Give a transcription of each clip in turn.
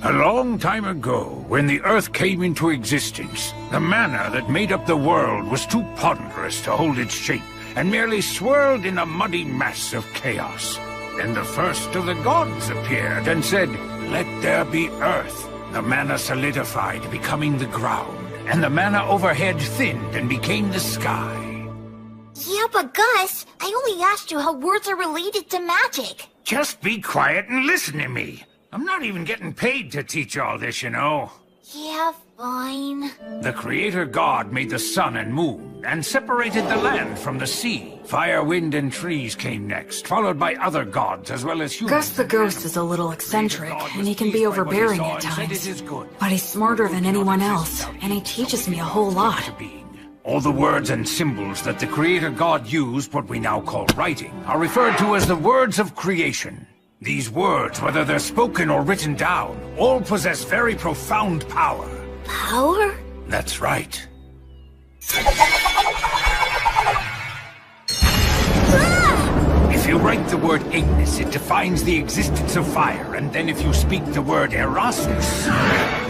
A long time ago, when the Earth came into existence, the manna that made up the world was too ponderous to hold its shape, and merely swirled in a muddy mass of chaos. Then the first of the gods appeared and said, "Let there be Earth." The manna solidified, becoming the ground, and the manna overhead thinned and became the sky. Yeah, but Gus, I only asked you how words are related to magic. Just be quiet and listen to me. I'm not even getting paid to teach all this, you know. Yeah, fine. The Creator God made the sun and moon, and separated the land from the sea. Fire, wind, and trees came next, followed by other gods as well as humans. Gus the Ghost is a little eccentric, and he can be overbearing at times. But he's smarter than anyone else, and he teaches me a whole lot. All the words and symbols that the Creator God used, what we now call writing, are referred to as the words of creation. These words, whether they're spoken or written down, all possess very profound power. Power? That's right. If you write the word Ignis, it defines the existence of fire, and then if you speak the word Erasmus,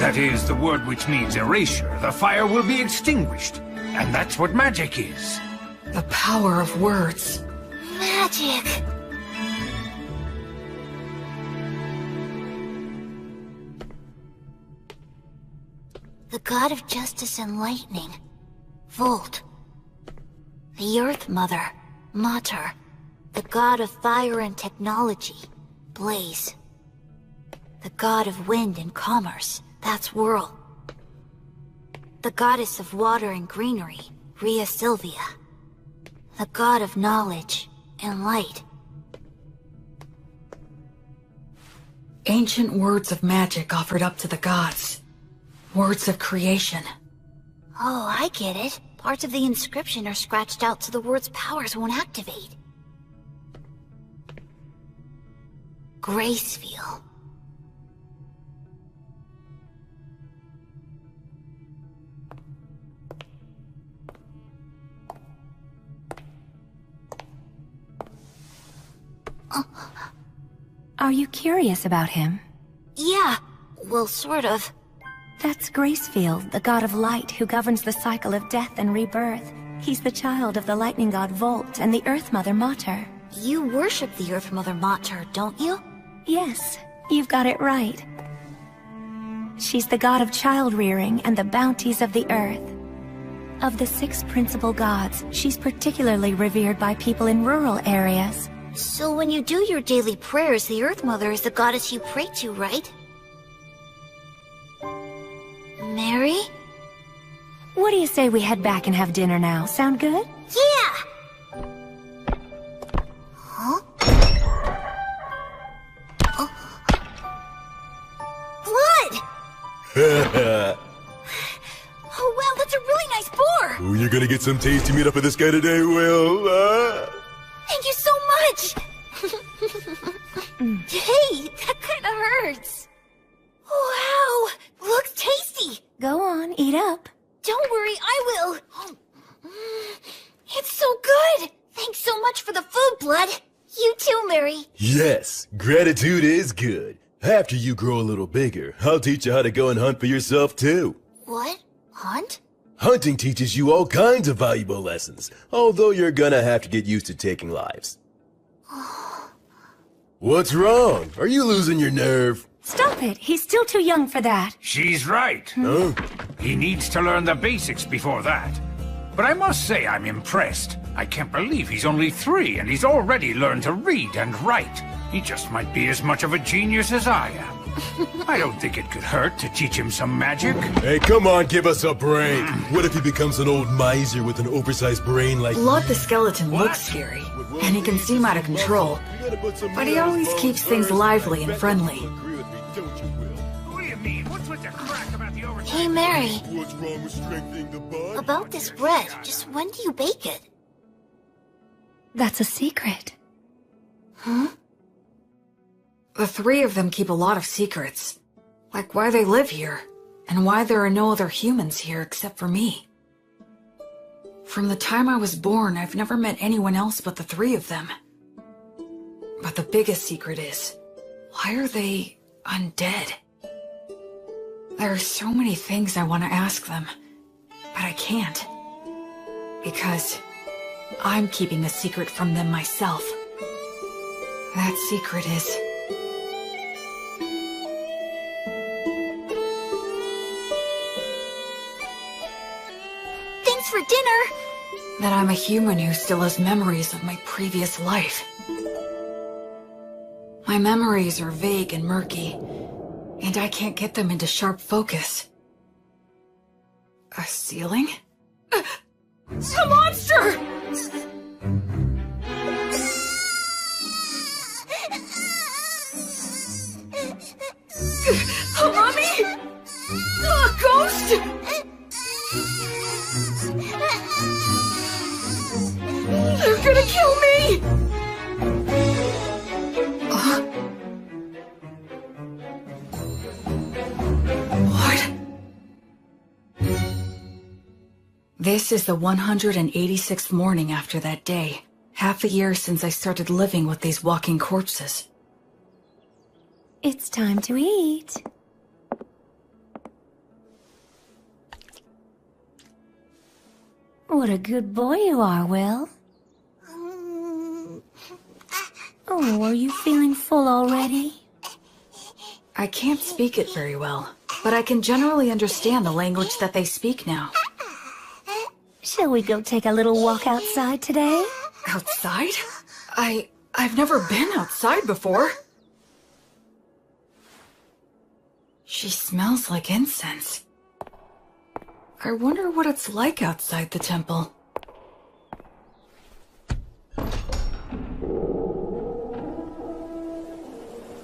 that is, the word which means erasure, the fire will be extinguished. And that's what magic is. The power of words. Magic. The god of justice and lightning, Volt. The Earth Mother, Mater. The god of fire and technology, Blaze. The god of wind and commerce, that's Whirl. The goddess of water and greenery, Rhea Sylvia. The god of knowledge and light. Ancient words of magic offered up to the gods. Words of creation. Oh, I get it. Parts of the inscription are scratched out so the word's powers won't activate. Gracefield. Are you curious about him? Yeah, well, sort of. That's Gracefield, the god of light who governs the cycle of death and rebirth. He's the child of the lightning god Volt and the Earth Mother Mater. You worship the Earth Mother Mater, don't you? Yes, you've got it right. She's the god of child-rearing and the bounties of the earth. Of the 6 principal gods, she's particularly revered by people in rural areas. So when you do your daily prayers, the Earth Mother is the goddess you pray to, right? Mary? What do you say we head back and have dinner now? Sound good? Yeah! Huh? Oh. Blood! Oh wow, that's a really nice boar! Oh, you're gonna get some tasty meat up of this guy today, Will. Thank you so much! Hey, that kinda hurts. Wow, looks tasty! Go on, eat up. Don't worry, I will. It's so good! Thanks so much for the food, Blood. You too, Mary. Yes, gratitude is good. After you grow a little bigger, I'll teach you how to go and hunt for yourself, too. What? Hunt? Hunting teaches you all kinds of valuable lessons, although you're gonna have to get used to taking lives. What's wrong? Are you losing your nerve? Stop it! He's still too young for that. She's right. Huh? He needs to learn the basics before that. But I must say I'm impressed. I can't believe he's only 3 and he's already learned to read and write. He just might be as much of a genius as I am. I don't think it could hurt to teach him some magic. Hey, come on, give us a break. What if he becomes an old miser with an oversized brain like... Blood the skeleton looks scary, and he can seem out of control. But he always keeps things lively and friendly. What do you mean? What's with the crack about the overtime? Hey, Mary. What's wrong with strengthening the bond? About this bread, just when do you bake it? That's a secret. Huh? The 3 of them keep a lot of secrets. Like why they live here, and why there are no other humans here except for me. From the time I was born, I've never met anyone else but the 3 of them. But the biggest secret is, why are they undead? There are so many things I want to ask them, but I can't. Because I'm keeping a secret from them myself. That secret is... Thanks for dinner! that I'm a human who still has memories of my previous life. My memories are vague and murky, and I can't get them into sharp focus. A ceiling? A monster! A mummy? A ghost? They're gonna kill me! What? This is the 186th morning after that day. Half a year since I started living with these walking corpses. It's time to eat. What a good boy you are, Will. Oh, are you feeling full already? I can't speak it very well, but I can generally understand the language that they speak now. Shall we go take a little walk outside today? Outside? I've never been outside before. She smells like incense. I wonder what it's like outside the temple.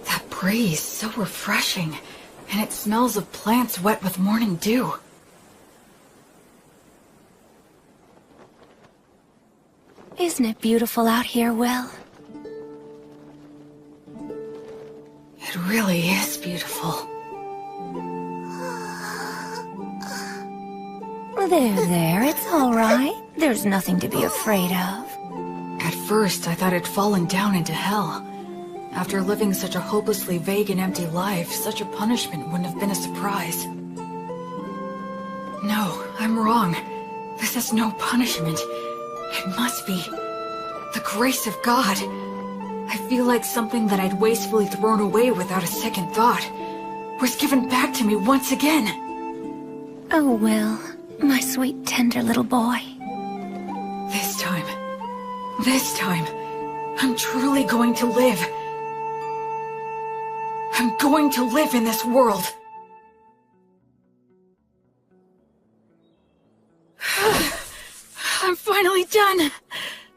That breeze, so refreshing, and it smells of plants wet with morning dew. Isn't it beautiful out here, Will? It really is beautiful. There, it's all right. There's nothing to be afraid of. At first, I thought I'd fallen down into hell. After living such a hopelessly vague and empty life, such a punishment wouldn't have been a surprise. No, I'm wrong. This is no punishment. It must be the grace of God. I feel like something that I'd wastefully thrown away without a second thought was given back to me once again. Oh, Will, my sweet, tender little boy. This time, I'm truly going to live. I'm going to live in this world. I'm finally done.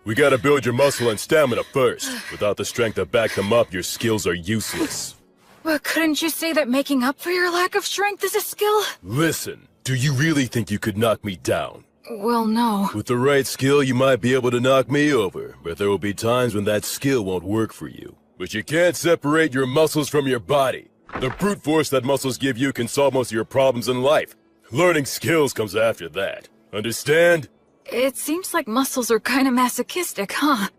We gotta build your muscle and stamina first. Without the strength to back them up, your skills are useless. Well, couldn't you say that making up for your lack of strength is a skill? Listen, do you really think you could knock me down? Well, no. With the right skill, you might be able to knock me over, but there will be times when that skill won't work for you. But you can't separate your muscles from your body. The brute force that muscles give you can solve most of your problems in life. Learning skills comes after that. Understand? It seems like muscles are kinda masochistic, huh?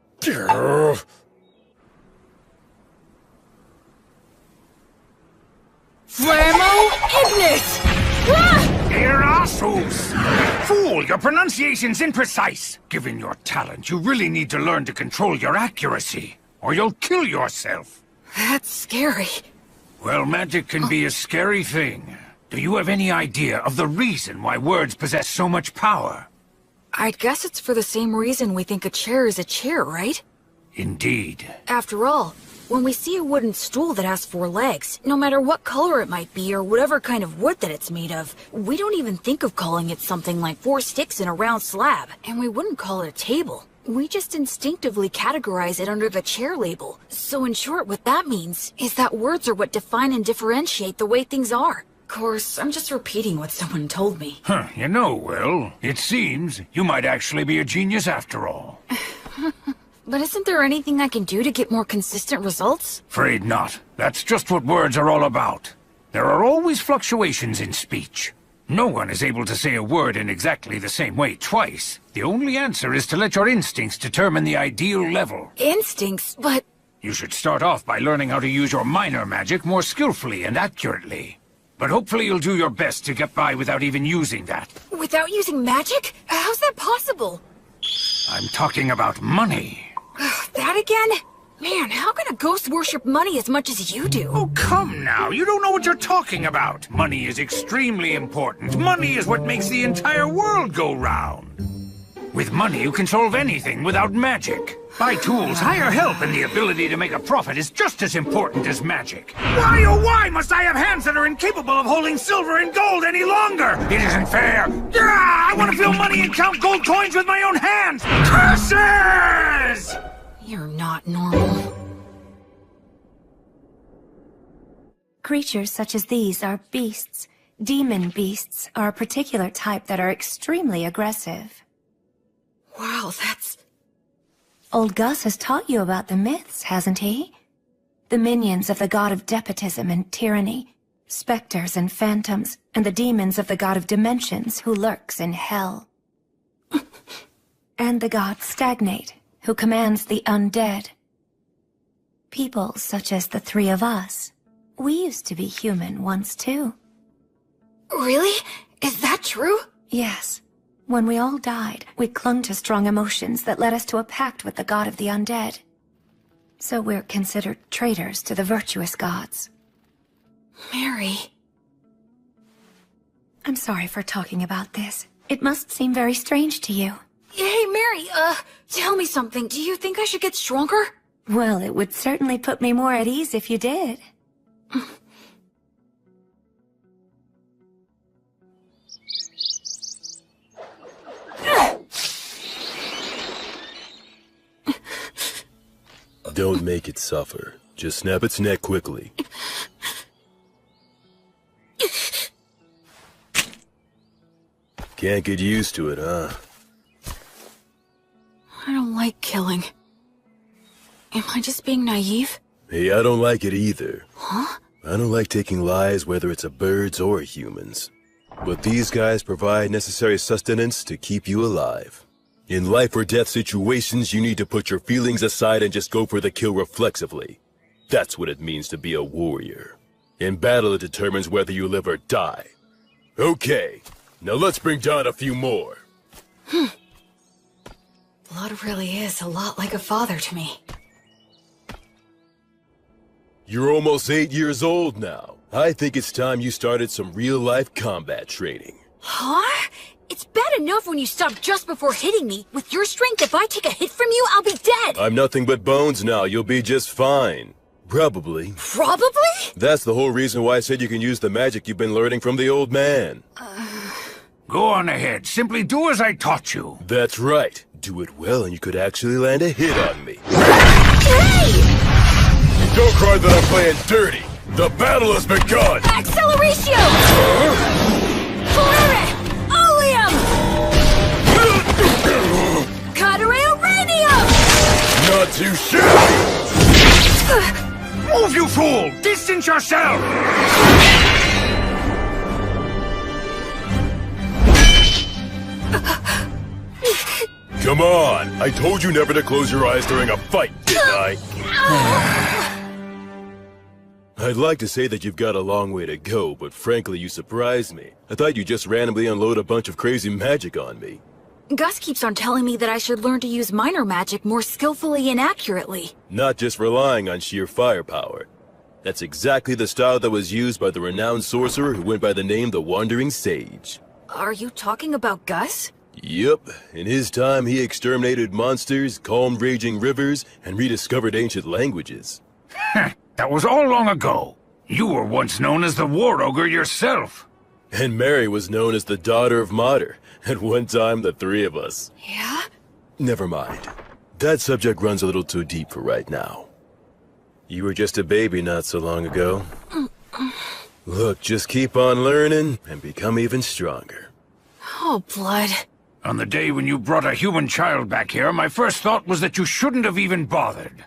Flammo Ignis! Ah! Erasus! Fool, your pronunciation's imprecise. Given your talent, you really need to learn to control your accuracy, or you'll kill yourself. That's scary. Well, magic can be a scary thing. Do you have any idea of the reason why words possess so much power? I'd guess it's for the same reason we think a chair is a chair, right? Indeed. After all, when we see a wooden stool that has 4 legs, no matter what color it might be or whatever kind of wood that it's made of, we don't even think of calling it something like 4 sticks in a round slab, and we wouldn't call it a table. We just instinctively categorize it under the chair label. So in short, what that means is that words are what define and differentiate the way things are. Of course, I'm just repeating what someone told me. You know, Will, it seems you might actually be a genius after all. But isn't there anything I can do to get more consistent results? Afraid not. That's just what words are all about. There are always fluctuations in speech. No one is able to say a word in exactly the same way twice. The only answer is to let your instincts determine the ideal level. Instincts? But... You should start off by learning how to use your minor magic more skillfully and accurately. but hopefully you'll do your best to get by without even using that. Without using magic? How's that possible? I'm talking about money. That again? Man, how can a ghost worship money as much as you do? Oh, come now. You don't know what you're talking about. Money is extremely important. Money is what makes the entire world go round. With money, you can solve anything without magic. Buy tools, hire help, and the ability to make a profit is just as important as magic. Why, oh why must I have hands that are incapable of holding silver and gold any longer? It isn't fair. I want to feel money and count gold coins with my own hands. Curses! You're not normal. Creatures such as these are beasts. Demon beasts are a particular type that are extremely aggressive. Wow, that's... Old Gus has taught you about the myths, hasn't he? The minions of the god of despotism and tyranny, specters and phantoms, and the demons of the god of dimensions who lurks in hell. And the god Stagnate, who commands the undead. People such as the three of us. We used to be human once too. Really? Is that true? Yes. When we all died, we clung to strong emotions that led us to a pact with the god of the undead. So we're considered traitors to the virtuous gods. Mary... I'm sorry for talking about this. It must seem very strange to you. Hey, Mary, tell me something. Do you think I should get stronger? Well, it would certainly put me more at ease if you did. Don't make it suffer. Just snap its neck quickly. Can't get used to it, huh? I don't like killing. Am I just being naive? Hey, I don't like it either. Huh? I don't like taking lives, whether it's a birds or humans. But these guys provide necessary sustenance to keep you alive. In life or death situations, you need to put your feelings aside and just go for the kill reflexively. That's what it means to be a warrior. In battle, it determines whether you live or die. Okay, now let's bring down a few more. Blood really is a lot like a father to me. You're almost 8 years old now. I think it's time you started some real-life combat training. Huh? It's bad enough when you stop just before hitting me. With your strength, if I take a hit from you, I'll be dead! I'm nothing but bones now. You'll be just fine. Probably. Probably? That's the whole reason why I said you can use the magic you've been learning from the old man. Go on ahead. Simply do as I taught you. That's right. Do it well and you could actually land a hit on me. Hey! Don't cry that I'm playing dirty. The battle has begun! Acceleratio! Polare! Oleum! Cadere Uranium! Not too shabby! Move, you fool! Distance yourself! Come on! I told you never to close your eyes during a fight, didn't I? I'd like to say that you've got a long way to go, but frankly, you surprised me. I thought you'd just randomly unload a bunch of crazy magic on me. Gus keeps on telling me that I should learn to use minor magic more skillfully and accurately. Not just relying on sheer firepower. That's exactly the style that was used by the renowned sorcerer who went by the name the Wandering Sage. Are you talking about Gus? Yep. In his time, he exterminated monsters, calmed raging rivers, and rediscovered ancient languages. That was all long ago. You were once known as the War Ogre yourself. And Mary was known as the Daughter of Mater. At one time, the three of us. Yeah? Never mind. That subject runs a little too deep for right now. You were just a baby not so long ago. Look, just keep on learning and become even stronger. Oh, Blood. On the day when you brought a human child back here, my first thought was that you shouldn't have even bothered.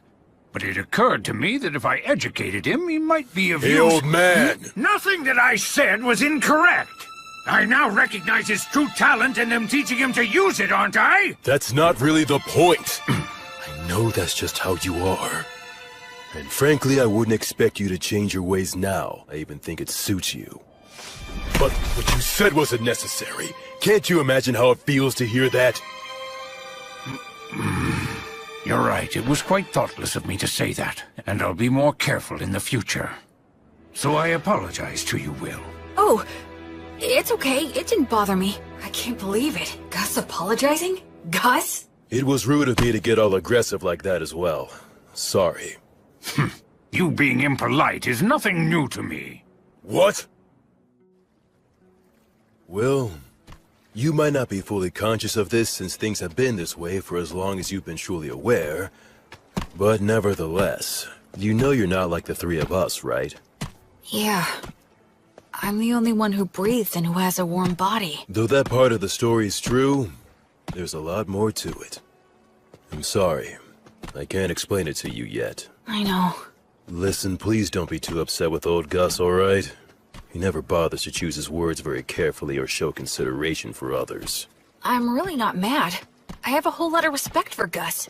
But it occurred to me that if I educated him, he might be of use. Hey, old man! Nothing that I said was incorrect. I now recognize his true talent and am teaching him to use it, aren't I? That's not really the point. I know that's just how you are. And frankly, I wouldn't expect you to change your ways now. I even think it suits you. But what you said wasn't necessary. Can't you imagine how it feels to hear that? You're right, it was quite thoughtless of me to say that, and I'll be more careful in the future. So I apologize to you, Will. Oh, it's okay. It didn't bother me. I can't believe it. Gus apologizing? Gus? It was rude of me to get all aggressive like that as well. Sorry. You being impolite is nothing new to me. What? Well, you might not be fully conscious of this since things have been this way for as long as you've been truly aware. But nevertheless, you know you're not like the three of us, right? Yeah. I'm the only one who breathes and who has a warm body. Though that part of the story is true, there's a lot more to it. I'm sorry. I can't explain it to you yet. I know. Listen, please don't be too upset with old Gus, alright? He never bothers to choose his words very carefully or show consideration for others. I'm really not mad. I have a whole lot of respect for Gus.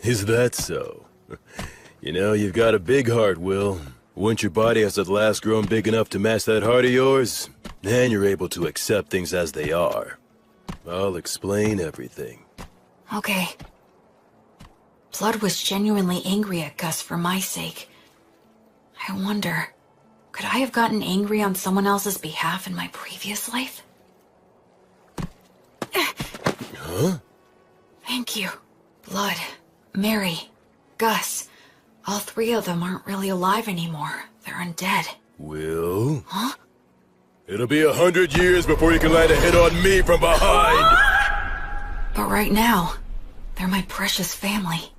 Is that so? You know, you've got a big heart, Will. Once your body has at last grown big enough to match that heart of yours, then you're able to accept things as they are. I'll explain everything. Okay. Blood was genuinely angry at Gus for my sake. I wonder, could I have gotten angry on someone else's behalf in my previous life? Huh? Thank you. Blood, Mary, Gus. All three of them aren't really alive anymore. They're undead. Will? Huh? It'll be 100 years before you can land a hit on me from behind! But right now, they're my precious family.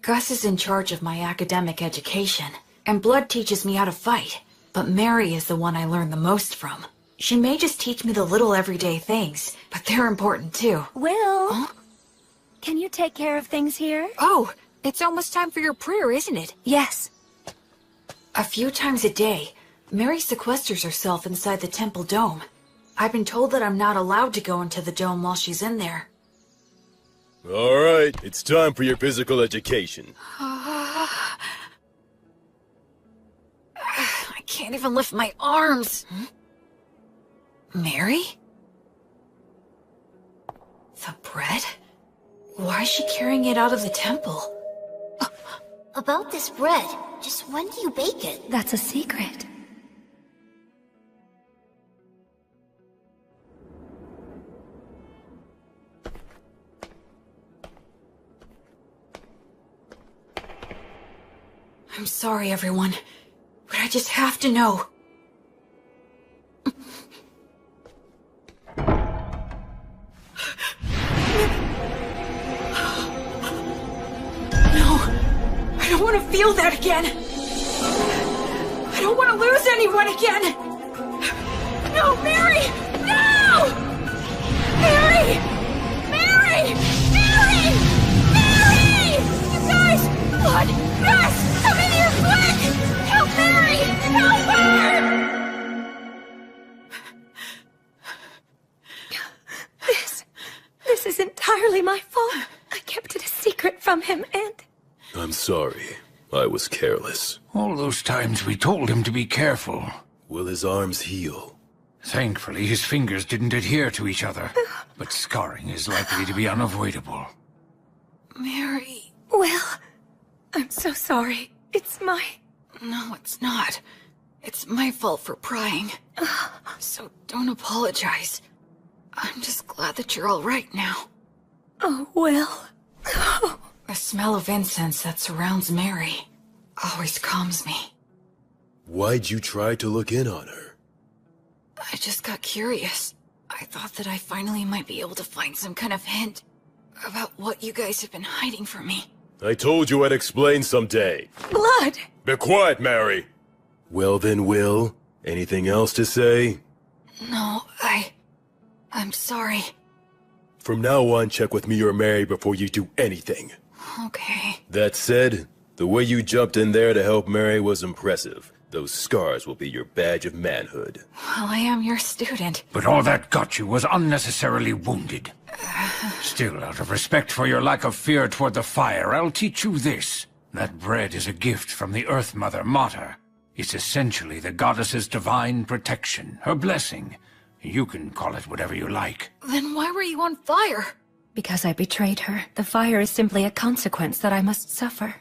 Gus is in charge of my academic education, and Blood teaches me how to fight. But Mary is the one I learn the most from. She may just teach me the little everyday things, but they're important too. Will? Huh? Can you take care of things here? Oh, it's almost time for your prayer, isn't it? Yes. A few times a day, Mary sequesters herself inside the temple dome. I've been told that I'm not allowed to go into the dome while she's in there. Alright, it's time for your physical education. I can't even lift my arms. Mary? The bread? Why is she carrying it out of the temple? About this bread, just when do you bake it? That's a secret. I'm sorry, everyone, but I just have to know. No, I don't want to feel that again. I don't want to lose anyone again. No, Mary! No! Mary! Mary! Mary! Mary! You guys! Blood! Gus! Come in here quick! Help Mary! Help her! This is entirely my fault. I kept it a secret from him, and... I'm sorry. I was careless. All those times we told him to be careful. Will his arms heal? Thankfully, his fingers didn't adhere to each other, but scarring is likely to be unavoidable. Mary... Will, I'm so sorry. It's my... No, it's not. It's my fault for prying. So don't apologize. I'm just glad that you're all right now. Oh, Will. The smell of incense that surrounds Mary always calms me. Why'd you try to look in on her? I just got curious. I thought that I finally might be able to find some kind of hint about what you guys have been hiding from me. I told you I'd explain someday. Blood! Be quiet, Mary! Well then, Will, anything else to say? No, I'm sorry. From now on, check with me or Mary before you do anything. Okay. That said, the way you jumped in there to help Mary was impressive. Those scars will be your badge of manhood. Well, I am your student. But all that got you was unnecessarily wounded. Still, out of respect for your lack of fear toward the fire, I'll teach you this. That bread is a gift from the Earth Mother, Mater. It's essentially the goddess's divine protection, her blessing. You can call it whatever you like. Then why were you on fire? Because I betrayed her. The fire is simply a consequence that I must suffer.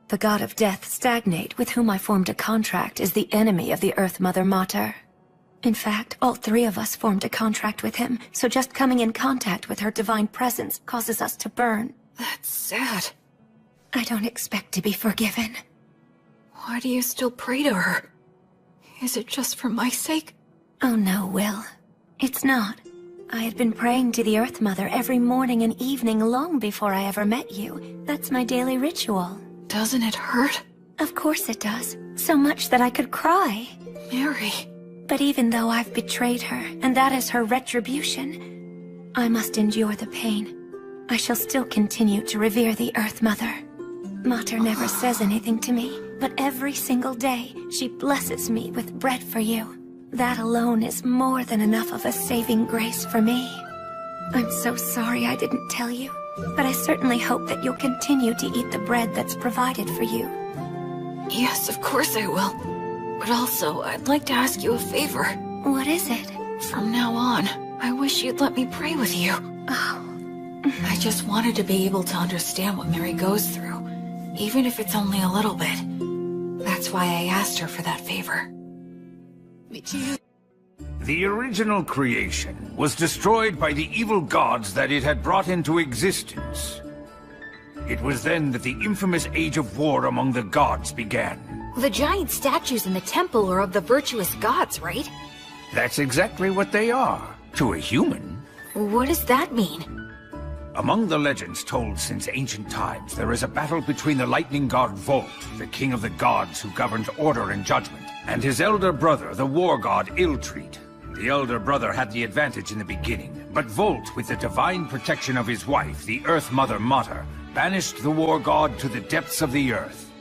The god of death, Stagnate, with whom I formed a contract, is the enemy of the Earth Mother Mater. In fact, all three of us formed a contract with him, so just coming in contact with her divine presence causes us to burn. That's sad. I don't expect to be forgiven. Why do you still pray to her? Is it just for my sake? Oh no, Will. It's not. I had been praying to the Earth Mother every morning and evening long before I ever met you. That's my daily ritual. Doesn't it hurt? Of course it does. So much that I could cry. Mary. But even though I've betrayed her, and that is her retribution, I must endure the pain. I shall still continue to revere the Earth Mother. Mater never says anything to me, but every single day she blesses me with bread for you. That alone is more than enough of a saving grace for me. I'm so sorry I didn't tell you, but I certainly hope that you'll continue to eat the bread that's provided for you. Yes, of course I will. But also, I'd like to ask you a favor. What is it? From now on, I wish you'd let me pray with you. Oh. I just wanted to be able to understand what Mary goes through, even if it's only a little bit. That's why I asked her for that favor. Me too. The original creation was destroyed by the evil gods that it had brought into existence. It was then that the infamous age of war among the gods began. The giant statues in the temple are of the virtuous gods, right? That's exactly what they are, to a human. What does that mean? Among the legends told since ancient times, there is a battle between the lightning god Volt, the king of the gods who governs order and judgment, and his elder brother, the war god Illtreat. The elder brother had the advantage in the beginning, but Volt, with the divine protection of his wife, the Earth Mother Mater, banished the war god to the depths of the earth.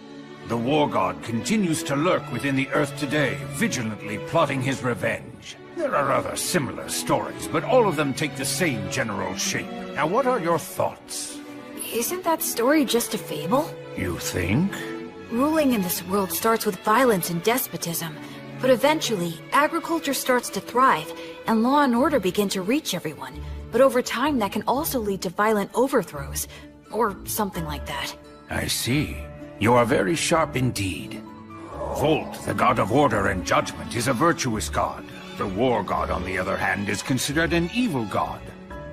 The war god continues to lurk within the earth today, vigilantly plotting his revenge. There are other similar stories, but all of them take the same general shape. Now, what are your thoughts? Isn't that story just a fable? You think? Ruling in this world starts with violence and despotism, but eventually, agriculture starts to thrive, and law and order begin to reach everyone. But over time, that can also lead to violent overthrows, or something like that. I see. You are very sharp indeed. Volt, the god of order and judgment, is a virtuous god. The war god, on the other hand, is considered an evil god.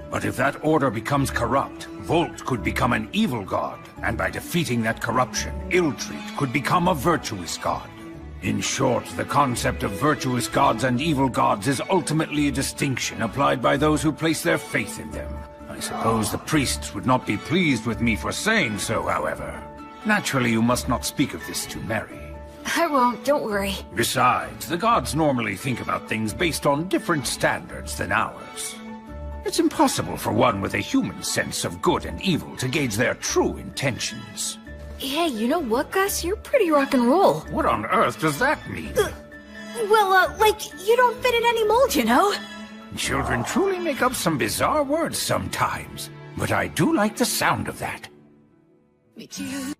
But if that order becomes corrupt, Volt could become an evil god, and by defeating that corruption, Illtreat could become a virtuous god. In short, the concept of virtuous gods and evil gods is ultimately a distinction applied by those who place their faith in them. I suppose the priests would not be pleased with me for saying so, however. Naturally, you must not speak of this to Mary. I won't, don't worry. Besides, the gods normally think about things based on different standards than ours. It's impossible for one with a human sense of good and evil to gauge their true intentions. Hey, you know what, Gus? You're pretty rock and roll. What on earth does that mean? Like, you don't fit in any mold, you know? Children truly make up some bizarre words sometimes, but I do like the sound of that. Me too.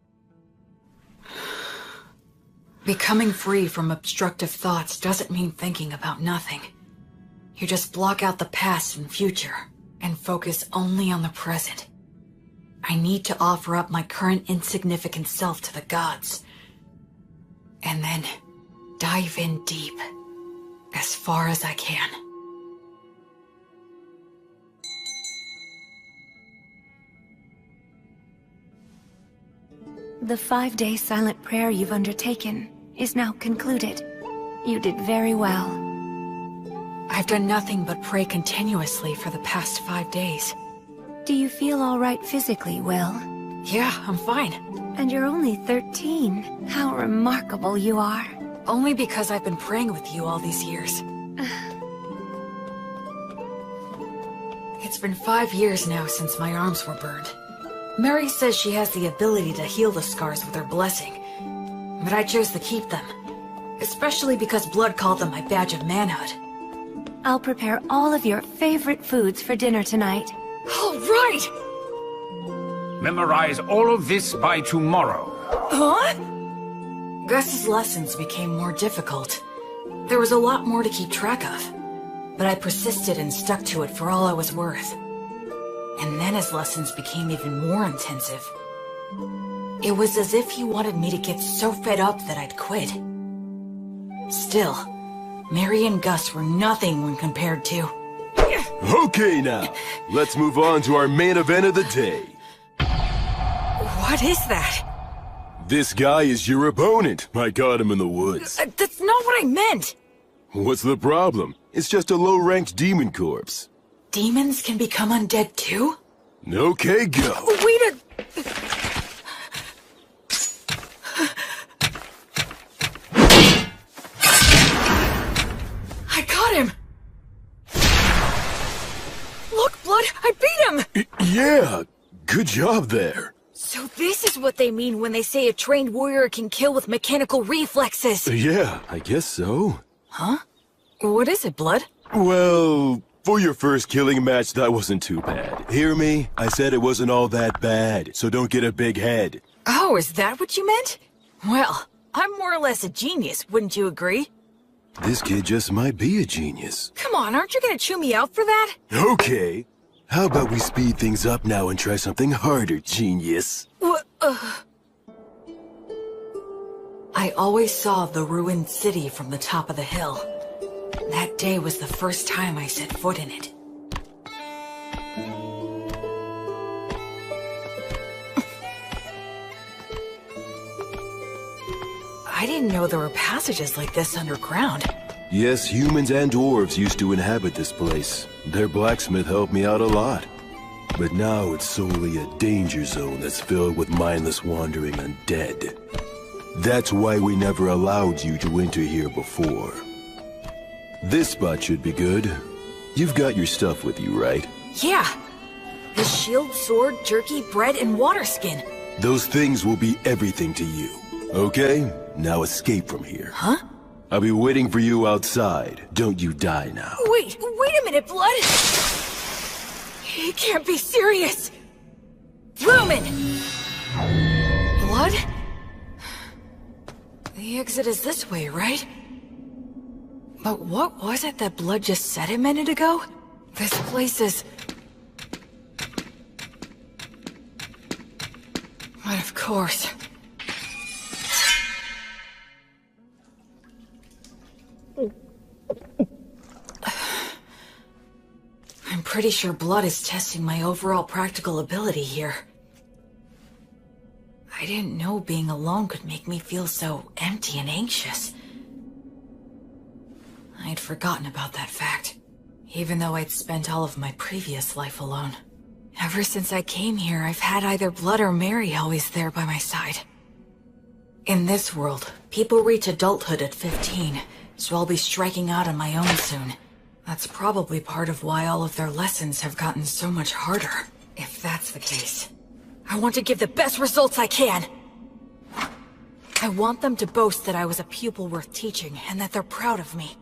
Becoming free from obstructive thoughts doesn't mean thinking about nothing. You just block out the past and future, and focus only on the present. I need to offer up my current insignificant self to the gods. And then dive in deep, as far as I can. The 5-day silent prayer you've undertaken is now concluded. You did very well. I've done nothing but pray continuously for the past 5 days. Do you feel all right physically, Will? Yeah, I'm fine. And you're only 13. How remarkable you are. Only because I've been praying with you all these years. It's been 5 years now since my arms were burned. Mary says she has the ability to heal the scars with her blessing, but I chose to keep them, especially because Blood called them my badge of manhood. I'll prepare all of your favorite foods for dinner tonight. All right! Memorize all of this by tomorrow. Huh? Gus's lessons became more difficult. There was a lot more to keep track of, but I persisted and stuck to it for all I was worth. And then his lessons became even more intensive. It was as if he wanted me to get so fed up that I'd quit. Still, Mary and Gus were nothing when compared to... Okay now, let's move on to our main event of the day. What is that? This guy is your opponent. I caught him in the woods. That's not what I meant! What's the problem? It's just a low-ranked demon corpse. Demons can become undead too? Okay, go. Wait a... I got him! Look, Blood, I beat him! Yeah, good job there. So this is what they mean when they say a trained warrior can kill with mechanical reflexes. Yeah, I guess so. Huh? What is it, Blood? Well, for your first killing match, that wasn't too bad. Hear me? I said it wasn't all that bad, so don't get a big head. Oh, is that what you meant? Well, I'm more or less a genius, wouldn't you agree? This kid just might be a genius. Come on, aren't you gonna chew me out for that? Okay. How about we speed things up now and try something harder, genius? What? I always saw the ruined city from the top of the hill. That day was the first time I set foot in it. I didn't know there were passages like this underground. Yes, humans and dwarves used to inhabit this place. Their blacksmith helped me out a lot. But now it's solely a danger zone that's filled with mindless wandering undead. That's why we never allowed you to enter here before. This spot should be good. You've got your stuff with you, right? Yeah. The shield, sword, jerky, bread, and water skin. Those things will be everything to you. Okay? Now escape from here. Huh? I'll be waiting for you outside. Don't you die now. Wait a minute, Blood! He can't be serious! Lumen! Blood? The exit is this way, right? But what was it that Blood just said a minute ago? This place is... But of course... I'm pretty sure Blood is testing my overall practical ability here. I didn't know being alone could make me feel so empty and anxious. I'd forgotten about that fact, even though I'd spent all of my previous life alone. Ever since I came here, I've had either Blood or Mary always there by my side. In this world, people reach adulthood at 15, so I'll be striking out on my own soon. That's probably part of why all of their lessons have gotten so much harder, if that's the case. I want to give the best results I can! I want them to boast that I was a pupil worth teaching, and that they're proud of me.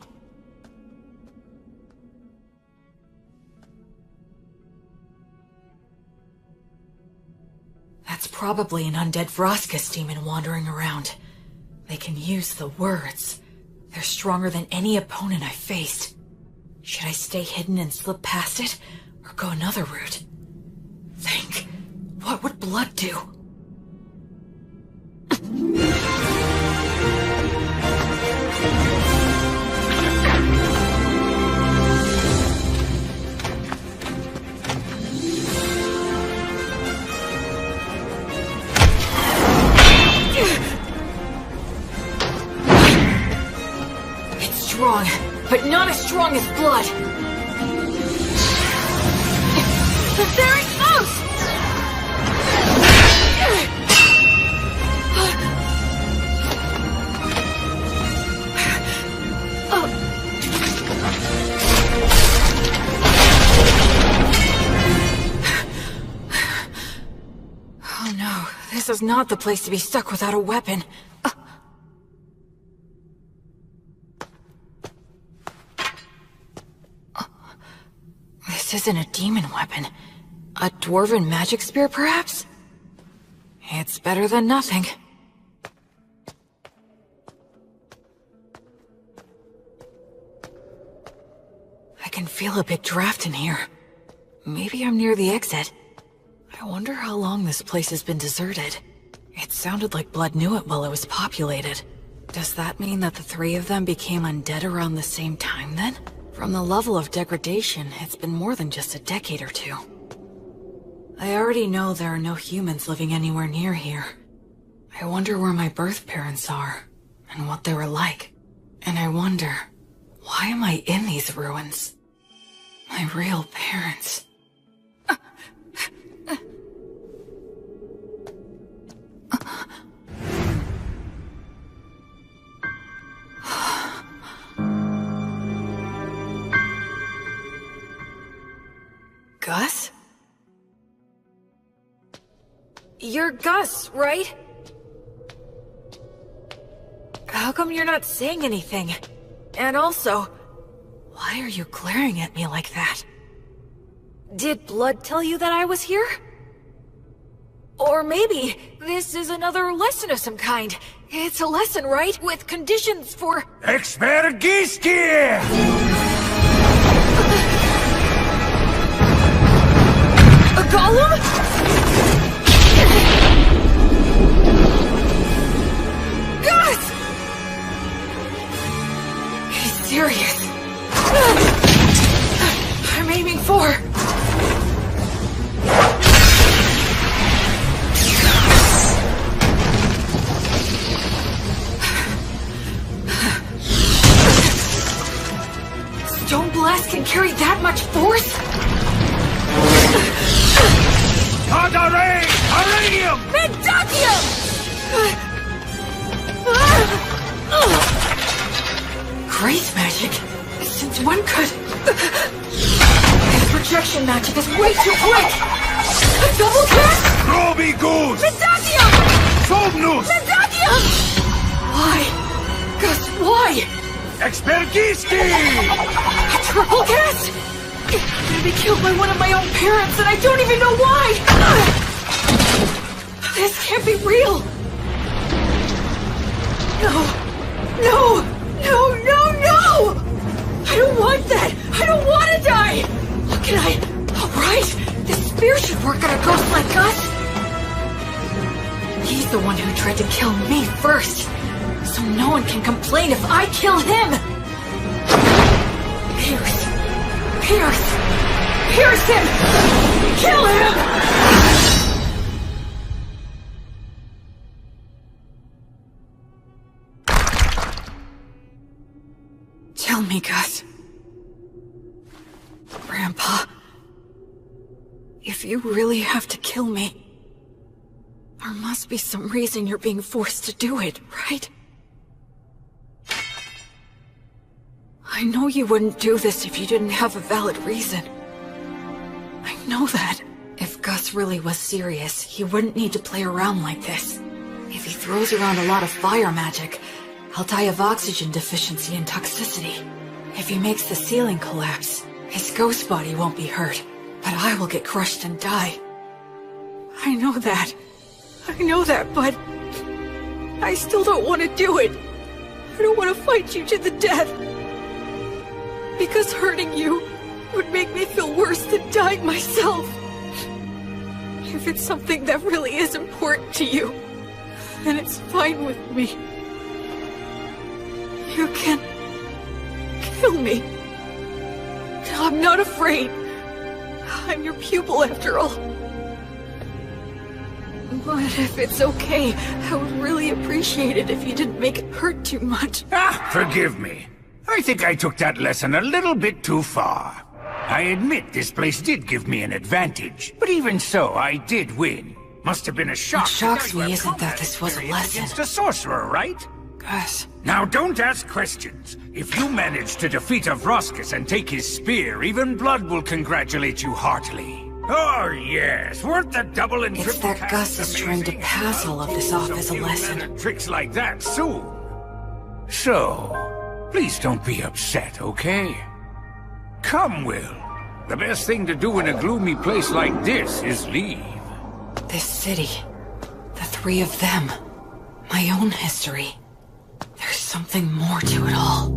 That's probably an undead Vroskus demon wandering around. They can use the words. They're stronger than any opponent I've faced. Should I stay hidden and slip past it, or go another route? Think. What would Blood do? It's strong, but not as strong as Blood. There it goes! Oh no, this is not the place to be stuck without a weapon. This isn't a demon weapon. A dwarven magic spear, perhaps? It's better than nothing. can feel a big draft in here. Maybe I'm near the exit. I wonder how long this place has been deserted. It sounded like Blood knew it while it was populated. Does that mean that the three of them became undead around the same time then? From the level of degradation, it's been more than just a decade or two. I already know there are no humans living anywhere near here. I wonder where my birth parents are, and what they were like. And I wonder, why am I in these ruins? My real parents. Gus? You're Gus, right? How come you're not saying anything? And also, why are you glaring at me like that? Did Blood tell you that I was here? Or maybe this is another lesson of some kind. It's a lesson, right? With conditions for... Expergiski! A golem? Gus! He's serious. I'm aiming for... Stone Blast can carry that much force? Uranium! Mendacium! Grace magic? Since when could... His projection magic is way too quick! A double cast? Groby Goose! Mendacium! Somnus! Mendacium! Why? Gus, why? Expergiski! A triple cast? I'm gonna be killed by one of my own parents and I don't even know why! This can't be real! No! No! No, no, no! I don't want that! I don't want to die! What can I... Alright! This spear should work on a ghost like Gus! He's the one who tried to kill me first! So no one can complain if I kill him! Pierce! Pierce! Pierce him! Kill him! Tell me, Gus. Grandpa. If you really have to kill me, there must be some reason you're being forced to do it, right? I know you wouldn't do this if you didn't have a valid reason. I know that. If Gus really was serious, he wouldn't need to play around like this. If he throws around a lot of fire magic, I'll die of oxygen deficiency and toxicity. If he makes the ceiling collapse, his ghost body won't be hurt, but I will get crushed and die. I know that, but I still don't want to do it. I don't want to fight you to the death. Because hurting you would make me feel worse than dying myself. If it's something that really is important to you, then it's fine with me. You can kill me. I'm not afraid. I'm your pupil after all. But if it's okay, I would really appreciate it if you didn't make it hurt too much. Forgive me. I think I took that lesson a little bit too far. I admit this place did give me an advantage, but even so, I did win. Must have been a shock. What shocks me isn't that this was a lesson. Against a sorcerer, right? Gus. Now don't ask questions. If you manage to defeat Avroskus and take his spear, even Blood will congratulate you heartily. Oh yes, weren't the double and It's triple that Gus is trying to pass all of this off as a lesson. Tricks like that soon. So, please don't be upset, okay? Come, Will. The best thing to do in a gloomy place like this is leave. This city, the three of them, my own history. There's something more to it all.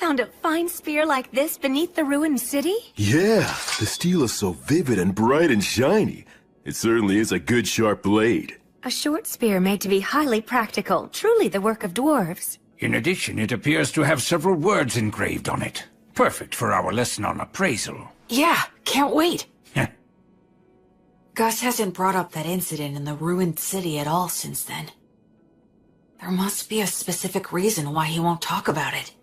found a fine spear like this beneath the ruined city? Yeah, the steel is so vivid and bright and shiny. It certainly is a good sharp blade. A short spear made to be highly practical, truly the work of dwarves. In addition, it appears to have several words engraved on it. Perfect for our lesson on appraisal. Yeah, can't wait. Gus hasn't brought up that incident in the ruined city at all since then. There must be a specific reason why he won't talk about it.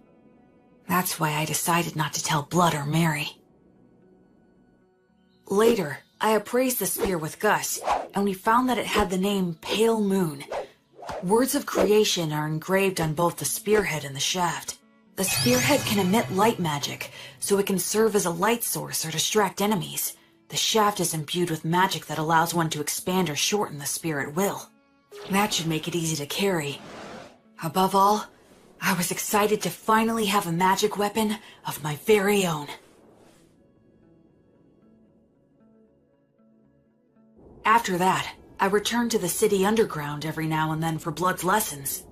That's why I decided not to tell Blood or Mary. Later, I appraised the spear with Gus, and we found that it had the name Pale Moon. Words of creation are engraved on both the spearhead and the shaft. The spearhead can emit light magic, so it can serve as a light source or distract enemies. The shaft is imbued with magic that allows one to expand or shorten the spear at will. That should make it easy to carry. Above all, I was excited to finally have a magic weapon of my very own. After that, I returned to the city underground every now and then for Blood's lessons.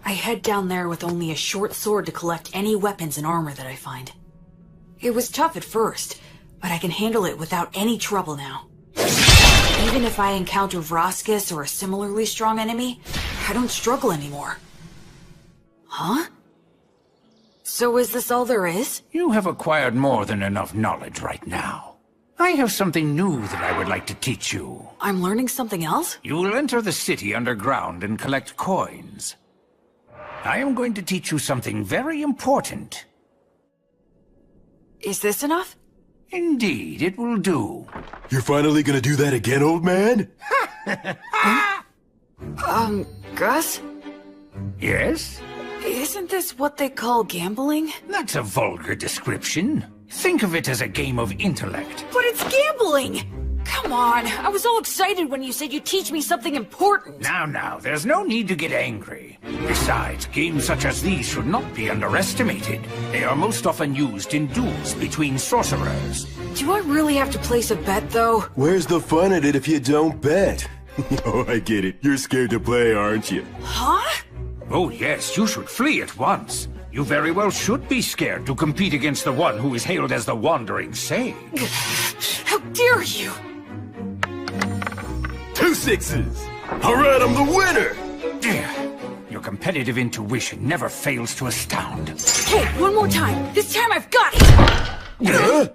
I head down there with only a short sword to collect any weapons and armor that I find. It was tough at first, but I can handle it without any trouble now. Even if I encounter Vroskis or a similarly strong enemy, I don't struggle anymore. Huh? So is this all there is? You have acquired more than enough knowledge right now. I have something new that I would like to teach you. I'm learning something else? You will enter the city underground and collect coins. I am going to teach you something very important. Is this enough? Indeed, it will do. You're finally gonna do that again, old man? Gus? Yes? Isn't this what they call gambling? That's a vulgar description. Think of it as a game of intellect. But it's gambling! Come on, I was all excited when you said you'd teach me something important. Now, there's no need to get angry. Besides, games such as these should not be underestimated. They are most often used in duels between sorcerers. Do I really have to place a bet, though? Where's the fun in it if you don't bet? Oh, I get it. You're scared to play, aren't you? Huh? Oh yes, you should flee at once. You very well should be scared to compete against the one who is hailed as the Wandering Sage. How dare you! 2 6s! Alright, I'm the winner! Dear, your competitive intuition never fails to astound. Hey, one more time! This time I've got it! Huh?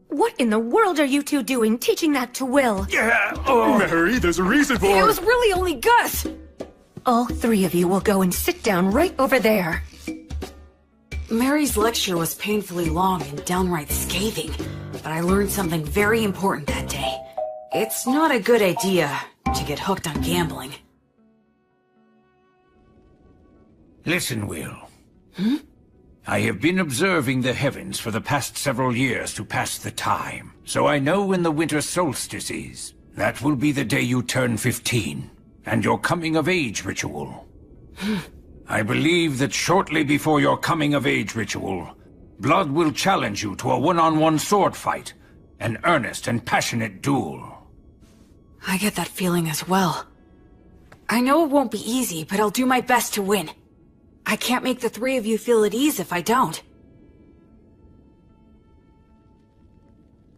What in the world are you two doing, teaching that to Will? Mary, there's a reason for It was really only Gus! All three of you will go and sit down right over there. Mary's lecture was painfully long and downright scathing, but I learned something very important that day. It's not a good idea to get hooked on gambling. Listen, Will. I have been observing the heavens for the past several years to pass the time, so I know when the winter solstice is. That will be the day you turn 15, and your coming-of-age ritual. I believe that shortly before your coming-of-age ritual, Blood will challenge you to a one-on-one sword fight, an earnest and passionate duel. I get that feeling as well. I know it won't be easy, but I'll do my best to win. I can't make the three of you feel at ease if I don't.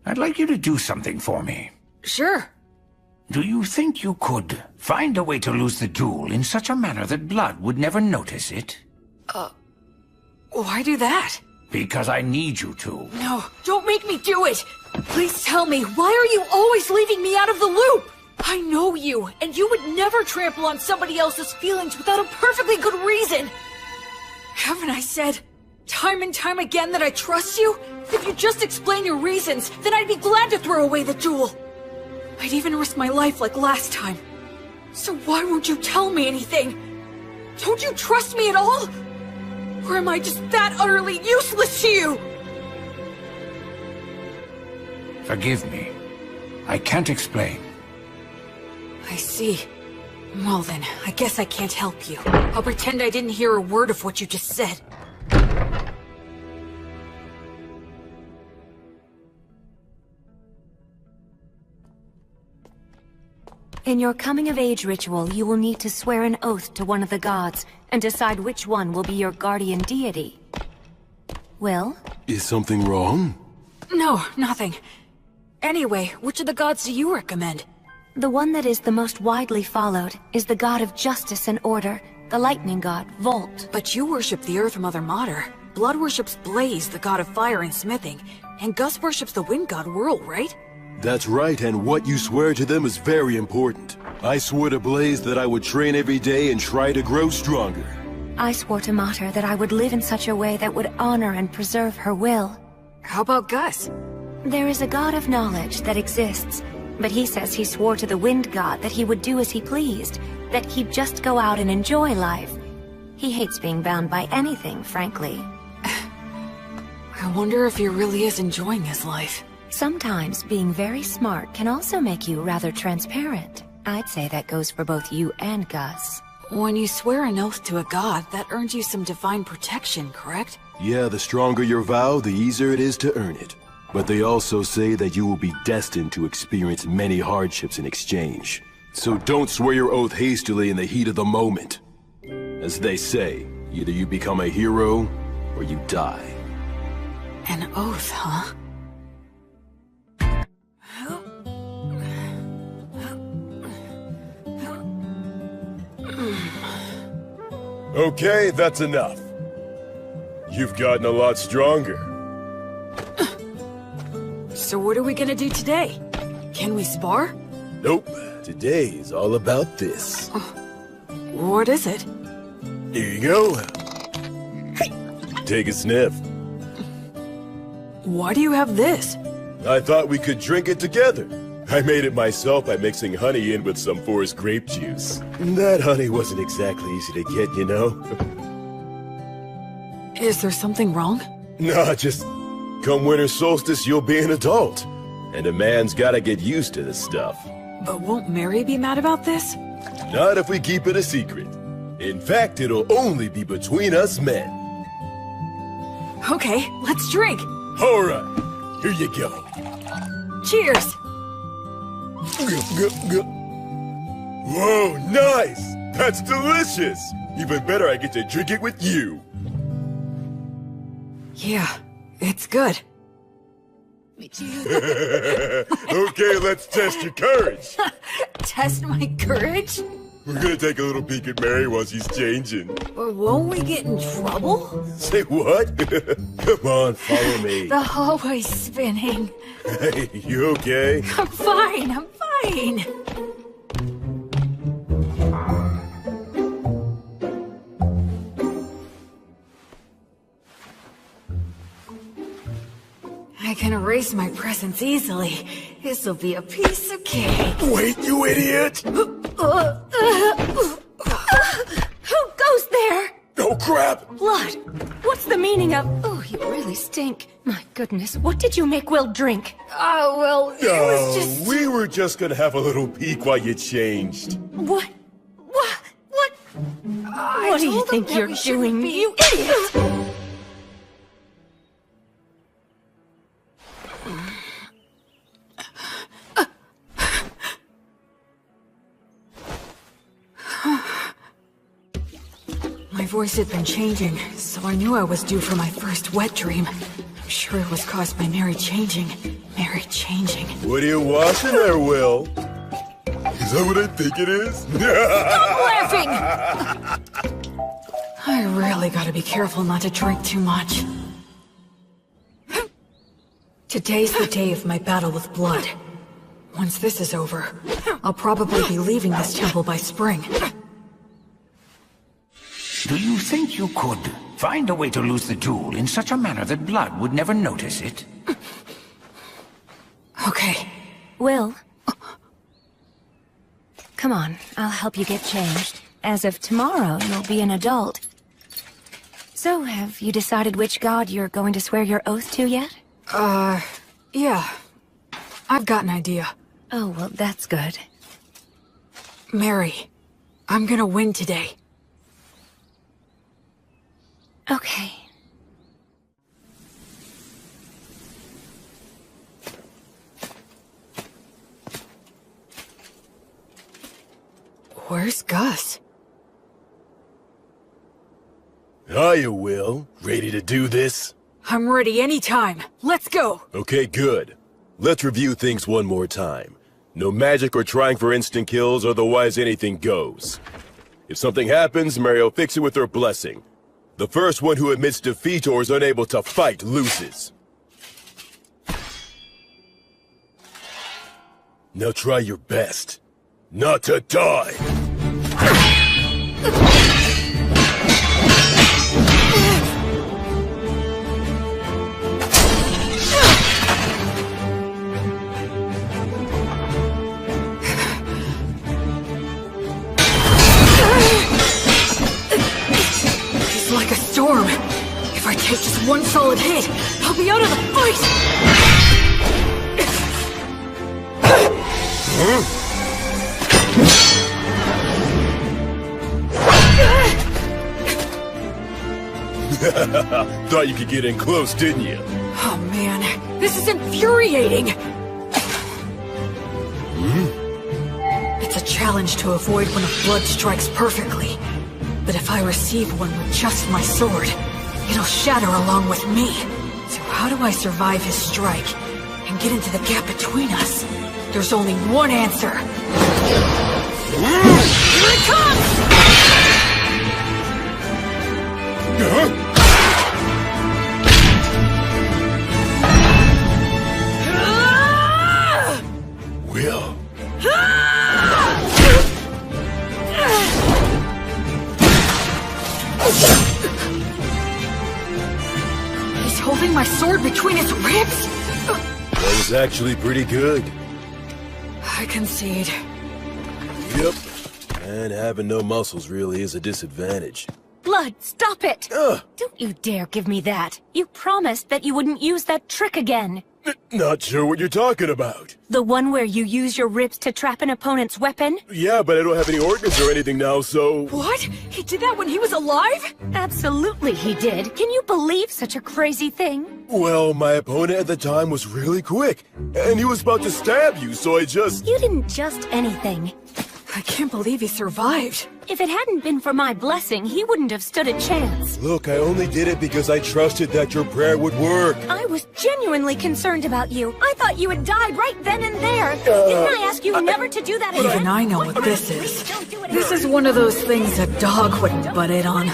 I'd like you to do something for me. Sure. Do you think you could find a way to lose the duel in such a manner that Blood would never notice it? Why do that? Because I need you to. No, don't make me do it! Please tell me, why are you always leaving me out of the loop? I know you, and you would never trample on somebody else's feelings without a perfectly good reason. Haven't I said time and time again that I trust you? If you just explain your reasons, then I'd be glad to throw away the duel. I'd even risk my life like last time. So why won't you tell me anything? Don't you trust me at all? Or am I just that utterly useless to you? Forgive me. I can't explain. I see. Well then, I guess I can't help you. I'll pretend I didn't hear a word of what you just said. In your coming-of-age ritual, you will need to swear an oath to one of the gods, and decide which one will be your guardian deity. Will? Is something wrong? No, nothing. Anyway, which of the gods do you recommend? The one that is the most widely followed is the god of justice and order, the lightning god, Volt. But you worship the Earth Mother Mater. Blood worships Blaze, the god of fire and smithing. And Gus worships the wind god Whirl, right? That's right, and what you swear to them is very important. I swore to Blaze that I would train every day and try to grow stronger. I swore to Mater that I would live in such a way that would honor and preserve her will. How about Gus? There is a god of knowledge that exists, but he says he swore to the wind god that he would do as he pleased, that he'd just go out and enjoy life. He hates being bound by anything, frankly. I wonder if he really is enjoying his life. Sometimes being very smart can also make you rather transparent. I'd say that goes for both you and Gus. When you swear an oath to a god, that earns you some divine protection, correct? Yeah, the stronger your vow, the easier it is to earn it. But they also say that you will be destined to experience many hardships in exchange. So don't swear your oath hastily in the heat of the moment. As they say, either you become a hero, or you die. An oath, huh? Okay, that's enough. You've gotten a lot stronger. So what are we gonna do today? Can we spar? Nope. Today is all about this. What is it? Here you go. Take a sniff. Why do you have this? I thought we could drink it together. I made it myself by mixing honey in with some forest grape juice. That honey wasn't exactly easy to get, you know? Is there something wrong? Nah, just come winter solstice, you'll be an adult. And a man's gotta get used to this stuff. But won't Mary be mad about this? Not if we keep it a secret. In fact, it'll only be between us men. Okay, let's drink. Alright, here you go. Cheers! Whoa, nice! That's delicious! Even better, I get to drink it with you. Yeah, it's good. Okay, let's test your courage. Test my courage? We're gonna take a little peek at Mary while she's changing. Won't we get in trouble? Say what? Come on, follow me. The hallway's spinning. Hey, you okay? I'm fine, I'm fine. I can erase my presence easily. This'll be a piece of cake. Wait, you idiot! Who goes there? Oh, crap! Blood! What's the meaning of... Oh, you really stink. My goodness, what did you make Will drink? Oh, well, it was just... we were just gonna have a little peek while you changed. What? What do you think you're doing, you idiot? My voice had been changing, so I knew I was due for my first wet dream. I'm sure it was caused by Mary changing. Mary changing. What are you watching there, Will? Is that what I think it is? Stop laughing! I really gotta be careful not to drink too much. Today's the day of my battle with blood. Once this is over, I'll probably be leaving this temple by spring. Do you think you could find a way to lose the jewel in such a manner that Blood would never notice it? Okay. Will? Come on, I'll help you get changed. As of tomorrow, you'll be an adult. So, have you decided which god you're going to swear your oath to yet? Yeah. I've got an idea. Oh, well, that's good. Mary, I'm gonna win today. Okay. Where's Gus? Hiya, Will. Ready to do this? I'm ready anytime. Let's go! Okay, good. Let's review things one more time. No magic or trying for instant kills, otherwise anything goes. If something happens, Mary will fix it with her blessing. The first one who admits defeat or is unable to fight loses. Now try your best not to die! He's like a storm. If I take just one solid hit, I'll be out of the fight! Thought you could get in close, didn't you? Oh man, this is infuriating! It's a challenge to avoid when a blood strikes perfectly. But if I receive one with just my sword, it'll shatter along with me. So how do I survive his strike and get into the gap between us? There's only one answer. Here it comes! Will. He's holding my sword between his ribs? That was actually pretty good. I concede. Yep. And having no muscles really is a disadvantage. Blood, stop it! Ugh. Don't you dare give me that. You promised that you wouldn't use that trick again. Not sure what you're talking about. The one where you use your ribs to trap an opponent's weapon? Yeah, but I don't have any organs or anything now, so... What? He did that when he was alive? Absolutely he did. Can you believe such a crazy thing? Well, my opponent at the time was really quick, and he was about to stab you, so I just... You didn't just anything. I can't believe he survived. If it hadn't been for my blessing, he wouldn't have stood a chance. Look, I only did it because I trusted that your prayer would work. I was genuinely concerned about you. I thought you had died right then and there. Didn't I ask you never to do that again? Even I know what this is. This is one of those things a dog wouldn't butt in on.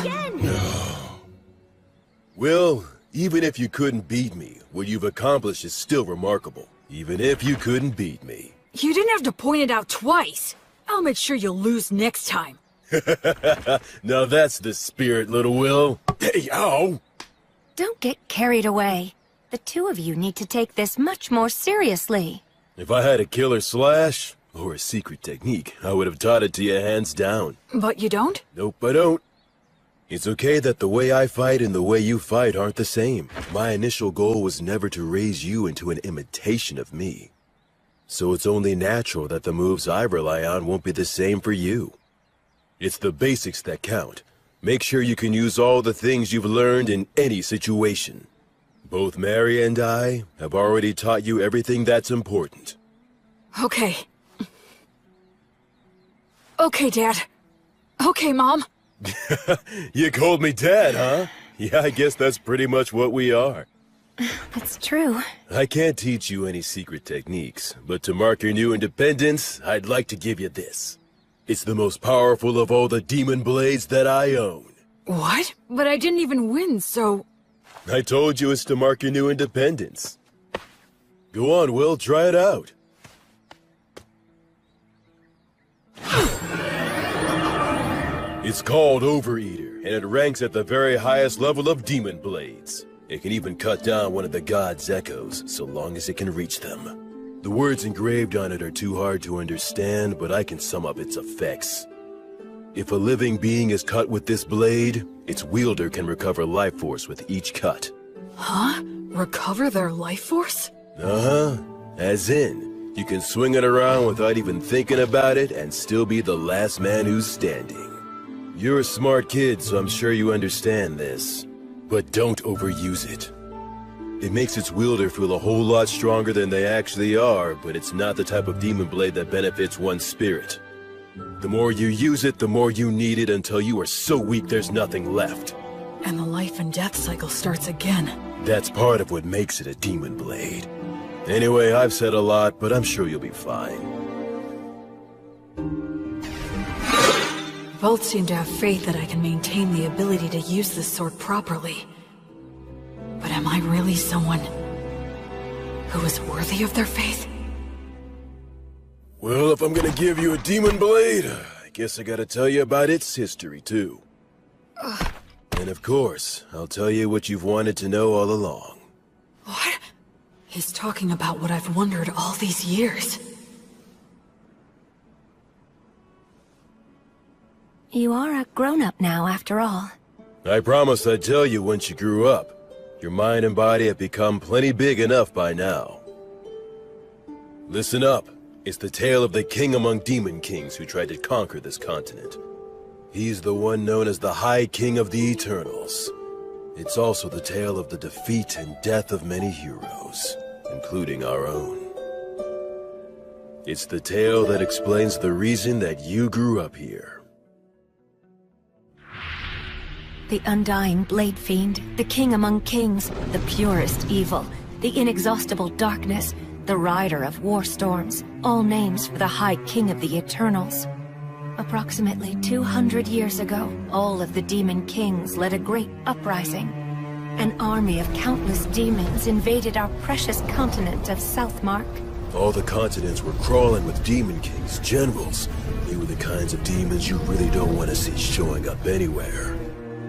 Will, even if you couldn't beat me, what you've accomplished is still remarkable. Even if you couldn't beat me. You didn't have to point it out twice. I'll make sure you'll lose next time. Now that's the spirit, little Will. Hey, ow! Don't get carried away. The two of you need to take this much more seriously. If I had a killer slash, or a secret technique, I would have taught it to you hands down. But you don't? Nope, I don't. It's okay that the way I fight and the way you fight aren't the same. My initial goal was never to raise you into an imitation of me. So it's only natural that the moves I rely on won't be the same for you. It's the basics that count. Make sure you can use all the things you've learned in any situation. Both Mary and I have already taught you everything that's important. Okay. Okay, Dad. Okay, Mom. You called me Dad, huh? Yeah, I guess that's pretty much what we are. That's true. I can't teach you any secret techniques, but to mark your new independence, I'd like to give you this. It's the most powerful of all the demon blades that I own. What? But I didn't even win, so... I told you it's to mark your new independence. Go on, Will, try it out. It's called Overeater, and it ranks at the very highest level of demon blades. It can even cut down one of the god's echoes, so long as it can reach them. The words engraved on it are too hard to understand, but I can sum up its effects. If a living being is cut with this blade, its wielder can recover life force with each cut. Huh? Recover their life force? Uh-huh. As in, you can swing it around without even thinking about it and still be the last man who's standing. You're a smart kid, so I'm sure you understand this. But don't overuse it. It makes its wielder feel a whole lot stronger than they actually are, but it's not the type of demon blade that benefits one's spirit. The more you use it, the more you need it until you are so weak there's nothing left. And the life and death cycle starts again. That's part of what makes it a demon blade. Anyway, I've said a lot, but I'm sure you'll be fine. Both seem to have faith that I can maintain the ability to use this sword properly. But am I really someone who is worthy of their faith? Well, if I'm gonna give you a demon blade, I guess I gotta tell you about its history, too. And of course, I'll tell you what you've wanted to know all along. What? He's talking about what I've wondered all these years. You are a grown-up now, after all. I promised I'd tell you once you grew up. Your mind and body have become plenty big enough by now. Listen up. It's the tale of the king among demon kings who tried to conquer this continent. He's the one known as the High King of the Eternals. It's also the tale of the defeat and death of many heroes, including our own. It's the tale that explains the reason that you grew up here. The undying Blade Fiend, the king among kings, the purest evil, the inexhaustible darkness, the rider of war storms, all names for the High King of the Eternals. Approximately 200 years ago, all of the demon kings led a great uprising. An army of countless demons invaded our precious continent of Southmark. All the continents were crawling with demon kings, generals. They were the kinds of demons you really don't want to see showing up anywhere.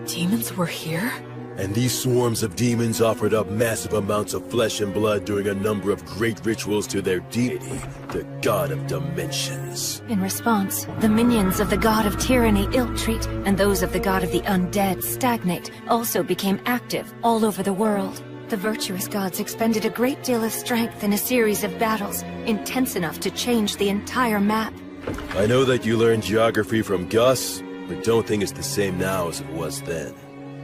Demons were here? And these swarms of demons offered up massive amounts of flesh and blood during a number of great rituals to their deity, the God of Dimensions. In response, the minions of the God of Tyranny ill-treat, and those of the God of the Undead stagnate, also became active all over the world. The virtuous gods expended a great deal of strength in a series of battles, intense enough to change the entire map. I know that you learned geography from Gus, but don't think it's the same now as it was then.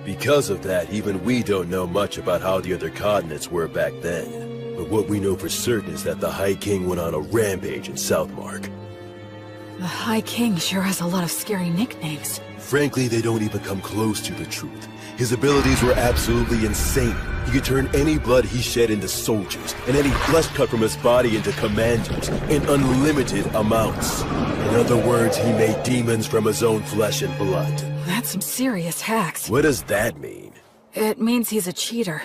Because of that, even we don't know much about how the other continents were back then. But what we know for certain is that the High King went on a rampage in Southmark. The High King sure has a lot of scary nicknames. Frankly, they don't even come close to the truth. His abilities were absolutely insane. He could turn any blood he shed into soldiers, and any flesh cut from his body into commanders, in unlimited amounts. In other words, he made demons from his own flesh and blood. That's some serious hacks. What does that mean? It means he's a cheater.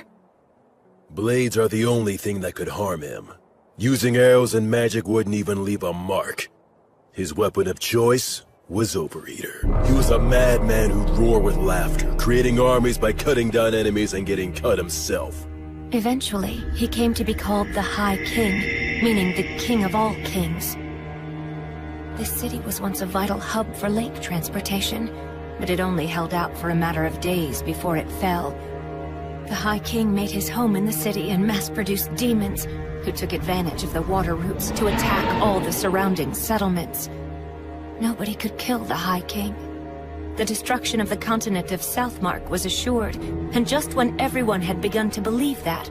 Blades are the only thing that could harm him. Using arrows and magic wouldn't even leave a mark. His weapon of choice was Overeater. He was a madman who'd roar with laughter, creating armies by cutting down enemies and getting cut himself. Eventually, he came to be called the High King, meaning the king of all kings. This city was once a vital hub for lake transportation, but it only held out for a matter of days before it fell. The High King made his home in the city and mass-produced demons, who took advantage of the water routes to attack all the surrounding settlements. Nobody could kill the High King. The destruction of the continent of Southmark was assured, and just when everyone had begun to believe that,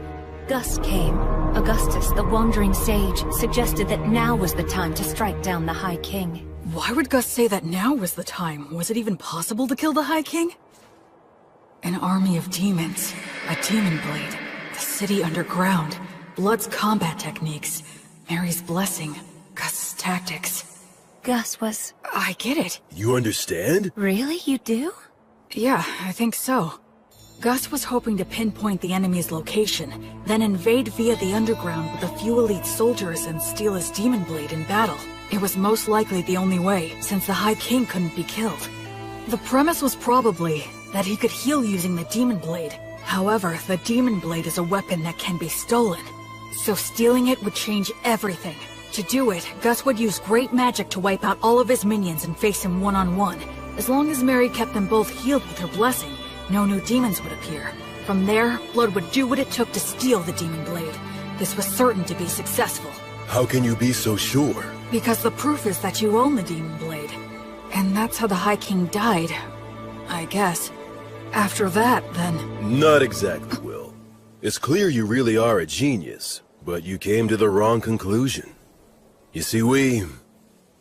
Gus came. Augustus, the wandering sage, suggested that now was the time to strike down the High King. Why would Gus say that now was the time? Was it even possible to kill the High King? An army of demons, a demon blade, the city underground, Blood's combat techniques, Mary's blessing, Gus's tactics. Gus was... I get it. You understand? Really? You do? Yeah, I think so. Gus was hoping to pinpoint the enemy's location, then invade via the underground with a few elite soldiers and steal his demon blade in battle. It was most likely the only way, since the High King couldn't be killed. The premise was probably that he could heal using the demon blade. However, the demon blade is a weapon that can be stolen, so stealing it would change everything. To do it, Gus would use great magic to wipe out all of his minions and face him one-on-one. As long as Mary kept them both healed with her blessing, no new demons would appear. From there, Blood would do what it took to steal the demon blade. This was certain to be successful. How can you be so sure? Because the proof is that you own the demon blade. And that's how the High King died, I guess. After that, then... Not exactly, Will. It's clear you really are a genius, but you came to the wrong conclusion. You see,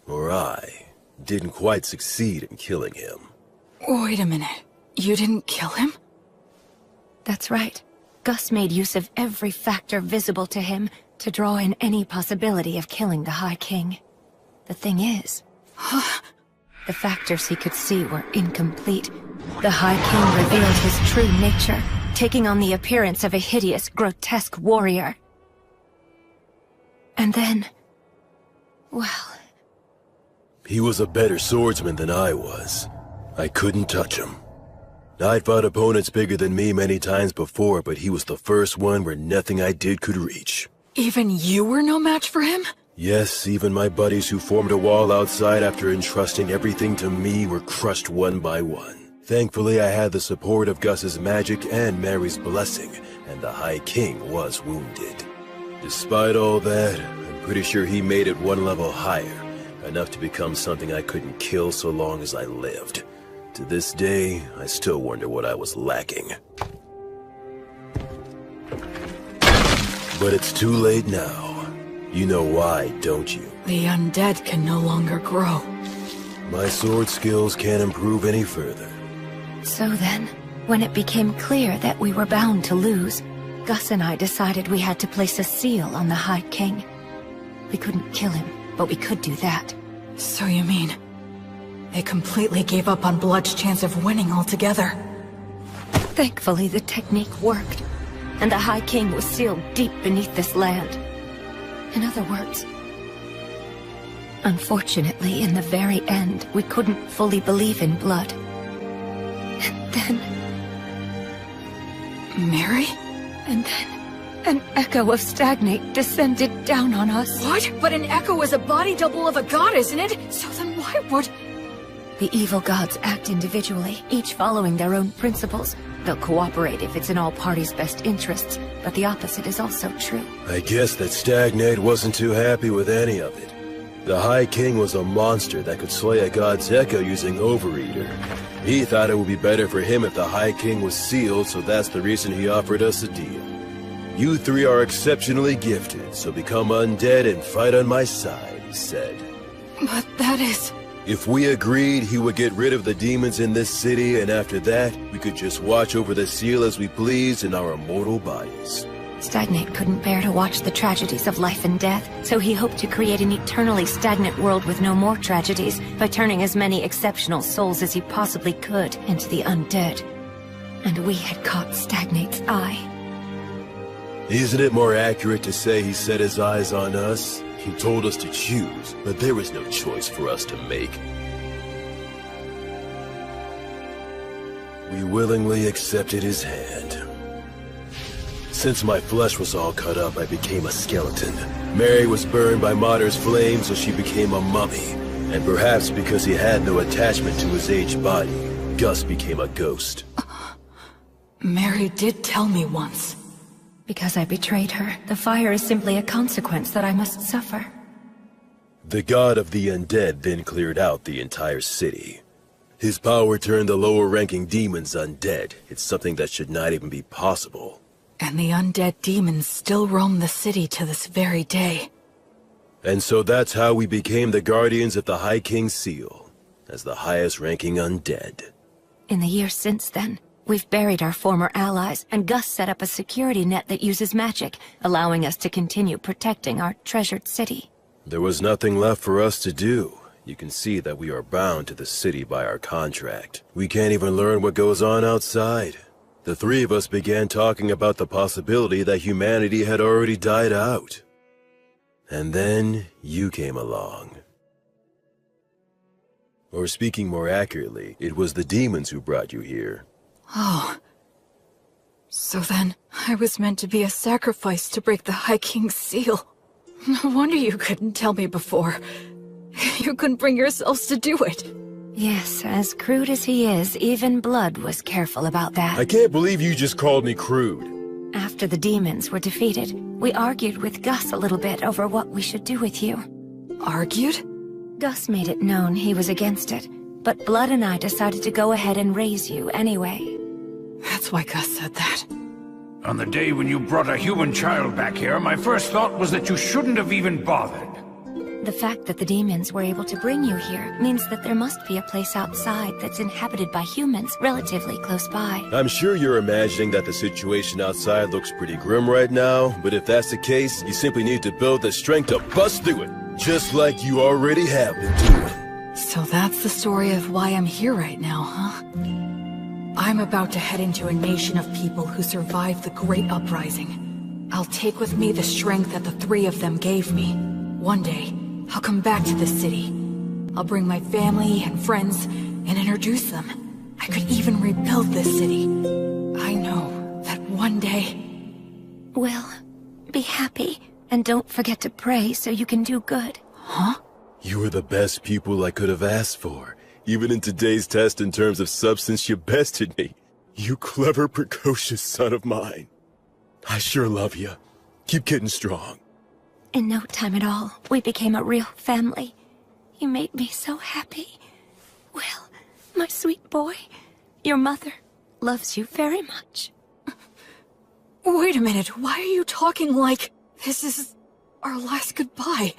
I, didn't quite succeed in killing him. Wait a minute. You didn't kill him? That's right. Gus made use of every factor visible to him to draw in any possibility of killing the High King. The thing is, the factors he could see were incomplete. The High King revealed his true nature, taking on the appearance of a hideous, grotesque warrior. And then... well... He was a better swordsman than I was. I couldn't touch him. I'd fought opponents bigger than me many times before, but he was the first one where nothing I did could reach. Even you were no match for him? Yes, even my buddies who formed a wall outside after entrusting everything to me were crushed one by one. Thankfully, I had the support of Gus's magic and Mary's blessing, and the High King was wounded. Despite all that, I'm pretty sure he made it one level higher, enough to become something I couldn't kill so long as I lived. To this day, I still wonder what I was lacking. But it's too late now. You know why, don't you? The undead can no longer grow. My sword skills can't improve any further. So then, when it became clear that we were bound to lose, Gus and I decided we had to place a seal on the High King. We couldn't kill him, but we could do that. So you mean... they completely gave up on Blood's chance of winning altogether? Thankfully, the technique worked, and the High King was sealed deep beneath this land. In other words... unfortunately, in the very end, we couldn't fully believe in Blood. And then... Mary? And then... an echo of Stagnate descended down on us. What? But an echo is a body double of a god, isn't it? So then why would... The evil gods act individually, each following their own principles. They'll cooperate if it's in all parties' best interests, but the opposite is also true. I guess that Stagnate wasn't too happy with any of it. The High King was a monster that could slay a god's echo using Overeater. He thought it would be better for him if the High King was sealed, so that's the reason he offered us a deal. You three are exceptionally gifted, so become undead and fight on my side, he said. But that is... If we agreed, he would get rid of the demons in this city, and after that, we could just watch over the seal as we pleased in our immortal bodies. Stagnate couldn't bear to watch the tragedies of life and death, so he hoped to create an eternally stagnant world with no more tragedies by turning as many exceptional souls as he possibly could into the undead. And we had caught Stagnate's eye. Isn't it more accurate to say he set his eyes on us? He told us to choose, but there was no choice for us to make. We willingly accepted his hand. Since my flesh was all cut up, I became a skeleton. Mary was burned by Matter's flame, so she became a mummy. And perhaps because he had no attachment to his aged body, Gus became a ghost. Mary did tell me once. Because I betrayed her, the fire is simply a consequence that I must suffer. The god of the undead then cleared out the entire city. His power turned the lower-ranking demons undead. It's something that should not even be possible. And the undead demons still roam the city to this very day. And so that's how we became the guardians of the High King's seal, as the highest-ranking undead. In the years since then, we've buried our former allies, and Gus set up a security net that uses magic, allowing us to continue protecting our treasured city. There was nothing left for us to do. You can see that we are bound to the city by our contract. We can't even learn what goes on outside. The three of us began talking about the possibility that humanity had already died out. And then you came along. Or speaking more accurately, it was the demons who brought you here. Oh. So then, I was meant to be a sacrifice to break the High King's seal. No wonder you couldn't tell me before. You couldn't bring yourselves to do it. Yes, as crude as he is, even Blood was careful about that. I can't believe you just called me crude. After the demons were defeated, we argued with Gus a little bit over what we should do with you. Argued? Gus made it known he was against it, but Blood and I decided to go ahead and raise you anyway. That's why Gus said that. On the day when you brought a human child back here, my first thought was that you shouldn't have even bothered. The fact that the demons were able to bring you here means that there must be a place outside that's inhabited by humans relatively close by. I'm sure you're imagining that the situation outside looks pretty grim right now, but if that's the case, you simply need to build the strength to bust through it, just like you already have been doing. So that's the story of why I'm here right now, huh? I'm about to head into a nation of people who survived the Great Uprising. I'll take with me the strength that the three of them gave me. One day, I'll come back to this city. I'll bring my family and friends and introduce them. I could even rebuild this city. I know that one day... Will, be happy, and don't forget to pray so you can do good. Huh? You are the best people I could have asked for. Even in today's test in terms of substance, you bested me. You clever, precocious son of mine. I sure love you. Keep getting strong. In no time at all, we became a real family. You made me so happy. Will, my sweet boy, your mother loves you very much. Wait a minute, why are you talking like this is our last goodbye?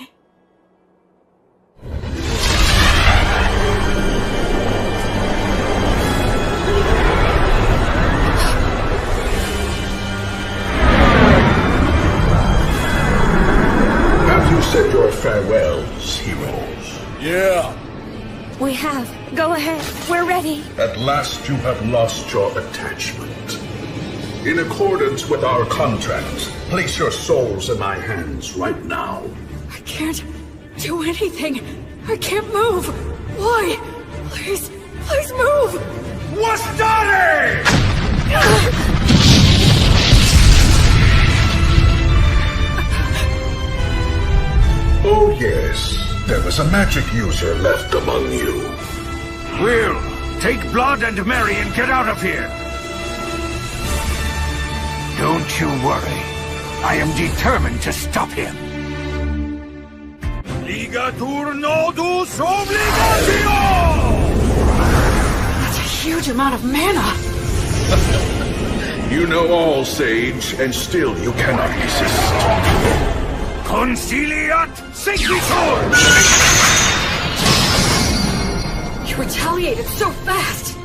You said your farewells, heroes. Yeah. We have. Go ahead. We're ready. At last you have lost your attachment. In accordance with our contract, place your souls in my hands right now. I can't do anything. I can't move. Why? Please, please move. What's done? Oh yes, there was a magic user left among you. Will, take Blood and Mary and get out of here. Don't you worry. I am determined to stop him. Ligatur nodus obligatio! That's a huge amount of mana. You know all, Sage, and still you cannot resist. Conciliat sequitur! You retaliated so fast.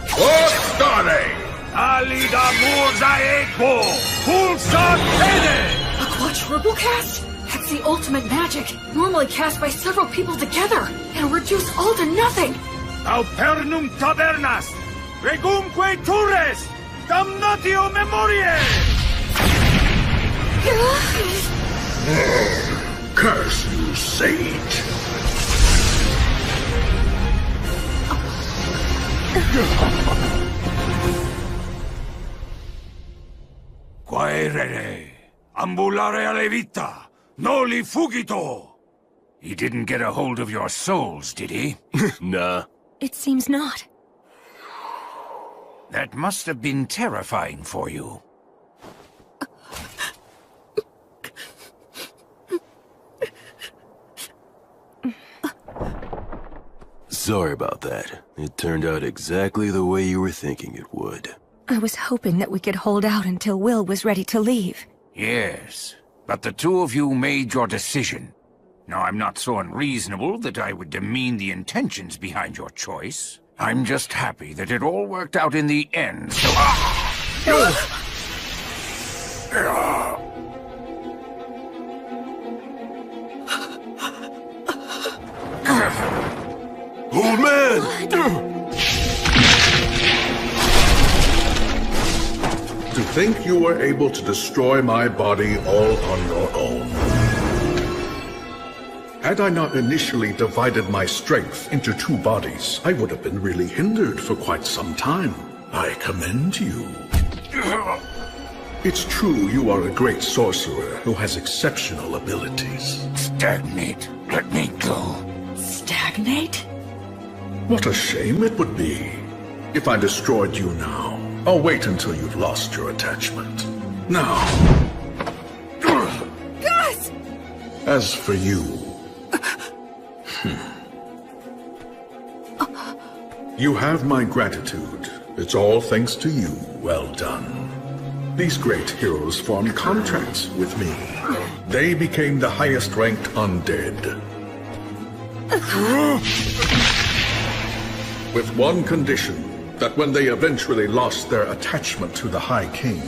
Ostare! Alida murza equo! Pulsa fede! A quadruple cast? That's the ultimate magic. Normally cast by several people together. It'll reduce all to nothing. Aupernum tabernas! Regumque turres! Damnatio memoriae! Curse you, Sage! Quaerere, ambulare alle vita, noli fugito! He didn't get a hold of your souls, did he? Nah. It seems not. That must have been terrifying for you. Sorry about that. It turned out exactly the way you were thinking it would. I was hoping that we could hold out until Will was ready to leave. Yes, but the two of you made your decision. Now, I'm not so unreasonable that I would demean the intentions behind your choice. I'm just happy that it all worked out in the end, so... Old man! To think you were able to destroy my body all on your own. Had I not initially divided my strength into two bodies, I would have been really hindered for quite some time. I commend you. It's true you are a great sorcerer who has exceptional abilities. Stagnate. Let me go. Stagnate? What a shame it would be if I destroyed you now. I'll wait until you've lost your attachment. Now. Gus! As for you... You have my gratitude. It's all thanks to you. Well done. These great heroes formed contracts with me. They became the highest-ranked undead. With one condition, that when they eventually lost their attachment to the High King,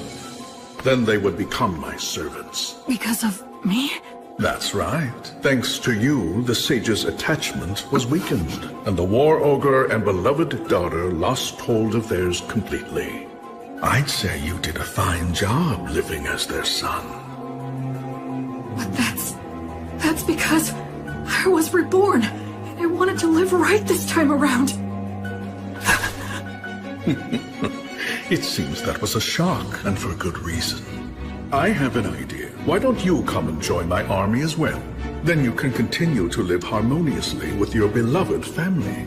then they would become my servants. Because of me? That's right. Thanks to you, the sage's attachment was weakened, and the war ogre and beloved daughter lost hold of theirs completely. I'd say you did a fine job living as their son. But that's because I was reborn, and I wanted to live right this time around. It seems that was a shock, and for good reason. I have an idea. Why don't you come and join my army as well? Then you can continue to live harmoniously with your beloved family.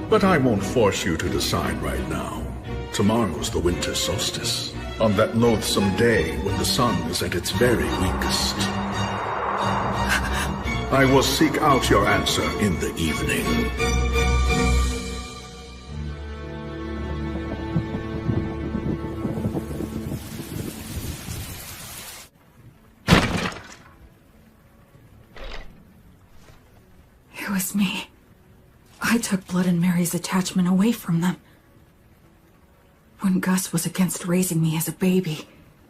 But I won't force you to decide right now. Tomorrow's the winter solstice, on that loathsome day when the sun is at its very weakest. I will seek out your answer in the evening. It was me. I took Blood and Mary's attachment away from them. When Gus was against raising me as a baby,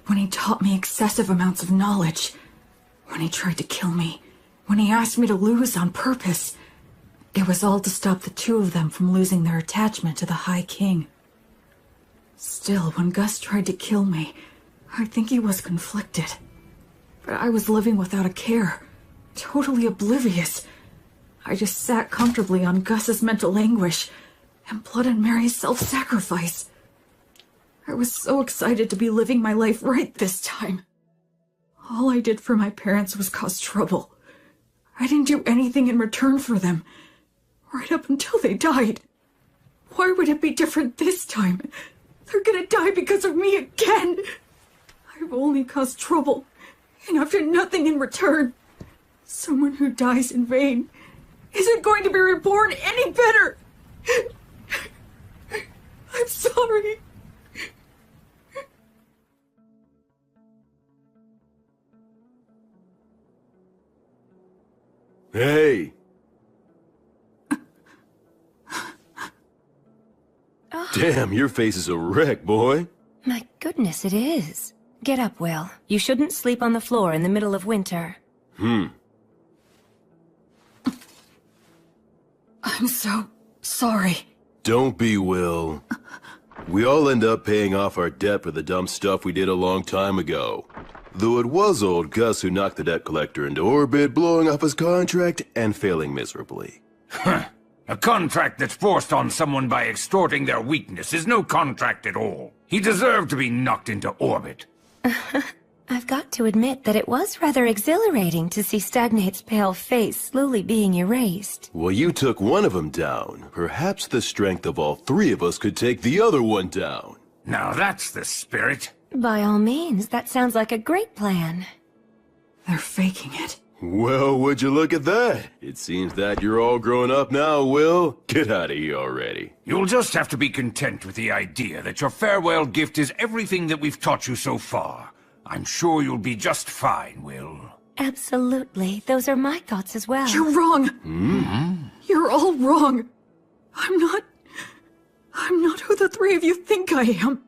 when he taught me excessive amounts of knowledge, when he tried to kill me, when he asked me to lose on purpose, it was all to stop the two of them from losing their attachment to the High King. Still, when Gus tried to kill me, I think he was conflicted. But I was living without a care, totally oblivious. I just sat comfortably on Gus's mental anguish and Blood and Mary's self-sacrifice. I was so excited to be living my life right this time. All I did for my parents was cause trouble. I didn't do anything in return for them, right up until they died. Why would it be different this time? They're gonna die because of me again. I've only caused trouble, and I've done nothing in return. Someone who dies in vain isn't going to be reborn any better. I'm sorry. Hey! Oh. Damn, your face is a wreck, boy. My goodness, it is. Get up, Will. You shouldn't sleep on the floor in the middle of winter. I'm so sorry. Don't be, Will. We all end up paying off our debt for the dumb stuff we did a long time ago. Though it was old Gus who knocked the debt collector into orbit, blowing up his contract and failing miserably. A contract that's forced on someone by extorting their weakness is no contract at all. He deserved to be knocked into orbit. I've got to admit that it was rather exhilarating to see Stagnate's pale face slowly being erased. Well, you took one of them down. Perhaps the strength of all three of us could take the other one down. Now that's the spirit. By all means, that sounds like a great plan. They're faking it. Well, would you look at that? It seems that you're all grown up now, Will. Get out of here already. You'll just have to be content with the idea that your farewell gift is everything that we've taught you so far. I'm sure you'll be just fine, Will. Absolutely. Those are my thoughts as well. You're wrong. Mm-hmm. You're all wrong. I'm not who the three of you think I am.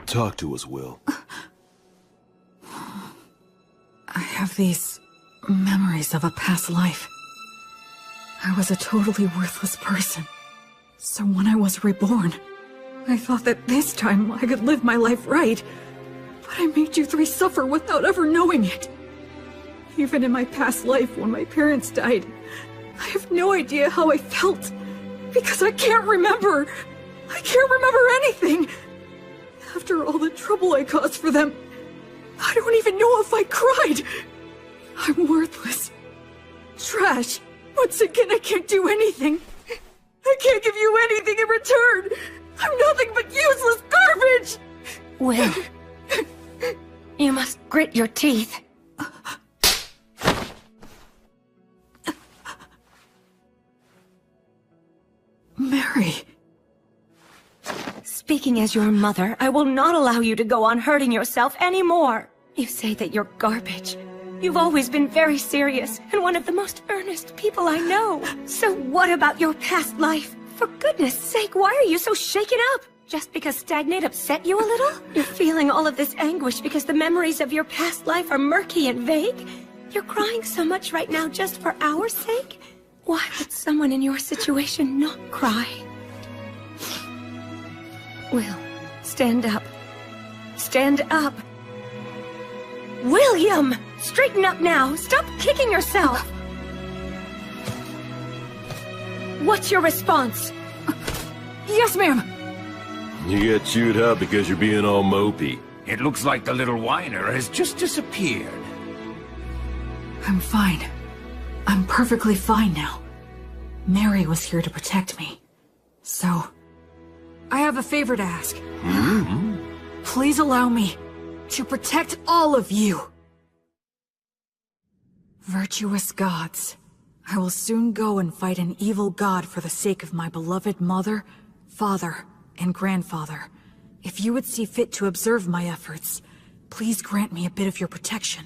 Talk to us, Will. I have these memories of a past life. I was a totally worthless person. So when I was reborn, I thought that this time I could live my life right. But I made you three suffer without ever knowing it. Even in my past life when my parents died, I have no idea how I felt. Because I can't remember. I can't remember anything. After all the trouble I caused for them, I don't even know if I cried. I'm worthless. Trash. Once again, I can't do anything. I can't give you anything in return. I'm nothing but useless garbage. Will, you must grit your teeth. Mary. Speaking as your mother, I will not allow you to go on hurting yourself anymore. You say that you're garbage, You've always been very serious, and one of the most earnest people I know. So what about your past life? For goodness sake, why are you so shaken up? Just because Stagnate upset you a little? You're feeling all of this anguish because the memories of your past life are murky and vague? You're crying so much right now just for our sake? Why would someone in your situation not cry? Will, stand up. Stand up. William! Straighten up now! Stop kicking yourself! What's your response? Yes, ma'am! You get chewed up because you're being all mopey. It looks like the little whiner has just disappeared. I'm fine. I'm perfectly fine now. Mary was here to protect me. So, I have a favor to ask. Please allow me to protect all of you. Virtuous gods, I will soon go and fight an evil god for the sake of my beloved mother, father, and grandfather. If you would see fit to observe my efforts, please grant me a bit of your protection.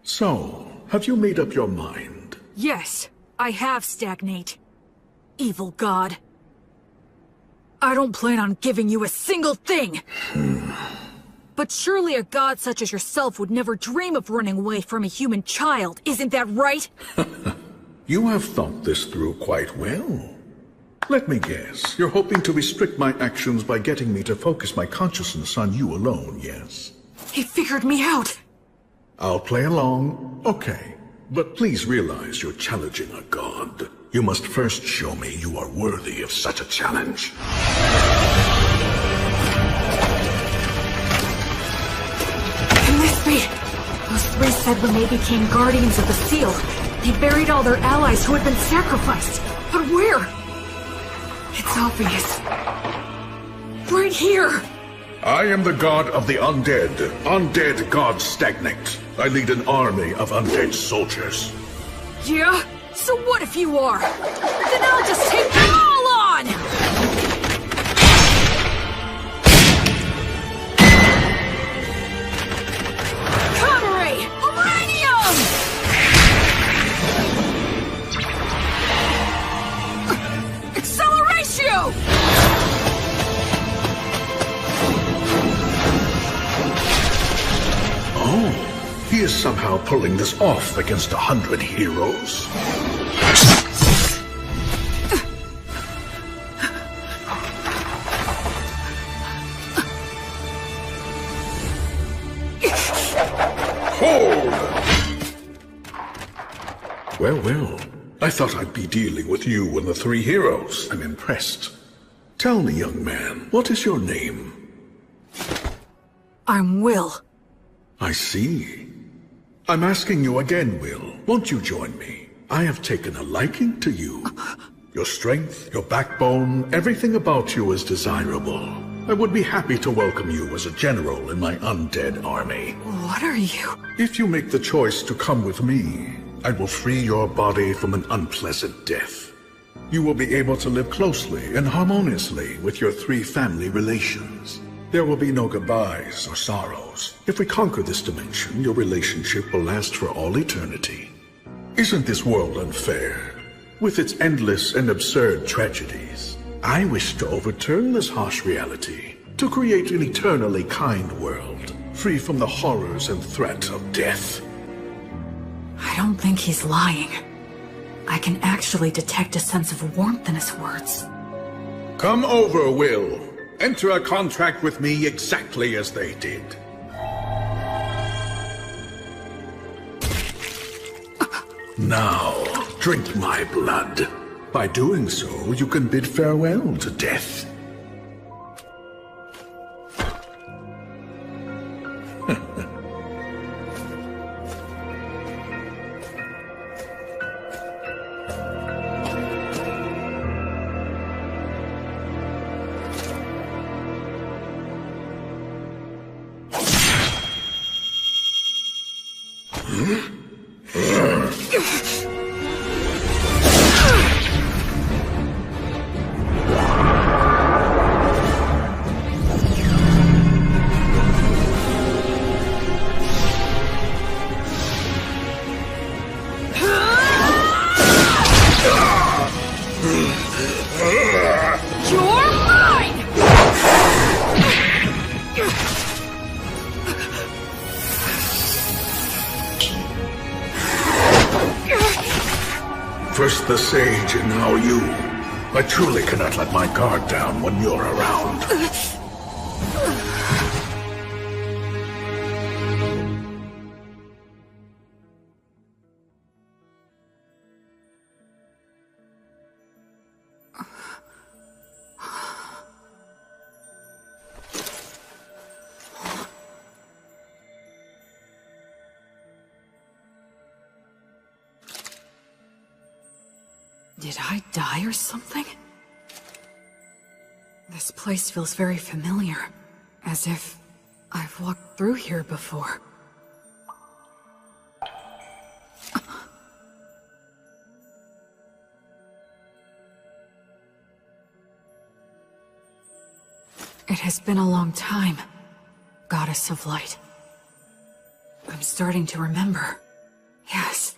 So, have you made up your mind? Yes, I have, Stagnate. Evil god. I don't plan on giving you a single thing! But surely a god such as yourself would never dream of running away from a human child, isn't that right? You have thought this through quite well. Let me guess, you're hoping to restrict my actions by getting me to focus my consciousness on you alone, yes? He figured me out! I'll play along, okay. But please realize you're challenging a god. You must first show me you are worthy of such a challenge. Can this be? Those three said when they became guardians of the seal, they buried all their allies who had been sacrificed. But where? It's obvious. Right here! I am the god of the undead. Undead god Stagnate. I lead an army of undead soldiers. Yeah? So what if you are? Then I'll just take them all on! Counter-ray! Uranium! Acceleratio! Oh. He is somehow pulling this off against 100 heroes. Hold! Well. I thought I'd be dealing with you and the three heroes. I'm impressed. Tell me, young man, what is your name? I'm Will. I see. I'm asking you again, Will. Won't you join me? I have taken a liking to you. Your strength, your backbone, everything about you is desirable. I would be happy to welcome you as a general in my undead army. What are you? If you make the choice to come with me, I will free your body from an unpleasant death. You will be able to live closely and harmoniously with your three family relations. There will be no goodbyes or sorrows. If we conquer this dimension, your relationship will last for all eternity. Isn't this world unfair? With its endless and absurd tragedies, I wish to overturn this harsh reality, to create an eternally kind world, free from the horrors and threat of death. I don't think he's lying. I can actually detect a sense of warmth in his words. Come over, Will. Enter a contract with me exactly as they did. Now, drink my blood. By doing so, you can bid farewell to death. First the sage, and now you. I truly cannot let my guard down when you're around. Did I die or something? This place feels very familiar, as if I've walked through here before. It has been a long time, Goddess of Light. I'm starting to remember. Yes.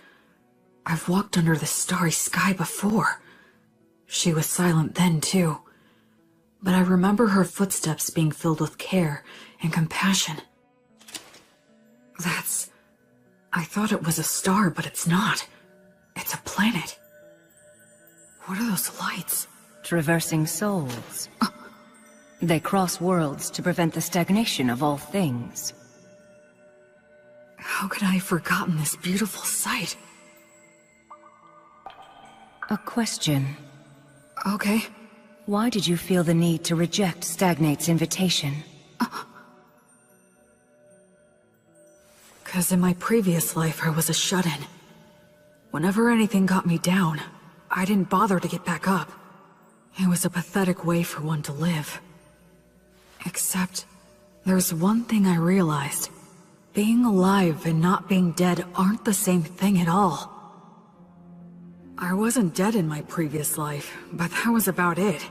I've walked under the starry sky before. She was silent then, too. But I remember her footsteps being filled with care and compassion. I thought it was a star, but it's not. It's a planet. What are those lights? Traversing souls. They cross worlds to prevent the stagnation of all things. How could I have forgotten this beautiful sight? A question. Okay. Why did you feel the need to reject Stagnate's invitation? 'Cause in my previous life I was a shut-in. Whenever anything got me down, I didn't bother to get back up. It was a pathetic way for one to live. Except, there's one thing I realized. Being alive and not being dead aren't the same thing at all. I wasn't dead in my previous life, but that was about it.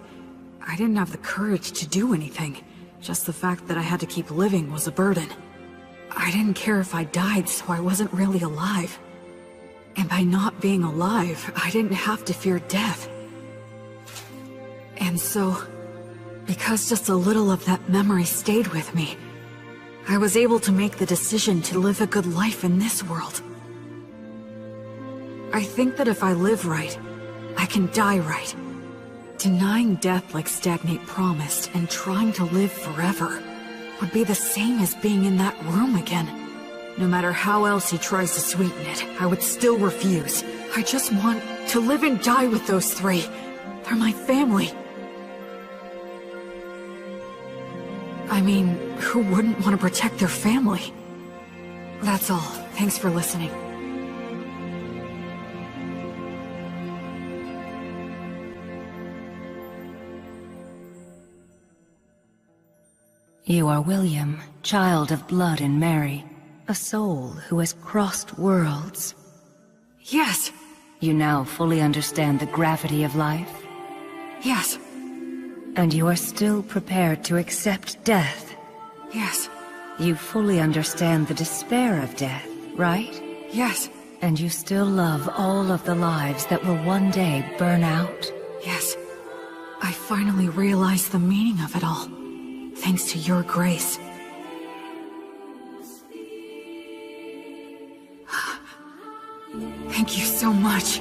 I didn't have the courage to do anything. Just the fact that I had to keep living was a burden. I didn't care if I died, so I wasn't really alive. And by not being alive, I didn't have to fear death. And so, because just a little of that memory stayed with me, I was able to make the decision to live a good life in this world. I think that if I live right, I can die right. Denying death like Stagnate promised and trying to live forever would be the same as being in that room again. No matter how else he tries to sweeten it, I would still refuse. I just want to live and die with those three. They're my family. I mean, who wouldn't want to protect their family? That's all. Thanks for listening. You are William, child of blood and Mary, a soul who has crossed worlds. Yes. You now fully understand the gravity of life? Yes. And you are still prepared to accept death? Yes. You fully understand the despair of death, right? Yes. And you still love all of the lives that will one day burn out? Yes. I finally realized the meaning of it all. Thanks to your grace. Thank you so much,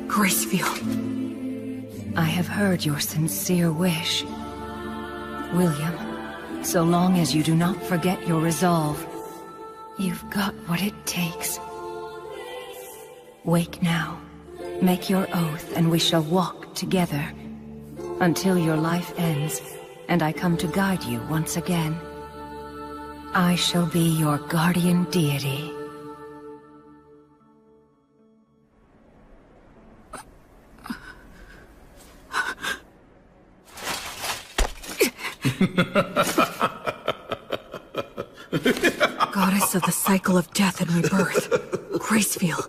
Gracefield. I have heard your sincere wish. William, so long as you do not forget your resolve, you've got what it takes. Wake now. Make your oath and we shall walk together. Until your life ends, and I come to guide you once again. I shall be your guardian deity. goddess of the cycle of death and rebirth. Gracefield,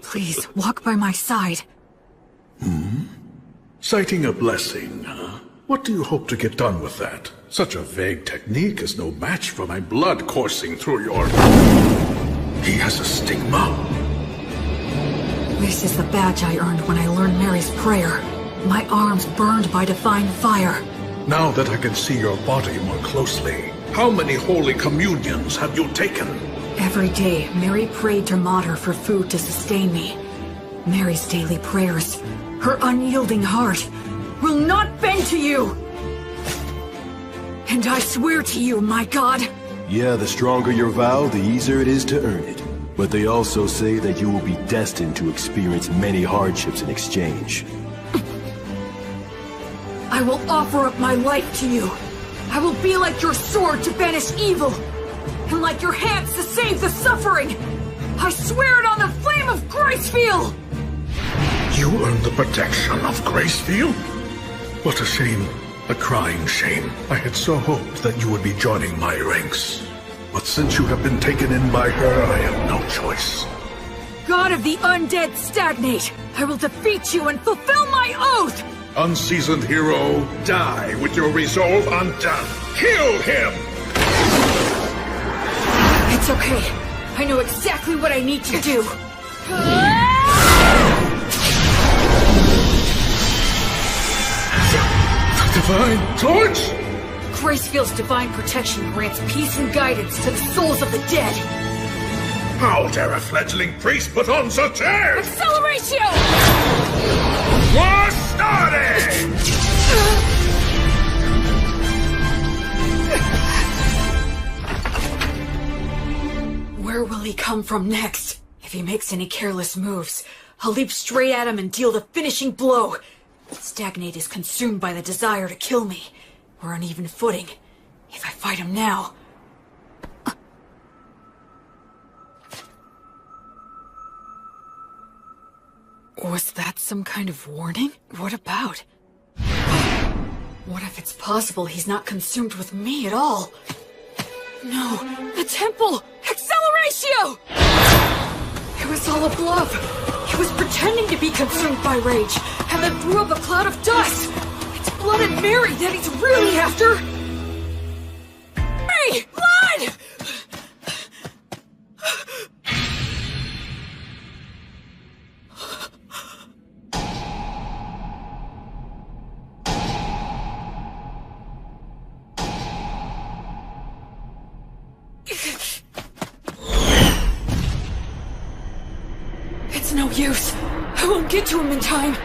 please, walk by my side. Citing a blessing, huh? What do you hope to get done with that? Such a vague technique is no match for my blood coursing through your... He has a stigma. This is the badge I earned when I learned Mary's prayer. My arms burned by divine fire. Now that I can see your body more closely, how many holy communions have you taken? Every day, Mary prayed to Mater for food to sustain me. Mary's daily prayers, her unyielding heart, will not bend to you! And I swear to you, my god... Yeah, the stronger your vow, the easier it is to earn it. But they also say that you will be destined to experience many hardships in exchange. I will offer up my life to you. I will be like your sword to banish evil, and like your hands to save the suffering. I swear it on the flame of Gracefield! You earned the protection of Gracefield? What a shame. A crying shame. I had so hoped that you would be joining my ranks. But since you have been taken in by her, I have no choice. God of the undead stagnate! I will defeat you and fulfill my oath! Unseasoned hero, die with your resolve undone. Kill him! It's okay. I know exactly what I need to do. Divine Torch? Gracefield's divine protection grants peace and guidance to the souls of the dead. How dare a fledgling priest put on such airs? Acceleratio! War started! Where will he come from next? If he makes any careless moves, I'll leap straight at him and deal the finishing blow. Stagnate is consumed by the desire to kill me. We're on even footing. If I fight him now... Was that some kind of warning? What about? What if it's possible he's not consumed with me at all? No, the temple! Acceleratio! It was all a bluff. He was pretending to be consumed by rage, and then threw up a cloud of dust. It's Blood and Mary that he's really after. Mary! Blood! It's no use. I won't get to him in time.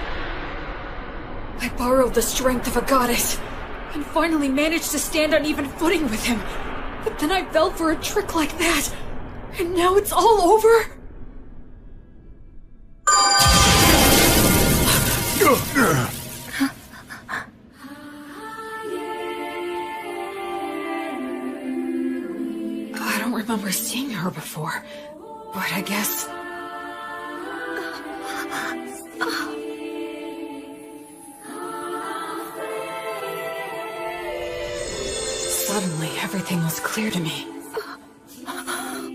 I borrowed the strength of a goddess, and finally managed to stand on even footing with him. But then I fell for a trick like that, and now it's all over? I don't remember seeing her before, but I guess... Suddenly, everything was clear to me.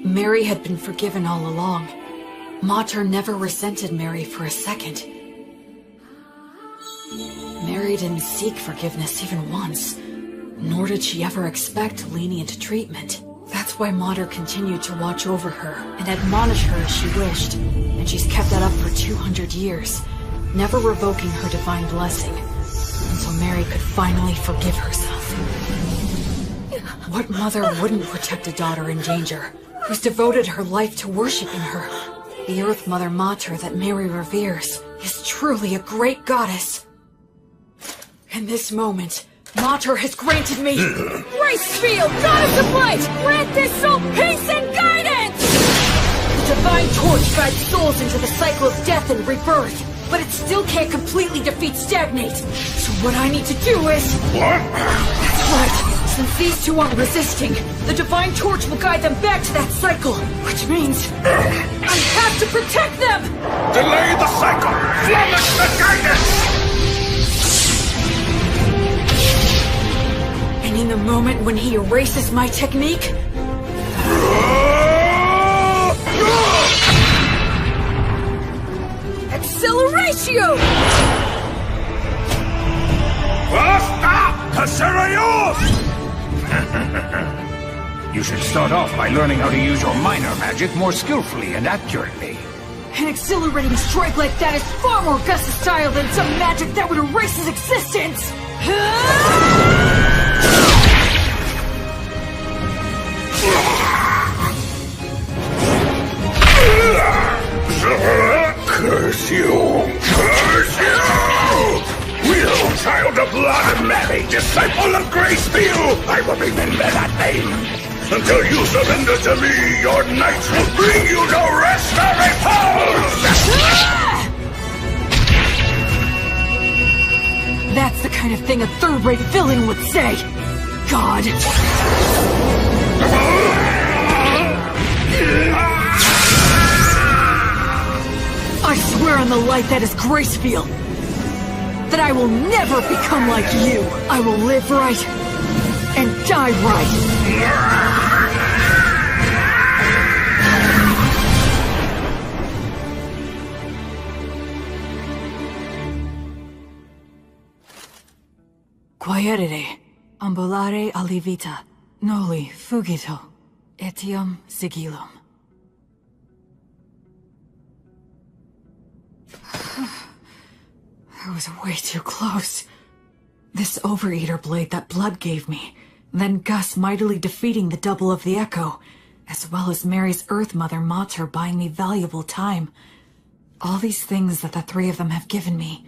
Mary had been forgiven all along. Mater never resented Mary for a second. Mary didn't seek forgiveness even once, nor did she ever expect lenient treatment. That's why Mater continued to watch over her and admonish her as she wished, and she's kept that up for 200 years, never revoking her divine blessing, until Mary could finally forgive herself. What mother wouldn't protect a daughter in danger, who's devoted her life to worshiping her? The Earth Mother Mater that Mary reveres is truly a great goddess. In this moment, Mater has granted me Gracefield, Goddess of Light! Grant this soul peace and guidance! The divine torch guides souls into the cycle of death and rebirth, but it still can't completely defeat Stagnate. So what I need to do is... What? That's right. Since these two aren't resisting, the divine torch will guide them back to that cycle, which means I have to protect them! Delay the cycle! Flummox the guidance! And in the moment when he erases my technique... you! You should start off by learning how to use your minor magic more skillfully and accurately. An exhilarating strike like that is far more Gus's style than some magic that would erase his existence! Curse you! Curse you! Will, child of blood and Mary, disciple of Gracefield, I will remember that name. Until you surrender to me, your knights will bring you no rest or repose! That's the kind of thing a third-rate villain would say! God! I swear on the light that is Gracefield, that I will never become like you! I will live right, and die right! Quaerere, ambulare alivita, noli fugito, etiam sigillum. I was way too close. This overeater blade that Blood gave me, then Gus mightily defeating the double of the Echo, as well as Mary's Earth Mother Mater buying me valuable time. All these things that the three of them have given me.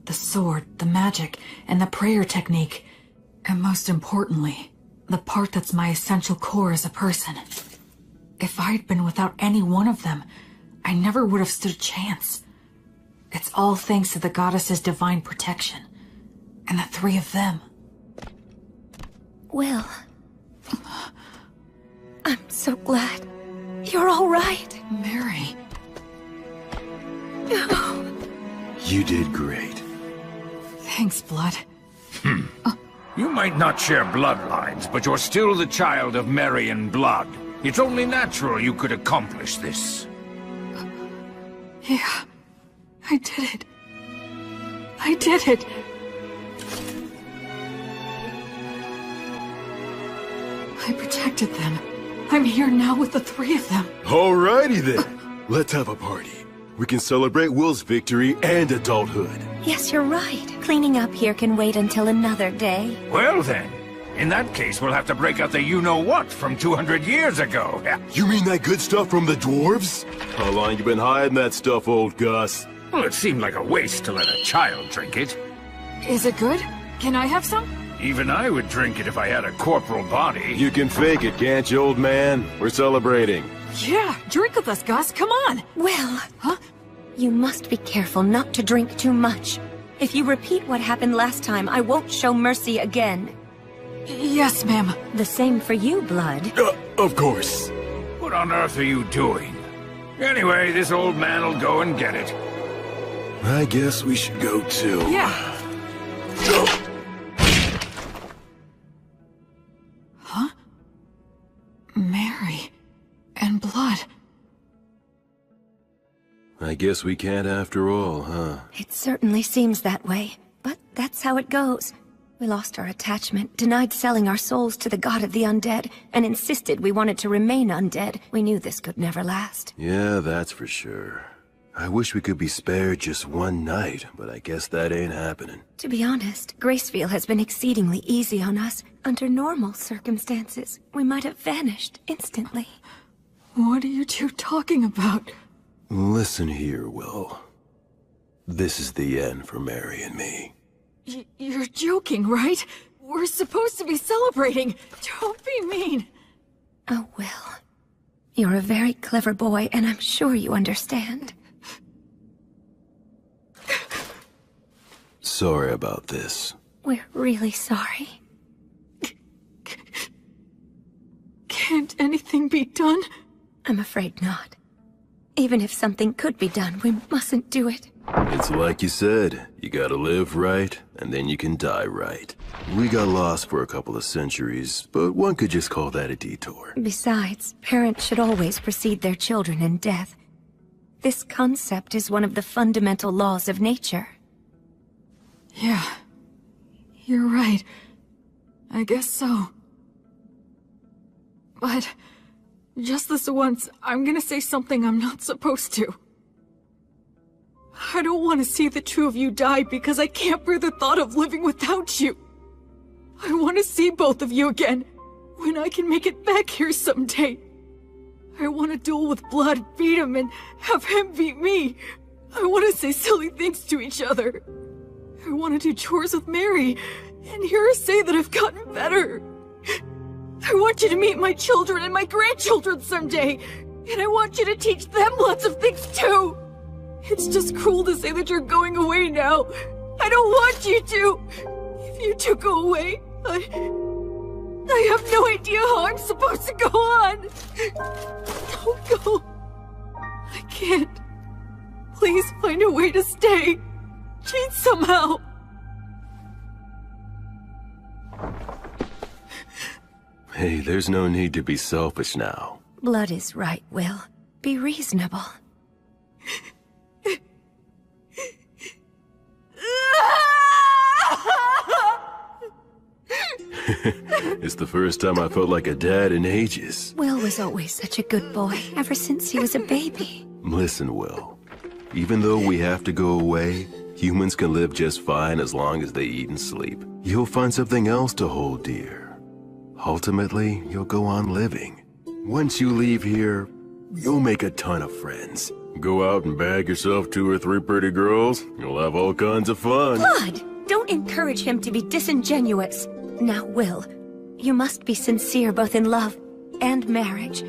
The sword, the magic, and the prayer technique. And most importantly, the part that's my essential core as a person. If I'd been without any one of them, I never would have stood a chance. It's all thanks to the goddess's divine protection. And the three of them. Will. I'm so glad. You're all right. Mary. Oh. You did great. Thanks, Blood. You might not share bloodlines, but you're still the child of Mary and Blood. It's only natural you could accomplish this. Yeah. I did it. I did it. I protected them. I'm here now with the three of them. Alrighty then. Let's have a party. We can celebrate Will's victory and adulthood. Yes, you're right. Cleaning up here can wait until another day. Well then, in that case we'll have to break out the you-know-what from 200 years ago. You mean that good stuff from the dwarves? How long you been hiding that stuff, old Gus? Well, it seemed like a waste to let a child drink it. Is it good? Can I have some? Even I would drink it if I had a corporal body. You can fake it, can't you, old man? We're celebrating. Yeah, drink with us, Gus. Come on. Will. Huh? You must be careful not to drink too much. If you repeat what happened last time, I won't show mercy again. Yes, ma'am. The same for you, Blood. Of course. What on earth are you doing? Anyway, this old man'll go and get it. I guess we should go too. Yeah. Huh? Mary and Blood. I guess we can't after all, huh? It certainly seems that way, but that's how it goes. We lost our attachment, denied selling our souls to the god of the undead, and insisted we wanted to remain undead. We knew this could never last. Yeah, that's for sure. I wish we could be spared just one night, but I guess that ain't happening. To be honest, Gracefield has been exceedingly easy on us. Under normal circumstances, we might have vanished instantly. What are you two talking about? Listen here, Will. This is the end for Mary and me. You're joking, right? We're supposed to be celebrating. Don't be mean. Oh, Will. You're a very clever boy, and I'm sure you understand. Sorry about this. We're really sorry. Can't anything be done? I'm afraid not. Even if something could be done, we mustn't do it. It's like you said, you gotta live right, and then you can die right. We got lost for a couple of centuries, but one could just call that a detour. Besides, parents should always precede their children in death. This concept is one of the fundamental laws of nature. Yeah. You're right. I guess so. But just this once, I'm gonna say something I'm not supposed to. I don't want to see the two of you die because I can't bear the thought of living without you. I want to see both of you again, when I can make it back here someday. I want to duel with Blood, beat him, and have him beat me. I want to say silly things to each other. I want to do chores with Mary, and hear her say that I've gotten better. I want you to meet my children and my grandchildren someday, and I want you to teach them lots of things too. It's just cruel to say that you're going away now. I don't want you to. If you two go away, I have no idea how I'm supposed to go on. Don't go. I can't. Please find a way to stay. Cheat somehow. Hey, there's no need to be selfish now. Blood is right, Will. Be reasonable. It's the first time I felt like a dad in ages. Will was always such a good boy, ever since he was a baby. Listen, Will. Even though we have to go away, humans can live just fine as long as they eat and sleep. You'll find something else to hold dear. Ultimately, you'll go on living. Once you leave here, you'll make a ton of friends. Go out and bag yourself 2 or 3 pretty girls. You'll have all kinds of fun. Blood! Don't encourage him to be disingenuous. Now, Will, you must be sincere both in love and marriage.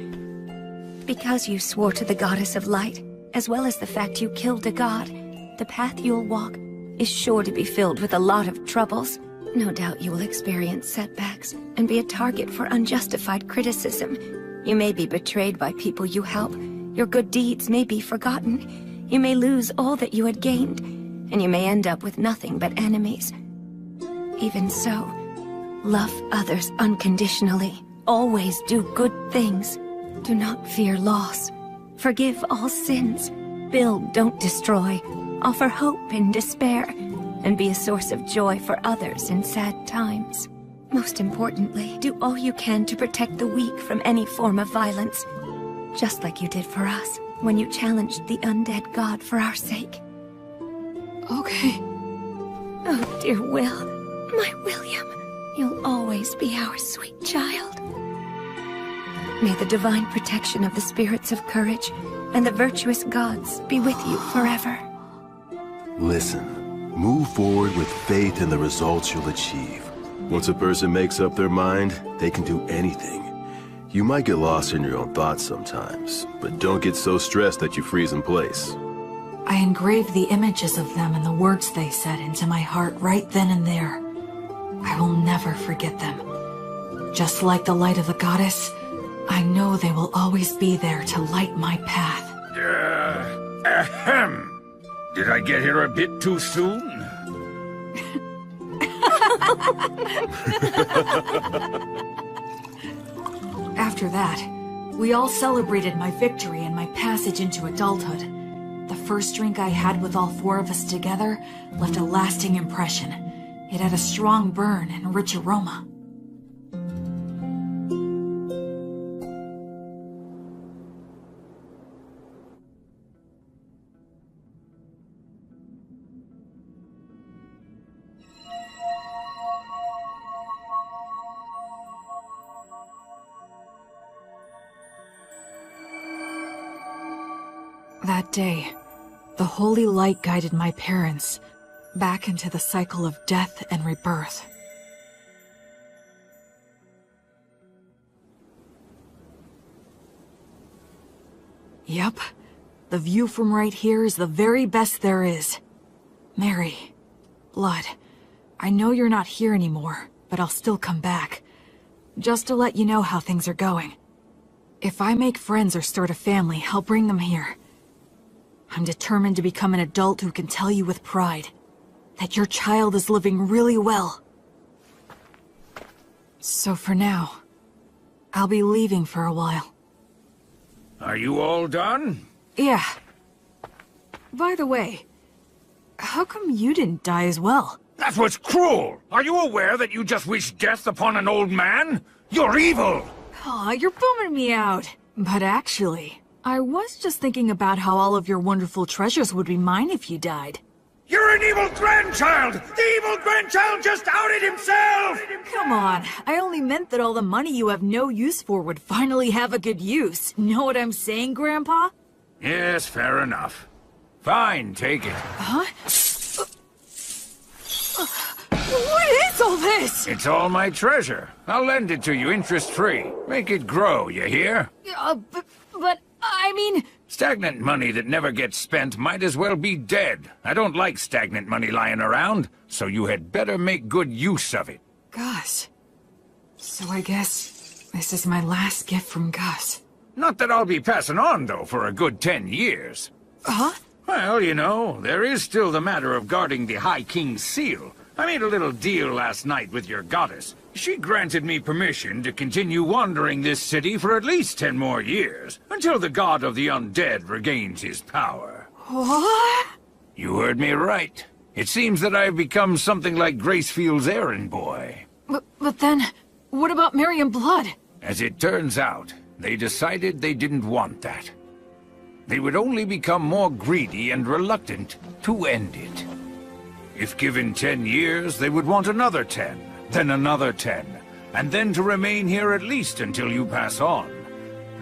Because you swore to the goddess of light, as well as the fact you killed a god, the path you'll walk is sure to be filled with a lot of troubles. No doubt you will experience setbacks and be a target for unjustified criticism. You may be betrayed by people you help. Your good deeds may be forgotten. You may lose all that you had gained, and you may end up with nothing but enemies. Even so, love others unconditionally. Always do good things. Do not fear loss. Forgive all sins. Build, don't destroy. Offer hope in despair. And be a source of joy for others in sad times. Most importantly, do all you can to protect the weak from any form of violence. Just like you did for us, when you challenged the undead god for our sake. Okay. Oh, dear Will, my William, you'll always be our sweet child. May the divine protection of the spirits of courage and the virtuous gods be with you forever. Listen, move forward with faith in the results you'll achieve. Once a person makes up their mind, they can do anything. You might get lost in your own thoughts sometimes, but don't get so stressed that you freeze in place. I engraved the images of them and the words they said into my heart right then and there. I will never forget them. Just like the light of the goddess, I know they will always be there to light my path. Ahem! Did I get here a bit too soon? After that, we all celebrated my victory and my passage into adulthood. The first drink I had with all 4 of us together left a lasting impression. It had a strong burn and rich aroma. That day, the holy light guided my parents back into the cycle of death and rebirth. Yep, the view from right here is the very best there is. Mary, Blood, I know you're not here anymore, but I'll still come back. Just to let you know how things are going. If I make friends or start a family, I'll bring them here. I'm determined to become an adult who can tell you with pride that your child is living really well. So for now, I'll be leaving for a while. Are you all done? Yeah, By the way, how come you didn't die as well? That was cruel! Are you aware that you just wished death upon an old man? You're evil! Aw, you're bumming me out. But actually, I was just thinking about how all of your wonderful treasures would be mine if you died. You're an evil grandchild! The evil grandchild just outed himself! Come on, I only meant that all the money you have no use for would finally have a good use. Know what I'm saying, Grandpa? Yes, fair enough. Fine, take it. Huh? What is all this? It's all my treasure. I'll lend it to you interest-free. Make it grow, you hear? But I mean... Stagnant money that never gets spent might as well be dead. I don't like stagnant money lying around, so you had better make good use of it. Gus. So I guess this is my last gift from Gus. Not that I'll be passing on, though, for a good 10 years. Huh? Well, you know, there is still the matter of guarding the High King's seal. I made a little deal last night with your goddess. She granted me permission to continue wandering this city for at least 10 more years, until the god of the undead regains his power. What? You heard me right. It seems that I've become something like Gracefield's errand boy. But then, what about Miriam Blood? As it turns out, they decided they didn't want that. They would only become more greedy and reluctant to end it. If given 10 years, they would want another 10, then another 10, and then to remain here at least until you pass on.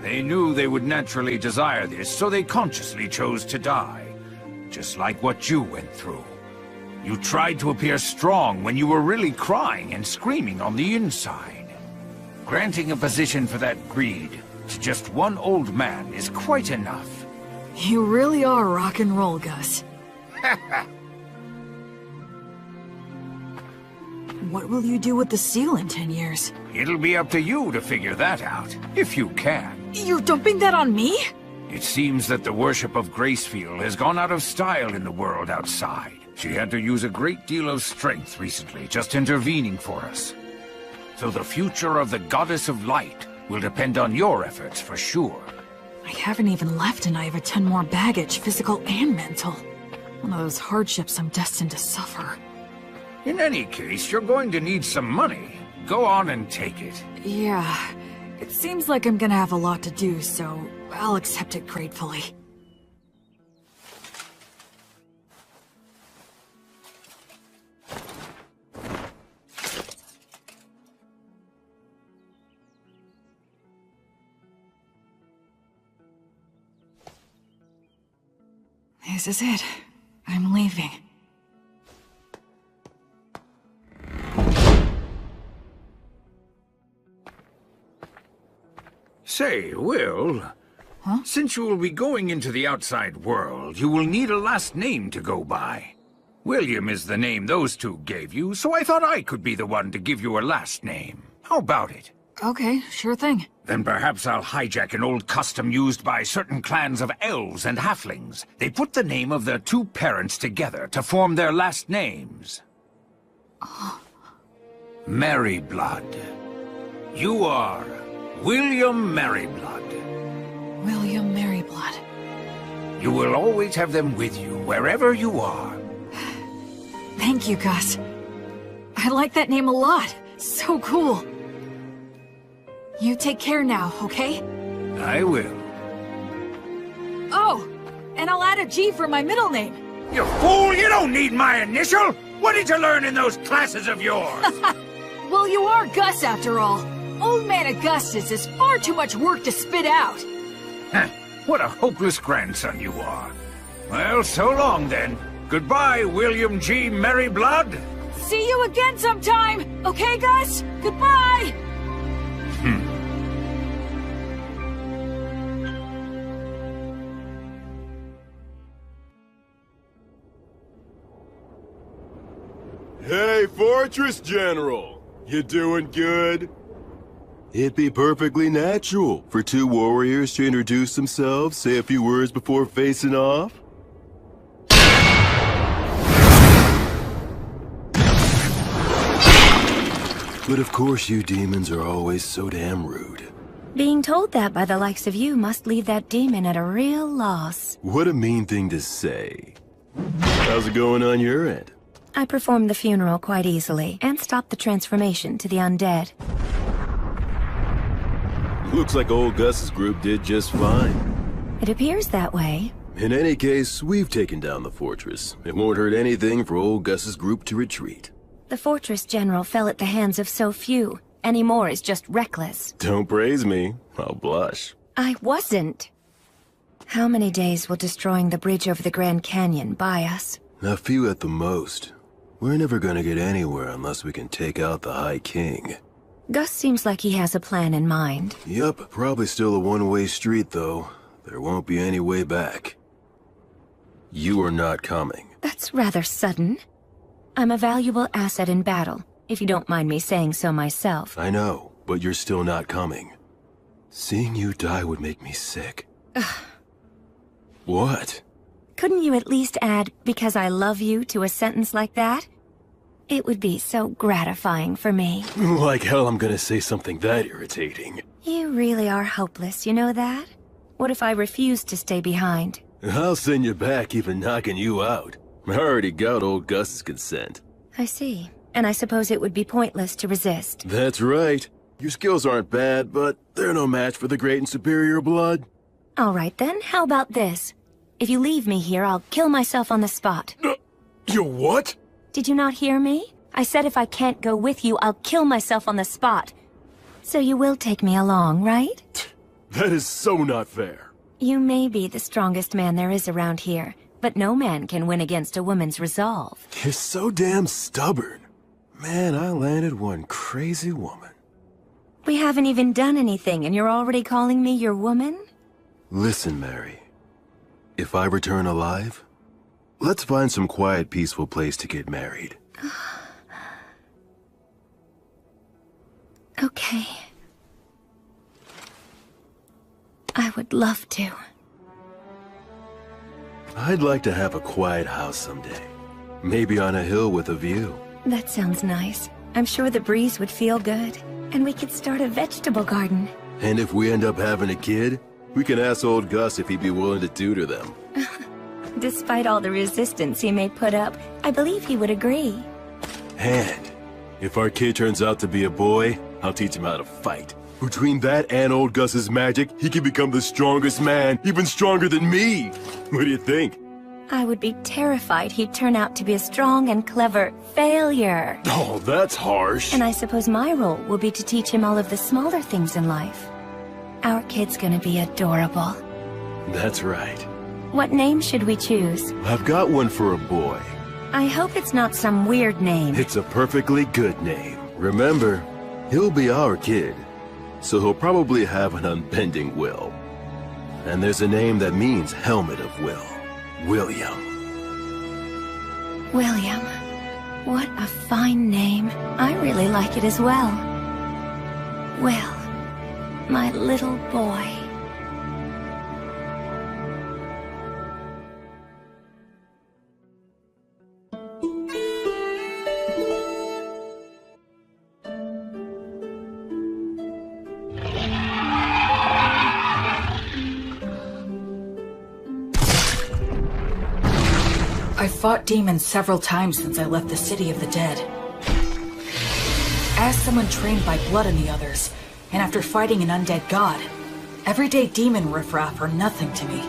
They knew they would naturally desire this, so they consciously chose to die. Just like what you went through. You tried to appear strong when you were really crying and screaming on the inside. Granting a position for that greed to just one old man is quite enough. You really are rock and roll, Gus. What will you do with the seal in 10 years? It'll be up to you to figure that out, if you can. You're dumping that on me? It seems that the worship of Gracefield has gone out of style in the world outside. She had to use a great deal of strength recently, just intervening for us. So the future of the Goddess of Light will depend on your efforts for sure. I haven't even left and I have a 10 more baggage, physical and mental. One of those hardships I'm destined to suffer. In any case, you're going to need some money. Go on and take it. Yeah, it seems like I'm gonna have a lot to do, so I'll accept it gratefully. This is it. I'm leaving. Say, Will, huh? Since you will be going into the outside world, you will need a last name to go by. William is the name those two gave you, so I thought I could be the one to give you a last name. How about it? Okay, sure thing. Then perhaps I'll hijack an old custom used by certain clans of elves and halflings. They put the name of their two parents together to form their last names. Merryblood. You are William Merryblood. William Merryblood. You will always have them with you, wherever you are. Thank you, Gus. I like that name a lot. So cool. You take care now, okay? I will. Oh, and I'll add a G for my middle name. You fool! You don't need my initial! What did you learn in those classes of yours? Well, you are Gus after all. Old Man Augustus is far too much work to spit out. What a hopeless grandson you are. Well, so long then. Goodbye, William G. Merryblood. See you again sometime, okay, Gus? Goodbye! Hey, Fortress General! You doing good? It'd be perfectly natural for two warriors to introduce themselves, say a few words before facing off. But of course you demons are always so damn rude. Being told that by the likes of you must leave that demon at a real loss. What a mean thing to say. How's it going on your end? I performed the funeral quite easily, and stopped the transformation to the undead. Looks like old Gus's group did just fine. It appears that way. In any case, we've taken down the fortress. It won't hurt anything for old Gus's group to retreat. The fortress general fell at the hands of so few. Any more is just reckless. Don't praise me. I'll blush. I wasn't. How many days will destroying the bridge over the Grand Canyon buy us? A few at the most. We're never gonna get anywhere unless we can take out the High King. Gus seems like he has a plan in mind. Yup, probably still a one-way street, though. There won't be any way back. You are not coming. That's rather sudden. I'm a valuable asset in battle, if you don't mind me saying so myself. I know, but you're still not coming. Seeing you die would make me sick. What? Couldn't you at least add, "because I love you," to a sentence like that? It would be so gratifying for me. Like hell I'm gonna say something that irritating. You really are hopeless, you know that? What if I refuse to stay behind? I'll send you back even knocking you out. I already got old Gus's consent. I see. And I suppose it would be pointless to resist. That's right. Your skills aren't bad, but they're no match for the great and superior blood. All right then, how about this? If you leave me here, I'll kill myself on the spot. You what? Did you not hear me? I said if I can't go with you, I'll kill myself on the spot. So you will take me along, right? That is so not fair. You may be the strongest man there is around here, but no man can win against a woman's resolve. You're so damn stubborn. Man, I landed one crazy woman. We haven't even done anything, and you're already calling me your woman? Listen, Mary. If I return alive, let's find some quiet, peaceful place to get married. Okay. I would love to. I'd like to have a quiet house someday. Maybe on a hill with a view. That sounds nice. I'm sure the breeze would feel good. And we could start a vegetable garden. And if we end up having a kid, we can ask old Gus if he'd be willing to tutor them. Despite all the resistance he may put up, I believe he would agree. And if our kid turns out to be a boy, I'll teach him how to fight. Between that and old Gus's magic, he can become the strongest man, even stronger than me. What do you think? I would be terrified he'd turn out to be a strong and clever failure. Oh, that's harsh. And I suppose my role will be to teach him all of the smaller things in life. Our kid's gonna be adorable. That's right. What name should we choose? I've got one for a boy. I hope it's not some weird name. It's a perfectly good name. Remember, he'll be our kid, so he'll probably have an unbending will. And there's a name that means helmet of will. William. William. What a fine name. I really like it as well. Will, my little boy. I've fought demons several times since I left the City of the Dead. As someone trained by Blood and the others, and after fighting an undead god, everyday demon riffraff are nothing to me.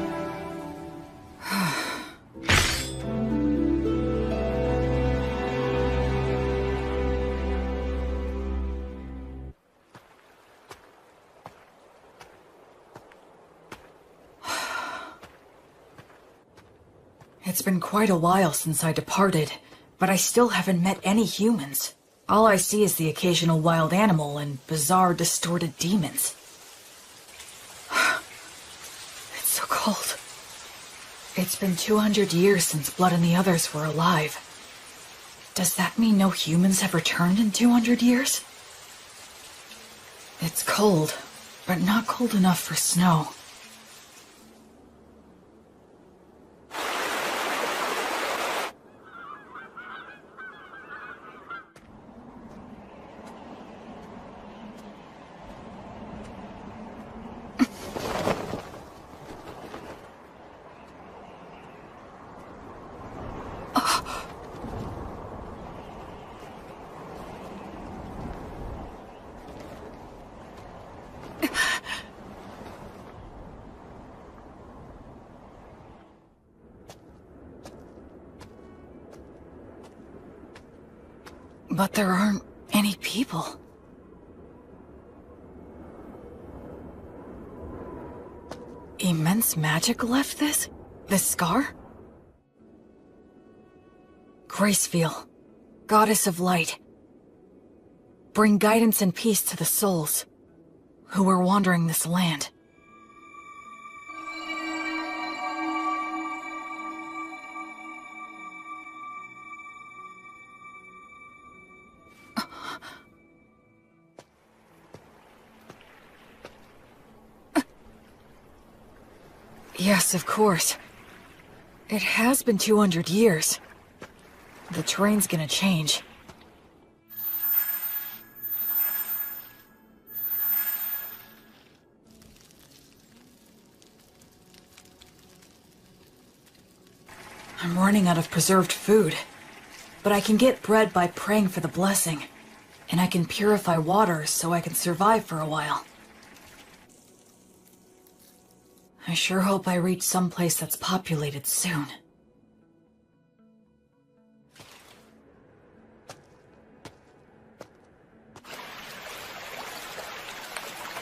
It's been quite a while since I departed, but I still haven't met any humans. All I see is the occasional wild animal and bizarre, distorted demons. It's so cold. It's been 200 years since Blood and the others were alive. Does that mean no humans have returned in 200 years? It's cold, but not cold enough for snow. But there aren't any people. Immense magic left this? This scar? Gracefeel, goddess of light. Bring guidance and peace to the souls who are wandering this land. Yes, of course. It has been 200 years. The terrain's gonna change. I'm running out of preserved food. But I can get bread by praying for the blessing. And I can purify water so I can survive for a while. I sure hope I reach someplace that's populated soon.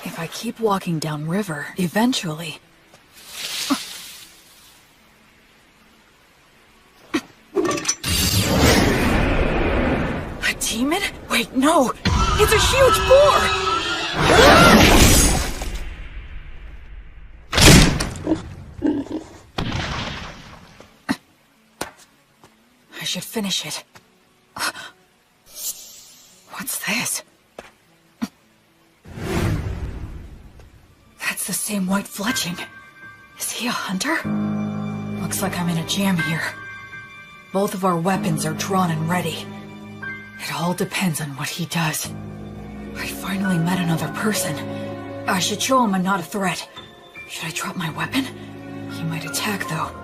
If I keep walking downriver, eventually... A demon? Wait, no! It's a huge boar! I should finish it. What's this? That's the same white fletching. Is he a hunter? Looks like I'm in a jam here. Both of our weapons are drawn and ready. It all depends on what he does. I finally met another person. I should show him I'm not a threat. Should I drop my weapon? He might attack, though.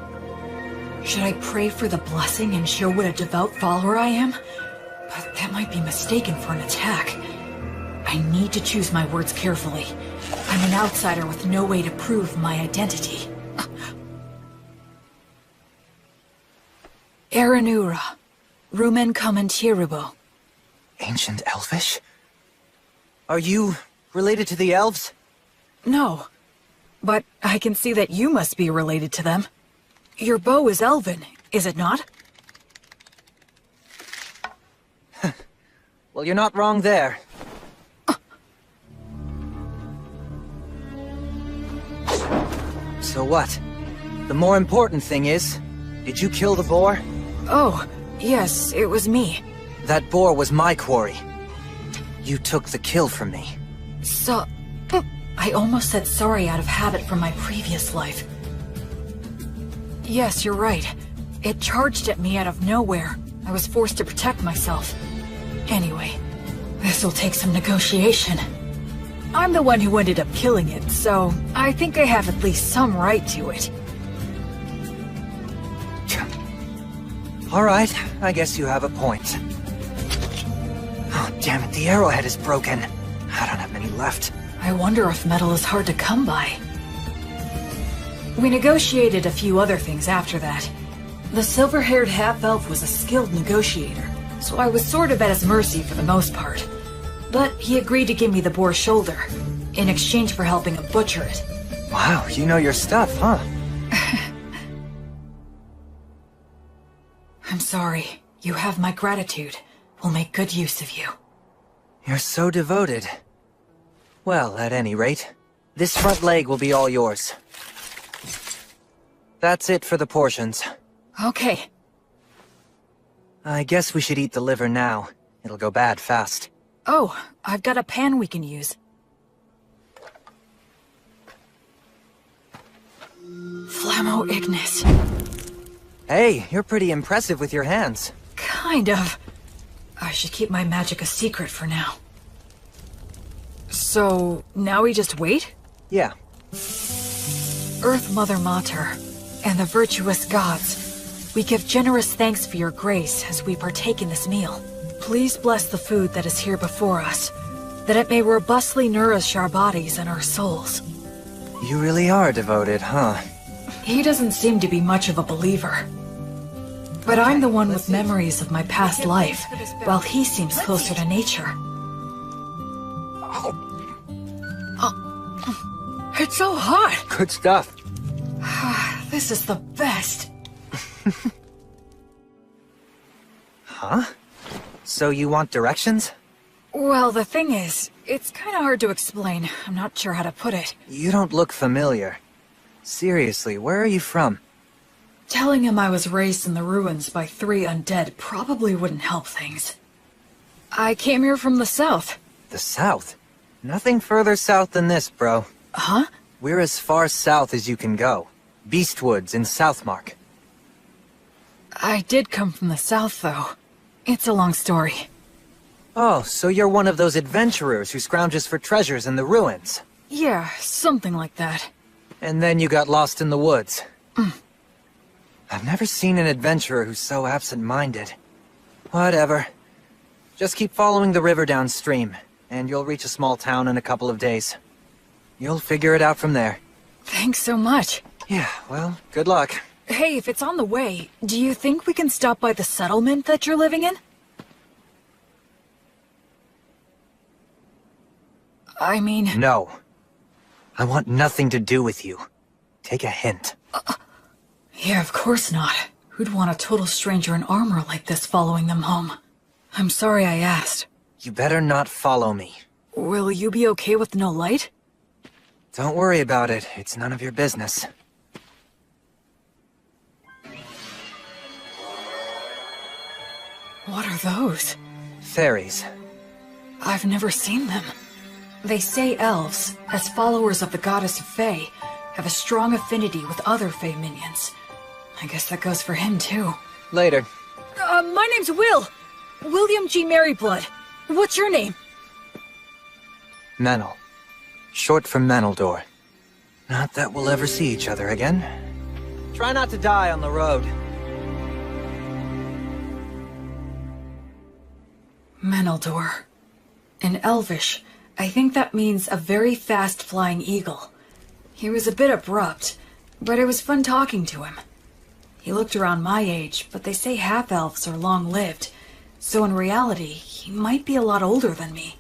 Should I pray for the blessing and show what a devout follower I am? But that might be mistaken for an attack. I need to choose my words carefully. I'm an outsider with no way to prove my identity. Aranura, Rumen Commentiribo. Ancient Elvish? Are you related to the elves? No, but I can see that you must be related to them. Your bow is elven, is it not? Well, you're not wrong there. So what? The more important thing is, did you kill the boar? Oh, yes, it was me. That boar was my quarry. You took the kill from me. So... I almost said sorry out of habit from my previous life. Yes, you're right. It charged at me out of nowhere. I was forced to protect myself. Anyway, this'll take some negotiation. I'm the one who ended up killing it, so I think I have at least some right to it. Alright, I guess you have a point. Oh, damn it, the arrowhead is broken. I don't have many left. I wonder if metal is hard to come by. We negotiated a few other things after that. The silver-haired half-elf was a skilled negotiator, so I was sort of at his mercy for the most part. But he agreed to give me the boar's shoulder, in exchange for helping him butcher it. Wow, you know your stuff, huh? I'm sorry. You have my gratitude. We'll make good use of you. You're so devoted. Well, at any rate, this front leg will be all yours. That's it for the portions. Okay. I guess we should eat the liver now. It'll go bad fast. Oh, I've got a pan we can use. Flammo Ignis. Hey, you're pretty impressive with your hands. Kind of. I should keep my magic a secret for now. So, now we just wait? Yeah. Earth Mother Mater, and the virtuous gods, we give generous thanks for your grace as we partake in this meal. Please bless the food that is here before us, that it may robustly nourish our bodies and our souls. You really are devoted, huh? He doesn't seem to be much of a believer. But I'm the one with memories of my past life, while he seems closer to nature. It's so hot! Good stuff. This is the best. Huh? So you want directions? Well, the thing is, it's kinda hard to explain. I'm not sure how to put it. You don't look familiar. Seriously, where are you from? Telling him I was raised in the ruins by 3 undead probably wouldn't help things. I came here from the south. The south? Nothing further south than this, bro. Huh? We're as far south as you can go. Beastwoods in Southmark. I did come from the south, though. It's a long story. Oh, so you're one of those adventurers who scrounges for treasures in the ruins. Yeah, something like that. And then you got lost in the woods. I've never seen an adventurer who's so absent-minded. Whatever. Just keep following the river downstream, and you'll reach a small town in a couple of days. You'll figure it out from there. Thanks so much. Yeah, well, good luck. Hey, if it's on the way, do you think we can stop by the settlement that you're living in? I mean... No. I want nothing to do with you. Take a hint. Yeah, of course not. Who'd want a total stranger in armor like this following them home? I'm sorry I asked. You better not follow me. Will you be okay with no light? Don't worry about it. It's none of your business. What are those? Fairies. I've never seen them. They say elves, as followers of the goddess of Fae, have a strong affinity with other Fae minions. I guess that goes for him, too. Later. My name's Will. William G. Merryblood. What's your name? Menel. Short for Meneldor. Not that we'll ever see each other again. Try not to die on the road. Meneldor. In Elvish, I think that means a very fast-flying eagle. He was a bit abrupt, but it was fun talking to him. He looked around my age, but they say half-elves are long-lived, so in reality, he might be a lot older than me.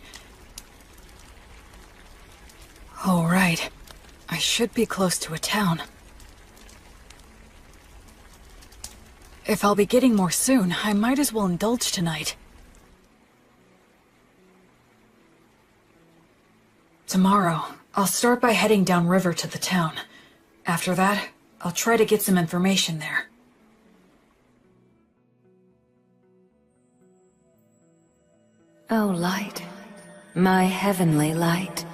Oh, right. I should be close to a town. If I'll be getting more soon, I might as well indulge tonight. Tomorrow, I'll start by heading downriver to the town. After that, I'll try to get some information there. O light, my heavenly light,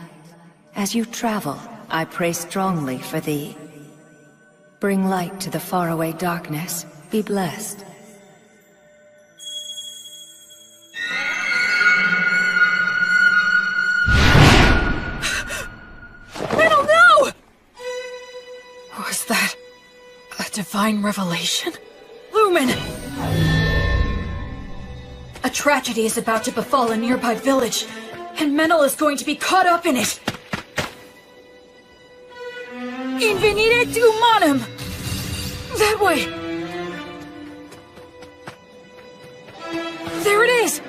as you travel, I pray strongly for thee. Bring light to the faraway darkness. Be blessed. Metal, no! Was that a divine revelation? Lumen! A tragedy is about to befall a nearby village, and Menel is going to be caught up in it. Invenire humanum! That way! There it is!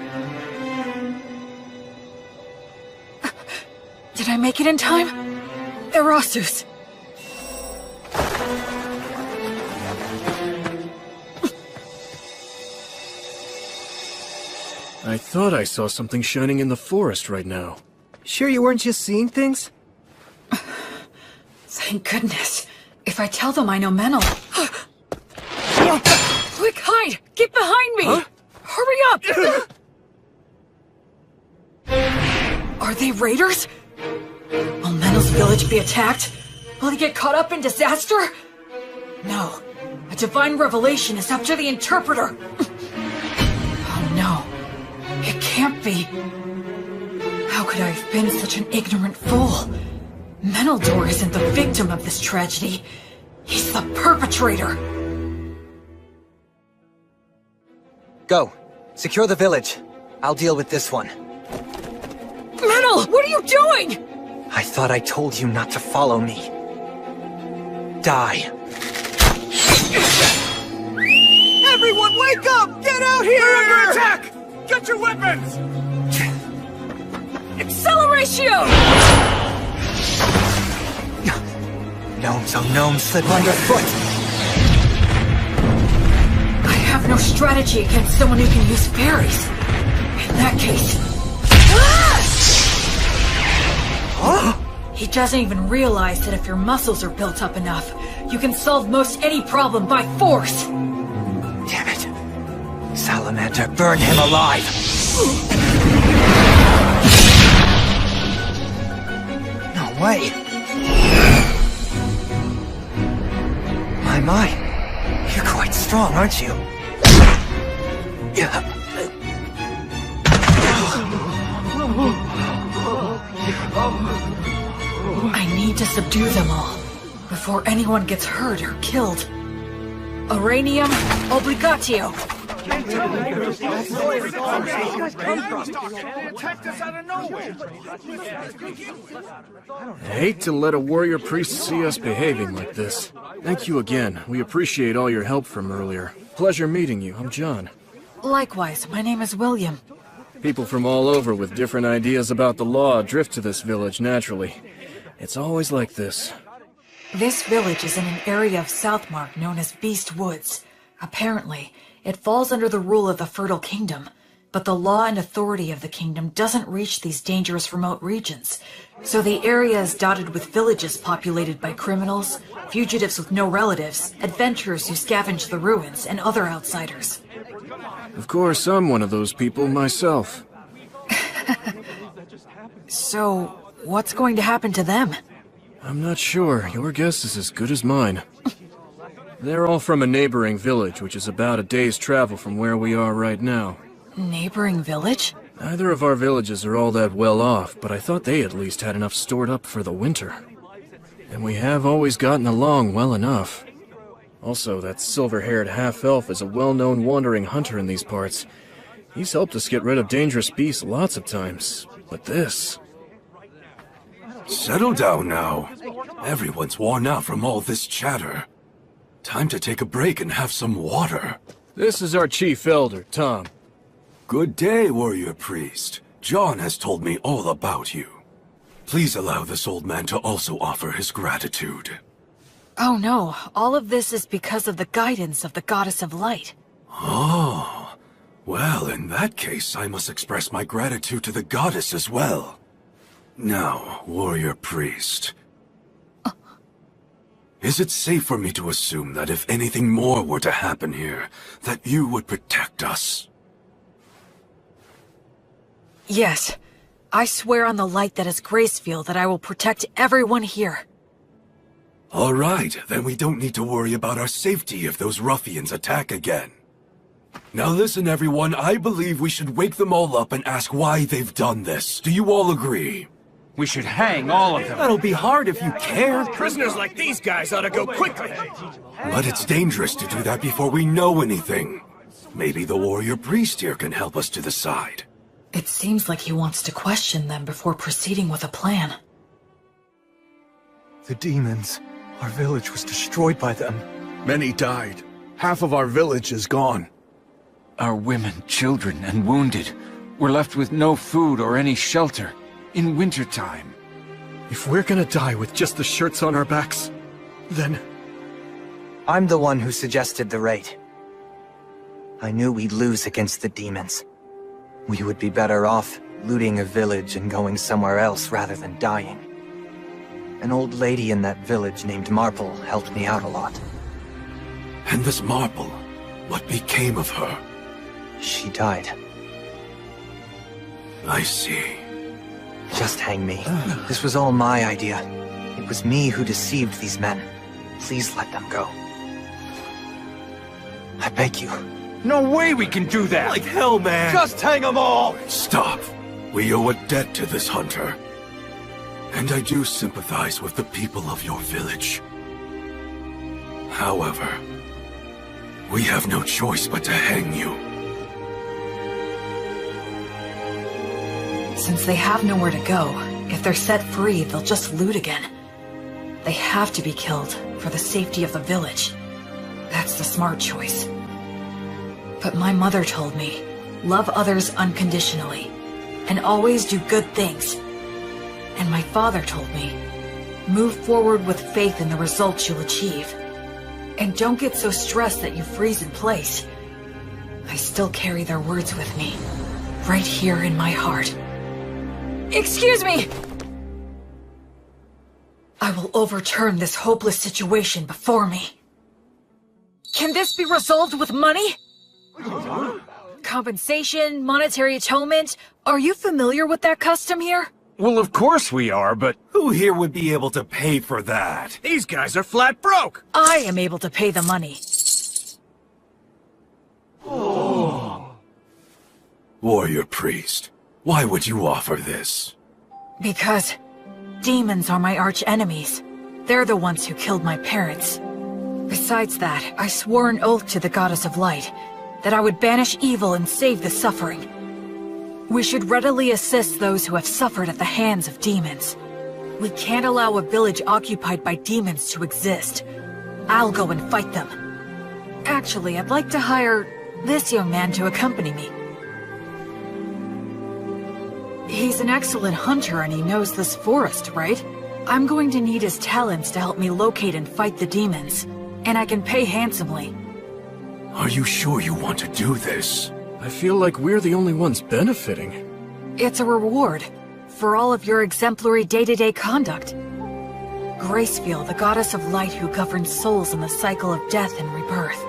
Did I make it in time? Erasus. I thought I saw something shining in the forest right now. Sure you weren't just seeing things? Thank goodness. If I tell them I know Menel... Quick, hide! Get behind me! Huh? Hurry up! Are they raiders? Will Menel's village be attacked? Will he get caught up in disaster? No. A divine revelation is up to the interpreter. Oh no. It can't be. How could I have been such an ignorant fool? Meneldor isn't the victim of this tragedy. He's the perpetrator. Go. Secure the village. I'll deal with this one. Menel, what are you doing? I thought I told you not to follow me. Die. Everyone, wake up! Get out here! They're under attack! Get your weapons! Acceleratio! Gnomes, oh gnomes, slip underfoot! I have no strategy against someone who can use fairies. In that case... He doesn't even realize that if your muscles are built up enough, you can solve most any problem by force! Damn it. Salamander, burn him alive! No way! My, you're quite strong, aren't you? Yeah. I need to subdue them all, before anyone gets hurt or killed. Uranium obligatio! I hate to let a warrior priest see us behaving like this. Thank you again. We appreciate all your help from earlier. Pleasure meeting you. I'm John. Likewise, my name is William. People from all over with different ideas about the law drift to this village naturally. It's always like this. This village is in an area of Southmark known as Beast Woods. Apparently, it falls under the rule of the Fertile Kingdom, but the law and authority of the kingdom doesn't reach these dangerous remote regions. So the area is dotted with villages populated by criminals, fugitives with no relatives, adventurers who scavenge the ruins, and other outsiders. Of course, I'm one of those people myself. So, what's going to happen to them? I'm not sure. Your guess is as good as mine. They're all from a neighboring village, which is about a day's travel from where we are right now. Neighboring village? Neither of our villages are all that well off, but I thought they at least had enough stored up for the winter. And we have always gotten along well enough. Also, that silver-haired half-elf is a well-known wandering hunter in these parts. He's helped us get rid of dangerous beasts lots of times, but this... Settle down now. Everyone's worn out from all this chatter. Time to take a break and have some water. This is our chief elder, Tom. Good day, warrior priest. John has told me all about you. Please allow this old man to also offer his gratitude. Oh no, all of this is because of the guidance of the Goddess of Light. Oh, well, in that case, I must express my gratitude to the goddess as well. Now, warrior priest. Is it safe for me to assume that if anything more were to happen here, that you would protect us? Yes. I swear on the light that is Gracefield that I will protect everyone here. All right, then we don't need to worry about our safety if those ruffians attack again. Now listen, everyone, I believe we should wake them all up and ask why they've done this. Do you all agree? We should hang all of them. That'll be hard if you care. Prisoners like these guys ought to go quickly. But it's dangerous to do that before we know anything. Maybe the warrior priest here can help us to decide. It seems like he wants to question them before proceeding with a plan. The demons. Our village was destroyed by them. Many died. Half of our village is gone. Our women, children, and wounded were left with no food or any shelter in wintertime. If we're gonna die with just the shirts on our backs, then... I'm the one who suggested the raid. I knew we'd lose against the demons. We would be better off looting a village and going somewhere else rather than dying. An old lady in that village named Marple helped me out a lot. And this Marple, what became of her? She died. I see. Just hang me. This was all my idea. It was me who deceived these men. Please let them go. I beg you. No way we can do that! Like hell, man! Just hang them all! Stop! We owe a debt to this hunter. And I do sympathize with the people of your village. However, we have no choice but to hang you. Since they have nowhere to go, if they're set free, they'll just loot again. They have to be killed for the safety of the village. That's the smart choice. But my mother told me, love others unconditionally, and always do good things. And my father told me, move forward with faith in the results you'll achieve. And don't get so stressed that you freeze in place. I still carry their words with me, right here in my heart. Excuse me! I will overturn this hopeless situation before me. Can this be resolved with money? Compensation, monetary atonement? Are you familiar with that custom here? Well, of course we are, but Who here would be able to pay for that? These guys are flat broke! I am able to pay the money. Warrior priest, why would you offer this? Because demons are my arch enemies. They're the ones who killed my parents. Besides that, I swore an oath to the Goddess of Light that I would banish evil and save the suffering. We should readily assist those who have suffered at the hands of demons. We can't allow a village occupied by demons to exist. I'll go and fight them. Actually, I'd like to hire this young man to accompany me. He's an excellent hunter and he knows this forest, right? I'm going to need his talents to help me locate and fight the demons. And I can pay handsomely. Are you sure you want to do this? I feel like we're the only ones benefiting. It's a reward for all of your exemplary day-to-day conduct. Gracefield, the goddess of light who governs souls in the cycle of death and rebirth,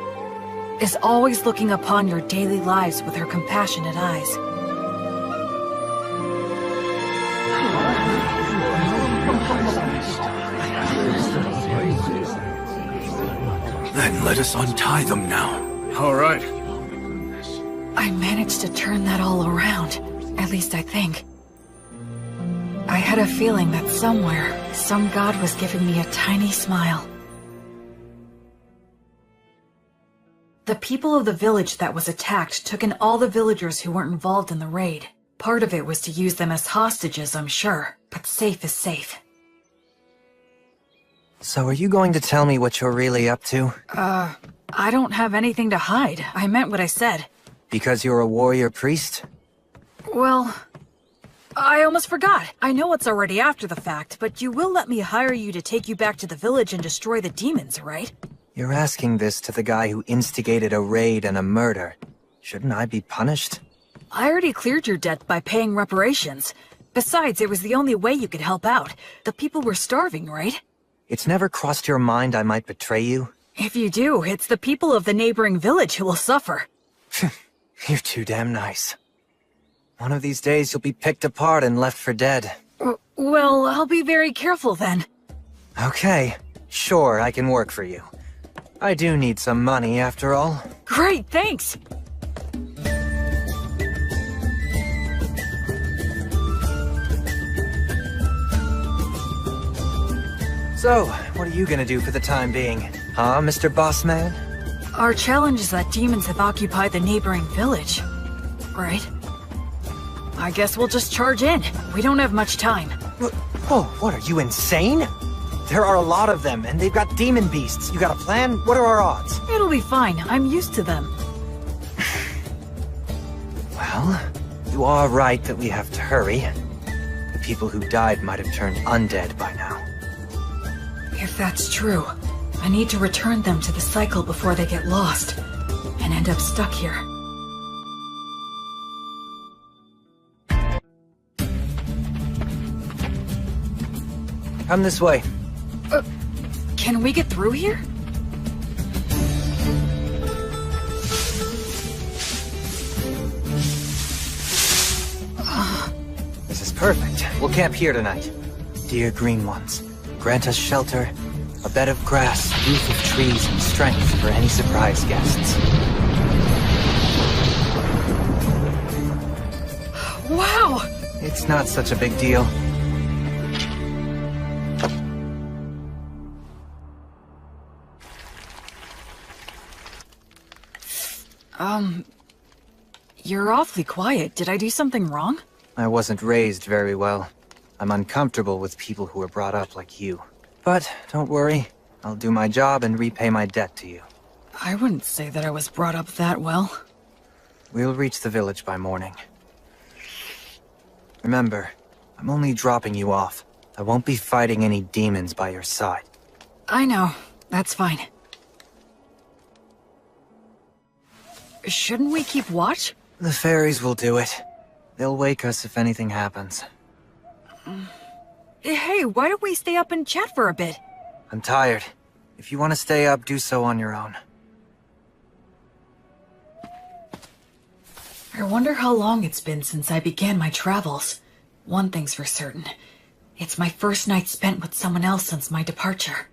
is always looking upon your daily lives with her compassionate eyes. Then let us untie them now. All right. I managed to turn that all around. At least I think. I had a feeling that somewhere, some god was giving me a tiny smile. The people of the village that was attacked took in all the villagers who weren't involved in the raid. Part of it was to use them as hostages, I'm sure, but safe is safe. So are you going to tell me what you're really up to? I don't have anything to hide. I meant what I said. Because you're a warrior priest? Well, I almost forgot. I know it's already after the fact, but you will let me hire you to take you back to the village and destroy the demons, right? You're asking this to the guy who instigated a raid and a murder. Shouldn't I be punished? I already cleared your debt by paying reparations. Besides, it was the only way you could help out. The people were starving, right? It's never crossed your mind I might betray you? If you do, it's the people of the neighboring village who will suffer. You're too damn nice. One of these days you'll be picked apart and left for dead. Well, I'll be very careful then. Okay, sure, I can work for you. I do need some money after all. Great, thanks! So, what are you gonna do for the time being? Huh, Mr. Bossman? Our challenge is that demons have occupied the neighboring village, right? I guess we'll just charge in. We don't have much time. Oh, what, are you insane? There are a lot of them, and they've got demon beasts. You got a plan? What are our odds? It'll be fine. I'm used to them. Well, you are right that we have to hurry. The people who died might have turned undead by now. If that's true, I need to return them to the cycle before they get lost and end up stuck here. Come this way. Can we get through here? This is perfect. We'll camp here tonight. Dear Green Ones, grant us shelter, a bed of grass, roof of trees, and strength for any surprise guests. Wow! It's not such a big deal. You're awfully quiet. Did I do something wrong? I wasn't raised very well. I'm uncomfortable with people who were brought up like you. But don't worry, I'll do my job and repay my debt to you. I wouldn't say that I was brought up that well. We'll reach the village by morning. Remember, I'm only dropping you off. I won't be fighting any demons by your side. I know. That's fine. Shouldn't we keep watch? The fairies will do it. They'll wake us if anything happens. Hey, why don't we stay up and chat for a bit? I'm tired. If you want to stay up, do so on your own. I wonder how long it's been since I began my travels. One thing's for certain. It's my first night spent with someone else since my departure.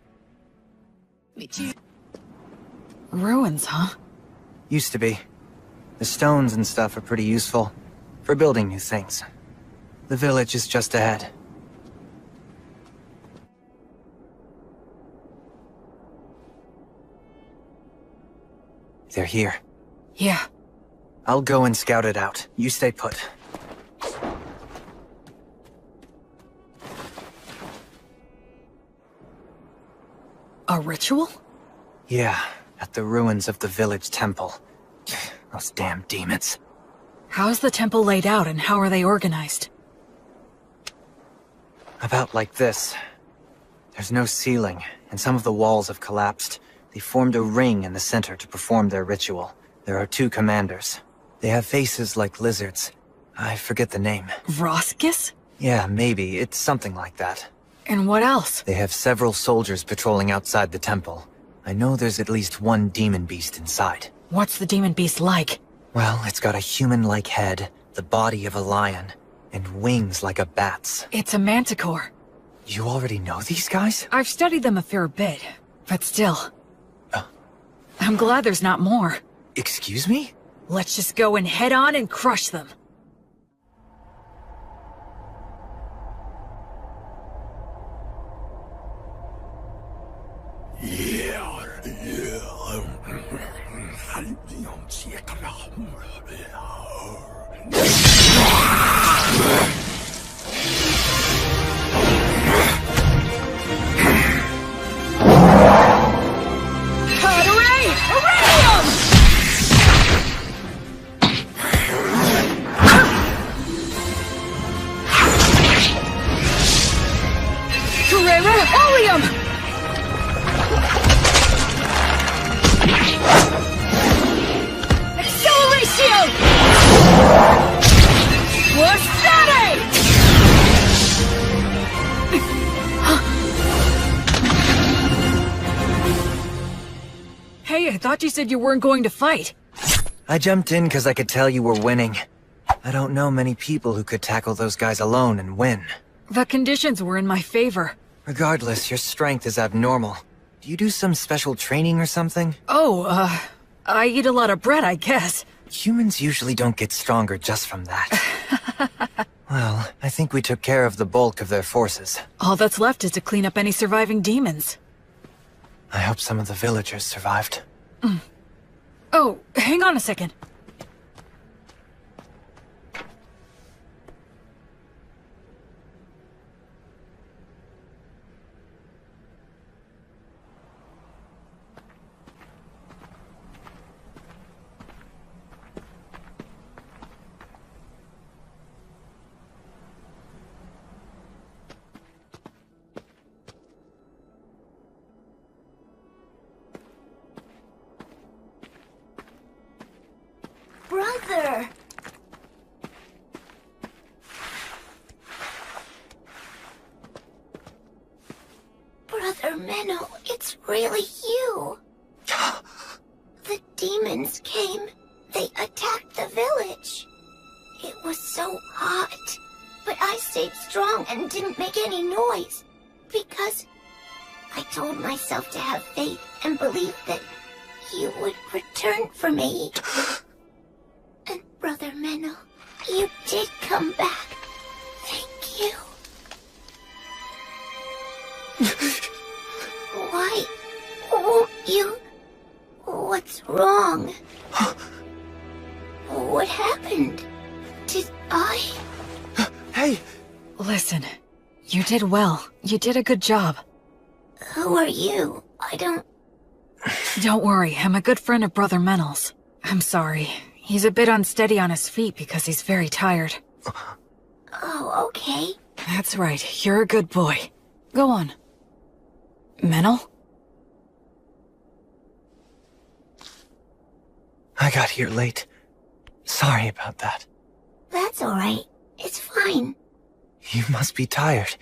Ruins, huh? Used to be. The stones and stuff are pretty useful for building new things. The village is just ahead. They're here. Yeah. I'll go and scout it out. You stay put. A ritual? Yeah, at the ruins of the village temple. Those damn demons. How's the temple laid out and how are they organized? About like this. There's no ceiling, and some of the walls have collapsed. They formed a ring in the center to perform their ritual. There are 2 commanders. They have faces like lizards. I forget the name. Vroskis? Yeah, maybe. It's something like that. And what else? They have several soldiers patrolling outside the temple. I know there's at least 1 demon beast inside. What's the demon beast like? Well, it's got a human-like head, the body of a lion, and wings like a bat's. It's a manticore. You already know these guys? I've studied them a fair bit, but still. I'm glad there's not more. Excuse me? Let's just go and head on and crush them. Hey, I thought you said you weren't going to fight. I jumped in because I could tell you were winning. I don't know many people who could tackle those guys alone and win. The conditions were in my favor. Regardless, your strength is abnormal. Do you do some special training or something? Oh, I eat a lot of bread, I guess. Humans usually don't get stronger just from that. Well, I think we took care of the bulk of their forces. All that's left is to clean up any surviving demons. I hope some of the villagers survived. Oh, hang on a second. Brother! Brother Menno, it's really you. The demons came. They attacked the village. It was so hot. But I stayed strong and didn't make any noise. Because I told myself to have faith and believe that you would return for me. And Brother Menno, you did come back. Thank you. Why won't you? What's wrong? What happened? Did I? Hey! Listen, you did well. You did a good job. Who are you? I don't... Don't worry, I'm a good friend of Brother Menno's. I'm sorry. He's a bit unsteady on his feet because he's very tired. Oh, okay. That's right, you're a good boy. Go on. Menel? I got here late. Sorry about that. That's alright. It's fine. You must be tired.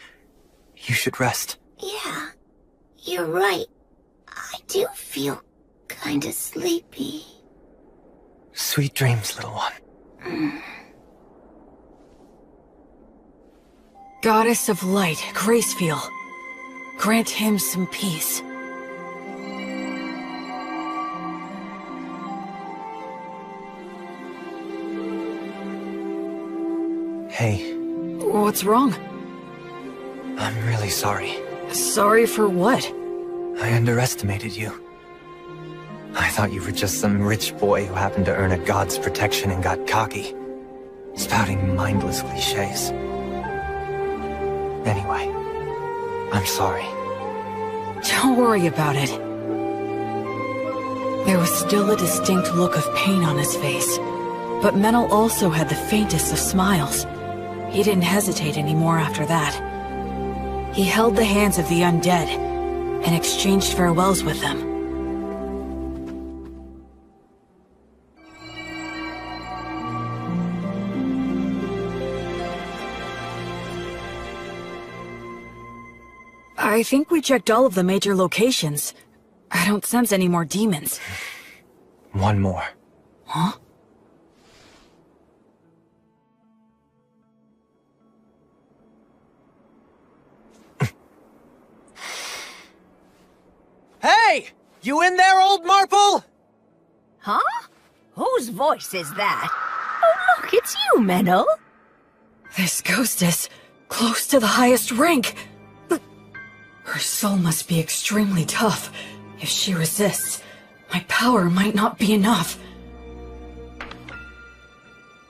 You should rest. Yeah, you're right. I do feel kinda sleepy. Sweet dreams, little one. Goddess of Light, Gracefield. Grant him some peace. Hey. What's wrong? I'm really sorry. Sorry for what? I underestimated you. I thought you were just some rich boy who happened to earn a god's protection and got cocky, spouting mindless cliches. Anyway, I'm sorry. Don't worry about it. There was still a distinct look of pain on his face, but Menel also had the faintest of smiles. He didn't hesitate anymore after that. He held the hands of the undead and exchanged farewells with them. I think we checked all of the major locations. I don't sense any more demons. One more. Huh? Hey! You in there, old Marple? Huh? Whose voice is that? Oh, look, it's you, Menel. This ghost is close to the highest rank. Her soul must be extremely tough. If she resists, my power might not be enough.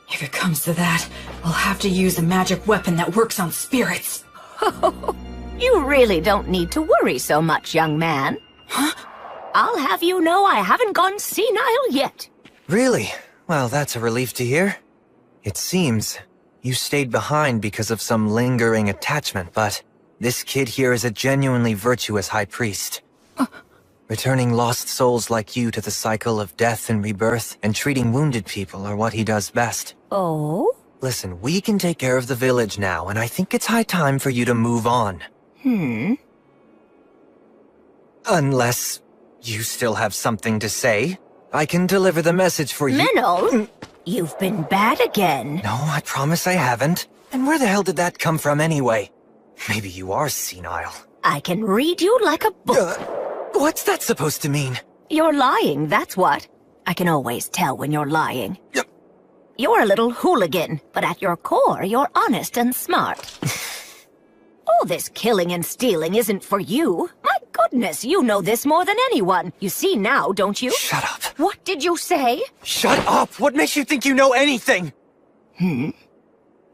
If it comes to that, I'll have to use a magic weapon that works on spirits. You really don't need to worry so much, young man. Huh? I'll have you know I haven't gone senile yet. Really? Well, that's a relief to hear. It seems you stayed behind because of some lingering attachment, but this kid here is a genuinely virtuous high priest. Returning lost souls like you to the cycle of death and rebirth, and treating wounded people are what he does best. Oh? Listen, we can take care of the village now, and I think it's high time for you to move on. Unless you still have something to say. I can deliver the message for you. Menel, you've been bad again. No, I promise I haven't. And where the hell did that come from anyway? Maybe you are senile. I can read you like a book. What's that supposed to mean? You're lying, that's what. I can always tell when you're lying. You're a little hooligan, but at your core, you're honest and smart. All this killing and stealing isn't for you. My goodness, you know this more than anyone. You see now, don't you? Shut up. What did you say? Shut up! What makes you think you know anything?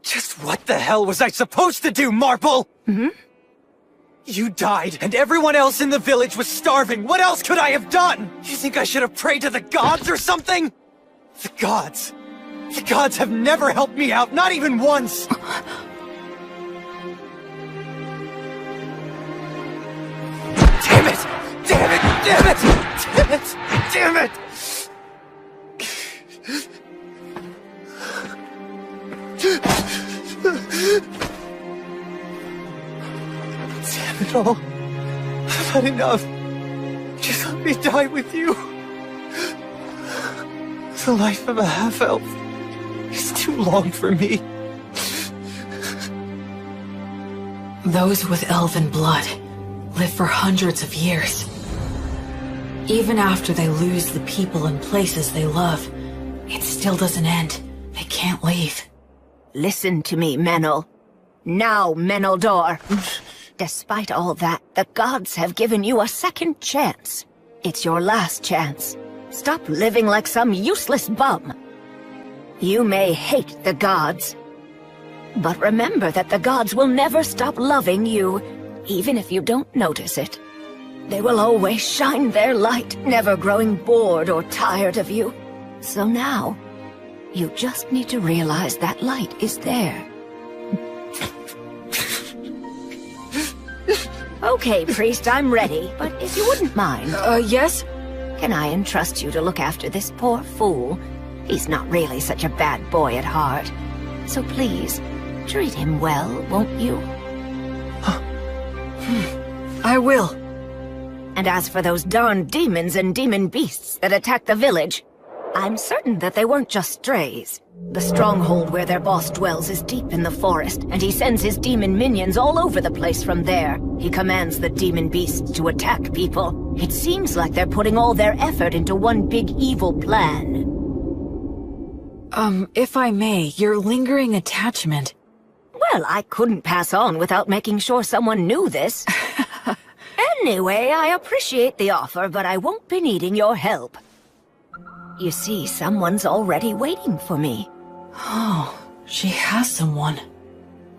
Just what the hell was I supposed to do, Marple? You died, and everyone else in the village was starving. What else could I have done? You think I should have prayed to the gods or something? The gods have never helped me out, not even once. Damn it! Damn it! Damn it! Damn it! Damn it! Damn it all. I've had enough. Just let me die with you. The life of a half-elf is too long for me. Those with elven blood live for hundreds of years. Even after they lose the people and places they love, it still doesn't end. They can't leave. Listen to me, Menel. Now, Meneldor. Despite all that, the gods have given you a second chance. It's your last chance. Stop living like some useless bum. You may hate the gods, but remember that the gods will never stop loving you, even if you don't notice it. They will always shine their light, never growing bored or tired of you. So now, You just need to realize that light is there. Okay, priest, I'm ready, but if you wouldn't mind... Yes? Can I entrust you to look after this poor fool? He's not really such a bad boy at heart. So please, treat him well, won't you? I will. And as for those darn demons and demon beasts that attacked the village, I'm certain that they weren't just strays. The stronghold where their boss dwells is deep in the forest, and he sends his demon minions all over the place from there. He commands the demon beasts to attack people. It seems like they're putting all their effort into one big evil plan. If I may, your lingering attachment... Well, I couldn't pass on without making sure someone knew this. Anyway, I appreciate the offer, but I won't be needing your help. You see, someone's already waiting for me. Oh, she has someone.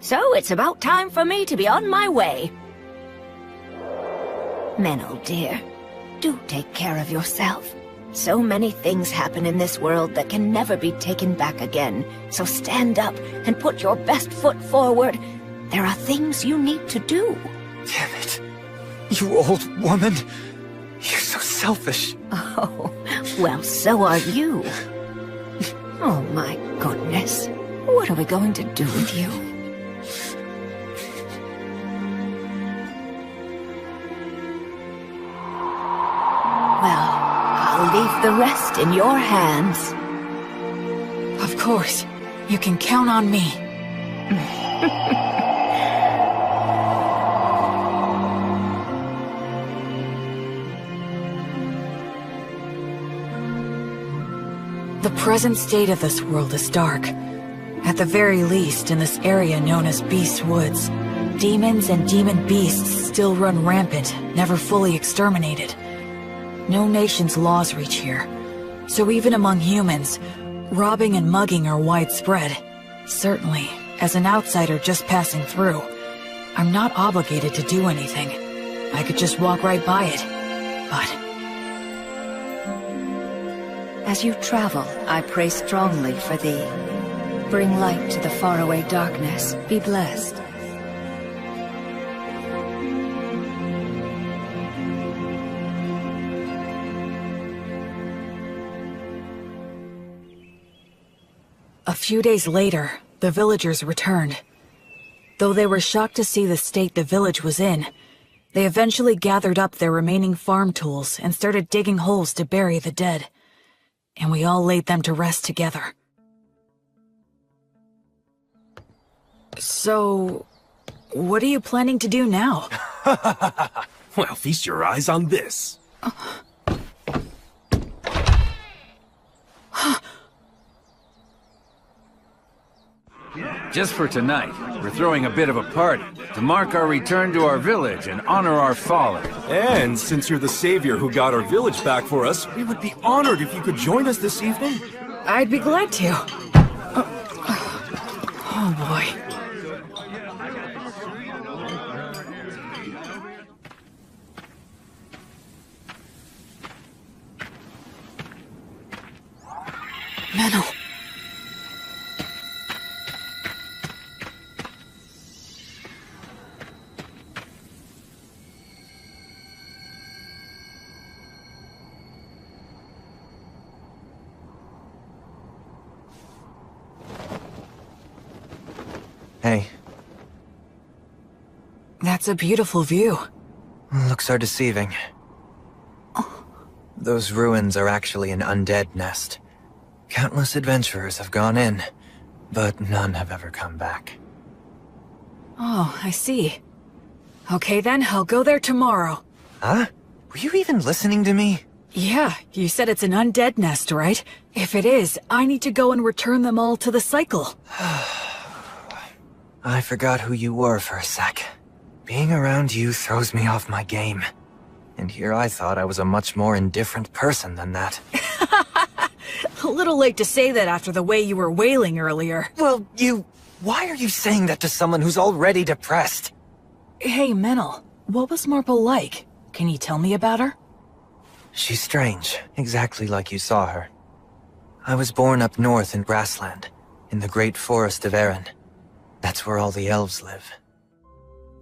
So it's about time for me to be on my way. Menel, dear, do take care of yourself. So many things happen in this world that can never be taken back again. So stand up and put your best foot forward. There are things you need to do. Damn it. You old woman. You're so selfish. Oh, well, so are you. Oh my goodness. What are we going to do with you? Well, I'll leave the rest in your hands. Of course. You can count on me. The present state of this world is dark. At the very least, in this area known as Beast Woods, demons and demon beasts still run rampant, never fully exterminated. No nation's laws reach here, so even among humans, robbing and mugging are widespread. Certainly, as an outsider just passing through, I'm not obligated to do anything. I could just walk right by it, but... As you travel, I pray strongly for thee. Bring light to the faraway darkness. Be blessed. A few days later, the villagers returned. Though they were shocked to see the state the village was in, they eventually gathered up their remaining farm tools and started digging holes to bury the dead. And we all laid them to rest together. So, what are you planning to do now? Well, feast your eyes on this. Just for tonight, we're throwing a bit of a party to mark our return to our village and honor our fallen. And since you're the savior who got our village back for us, we would be honored if you could join us this evening. I'd be glad to. Oh boy. Menel. Hey. That's a beautiful view. Looks are deceiving. Those ruins are actually an undead nest. Countless adventurers have gone in, but none have ever come back. Oh, I see. Okay then, I'll go there tomorrow. Huh? Were you even listening to me? Yeah, you said it's an undead nest, right? If it is, I need to go and return them all to the cycle. I forgot who you were for a sec. Being around you throws me off my game. And here I thought I was a much more indifferent person than that. A little late to say that after the way you were wailing earlier. Well, why are you saying that to someone who's already depressed? Hey, Menel, what was Marple like? Can you tell me about her? She's strange, exactly like you saw her. I was born up north in Grassland, in the great forest of Erin. That's where all the elves live.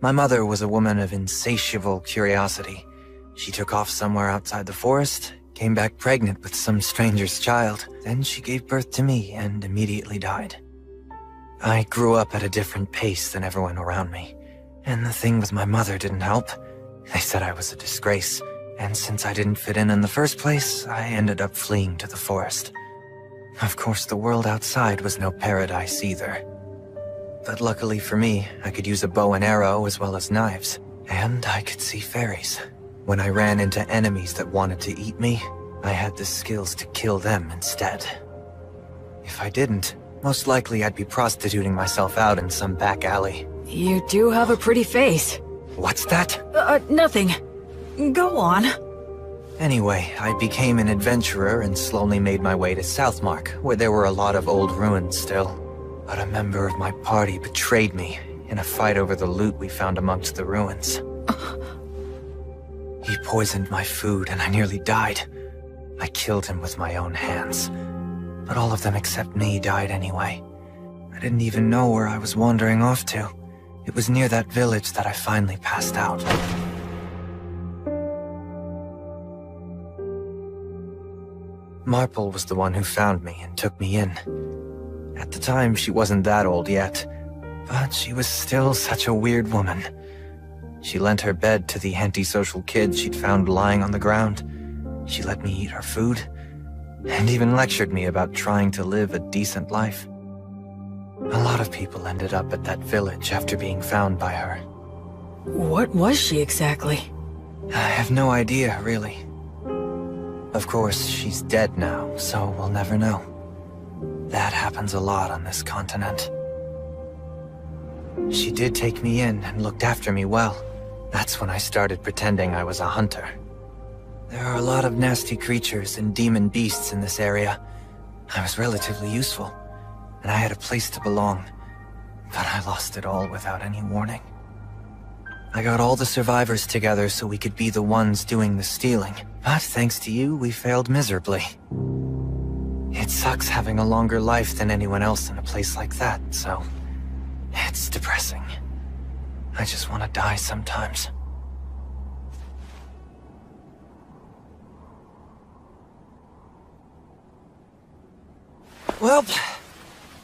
My mother was a woman of insatiable curiosity. She took off somewhere outside the forest, came back pregnant with some stranger's child. Then she gave birth to me and immediately died. I grew up at a different pace than everyone around me. And the thing with my mother didn't help. They said I was a disgrace. And since I didn't fit in the first place, I ended up fleeing to the forest. Of course, the world outside was no paradise either. But luckily for me, I could use a bow and arrow as well as knives. And I could see fairies. When I ran into enemies that wanted to eat me, I had the skills to kill them instead. If I didn't, most likely I'd be prostituting myself out in some back alley. You do have a pretty face. What's that? Nothing. Go on. Anyway, I became an adventurer and slowly made my way to Southmark, where there were a lot of old ruins still. But a member of my party betrayed me in a fight over the loot we found amongst the ruins. He poisoned my food and I nearly died. I killed him with my own hands. But all of them except me died anyway. I didn't even know where I was wandering off to. It was near that village that I finally passed out. Marple was the one who found me and took me in. At the time, she wasn't that old yet, but she was still such a weird woman. She lent her bed to the antisocial kids she'd found lying on the ground. She let me eat her food, and even lectured me about trying to live a decent life. A lot of people ended up at that village after being found by her. What was she exactly? I have no idea, really. Of course, she's dead now, so we'll never know. That happens a lot on this continent. She did take me in and looked after me well. That's when I started pretending I was a hunter. There are a lot of nasty creatures and demon beasts in this area. I was relatively useful, and I had a place to belong, but I lost it all without any warning. I got all the survivors together so we could be the ones doing the stealing, but thanks to you, we failed miserably. It sucks having a longer life than anyone else in a place like that, so it's depressing. I just want to die sometimes. Well,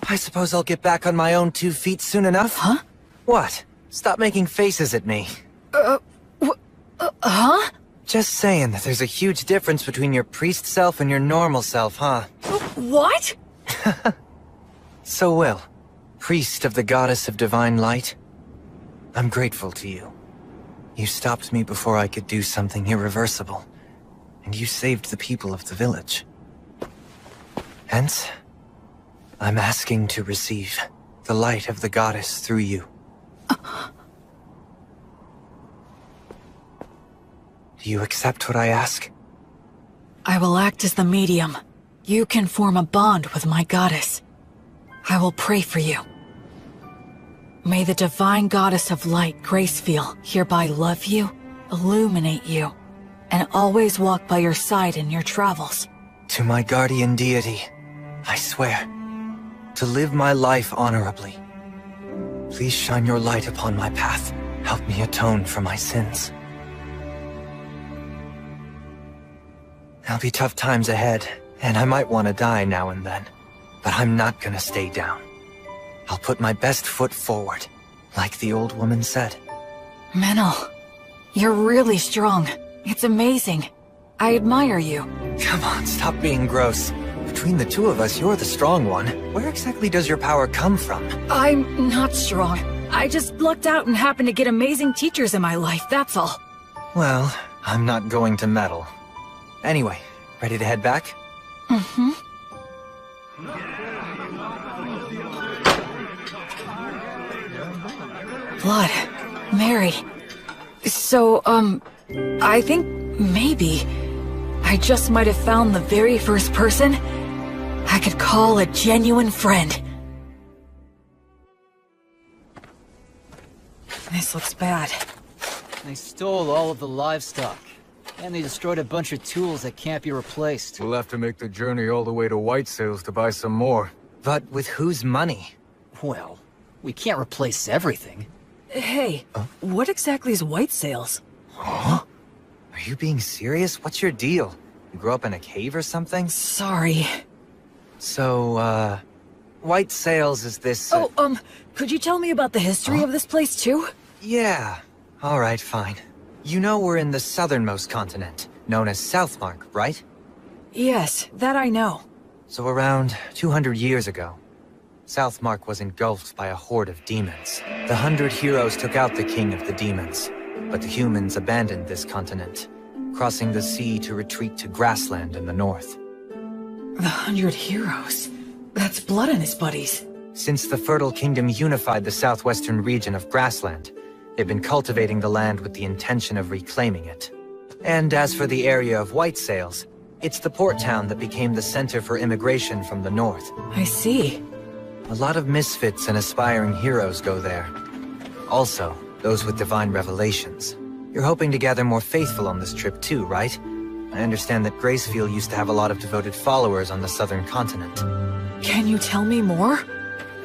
I suppose I'll get back on my own 2 feet soon enough. Huh? What? Stop making faces at me. Huh? Just saying that there's a huge difference between your priest self and your normal self, huh? What? So Will, priest of the goddess of divine light, I'm grateful to you. You stopped me before I could do something irreversible, and you saved the people of the village. Hence, I'm asking to receive the light of the goddess through you. Do you accept what I ask? I will act as the medium. You can form a bond with my goddess. I will pray for you. May the divine goddess of light, Gracefiel, hereby love you, illuminate you, and always walk by your side in your travels. To my guardian deity, I swear to live my life honorably. Please shine your light upon my path. Help me atone for my sins. There'll be tough times ahead, and I might want to die now and then. But I'm not gonna stay down. I'll put my best foot forward, like the old woman said. Menel, you're really strong. It's amazing. I admire you. Come on, stop being gross. Between the two of us, you're the strong one. Where exactly does your power come from? I'm not strong. I just lucked out and happened to get amazing teachers in my life, that's all. Well, I'm not going to meddle. Anyway, ready to head back? Mm-hmm. Blood. Mary. So, I think maybe I just might have found the very first person I could call a genuine friend. This looks bad. They stole all of the livestock. And they destroyed a bunch of tools that can't be replaced. We'll have to make the journey all the way to White Sails to buy some more. But with whose money? Well, we can't replace everything. Hey, what exactly is White Sails? Huh? Are you being serious? What's your deal? You grew up in a cave or something? Sorry. So, White Sails is this... could you tell me about the history of this place, too? Yeah. Alright, fine. You know we're in the southernmost continent, known as Southmark, right? Yes, that I know. So around 200 years ago, Southmark was engulfed by a horde of demons. The 100 heroes took out the king of the demons, but the humans abandoned this continent, crossing the sea to retreat to grassland in the north. The 100 heroes? That's Blood and his buddies. Since the Fertile Kingdom unified the southwestern region of grassland, they've been cultivating the land with the intention of reclaiming it. And as for the area of White Sails, it's the port town that became the center for immigration from the north. I see. A lot of misfits and aspiring heroes go there. Also, those with divine revelations. You're hoping to gather more faithful on this trip too, right? I understand that Gracefield used to have a lot of devoted followers on the southern continent. Can you tell me more?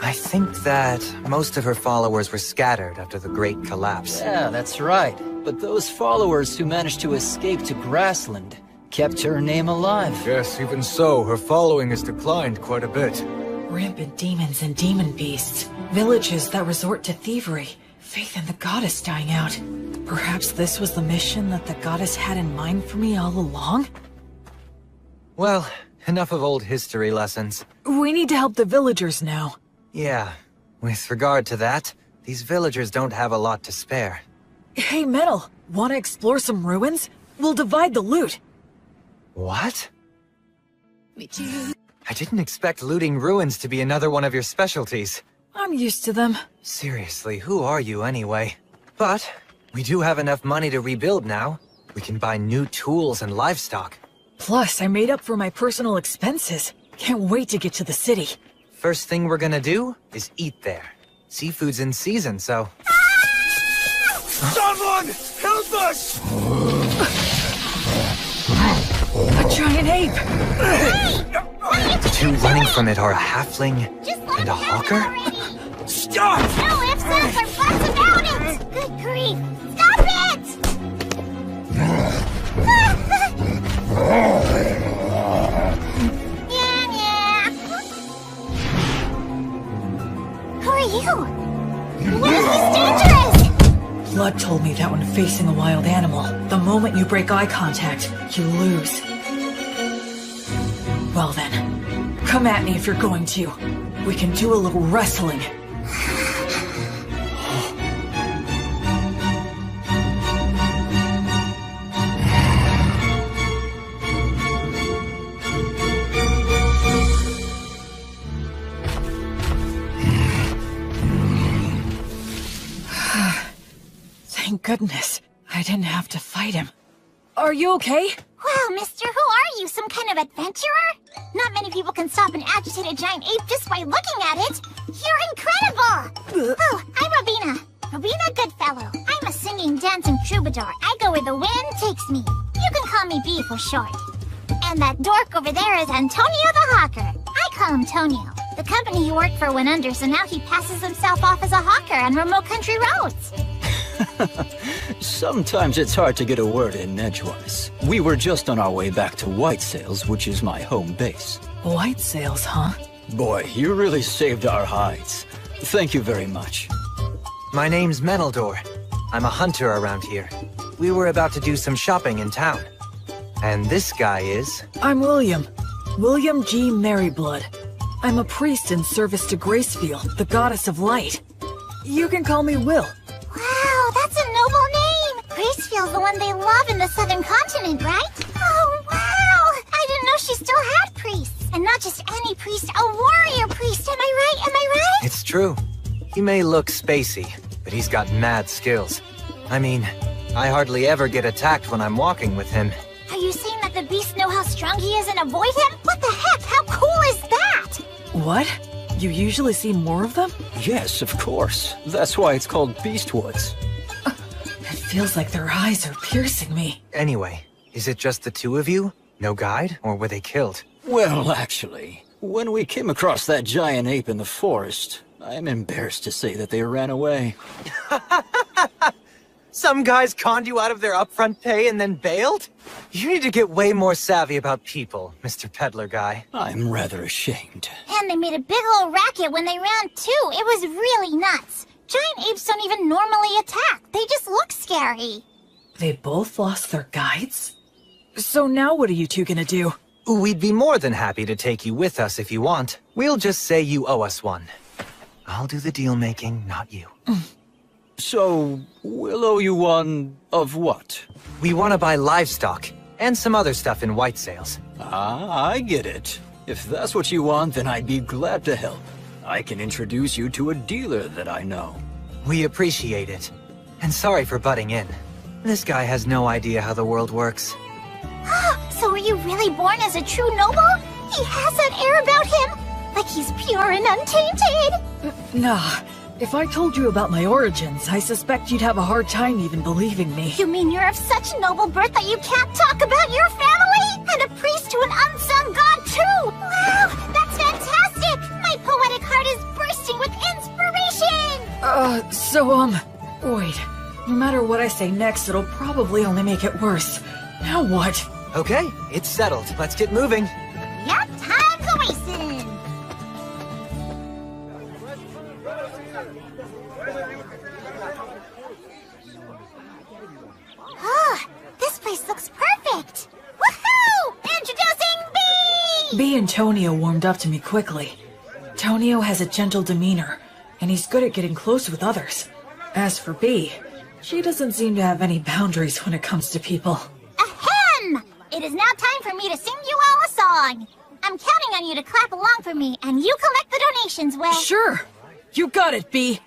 I think that most of her followers were scattered after the Great Collapse. Yeah, that's right. But those followers who managed to escape to Grassland kept her name alive. Yes, even so, her following has declined quite a bit. Rampant demons and demon beasts. Villages that resort to thievery. Faith in the goddess dying out. Perhaps this was the mission that the goddess had in mind for me all along? Well, enough of old history lessons. We need to help the villagers now. Yeah, with regard to that, these villagers don't have a lot to spare. Hey, Metal, wanna explore some ruins? We'll divide the loot. What? I didn't expect looting ruins to be another one of your specialties. I'm used to them. Seriously, who are you anyway? But we do have enough money to rebuild now. We can buy new tools and livestock. Plus, I made up for my personal expenses. Can't wait to get to the city. First thing we're gonna do is eat there. Seafood's in season, so... Someone! Help us! A giant ape! The two running from it are a halfling and a hawker? Stop! No ifs, ands, or buts about it! Good grief! Stop it! Yeah. Who are you? What is this dangerous? Blood told me that when facing a wild animal, the moment you break eye contact, you lose. Well then, come at me if you're going to. We can do a little wrestling. Thank goodness, I didn't have to fight him. Are you okay? Wow, mister, who are you? Some kind of adventurer? Not many people can stop an agitated giant ape just by looking at it. You're incredible! Oh, I'm Robina. Robina Goodfellow. I'm a singing, dancing troubadour. I go where the wind takes me. You can call me B for short. And that dork over there is Antonio the Hawker. I call him Tonio. The company he worked for went under, so now he passes himself off as a hawker on remote country roads. Sometimes it's hard to get a word in edgewise. We were just on our way back to White Sails, which is my home base. White Sails, huh? Boy, you really saved our hides. Thank you very much. My name's Menaldor. I'm a hunter around here. We were about to do some shopping in town. And this guy is... I'm William. William G. Merryblood. I'm a priest in service to Gracefield, the goddess of light. You can call me Will. Wow, that's a noble name! Gracefield's the one they love in the southern continent, right? Oh, wow! I didn't know she still had priests. And not just any priest, a warrior priest, am I right? Am I right? It's true. He may look spacey, but he's got mad skills. I mean, I hardly ever get attacked when I'm walking with him. Are you saying that the beasts know how strong he is and avoid him? What the heck? How cool is that? What? You usually see more of them? Yes, of course. That's why it's called Beastwoods. It feels like their eyes are piercing me. Anyway, Is it just the two of you? No guide? Or were they killed? Well, actually, when we came across that giant ape in the forest, I'm embarrassed to say that they ran away. Some guys conned you out of their upfront pay and then bailed? You need to get way more savvy about people, Mr. Peddler Guy. I'm rather ashamed. And they made a big old racket when they ran too. It was really nuts. Giant apes don't even normally attack. They just look scary. They both lost their guides? So now what are you two gonna do? We'd be more than happy to take you with us if you want. We'll just say you owe us one. I'll do the deal-making, not you. So, we'll owe you one of what? We want to buy livestock, and some other stuff in White Sails. Ah, I get it. If that's what you want, then I'd be glad to help. I can introduce you to a dealer that I know. We appreciate it. And sorry for butting in. This guy has no idea how the world works. So were you really born as a true noble? He has that air about him, like he's pure and untainted. Nah. If I told you about my origins, I suspect you'd have a hard time even believing me. You mean you're of such noble birth that you can't talk about your family? And a priest to an unsung god too! Wow, that's fantastic! My poetic heart is bursting with inspiration! Wait. No matter what I say next, it'll probably only make it worse. Now what? Okay, it's settled. Let's get moving. Yep, time's a-wasting! This place looks perfect! Woohoo! Introducing B! B and Tonio warmed up to me quickly. Tonio has a gentle demeanor, and he's good at getting close with others. As for B, she doesn't seem to have any boundaries when it comes to people. Ahem! It is now time for me to sing you all a song. I'm counting on you to clap along for me, and you collect the donations, Will. Sure! You got it, B!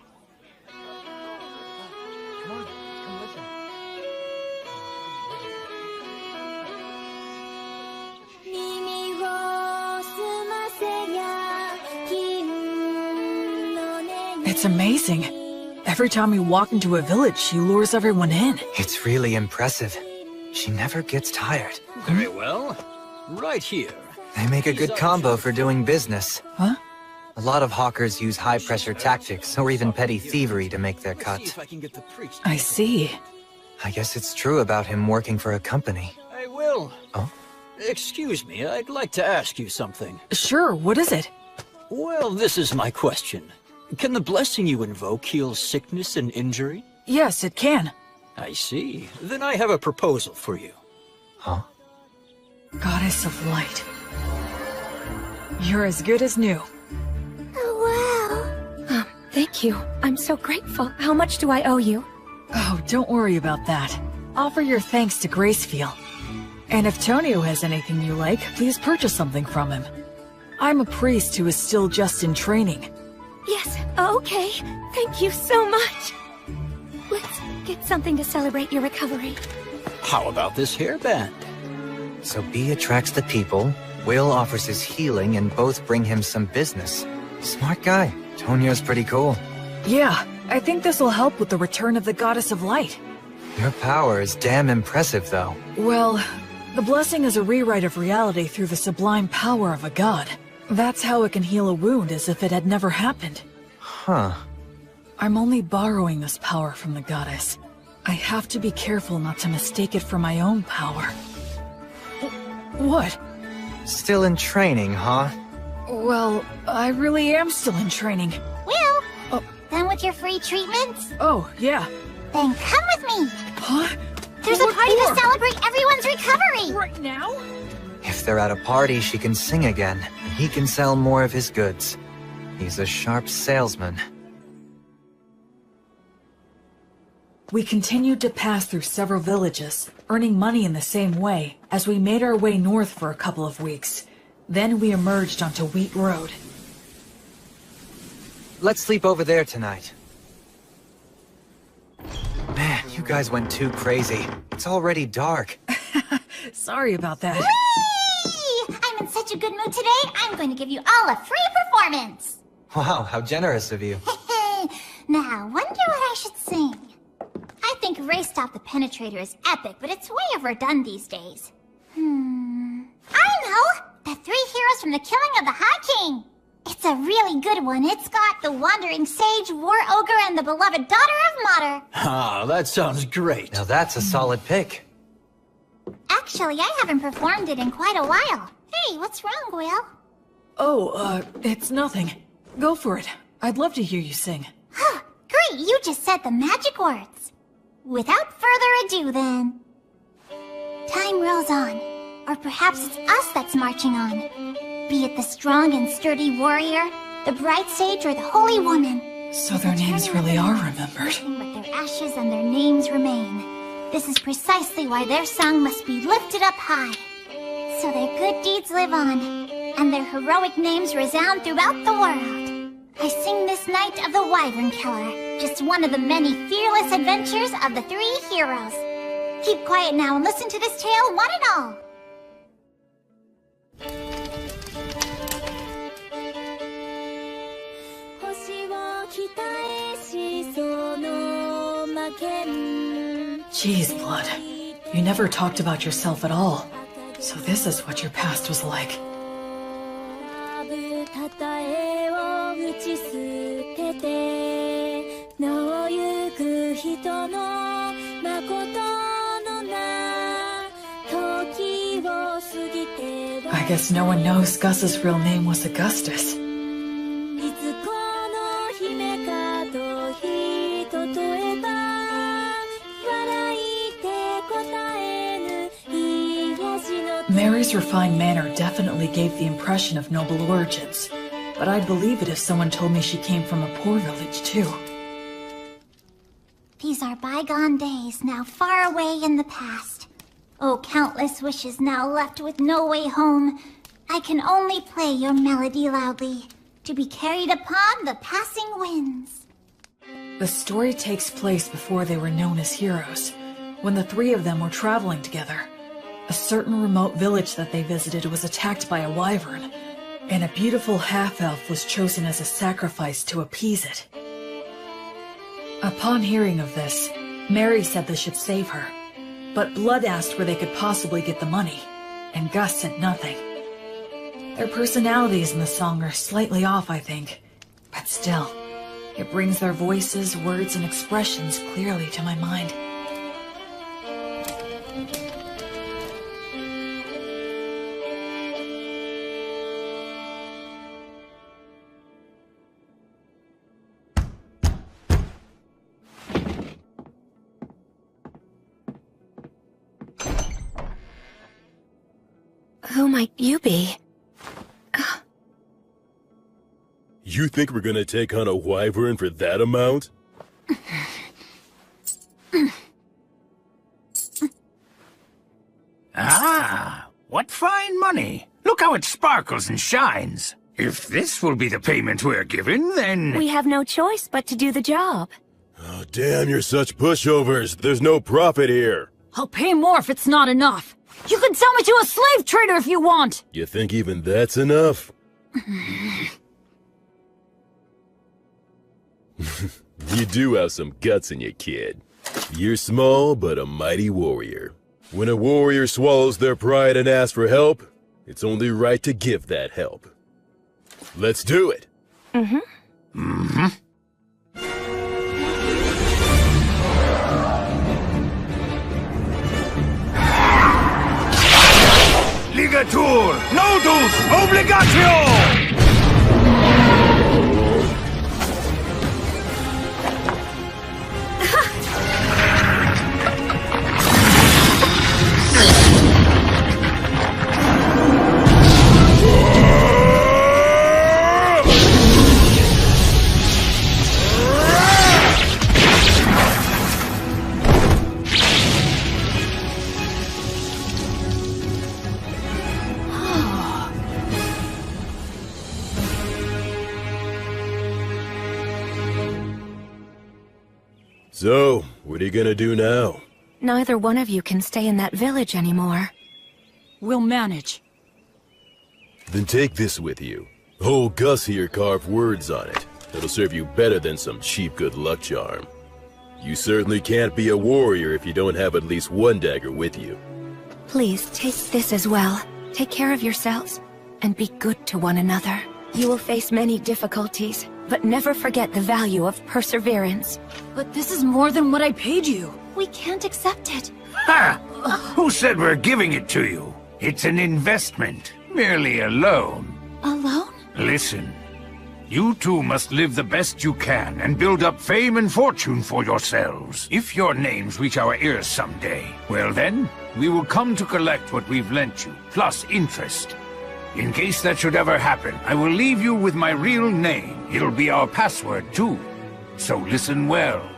It's amazing. Every time we walk into a village, she lures everyone in. It's really impressive. She never gets tired. Very well. Right here. They make a good combo for doing business. Huh? A lot of hawkers use high-pressure tactics or even petty thievery to make their cut. I see. I guess it's true about him working for a company. Hey, Will. Oh? Excuse me, I'd like to ask you something. Sure, what is it? Well, this is my question. Can the blessing you invoke heal sickness and injury? Yes, it can. I see. Then I have a proposal for you. Huh? Goddess of Light. You're as good as new. Oh, wow. Thank you. I'm so grateful. How much do I owe you? Oh, don't worry about that. Offer your thanks to Gracefield. And if Tonio has anything you like, please purchase something from him. I'm a priest who is still just in training. Yes, okay. Thank you so much. Let's get something to celebrate your recovery. How about this hairband? So B attracts the people, Will offers his healing, and both bring him some business. Smart guy. Tonio's pretty cool. Yeah, I think this will help with the return of the Goddess of Light. Your power is damn impressive, though. Well, the blessing is a rewrite of reality through the sublime power of a god. That's how it can heal a wound as if it had never happened. Huh. I'm only borrowing this power from the goddess. I have to be careful not to mistake it for my own power. What? Still in training, huh? Well, I really am still in training. Will? Done with your free treatments? Oh, yeah. Then come with me. Huh? There's a party to celebrate everyone's recovery. Right now? If they're at a party, she can sing again. He can sell more of his goods. He's a sharp salesman. We continued to pass through several villages, earning money in the same way, as we made our way north for a couple of weeks. Then we emerged onto Wheat Road. Let's sleep over there tonight. Man, you guys went too crazy. It's already dark. Sorry about that. Whee! I'm in such a good mood today, I'm going to give you all a free performance. Wow, how generous of you. Now, wonder what I should sing. I think race stop the Penetrator is epic, but it's way overdone these days. I know! The 3 heroes from the killing of the High King! It's a really good one. It's got the Wandering Sage, War Ogre, and the beloved daughter of Mater. Ah, that sounds great. Now that's a solid pick. Actually, I haven't performed it in quite a while. Hey, what's wrong, Gwill? Oh, it's nothing. Go for it. I'd love to hear you sing. Great, you just said the magic words. Without further ado, then. Time rolls on. Or perhaps it's us that's marching on. Be it the strong and sturdy warrior, the bright sage, or the holy woman. So their names really are remembered. But their ashes and their names remain. This is precisely why their song must be lifted up high. So their good deeds live on, and their heroic names resound throughout the world. I sing this night of the Wyvern Killer, just one of the many fearless adventures of the 3 heroes. Keep quiet now and listen to this tale one and all. Jeez, Blood. You never talked about yourself at all. So this is what your past was like. I guess no one knows Gus's real name was Augustus. Mary's refined manner definitely gave the impression of noble origins, but I'd believe it if someone told me she came from a poor village, too. These are bygone days, now far away in the past. Oh, countless wishes now left with no way home. I can only play your melody loudly, to be carried upon the passing winds. The story takes place before they were known as heroes, when the 3 of them were traveling together. A certain remote village that they visited was attacked by a wyvern, and a beautiful half-elf was chosen as a sacrifice to appease it. Upon hearing of this, Mary said they should save her, but Blood asked where they could possibly get the money, and Gus said nothing. Their personalities in the song are slightly off, I think, but still, it brings their voices, words, and expressions clearly to my mind. Who might you be? You think we're gonna take on a wyvern for that amount? Ah, what fine money. Look how it sparkles and shines. If this will be the payment we're given, then... We have no choice but to do the job. Oh, damn, you're such pushovers. There's no profit here. I'll pay more if it's not enough. You can sell me to a slave trader if you want! You think even that's enough? You do have some guts in you, kid. You're small, but a mighty warrior. When a warrior swallows their pride and asks for help, it's only right to give that help. Let's do it! Ligatur! Nodus! Obligatio! So, what are you gonna do now? Neither one of you can stay in that village anymore. We'll manage. Then take this with you. Old Gus here carved words on it. It'll serve you better than some cheap good luck charm. You certainly can't be a warrior if you don't have at least one dagger with you. Please take this as well. Take care of yourselves, and be good to one another. You will face many difficulties, but never forget the value of perseverance. But this is more than what I paid you. We can't accept it. Ha! Who said we're giving it to you? It's an investment, merely a loan. A loan? Listen, you two must live the best you can and build up fame and fortune for yourselves. If your names reach our ears someday, well then, we will come to collect what we've lent you, plus interest. In case that should ever happen, I will leave you with my real name. It'll be our password, too. So listen well.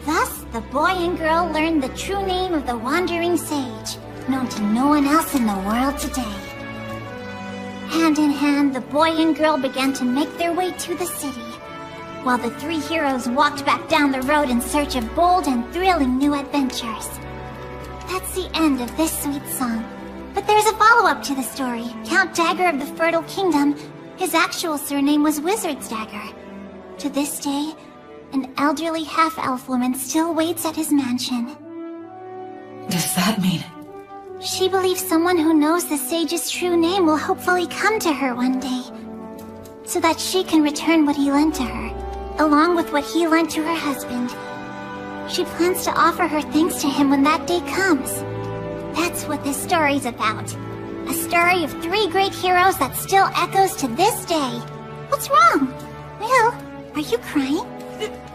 Thus, the boy and girl learned the true name of the Wandering Sage, known to no one else in the world today. Hand in hand, the boy and girl began to make their way to the city, while the three heroes walked back down the road in search of bold and thrilling new adventures. That's the end of this sweet song. But there's a follow-up to the story. Count Dagger of the Fertile Kingdom, his actual surname was Wizard's Dagger. To this day, an elderly half-elf woman still waits at his mansion. Does that mean? She believes someone who knows the sage's true name will hopefully come to her one day, so that she can return what he lent to her, along with what he lent to her husband. She plans to offer her thanks to him when that day comes. That's what this story's about. A story of three great heroes that still echoes to this day. What's wrong? Will, are you crying?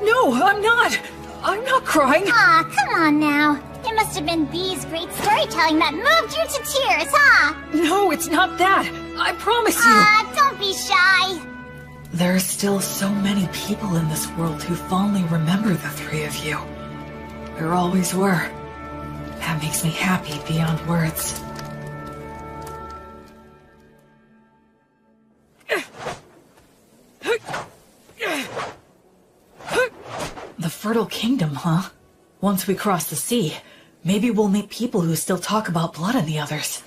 No, I'm not. I'm not crying. Aw, come on now. It must have been Bee's great storytelling that moved you to tears, huh? No, it's not that. I promise you. Don't be shy. There are still so many people in this world who fondly remember the three of you. There always were. That makes me happy beyond words. The Fertile Kingdom, huh? Once we cross the sea, maybe we'll meet people who still talk about blood and the others.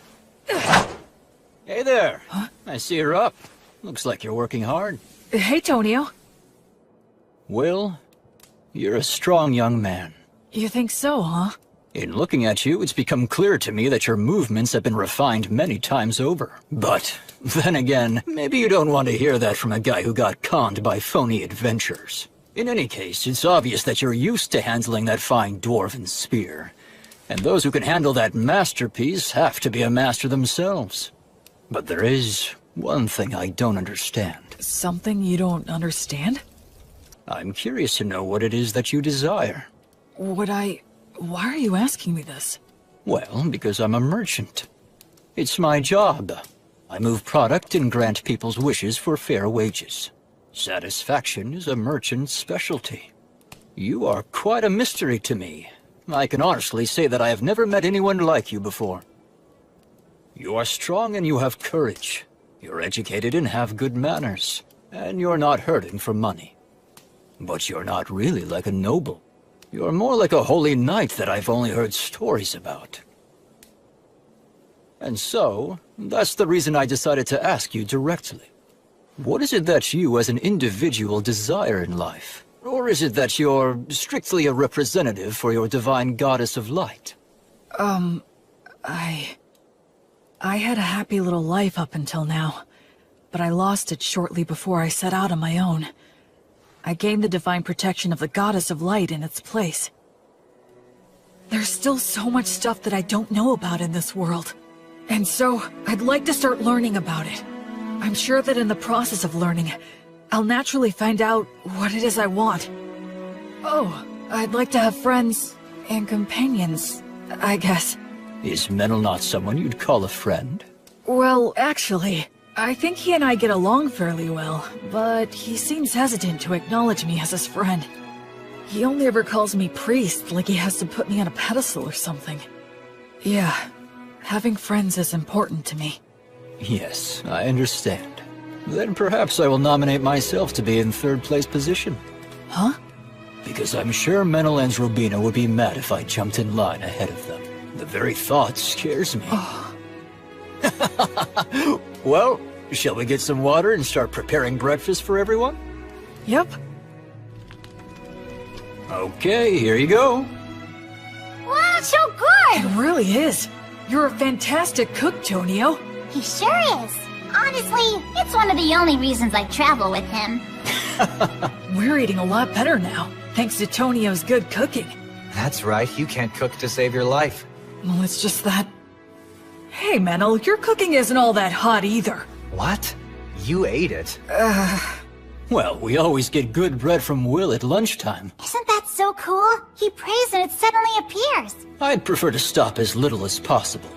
Hey there. Huh? I see you're up. Looks like you're working hard. Hey, Tonio. Will, you're a strong young man. You think so, huh? In looking at you, it's become clear to me that your movements have been refined many times over. But, then again, maybe you don't want to hear that from a guy who got conned by phony adventurers. In any case, it's obvious that you're used to handling that fine dwarven spear. And those who can handle that masterpiece have to be a master themselves. But there is one thing I don't understand. Something you don't understand? I'm curious to know what it is that you desire. Why are you asking me this? Well, because I'm a merchant. It's my job. I move product and grant people's wishes for fair wages. Satisfaction is a merchant's specialty. You are quite a mystery to me. I can honestly say that I have never met anyone like you before. You are strong and you have courage. You're educated and have good manners. And you're not hurting for money. But you're not really like a noble. You're more like a holy knight that I've only heard stories about. And so, that's the reason I decided to ask you directly. What is it that you as an individual desire in life? Or is it that you're strictly a representative for your divine goddess of light? I had a happy little life up until now, but I lost it shortly before I set out on my own. I gained the divine protection of the goddess of light in its place. There's still so much stuff that I don't know about in this world, and so I'd like to start learning about it. I'm sure that in the process of learning, I'll naturally find out what it is I want. Oh, I'd like to have friends and companions, I guess. Is Menel not someone you'd call a friend? Well, actually, I think he and I get along fairly well, but he seems hesitant to acknowledge me as his friend. He only ever calls me priest, like he has to put me on a pedestal or something. Yeah, having friends is important to me. Yes, I understand. Then perhaps I will nominate myself to be in third place position. Huh? Because I'm sure Menel and Robina would be mad if I jumped in line ahead of them. The very thought scares me. Well, shall we get some water and start preparing breakfast for everyone? Yep. Okay, here you go. Wow, it's so good! It really is. You're a fantastic cook, Tonio. He sure is. Honestly, it's one of the only reasons I travel with him. We're eating a lot better now, thanks to Tonio's good cooking. That's right, you can't cook to save your life. Well, it's just that... Hey, Menel, your cooking isn't all that hot either. What? You ate it. Well, we always get good bread from Will at lunchtime. Isn't that so cool? He prays and it suddenly appears. I'd prefer to stop as little as possible.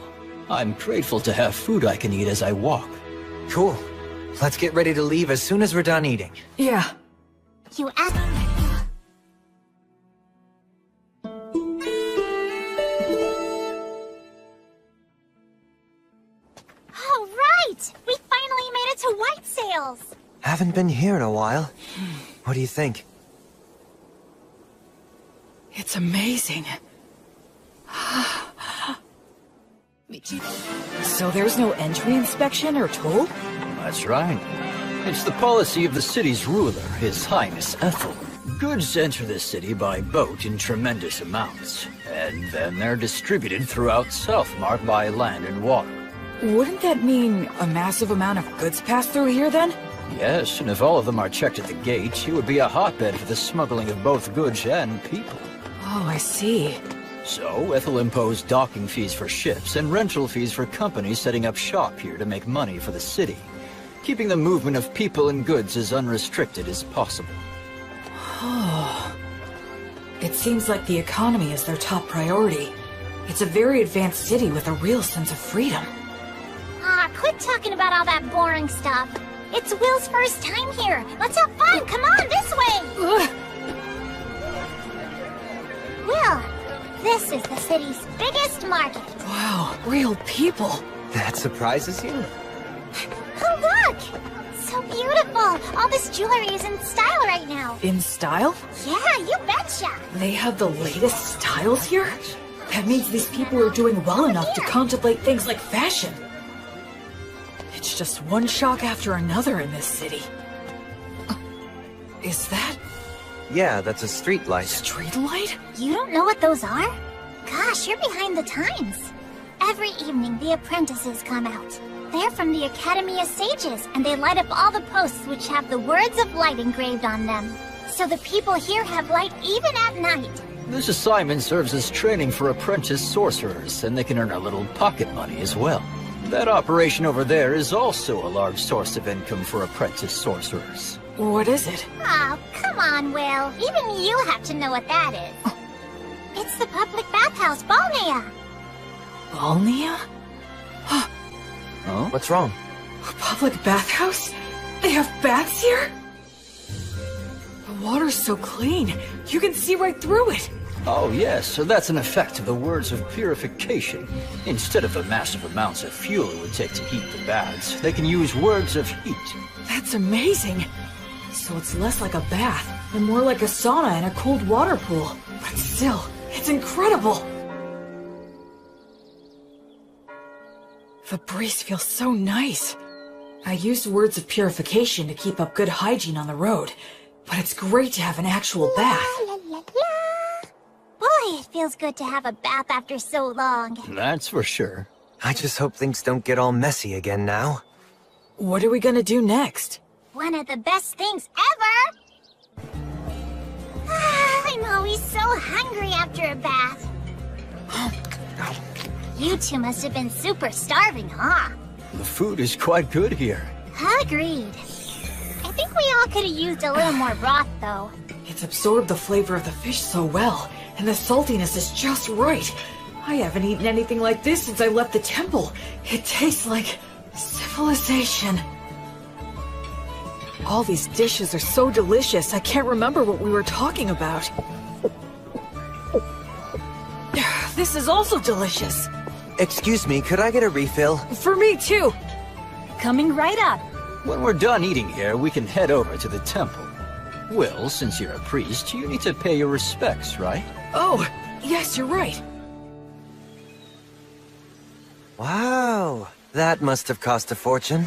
I'm grateful to have food I can eat as I walk. Cool. Let's get ready to leave as soon as we're done eating. Yeah. You asked... All right! We finally made it to White Sails! Haven't been here in a while. What do you think? It's amazing. So there's no entry inspection or toll? That's right. It's the policy of the city's ruler, His Highness Ethel. Goods enter the city by boat in tremendous amounts, and then they're distributed throughout Southmark by land and water. Wouldn't that mean a massive amount of goods pass through here then? Yes, and if all of them are checked at the gate, it would be a hotbed for the smuggling of both goods and people. Oh, I see. So, Ethel imposed docking fees for ships and rental fees for companies setting up shop here to make money for the city, keeping the movement of people and goods as unrestricted as possible. Oh. It seems like the economy is their top priority. It's a very advanced city with a real sense of freedom. Ah, quit talking about all that boring stuff. It's Will's first time here. Let's have fun. Come on, this way. Will, this is the city's biggest market. Wow, real people. That surprises you? Oh, look! So beautiful. All this jewelry is in style right now. In style? Yeah, you betcha. They have the latest styles here? That means these people are doing well enough to contemplate things like fashion. It's just one shock after another in this city. Is that... Yeah, that's a street light. Street light? You don't know what those are? Gosh, you're behind the times. Every evening, the apprentices come out. They're from the Academy of Sages, and they light up all the posts which have the words of light engraved on them. So the people here have light even at night. This assignment serves as training for apprentice sorcerers, and they can earn a little pocket money as well. That operation over there is also a large source of income for apprentice sorcerers. What is it? Oh, come on, Will. Even you have to know what that is. It's the public bathhouse, Balnea. Balnea? Oh? What's wrong? A public bathhouse? They have baths here? The water's so clean, you can see right through it. Oh yes, so that's an effect of the words of purification. Instead of the massive amounts of fuel it would take to heat the baths, they can use words of heat. That's amazing. So it's less like a bath, and more like a sauna and a cold water pool. But still, it's incredible. The breeze feels so nice. I used words of purification to keep up good hygiene on the road, but it's great to have an actual bath. La, la, la, la. Boy, it feels good to have a bath after so long. That's for sure. I just hope things don't get all messy again now. What are we gonna do next? One of the best things ever! I'm always so hungry after a bath. You two must have been super starving, huh? The food is quite good here. Agreed. I think we all could have used a little more broth, though. It's absorbed the flavor of the fish so well, and the saltiness is just right. I haven't eaten anything like this since I left the temple. It tastes like civilization. All these dishes are so delicious, I can't remember what we were talking about. This is also delicious. Excuse me, could I get a refill? For me too. Coming right up. When we're done eating here, we can head over to the temple. Will, since you're a priest, you need to pay your respects, right? Oh, yes, you're right. Wow, that must have cost a fortune.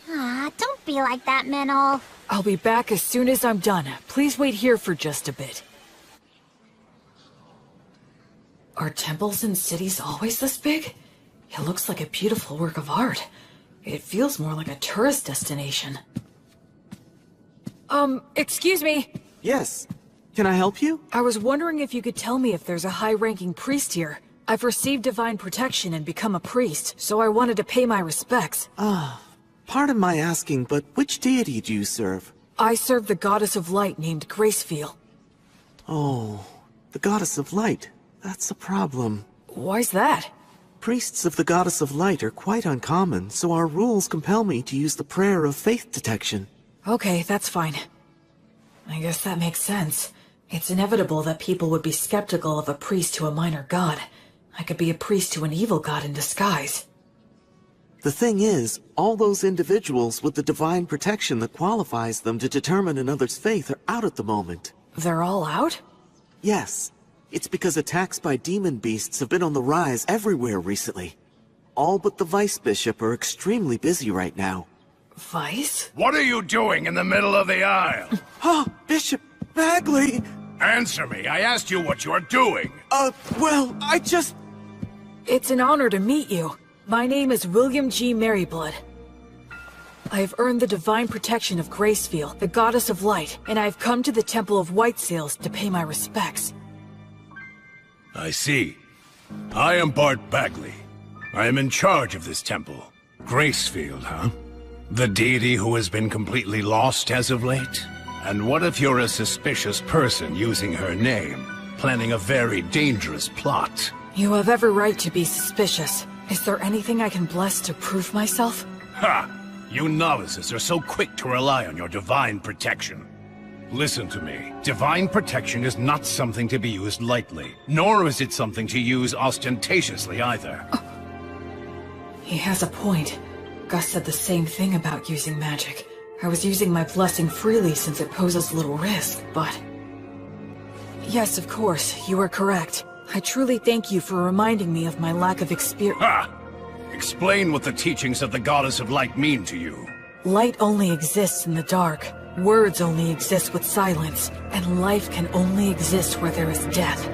Ah, don't be like that, Menel. I'll be back as soon as I'm done. Please wait here for just a bit. Are temples in cities always this big? It looks like a beautiful work of art. It feels more like a tourist destination. Excuse me. Yes. Can I help you? I was wondering if you could tell me if there's a high-ranking priest here. I've received divine protection and become a priest, so I wanted to pay my respects. Pardon my asking, but which deity do you serve? I serve the goddess of light named Gracefeel. Oh, the goddess of light. That's a problem. Why's that? Priests of the goddess of light are quite uncommon, so our rules compel me to use the prayer of faith detection. Okay, that's fine. I guess that makes sense. It's inevitable that people would be skeptical of a priest to a minor god. I could be a priest to an evil god in disguise. The thing is, all those individuals with the divine protection that qualifies them to determine another's faith are out at the moment. They're all out? Yes. It's because attacks by demon beasts have been on the rise everywhere recently. All but the Vice Bishop are extremely busy right now. Vice? What are you doing in the middle of the aisle? Bishop Bagley! Answer me, I asked you what you're doing. Well, I just... It's an honor to meet you. My name is William G. Merryblood. I have earned the divine protection of Gracefeel, the goddess of light, and I have come to the Temple of Whitesails to pay my respects. I see. I am Bart Bagley. I am in charge of this temple. Gracefield, huh? The deity who has been completely lost as of late? And what if you're a suspicious person using her name, planning a very dangerous plot? You have every right to be suspicious. Is there anything I can bless to prove myself? Ha! You novices are so quick to rely on your divine protection. Listen to me. Divine protection is not something to be used lightly, nor is it something to use ostentatiously either. He has a point. Gus said the same thing about using magic. I was using my blessing freely since it poses little risk, but... Yes, of course, you are correct. I truly thank you for reminding me of my lack of experience. Ha! Explain what the teachings of the Goddess of Light mean to you. Light only exists in the dark. Words only exist with silence. And life can only exist where there is death.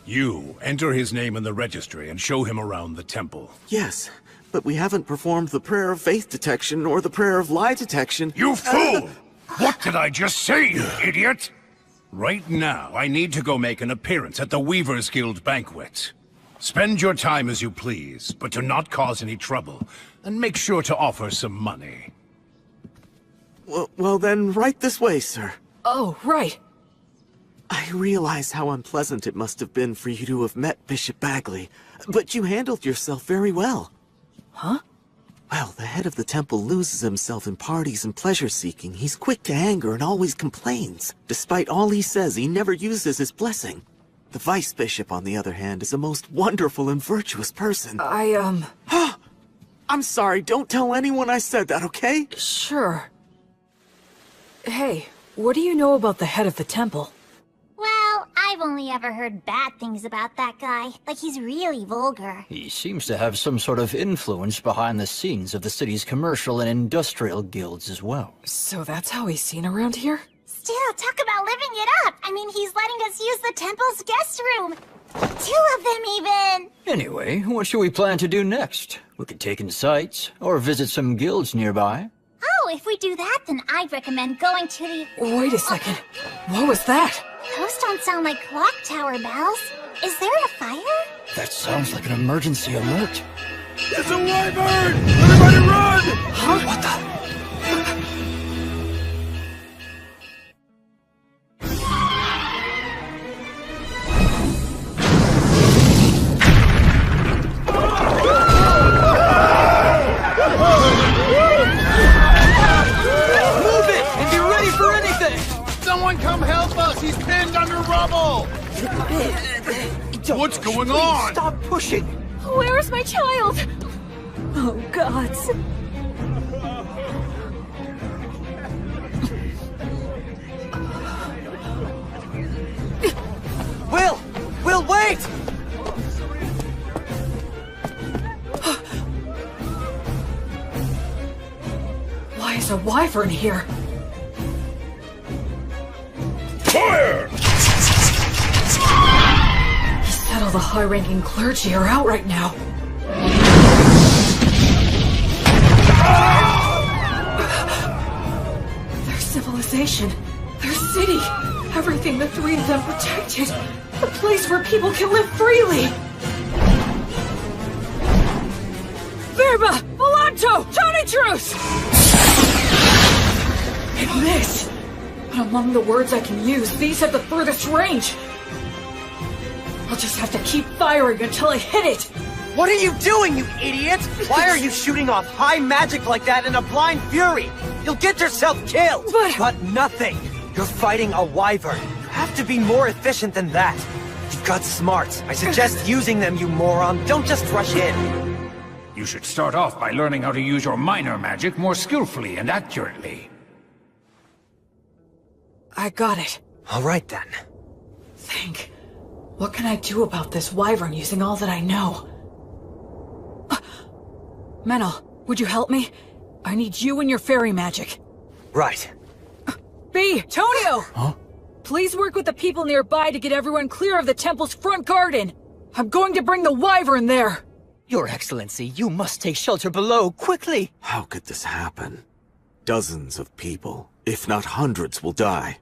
You enter his name in the registry and show him around the temple. Yes, but we haven't performed the prayer of faith detection or the prayer of lie detection. You fool! What did I just say, you idiot? Right now, I need to go make an appearance at the Weavers Guild banquet. Spend your time as you please, but do not cause any trouble, and make sure to offer some money. Well then, right this way, sir. Oh, right. I realize how unpleasant it must have been for you to have met Bishop Bagley, but you handled yourself very well. Huh? Well, the head of the temple loses himself in parties and pleasure-seeking. He's quick to anger and always complains. Despite all he says, he never uses his blessing. The Vice Bishop, on the other hand, is a most wonderful and virtuous person. I'm sorry, don't tell anyone I said that, okay? Sure. Hey, what do you know about the head of the temple? Well, I've only ever heard bad things about that guy. Like, he's really vulgar. He seems to have some sort of influence behind the scenes of the city's commercial and industrial guilds as well. So that's how he's seen around here? Still, talk about living it up. I mean, he's letting us use the temple's guest room. 2 of them, even. Anyway, what should we plan to do next? We could take in sights, or visit some guilds nearby. Oh, if we do that, then I'd recommend going to the... Wait a second. What was that? Those don't sound like clock tower bells. Is there a fire? That sounds like an emergency alert. It's a wyvern! Everybody run! Huh? What the... Move it and be ready for anything! Someone come help us! He's pinned under rubble! What's going on? Stop pushing! Where is my child? Oh, gods. Will, wait! Why is a wyvern here? Fire! All the high-ranking clergy are out right now. Their civilization, their city, everything the three of them protected. A place where people can live freely. Verba! Volanto! Tony Truce! It missed. But among the words I can use, these have the furthest range. I'll just have to keep firing until I hit it. What are you doing, you idiot? Why are you shooting off high magic like that in a blind fury? You'll get yourself killed! But nothing! You're fighting a wyvern. You have to be more efficient than that. You've got smarts. I suggest using them, you moron. Don't just rush in. You should start off by learning how to use your minor magic more skillfully and accurately. I got it. All right, then. Think. What can I do about this wyvern using all that I know? Menel, would you help me? I need you and your fairy magic. Right. B, Tonio! Huh? Please work with the people nearby to get everyone clear of the temple's front garden. I'm going to bring the wyvern there. Your Excellency, you must take shelter below, quickly! How could this happen? Dozens of people, if not hundreds, will die.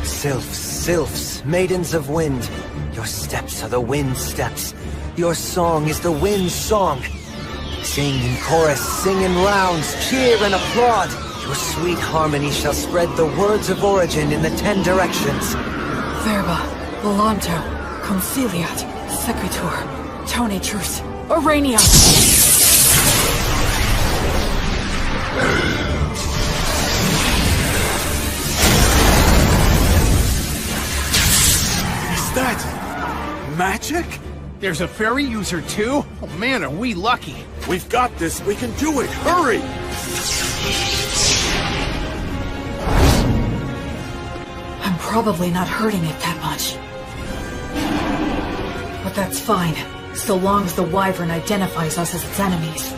Sylphs, sylphs, maidens of wind. Your steps are the wind's steps. Your song is the wind's song. Sing in chorus, sing in rounds, cheer and applaud. Your sweet harmony shall spread the words of origin in the 10 directions. Verba, Volanto, Conciliat, Sequitur, Tony Truce, Aurania. Is that magic? There's a fairy user too? Oh man, are we lucky. We've got this. We can do it. Hurry! I'm probably not hurting it that much. But that's fine, so long as the wyvern identifies us as its enemies.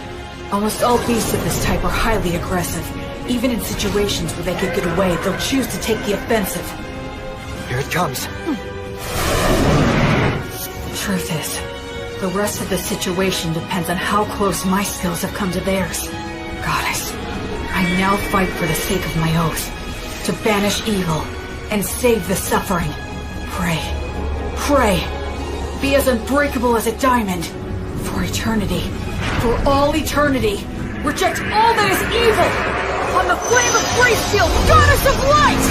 Almost all beasts of this type are highly aggressive. Even in situations where they could get away, they'll choose to take the offensive. Here it comes. Truth is, the rest of the situation depends on how close my skills have come to theirs. Goddess, I now fight for the sake of my oath, to banish evil and save the suffering. Pray, pray, be as unbreakable as a diamond, for eternity, for all eternity. Reject all that is evil! On the flame of Gracefield, goddess of light!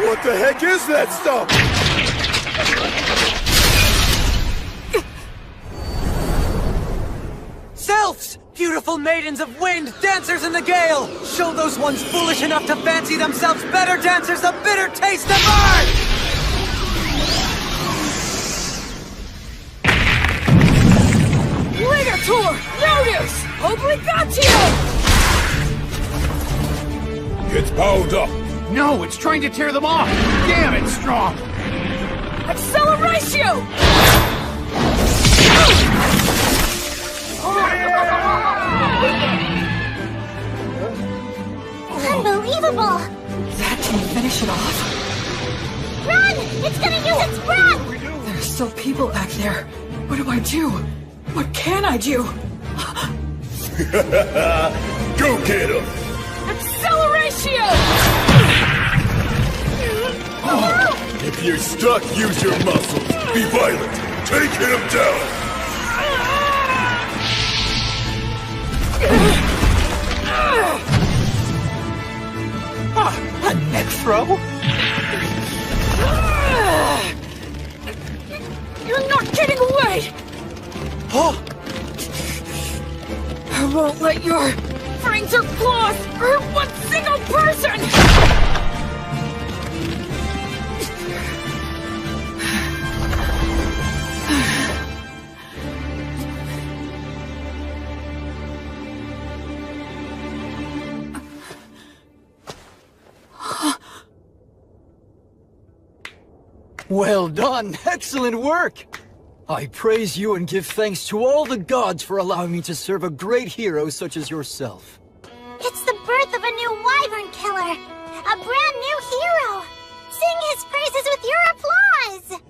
What the heck is that stuff? Sylphs! Beautiful maidens of wind, dancers in the gale! Show those ones foolish enough to fancy themselves better dancers the bitter taste of art! Ligatur! Notice! Obligatio! It's bound up. No, it's trying to tear them off! Damn, it's strong! Acceleratio! Unbelievable! That didn't finish it off? Run! It's gonna use its breath! There's still people back there. What do I do? What can I do? Go get him! Acceleratio! If you're stuck, use your muscles. Be violent. Take him down. A neck throw? You're not getting away! Oh! I won't let your fangs or claws hurt one single person! Well done! Excellent work! I praise you and give thanks to all the gods for allowing me to serve a great hero such as yourself. It's the birth of a new wyvern killer! A brand new hero! Sing his praises with your applause!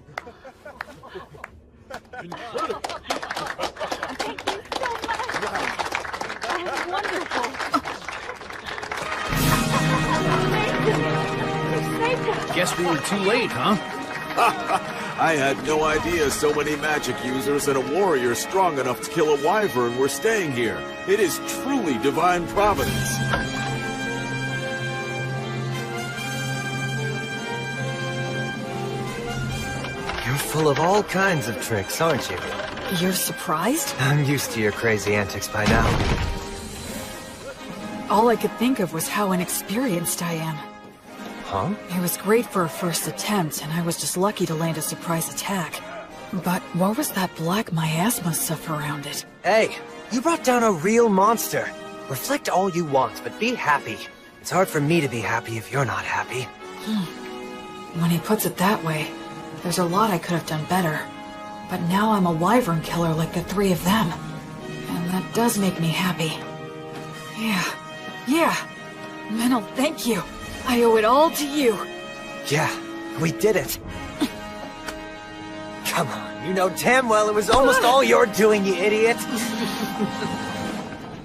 Thank you so much! That was wonderful! Guess we were too late, huh? I had no idea so many magic users and a warrior strong enough to kill a wyvern were staying here. It is truly divine providence. You're full of all kinds of tricks, aren't you? You're surprised? I'm used to your crazy antics by now. All I could think of was how inexperienced I am. Huh? It was great for a first attempt, and I was just lucky to land a surprise attack. But what was that black miasma stuff around it? Hey, you brought down a real monster. Reflect all you want, but be happy. It's hard for me to be happy if you're not happy. When he puts it that way, there's a lot I could have done better. But now I'm a wyvern killer like the three of them. And that does make me happy. Yeah. Menel, thank you. I owe it all to you. Yeah, we did it. Come on, you know damn well it was almost all your doing, you idiot.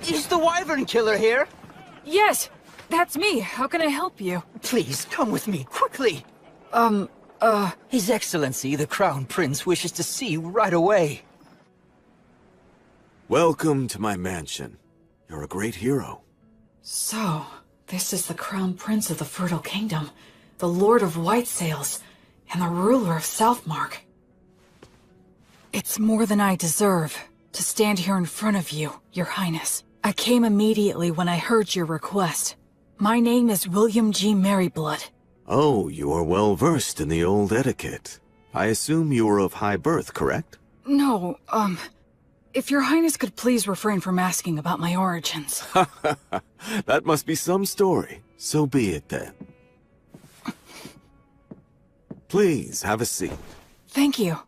Is the wyvern killer here? Yes, that's me. How can I help you? Please, come with me, quickly. His Excellency, the Crown Prince, wishes to see you right away. Welcome to my mansion. You're a great hero. So, this is the Crown Prince of the Fertile Kingdom, the Lord of White Sails, and the ruler of Southmark. It's more than I deserve to stand here in front of you, Your Highness. I came immediately when I heard your request. My name is William G. Merryblood. Oh, you are well versed in the old etiquette. I assume you were of high birth, correct? No, if Your Highness could please refrain from asking about my origins. That must be some story. So be it then. Please, have a seat. Thank you.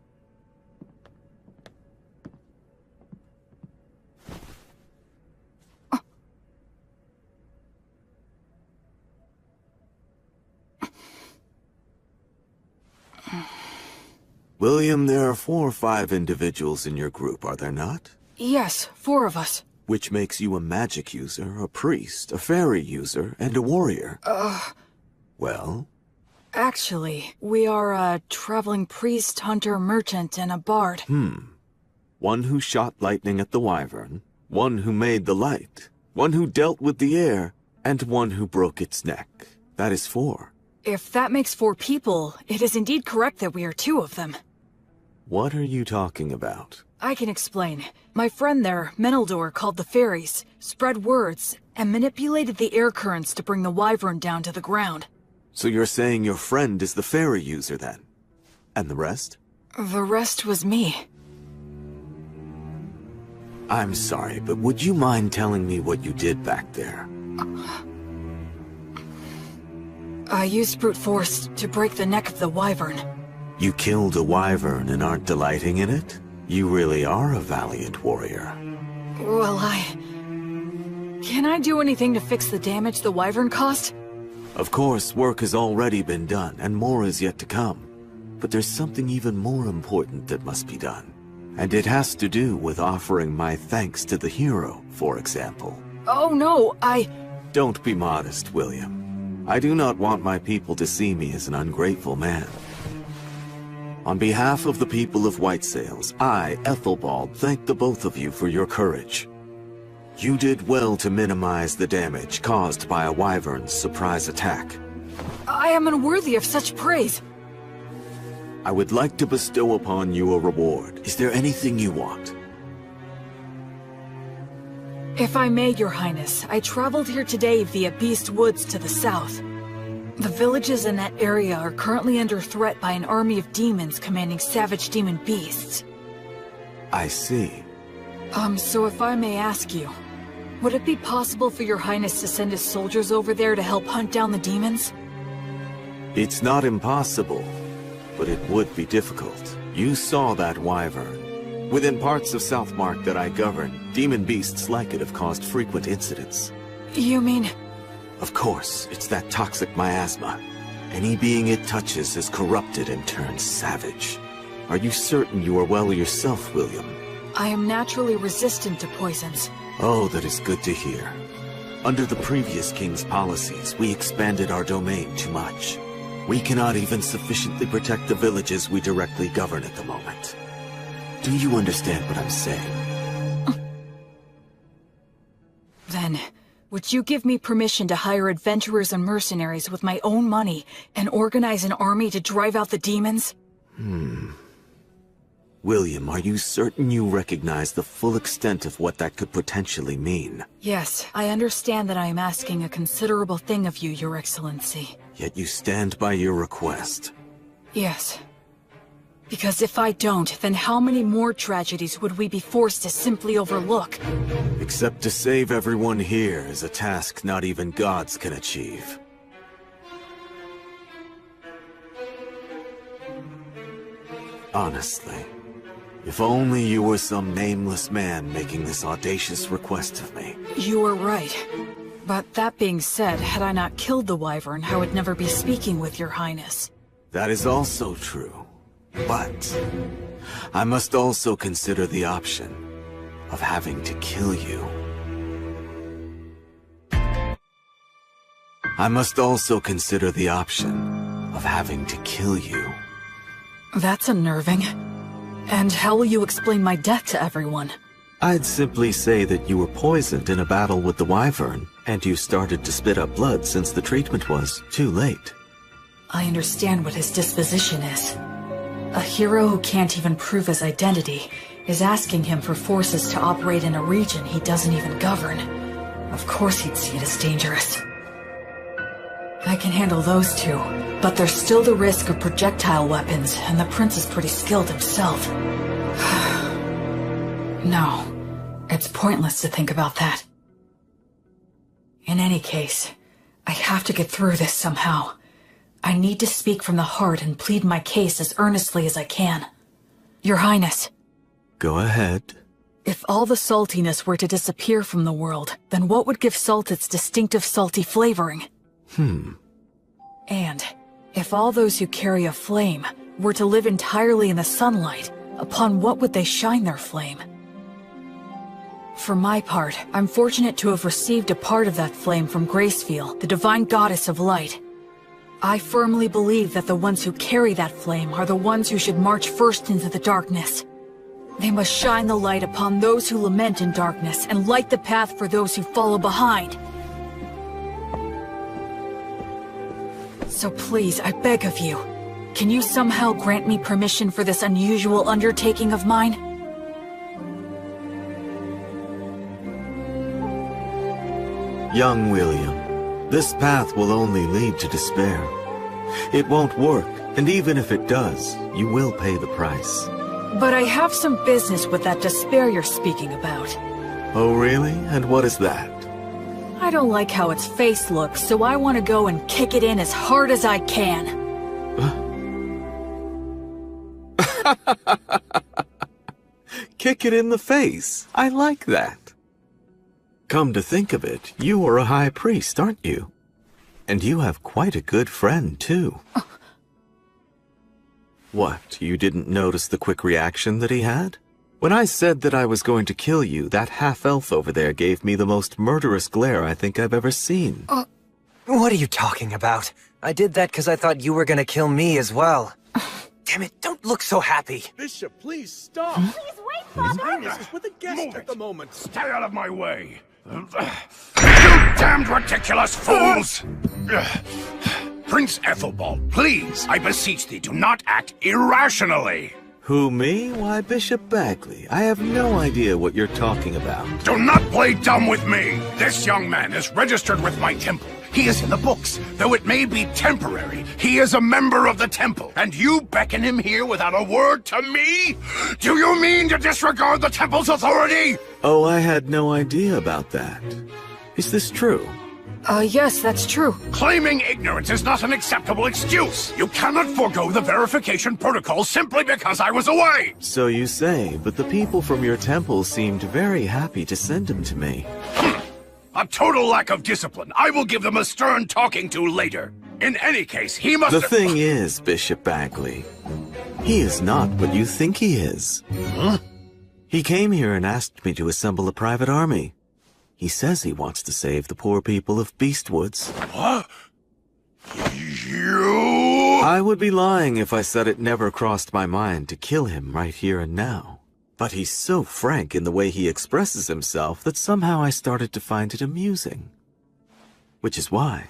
William, there are 4 or 5 individuals in your group, are there not? Yes, 4 of us. Which makes you a magic user, a priest, a fairy user, and a warrior. Well? Actually, we are a traveling priest, hunter, merchant, and a bard. One who shot lightning at the wyvern, one who made the light, one who dealt with the air, and one who broke its neck. That is 4. If that makes 4 people, it is indeed correct that we are 2 of them. What are you talking about? I can explain. My friend there, Meneldor, called the fairies, spread words, and manipulated the air currents to bring the wyvern down to the ground. So you're saying your friend is the fairy user then? And the rest? The rest was me. I'm sorry, but would you mind telling me what you did back there? I used brute force to break the neck of the wyvern. You killed a wyvern and aren't delighting in it? You really are a valiant warrior. Well, Can I do anything to fix the damage the wyvern caused? Of course, work has already been done, and more is yet to come. But there's something even more important that must be done. And it has to do with offering my thanks to the hero, for example. Oh no, Don't be modest, William. I do not want my people to see me as an ungrateful man. On behalf of the people of White Sails, I, Ethelbald, thank the both of you for your courage. You did well to minimize the damage caused by a wyvern's surprise attack. I am unworthy of such praise. I would like to bestow upon you a reward. Is there anything you want? If I may, Your Highness, I traveled here today via Beast Woods to the south. The villages in that area are currently under threat by an army of demons commanding savage demon beasts. I see. So if I may ask you, would it be possible for Your Highness to send his soldiers over there to help hunt down the demons? It's not impossible, but it would be difficult. You saw that wyvern. Within parts of Southmark that I govern, demon beasts like it have caused frequent incidents. You mean... Of course, it's that toxic miasma. Any being it touches is corrupted and turned savage. Are you certain you are well yourself, William? I am naturally resistant to poisons. Oh, that is good to hear. Under the previous king's policies, we expanded our domain too much. We cannot even sufficiently protect the villages we directly govern at the moment. Do you understand what I'm saying? Then, would you give me permission to hire adventurers and mercenaries with my own money and organize an army to drive out the demons? William, are you certain you recognize the full extent of what that could potentially mean? Yes, I understand that I am asking a considerable thing of you, Your Excellency. Yet you stand by your request. Yes. Because if I don't, then how many more tragedies would we be forced to simply overlook? Except to save everyone here is a task not even gods can achieve. Honestly, if only you were some nameless man making this audacious request of me. You are right. But that being said, had I not killed the wyvern, I would never be speaking with your highness. That is also true. But I must also consider the option of having to kill you. I must also consider the option of having to kill you. That's unnerving. And how will you explain my death to everyone? I'd simply say that you were poisoned in a battle with the wyvern, and you started to spit up blood since the treatment was too late. I understand what his disposition is. A hero who can't even prove his identity is asking him for forces to operate in a region he doesn't even govern. Of course he'd see it as dangerous. I can handle those two, but there's still the risk of projectile weapons, and the prince is pretty skilled himself. No, it's pointless to think about that. In any case, I have to get through this somehow. I need to speak from the heart and plead my case as earnestly as I can. Your Highness. Go ahead. If all the saltiness were to disappear from the world, then what would give salt its distinctive salty flavoring? And if all those who carry a flame were to live entirely in the sunlight, upon what would they shine their flame? For my part, I'm fortunate to have received a part of that flame from Gracefeel, the divine goddess of light. I firmly believe that the ones who carry that flame are the ones who should march first into the darkness. They must shine the light upon those who lament in darkness and light the path for those who follow behind. So please, I beg of you, can you somehow grant me permission for this unusual undertaking of mine? Young William, this path will only lead to despair. It won't work, and even if it does, you will pay the price. But I have some business with that despair you're speaking about. Oh really? And what is that? I don't like how its face looks, so I want to go and kick it in as hard as I can. Kick it in the face. I like that. Come to think of it, you are a high priest, aren't you? And you have quite a good friend, too. What, you didn't notice the quick reaction that he had? When I said that I was going to kill you, that half-elf over there gave me the most murderous glare I think I've ever seen. What are you talking about? I did that because I thought you were gonna kill me as well. Damn it, don't look so happy. Bishop, please stop. Please wait, Father. His Highness is with a guest at the moment. Stay out of my way. You damned ridiculous fools! Prince Ethelbald, please, I beseech thee, do not act irrationally. Who, me? Why, Bishop Bagley. I have no idea what you're talking about. Do not play dumb with me. This young man is registered with my temple. He is in the books. Though it may be temporary, he is a member of the temple. And you beckon him here without a word to me? Do you mean to disregard the temple's authority? Oh, I had no idea about that. Is this true? Yes, that's true. Claiming ignorance is not an acceptable excuse. You cannot forego the verification protocol simply because I was away. So you say, but the people from your temple seemed very happy to send him to me. A total lack of discipline. I will give them a stern talking to later. In any case, he must... The thing is, Bishop Bagley, he is not what you think he is. Huh? He came here and asked me to assemble a private army. He says he wants to save the poor people of Beastwoods. What? You... I would be lying if I said it never crossed my mind to kill him right here and now. But he's so frank in the way he expresses himself that somehow I started to find it amusing. Which is why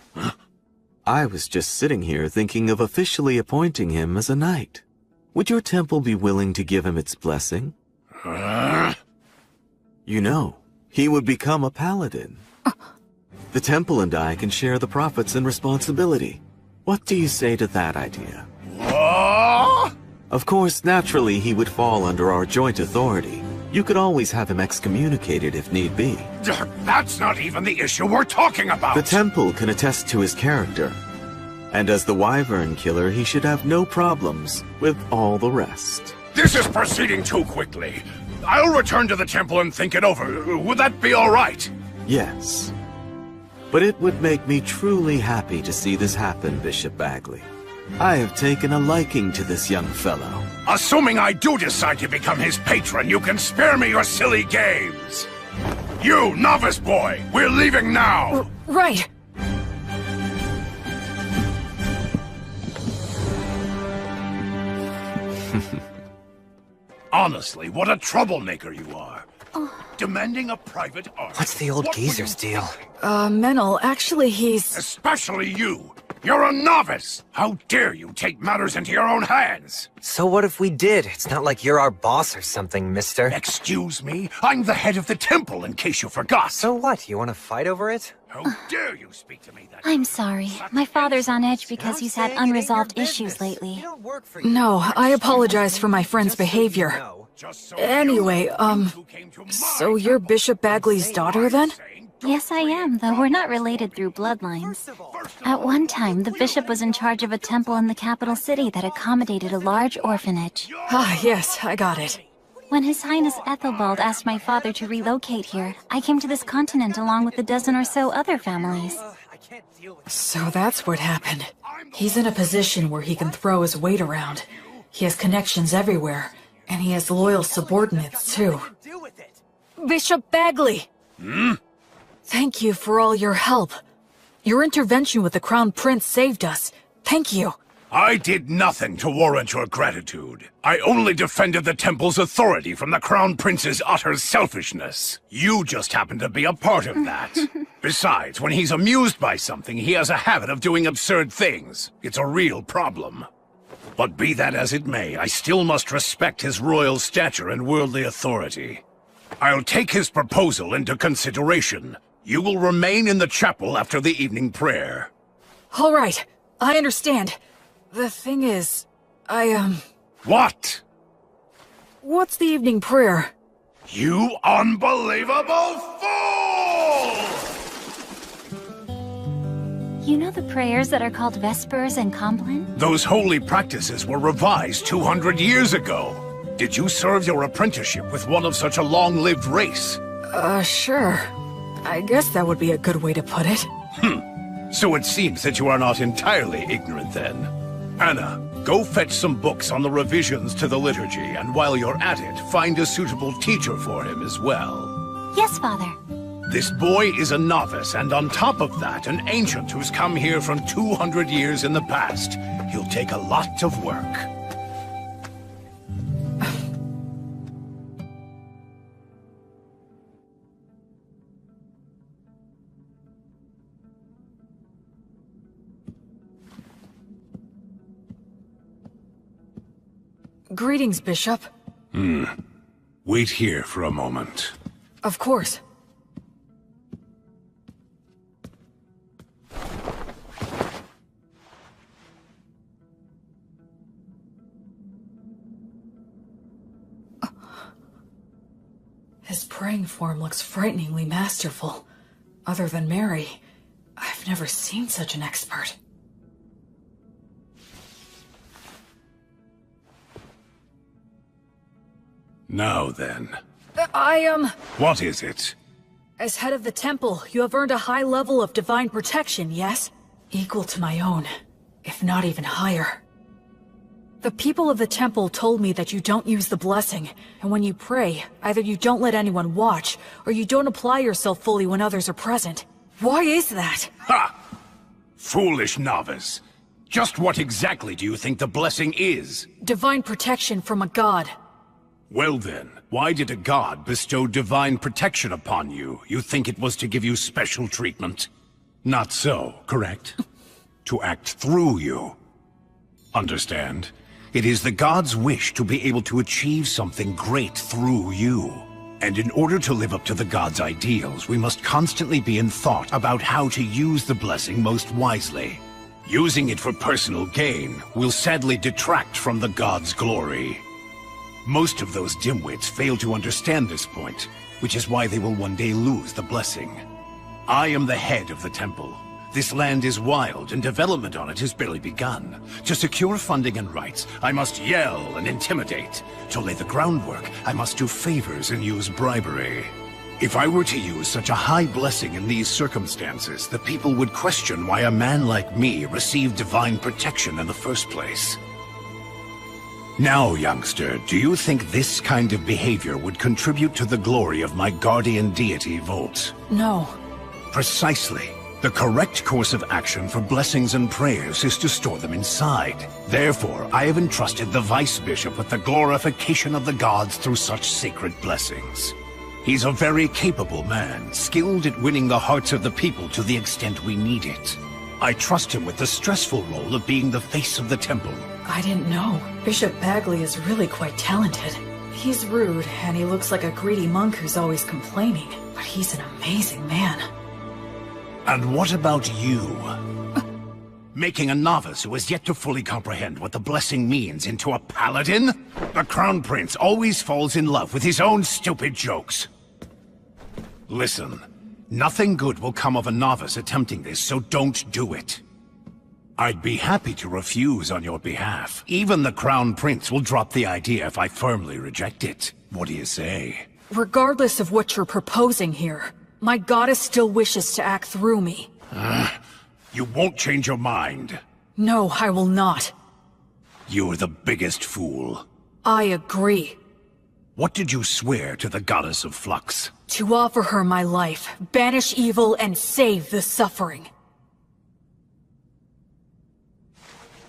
I was just sitting here thinking of officially appointing him as a knight. Would your temple be willing to give him its blessing? You know, he would become a paladin. The temple and I can share the profits and responsibility. What do you say to that idea? What? Of course, naturally, he would fall under our joint authority. You could always have him excommunicated if need be. That's not even the issue we're talking about! The temple can attest to his character. And as the Wyvern Killer, he should have no problems with all the rest. This is proceeding too quickly. I'll return to the temple and think it over. Would that be all right? Yes. But it would make me truly happy to see this happen, Bishop Bagley. I have taken a liking to this young fellow. Assuming I do decide to become his patron, you can spare me your silly games. You, novice boy, we're leaving now! Right. Honestly, what a troublemaker you are. Demanding a private army. What's the old geezer's deal? Menel, actually he's... Especially you! You're a novice! How dare you take matters into your own hands? So what if we did? It's not like you're our boss or something, mister. Excuse me? I'm the head of the temple, in case you forgot. So what? You want to fight over it? How dare you speak to me that I'm sorry. My father's on edge because he's had unresolved issues lately. No, I apologize for my friend's behavior. Anyway, so you're Bishop Bagley's daughter then? Yes, I am, though we're not related through bloodlines. At one time, the bishop was in charge of a temple in the capital city that accommodated a large orphanage. Ah, yes, I got it. When His Highness Ethelbald asked my father to relocate here, I came to this continent along with a dozen or so other families. So that's what happened. He's in a position where he can throw his weight around. He has connections everywhere, and he has loyal subordinates, too. Bishop Bagley! Thank you for all your help. Your intervention with the Crown Prince saved us. Thank you. I did nothing to warrant your gratitude. I only defended the temple's authority from the Crown Prince's utter selfishness. You just happened to be a part of that. Besides, when he's amused by something, he has a habit of doing absurd things. It's a real problem. But be that as it may, I still must respect his royal stature and worldly authority. I'll take his proposal into consideration. You will remain in the chapel after the evening prayer. All right, I understand. The thing is, What? What's the evening prayer? You unbelievable fool! You know the prayers that are called Vespers and Compline? Those holy practices were revised 200 years ago. Did you serve your apprenticeship with one of such a long-lived race? Sure. I guess that would be a good way to put it. So it seems that you are not entirely ignorant then. Anna, go fetch some books on the revisions to the liturgy, and while you're at it, find a suitable teacher for him as well. Yes, Father. This boy is a novice, and on top of that, an ancient who's come here from 200 years in the past. He'll take a lot of work. Greetings, Bishop. Wait here for a moment. Of course. His praying form looks frighteningly masterful. Other than Mary, I I've never seen such an expert. Now then. What is it? As head of the temple, you have earned a high level of divine protection, yes? Equal to my own, if not even higher. The people of the temple told me that you don't use the blessing, and when you pray, either you don't let anyone watch, or you don't apply yourself fully when others are present. Why is that? Ha! Foolish novice. Just what exactly do you think the blessing is? Divine protection from a god. Well then, why did a god bestow divine protection upon you? You think it was to give you special treatment? Not so, correct? To act through you. Understand? It is the god's wish to be able to achieve something great through you. And in order to live up to the god's ideals, we must constantly be in thought about how to use the blessing most wisely. Using it for personal gain will sadly detract from the god's glory. Most of those dimwits fail to understand this point, which is why they will one day lose the blessing. I am the head of the temple. This land is wild, and development on it has barely begun. To secure funding and rights, I must yell and intimidate. To lay the groundwork, I must do favors and use bribery. If I were to use such a high blessing in these circumstances, the people would question why a man like me received divine protection in the first place. Now, youngster, do you think this kind of behavior would contribute to the glory of my guardian deity, Volt? No. Precisely. The correct course of action for blessings and prayers is to store them inside. Therefore, I have entrusted the Vice Bishop with the glorification of the gods through such sacred blessings. He's a very capable man, skilled at winning the hearts of the people to the extent we need it. I trust him with the stressful role of being the face of the temple. I didn't know. Bishop Bagley is really quite talented. He's rude, and he looks like a greedy monk who's always complaining. But he's an amazing man. And what about you? Making a novice who has yet to fully comprehend what the blessing means into a paladin? The Crown Prince always falls in love with his own stupid jokes. Listen, nothing good will come of a novice attempting this, so don't do it. I'd be happy to refuse on your behalf. Even the Crown Prince will drop the idea if I firmly reject it. What do you say? Regardless of what you're proposing here, my goddess still wishes to act through me. You won't change your mind. No, I will not. You're the biggest fool. I agree. What did you swear to the goddess of Flux? To offer her my life, banish evil, and save the suffering.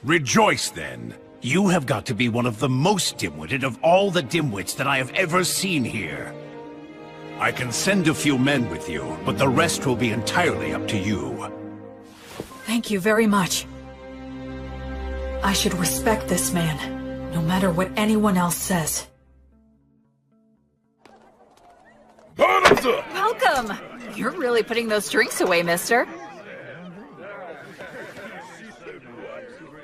Rejoice, then. You have got to be one of the most dim-witted of all the dimwits that I have ever seen here. I can send a few men with you, but the rest will be entirely up to you. Thank you very much. I should respect this man, no matter what anyone else says. Welcome! You're really putting those drinks away, mister.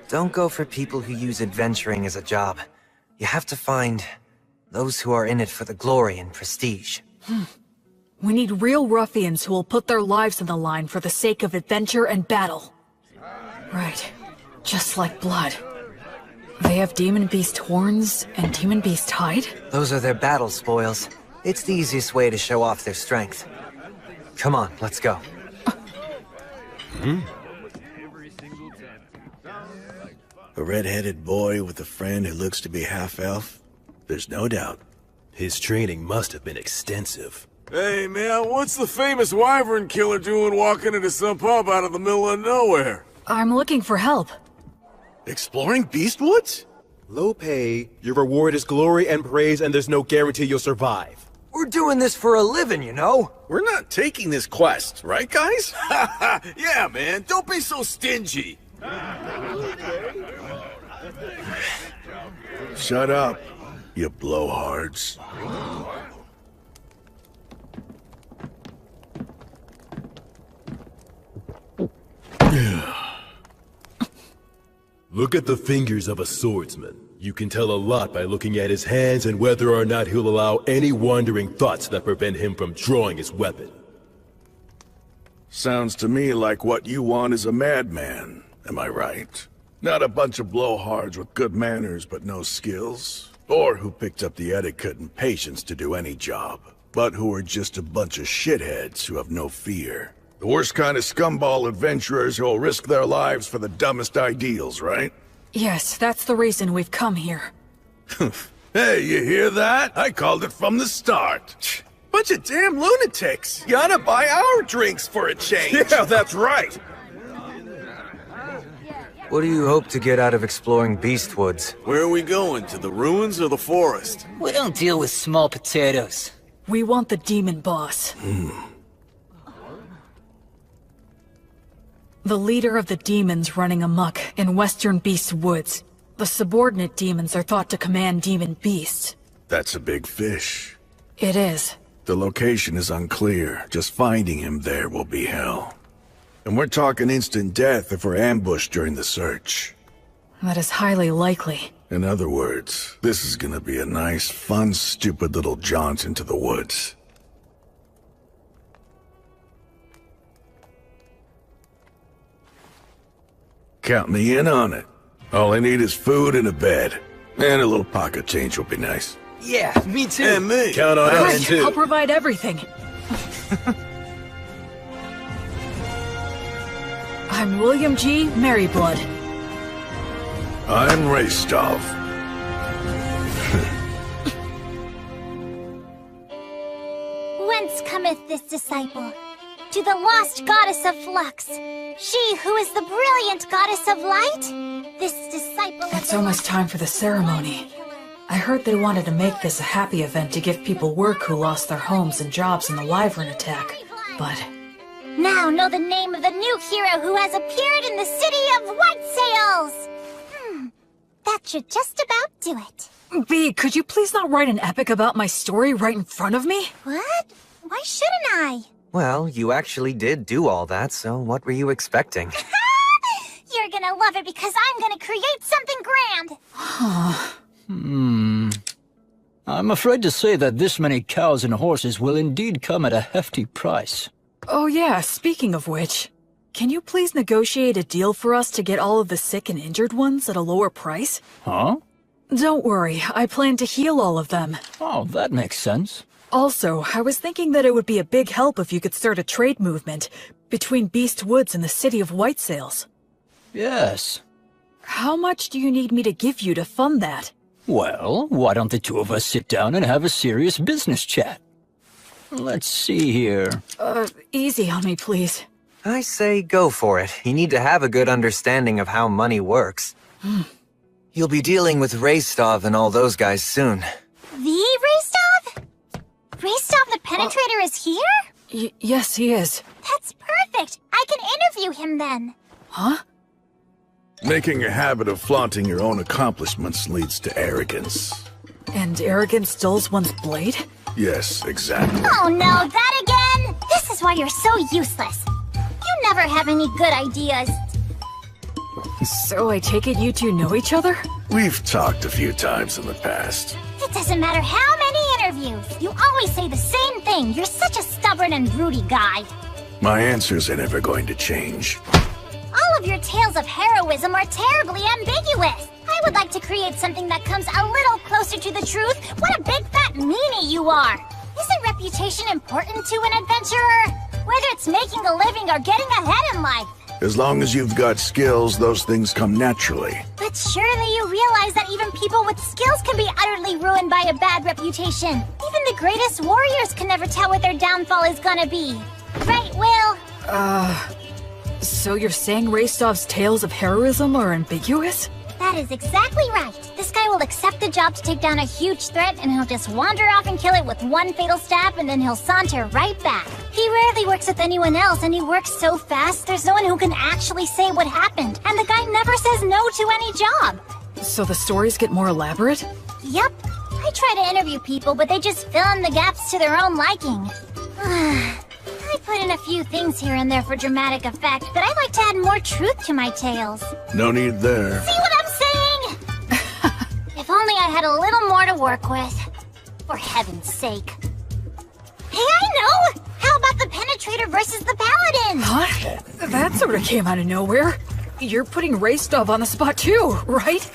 Don't go for people who use adventuring as a job. You have to find those who are in it for the glory and prestige. We need real ruffians who will put their lives on the line for the sake of adventure and battle. Right. Just like blood. They have Demon Beast horns and Demon Beast hide? Those are their battle spoils. It's the easiest way to show off their strength. Come on, let's go. A red-headed boy with a friend who looks to be half-elf? There's no doubt. His training must have been extensive. Hey, man, what's the famous wyvern killer doing walking into some pub out of the middle of nowhere? I'm looking for help. Exploring Beastwoods? Low pay, your reward is glory and praise, and there's no guarantee you'll survive. We're doing this for a living, you know? We're not taking this quest, right, guys? Yeah, man, don't be so stingy. Shut up, you blowhards. Look at the fingers of a swordsman. You can tell a lot by looking at his hands and whether or not he'll allow any wandering thoughts that prevent him from drawing his weapon. Sounds to me like what you want is a madman. Am I right? Not a bunch of blowhards with good manners but no skills, or who picked up the etiquette and patience to do any job, but who are just a bunch of shitheads who have no fear. The worst kind of scumball adventurers who'll risk their lives for the dumbest ideals, right? Yes, that's the reason we've come here. Hey, you hear that? I called it from the start. Bunch of damn lunatics! You ought to buy our drinks for a change! Yeah, that's right! What do you hope to get out of exploring Beastwoods? Where are we going? To the ruins or the forest? We don't deal with small potatoes. We want the demon boss. The leader of the demons running amok in Western Beast Woods. The subordinate demons are thought to command demon beasts. That's a big fish. It is. The location is unclear. Just finding him there will be hell. And we're talking instant death if we're ambushed during the search. That is highly likely. In other words, this is gonna be a nice, fun, stupid little jaunt into the woods. Count me in on it. All I need is food and a bed. And a little pocket change will be nice. Yeah, me too. And me. Count on us too. I'll provide everything. I'm William G. Merryblood. I'm Raystov. Whence cometh this disciple? To the lost goddess of flux. She who is the brilliant goddess of light? This disciple... It's almost time for the ceremony. I heard they wanted to make this a happy event to give people work who lost their homes and jobs in the Wyvern attack, but... Now know the name of the new hero who has appeared in the city of White Sails! That should just about do it. B, could you please not write an epic about my story right in front of me? What? Why shouldn't I? Well, you actually did do all that, so what were you expecting? You're gonna love it because I'm gonna create something grand! I'm afraid to say that this many cows and horses will indeed come at a hefty price. Oh yeah, speaking of which, can you please negotiate a deal for us to get all of the sick and injured ones at a lower price? Huh? Don't worry, I plan to heal all of them. Oh, that makes sense. Also, I was thinking that it would be a big help if you could start a trade movement between Beast Woods and the city of White Sails. Yes. How much do you need me to give you to fund that? Well, why don't the two of us sit down and have a serious business chat? Let's see here. Easy on me, please. I say go for it. You need to have a good understanding of how money works. You'll be dealing with Raystov and all those guys soon. The Raystov? Raystov the Penetrator is here? Yes, he is. That's perfect! I can interview him then. Huh? Making a habit of flaunting your own accomplishments leads to arrogance. And arrogance dulls one's blade? Yes, exactly. Oh no, that again? This is why you're so useless. You never have any good ideas. So I take it you two know each other? We've talked a few times in the past. It doesn't matter how many interviews. You always say the same thing. You're such a stubborn and broody guy. My answers are never going to change. All of your tales of heroism are terribly ambiguous. I would like to create something that comes a little closer to the truth. What a big fat meanie you are! Isn't reputation important to an adventurer? Whether it's making a living or getting ahead in life. As long as you've got skills, those things come naturally. But surely you realize that even people with skills can be utterly ruined by a bad reputation. Even the greatest warriors can never tell what their downfall is gonna be. Right, Will? So you're saying Raystov's tales of heroism are ambiguous? That is exactly right. This guy will accept the job to take down a huge threat, and he'll just wander off and kill it with one fatal stab, and then he'll saunter right back. He rarely works with anyone else, and he works so fast, there's no one who can actually say what happened, and the guy never says no to any job. So the stories get more elaborate? Yep. I try to interview people, but they just fill in the gaps to their own liking. I put in a few things here and there for dramatic effect, but I like to add more truth to my tales. No need there. See what I'm saying? If only I had a little more to work with. For heaven's sake. Hey, I know! How about have the Penetrator versus the Paladins! Huh? That sort of came out of nowhere. You're putting Raystov on the spot too, right?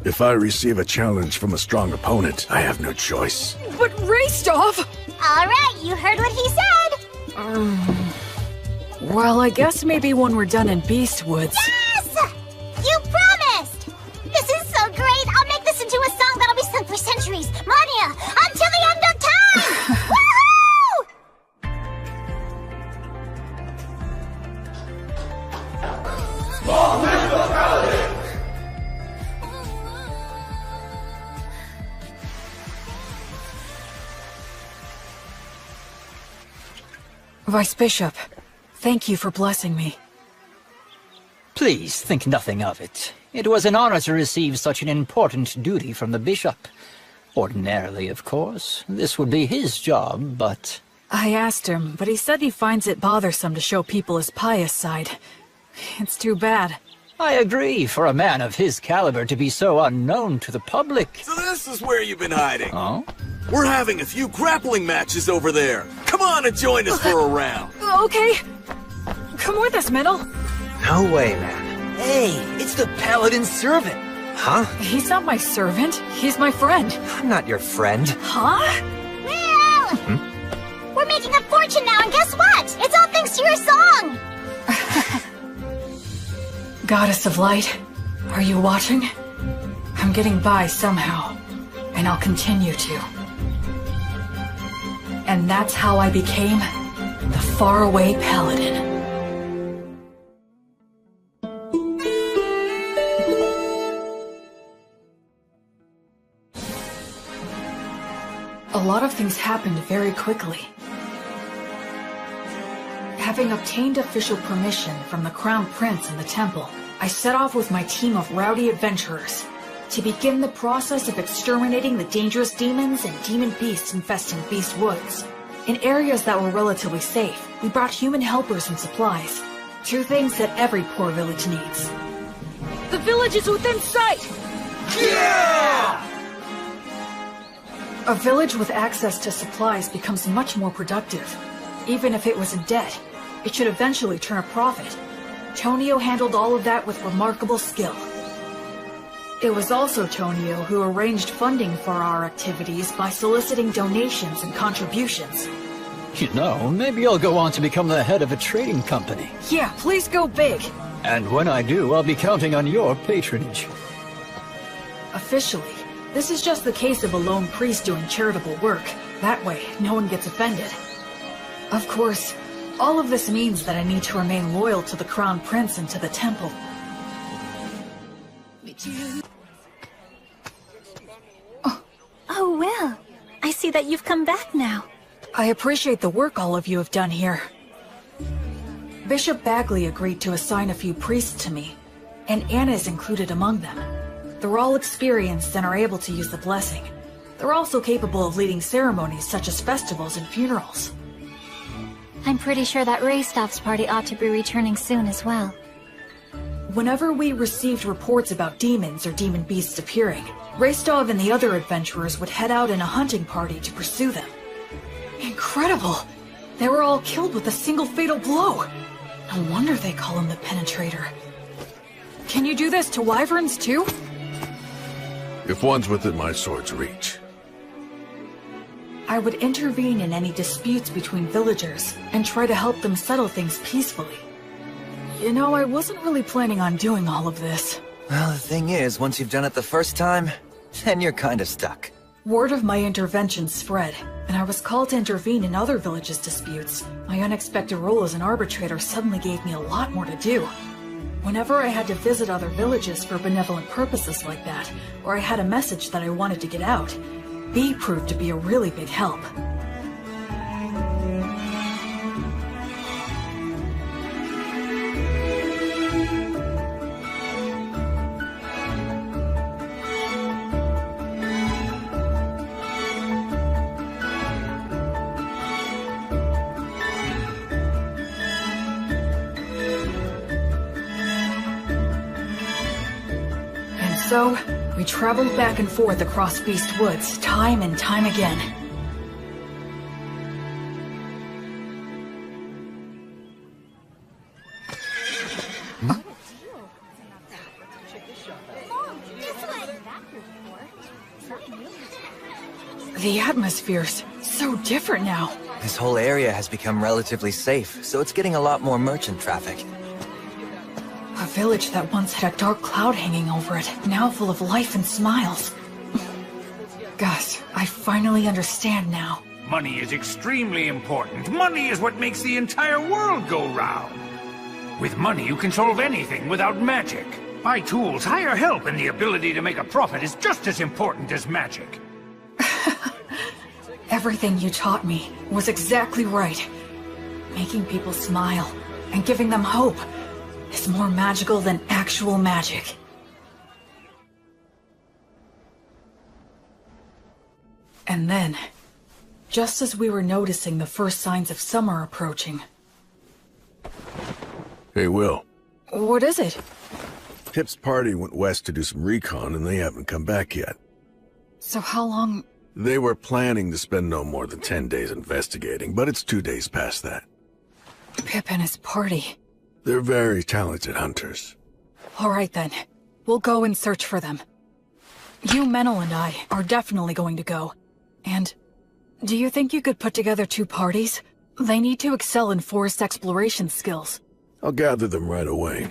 If I receive a challenge from a strong opponent, I have no choice. But Raystov! Alright, you heard what he said! Well, I guess maybe when we're done in Beast Woods. Yes! You promised! This is so great! I'll make this into a song that'll be sung for centuries, millennia, until the end of time! Woohoo! Small Pistol Paladin! Vice Bishop, thank you for blessing me. Please think nothing of it. It was an honor to receive such an important duty from the bishop. Ordinarily, of course, this would be his job, but... I asked him, but he said he finds it bothersome to show people his pious side. It's too bad. I agree, for a man of his caliber to be so unknown to the public. So this is where you've been hiding. Oh? We're having a few grappling matches over there. Come on and join us for a round. Okay. Come with us, Metal. No way, man. Hey, it's the Paladin servant. Huh? He's not my servant. He's my friend. I'm not your friend. Huh? Well, we're making a fortune now, and guess what? It's all thanks to your song! Goddess of Light, are you watching? I'm getting by somehow, and I'll continue to. And that's how I became the faraway Paladin. A lot of things happened very quickly. Having obtained official permission from the Crown Prince and the Temple, I set off with my team of rowdy adventurers to begin the process of exterminating the dangerous demons and demon beasts infesting Beast Woods. In areas that were relatively safe, we brought human helpers and supplies. Two things that every poor village needs. The village is within sight! Yeah! A village with access to supplies becomes much more productive. Even if it was in debt, it should eventually turn a profit. Tonio handled all of that with remarkable skill. It was also Tonio who arranged funding for our activities by soliciting donations and contributions. You know, maybe I'll go on to become the head of a trading company. Yeah, please go big. And when I do, I'll be counting on your patronage. Officially, this is just the case of a lone priest doing charitable work. That way, no one gets offended. Of course, all of this means that I need to remain loyal to the Crown Prince and to the Temple. Oh, Will. I see that you've come back now. I appreciate the work all of you have done here. Bishop Bagley agreed to assign a few priests to me, and Anna is included among them. They're all experienced and are able to use the blessing. They're also capable of leading ceremonies such as festivals and funerals. I'm pretty sure that Raystov's party ought to be returning soon as well. Whenever we received reports about demons or demon beasts appearing, Raystov and the other adventurers would head out in a hunting party to pursue them. Incredible! They were all killed with a single fatal blow! No wonder they call him the Penetrator. Can you do this to wyverns too? If one's within my sword's reach. I would intervene in any disputes between villagers and try to help them settle things peacefully. You know, I wasn't really planning on doing all of this. Well, the thing is, once you've done it the first time, then you're kinda stuck. Word of my intervention spread, and I was called to intervene in other villages' disputes. My unexpected role as an arbitrator suddenly gave me a lot more to do. Whenever I had to visit other villages for benevolent purposes like that, or I had a message that I wanted to get out, B proved to be a really big help. So, we traveled back and forth across Beast Woods, time and time again. The atmosphere's so different now. This whole area has become relatively safe, so it's getting a lot more merchant traffic. A village that once had a dark cloud hanging over it, now full of life and smiles. Gosh, I finally understand now. Money is extremely important. Money is what makes the entire world go round. With money, you can solve anything without magic. Buy tools, hire help, and the ability to make a profit is just as important as magic. Everything you taught me was exactly right. Making people smile and giving them hope is more magical than actual magic. And then, just as we were noticing the first signs of summer approaching... Hey, Will. What is it? Pip's party went west to do some recon, and they haven't come back yet. So how long... They were planning to spend no more than 10 days investigating, but it's 2 days past that. Pip and his party. They're very talented hunters. All right then. We'll go and search for them. You, Menel, and I are definitely going to go. And... do you think you could put together 2 parties? They need to excel in forest exploration skills. I'll gather them right away.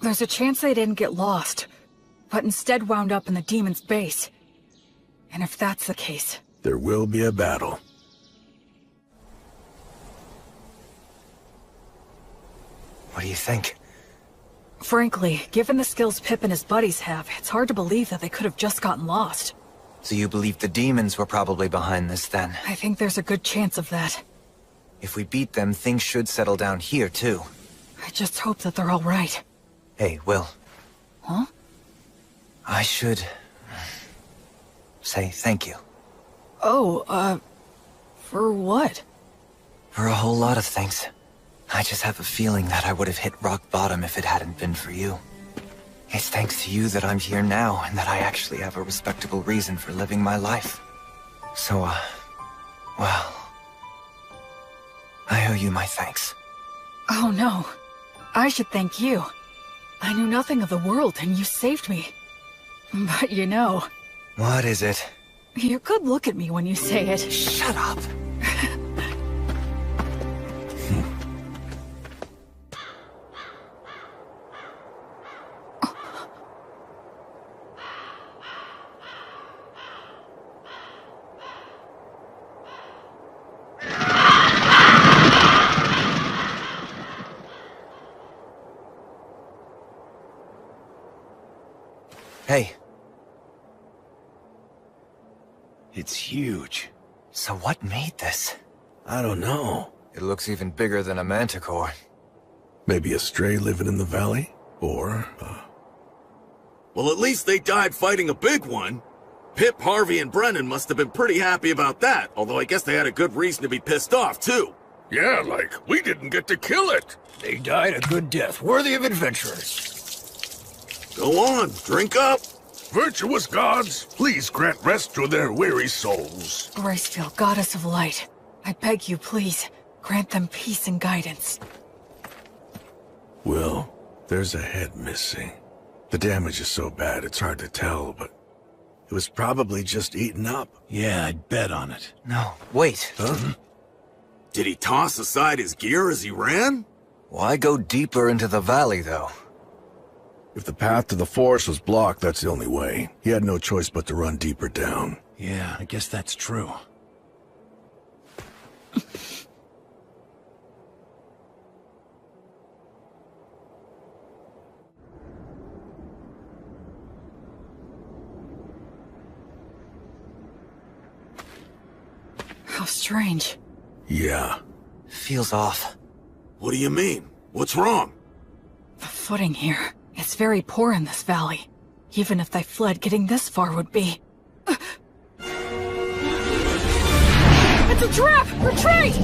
There's a chance they didn't get lost, but instead wound up in the demon's base. And if that's the case... there will be a battle. What do you think? Frankly, given the skills Pip and his buddies have, it's hard to believe that they could have just gotten lost. So you believe the demons were probably behind this, then? I think there's a good chance of that. If we beat them, things should settle down here, too. I just hope that they're all right. Hey, Will. Huh? I should... say thank you. Oh, for what? For a whole lot of things. I just have a feeling that I would have hit rock bottom if it hadn't been for you. It's thanks to you that I'm here now, and that I actually have a respectable reason for living my life. So, well... I owe you my thanks. Oh no. I should thank you. I knew nothing of the world, and you saved me. But you know... What is it? You could look at me when you say it. Shut up! Hey. It's huge. So what made this? I don't know. It looks even bigger than a manticore. Maybe a stray living in the valley? Or, Well, at least they died fighting a big one. Pip, Harvey, and Brennan must have been pretty happy about that, although I guess they had a good reason to be pissed off, too. Yeah, like, we didn't get to kill it. They died a good death, worthy of adventurers. Go on, drink up. Virtuous gods, please grant rest to their weary souls. Gracefield, goddess of light, I beg you, please, grant them peace and guidance. Will, there's a head missing. The damage is so bad it's hard to tell, but it was probably just eaten up. Yeah, I'd bet on it. No, wait. Huh? Did he toss aside his gear as he ran? Why go deeper into the valley, though? If the path to the forest was blocked, that's the only way. He had no choice but to run deeper down. Yeah, I guess that's true. How strange. Yeah. Feels off. What do you mean? What's wrong? The footing here. It's very poor in this valley. Even if they fled, getting this far would be... It's a trap! Retreat!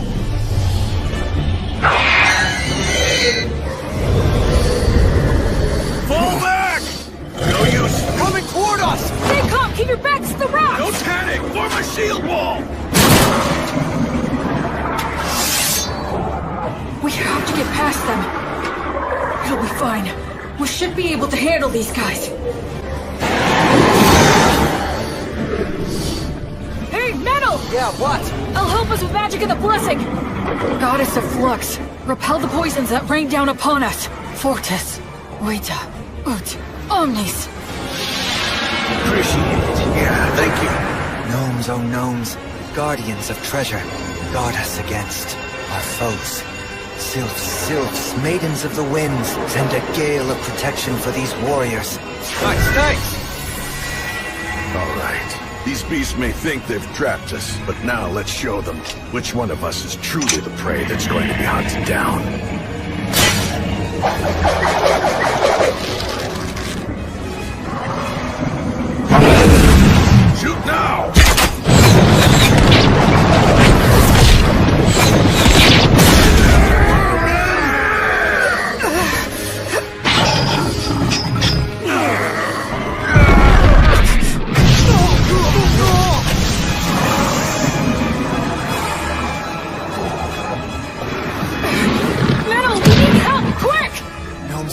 Fall back! No use! Coming toward us! Stay calm! Keep your backs to the rocks! Don't panic! Form a shield wall! We have to get past them. It'll be fine. We should be able to handle these guys. Yeah, what? I'll help us with magic and the blessing! Goddess of Flux, repel the poisons that rain down upon us. Fortis, Vita, Ut, Omnis. Appreciate it. Yeah, thank you. Gnomes, oh gnomes, guardians of treasure, guard us against our foes. Sylphs, maidens of the winds, send a gale of protection for these warriors. Nice! All right. These beasts may think they've trapped us, but now let's show them which one of us is truly the prey that's going to be hunted down. Shoot now!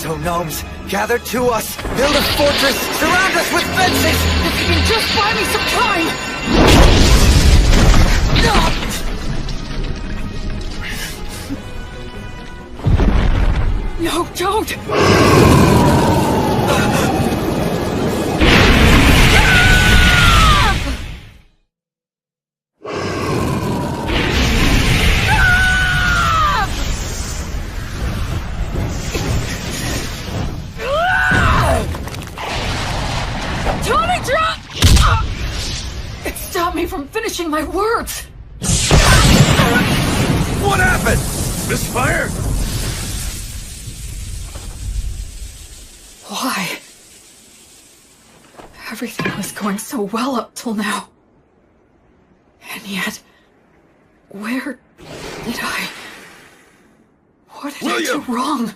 Oh gnomes, gather to us! Build a fortress! Surround us with fences! If you can just buy me some time! No, don't! From finishing my words! What happened? Misfire? Why? Everything was going so well up till now. And yet, where did I... What did I do wrong?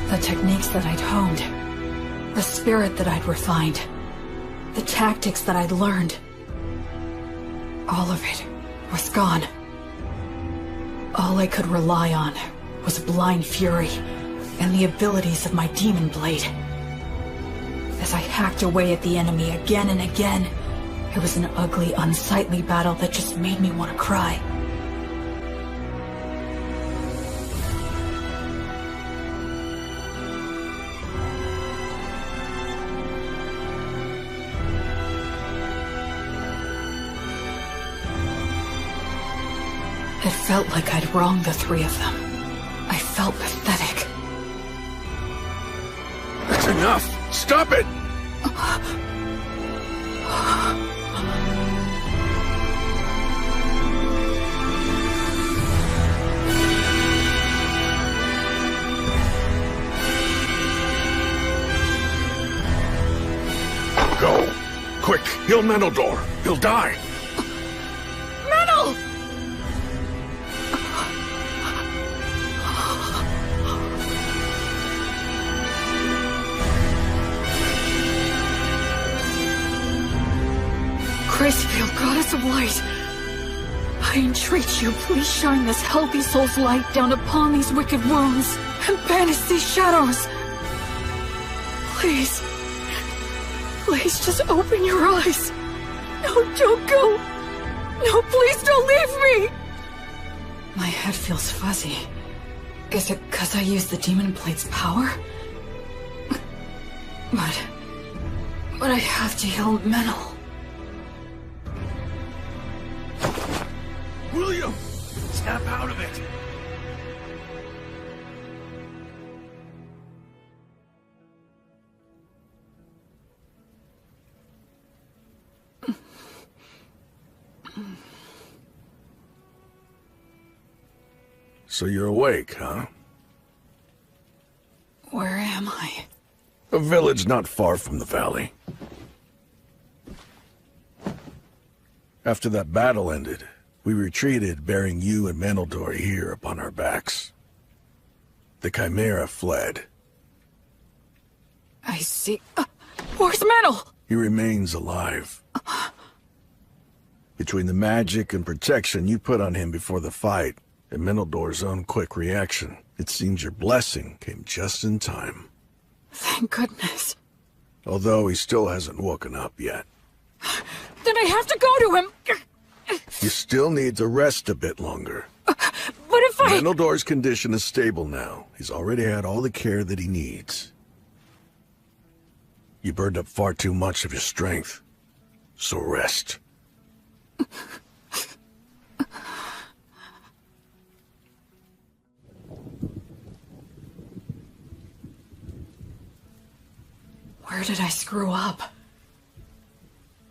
The techniques that I'd honed, the spirit that I'd refined, the tactics that I'd learned, all of it was gone. All I could rely on was blind fury and the abilities of my demon blade. As I hacked away at the enemy again and again, it was an ugly, unsightly battle that just made me want to cry. It felt like I'd wronged the three of them. I felt pathetic. That's enough! Stop it! Go! Quick! He'll Menildor! He'll die! Menel! Gracefield, Goddess of Light, I entreat you, please shine this healthy soul's light down upon these wicked wounds and banish these shadows. Please, please just open your eyes. No, don't go. No, please don't leave me. My head feels fuzzy. Is it because I used the demon blade's power? But I have to heal Menel. William! Snap out of it! So you're awake, huh? Where am I? A village not far from the valley. After that battle ended, we retreated, bearing you and Menildor here upon our backs. The Chimera fled. I see. Where's Menel? He remains alive. Between the magic and protection you put on him before the fight, and Meneldore's own quick reaction, it seems your blessing came just in time. Thank goodness. Although he still hasn't woken up yet. Then I have to go to him! You still need to rest a bit longer. But if I... Meneldore's condition is stable now. He's already had all the care that he needs. You burned up far too much of your strength. So rest. Where did I screw up?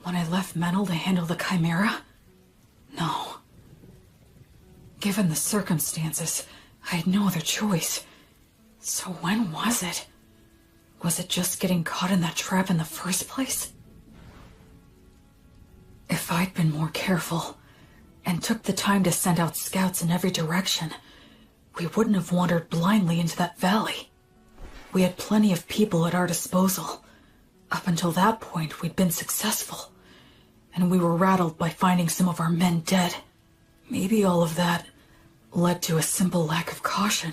When I left Menel to handle the Chimera? No. Given the circumstances, I had no other choice. So when was it? Was it just getting caught in that trap in the first place? If I'd been more careful, and took the time to send out scouts in every direction, we wouldn't have wandered blindly into that valley. We had plenty of people at our disposal. Up until that point, we'd been successful, and we were rattled by finding some of our men dead. Maybe all of that led to a simple lack of caution.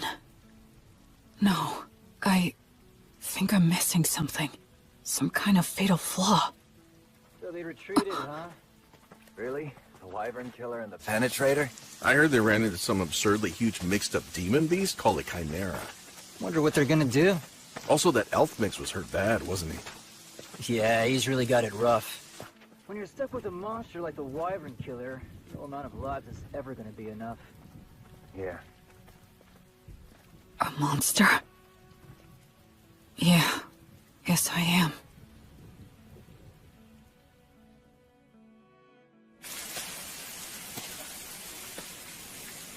No, I think I'm missing something. Some kind of fatal flaw. So they retreated, huh? Really? The Wyvern Killer and the Penetrator? I heard they ran into some absurdly huge mixed-up demon beast called a Chimera. Wonder what they're gonna do. Also, that elf mix was hurt bad, wasn't he? Yeah, he's really got it rough. When you're stuck with a monster like the Wyvern Killer, no amount of lives is ever gonna be enough. Yeah. A monster? Yeah. Yes, I am.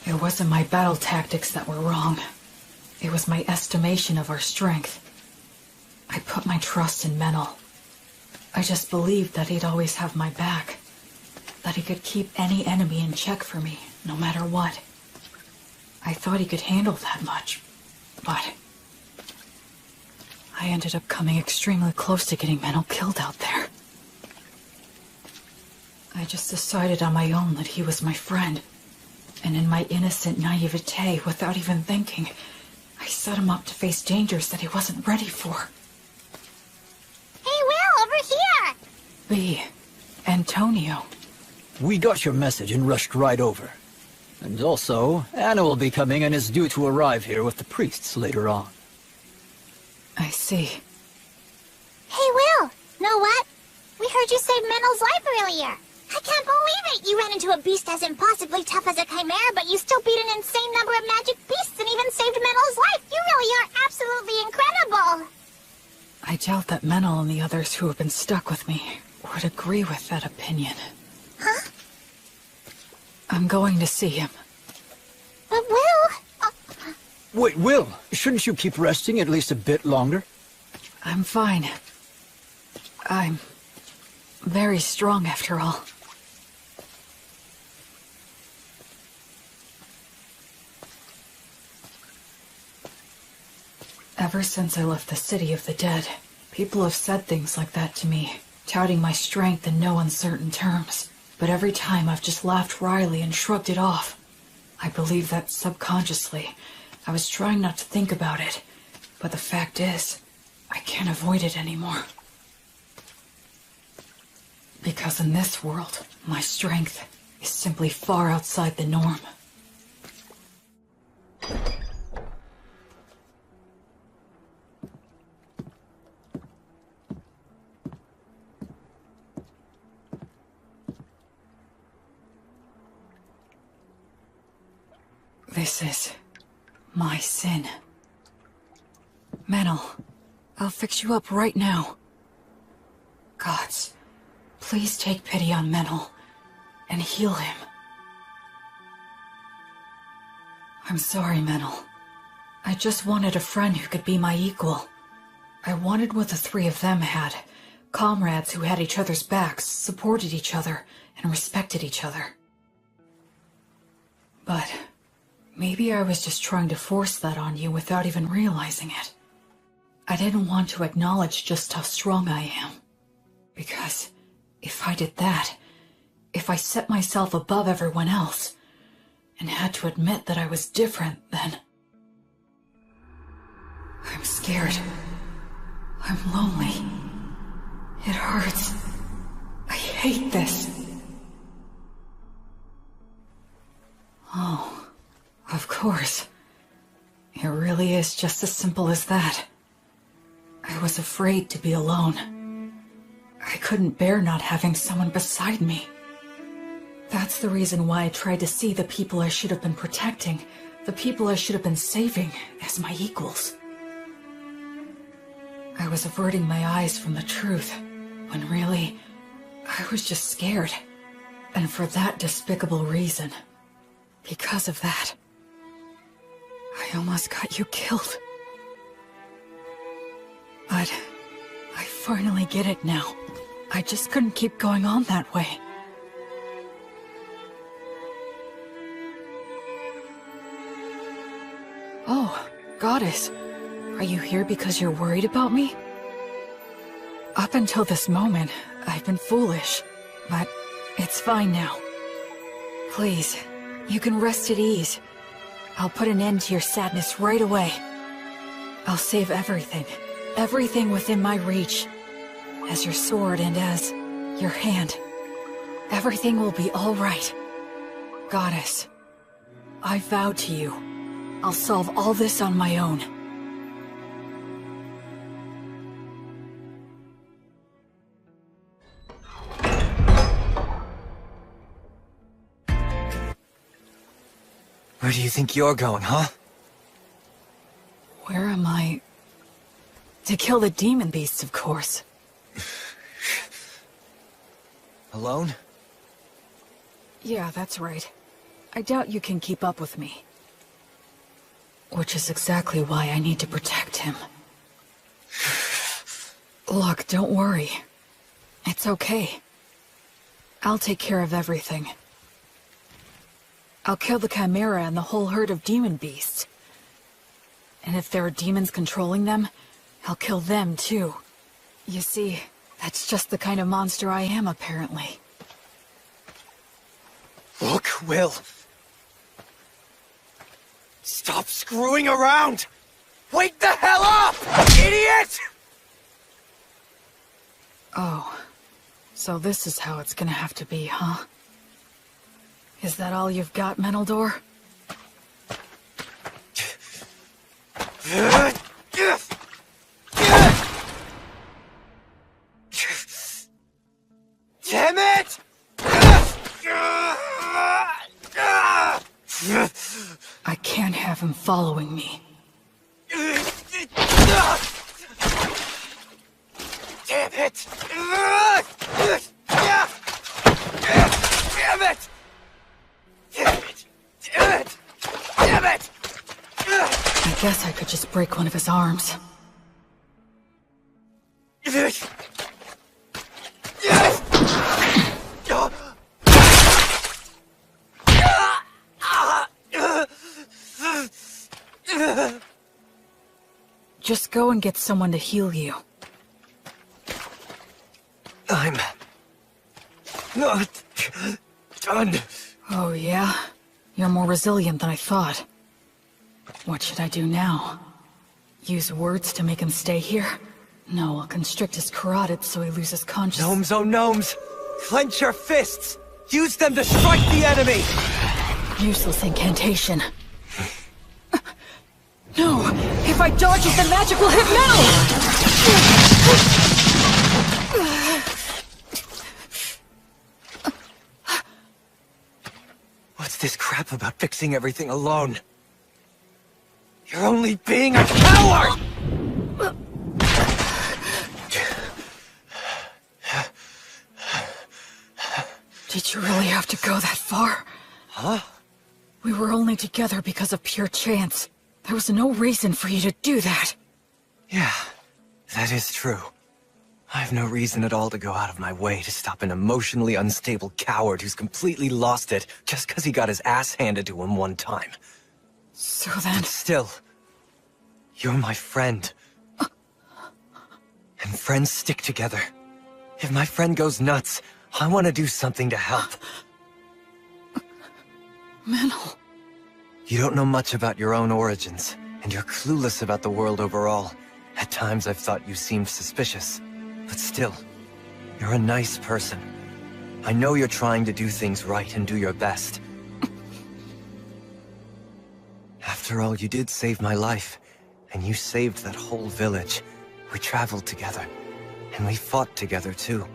It wasn't my battle tactics that were wrong. It was my estimation of our strength. I put my trust in Menel. I just believed that he'd always have my back. That he could keep any enemy in check for me, no matter what. I thought he could handle that much, but... I ended up coming extremely close to getting Menel killed out there. I just decided on my own that he was my friend. And in my innocent naivete, without even thinking, I set him up to face dangers that he wasn't ready for. Hey, Will, over here! B. Antonio. We got your message and rushed right over. And also, Anna will be coming and is due to arrive here with the priests later on. I see. Hey, Will, know what? We heard you save Menel's life earlier. I can't believe it! You ran into a beast as impossibly tough as a Chimera, but you still beat an insane number of magic beasts and even saved Menel's life! You really are absolutely incredible! I doubt that Menel and the others who have been stuck with me would agree with that opinion. Huh? I'm going to see him. But Will... Wait, Will, shouldn't you keep resting at least a bit longer? I'm fine. I'm very strong after all. Ever since I left the City of the Dead, people have said things like that to me, touting my strength in no uncertain terms. But every time I've just laughed wryly and shrugged it off. I believe that subconsciously, I was trying not to think about it. But the fact is, I can't avoid it anymore. Because in this world, my strength is simply far outside the norm. This is my sin. Menel, I'll fix you up right now. Gods, please take pity on Menel and heal him. I'm sorry, Menel. I just wanted a friend who could be my equal. I wanted what the three of them had. Comrades who had each other's backs, supported each other, and respected each other. But Maybe I was just trying to force that on you without even realizing it. I didn't want to acknowledge just how strong I am. Because if I did that, if I set myself above everyone else, and had to admit that I was different, then... I'm scared. I'm lonely. It hurts. I hate this. Oh, of course. It really is just as simple as that. I was afraid to be alone. I couldn't bear not having someone beside me. That's the reason why I tried to see the people I should have been protecting, the people I should have been saving, as my equals. I was averting my eyes from the truth, when really, I was just scared. And for that despicable reason. Because of that, I almost got you killed. But I finally get it now. I just couldn't keep going on that way. Oh, Goddess. Are you here because you're worried about me? Up until this moment, I've been foolish. But it's fine now. Please, you can rest at ease. I'll put an end to your sadness right away. I'll save everything. Everything within my reach. As your sword and as your hand. Everything will be all right. Goddess, I vow to you, I'll solve all this on my own. Where do you think you're going, huh? Where am I? To kill the demon beasts, of course. Alone? Yeah, that's right. I doubt you can keep up with me. Which is exactly why I need to protect him. Look, don't worry. It's okay. I'll take care of everything. I'll kill the Chimera and the whole herd of demon beasts. And if there are demons controlling them, I'll kill them too. You see, that's just the kind of monster I am, apparently. Look, Will. Stop screwing around! Wake the hell up, idiot! Oh, so this is how it's gonna have to be, huh? Is that all you've got, Menaldor? Damn it! I can't have him following me. Damn it! Damn it! Damn it! Damn it! Damn it! I guess I could just break one of his arms. Just go and get someone to heal you. I'm not done. Oh, yeah? You're more resilient than I thought. What should I do now? Use words to make him stay here? No, I'll constrict his carotid so he loses consciousness. Gnomes, oh gnomes! Clench your fists! Use them to strike the enemy! Useless incantation. No! If I dodge it, the magic will hit now! What's this crap about fixing everything alone? You're only being a coward! Did you really have to go that far? Huh? We were only together because of pure chance. There was no reason for you to do that. Yeah, that is true. I have no reason at all to go out of my way to stop an emotionally unstable coward who's completely lost it just because he got his ass handed to him one time. So then... But still, you're my friend. And friends stick together. If my friend goes nuts, I want to do something to help. Mantle. You don't know much about your own origins, and you're clueless about the world overall. At times I've thought you seemed suspicious. But still, you're a nice person. I know you're trying to do things right and do your best. After all, you did save my life, and you saved that whole village. We traveled together, and we fought together too.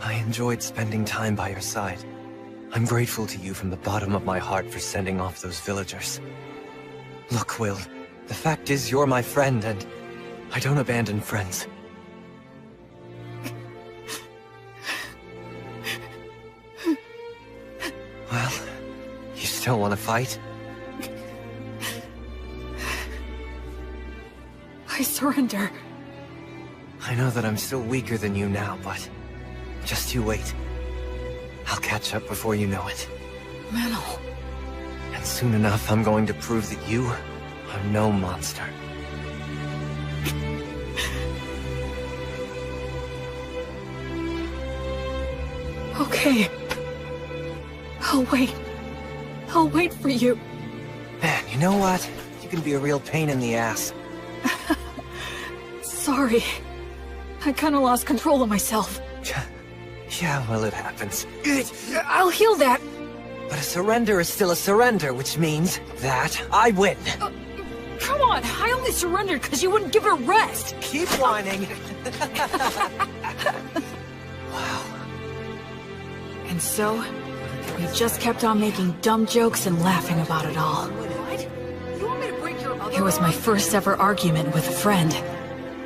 I enjoyed spending time by your side. I'm grateful to you from the bottom of my heart for sending off those villagers. Look, Will, the fact is you're my friend, and I don't abandon friends. Well, you still want to fight? I surrender. I know that I'm still weaker than you now, but just you wait. I'll catch up before you know it. Mantle. And soon enough, I'm going to prove that you are no monster. Okay. I'll wait. I'll wait for you. Man, you know what? You can be a real pain in the ass. Sorry. I kinda lost control of myself. Yeah, well, it happens. I'll heal that. But a surrender is still a surrender, which means that I win. Come on, I only surrendered because you wouldn't give it a rest. Keep whining. Wow. And so, we just kept on making dumb jokes and laughing about it all. What? You want me to break your other It was my first ever argument with a friend.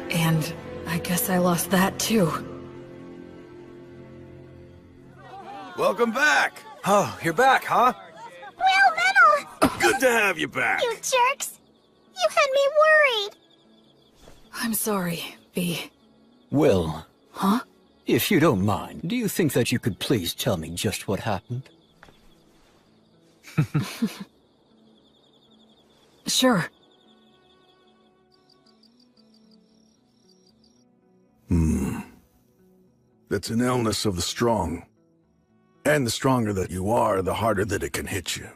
And I guess I lost that too. Welcome back! Oh, you're back, huh? Will, Metal! Good to have you back! You jerks! You had me worried! I'm sorry, B. Will. Huh? If you don't mind, do you think that you could please tell me just what happened? Sure. That's an illness of the strong. And the stronger that you are, the harder that it can hit you.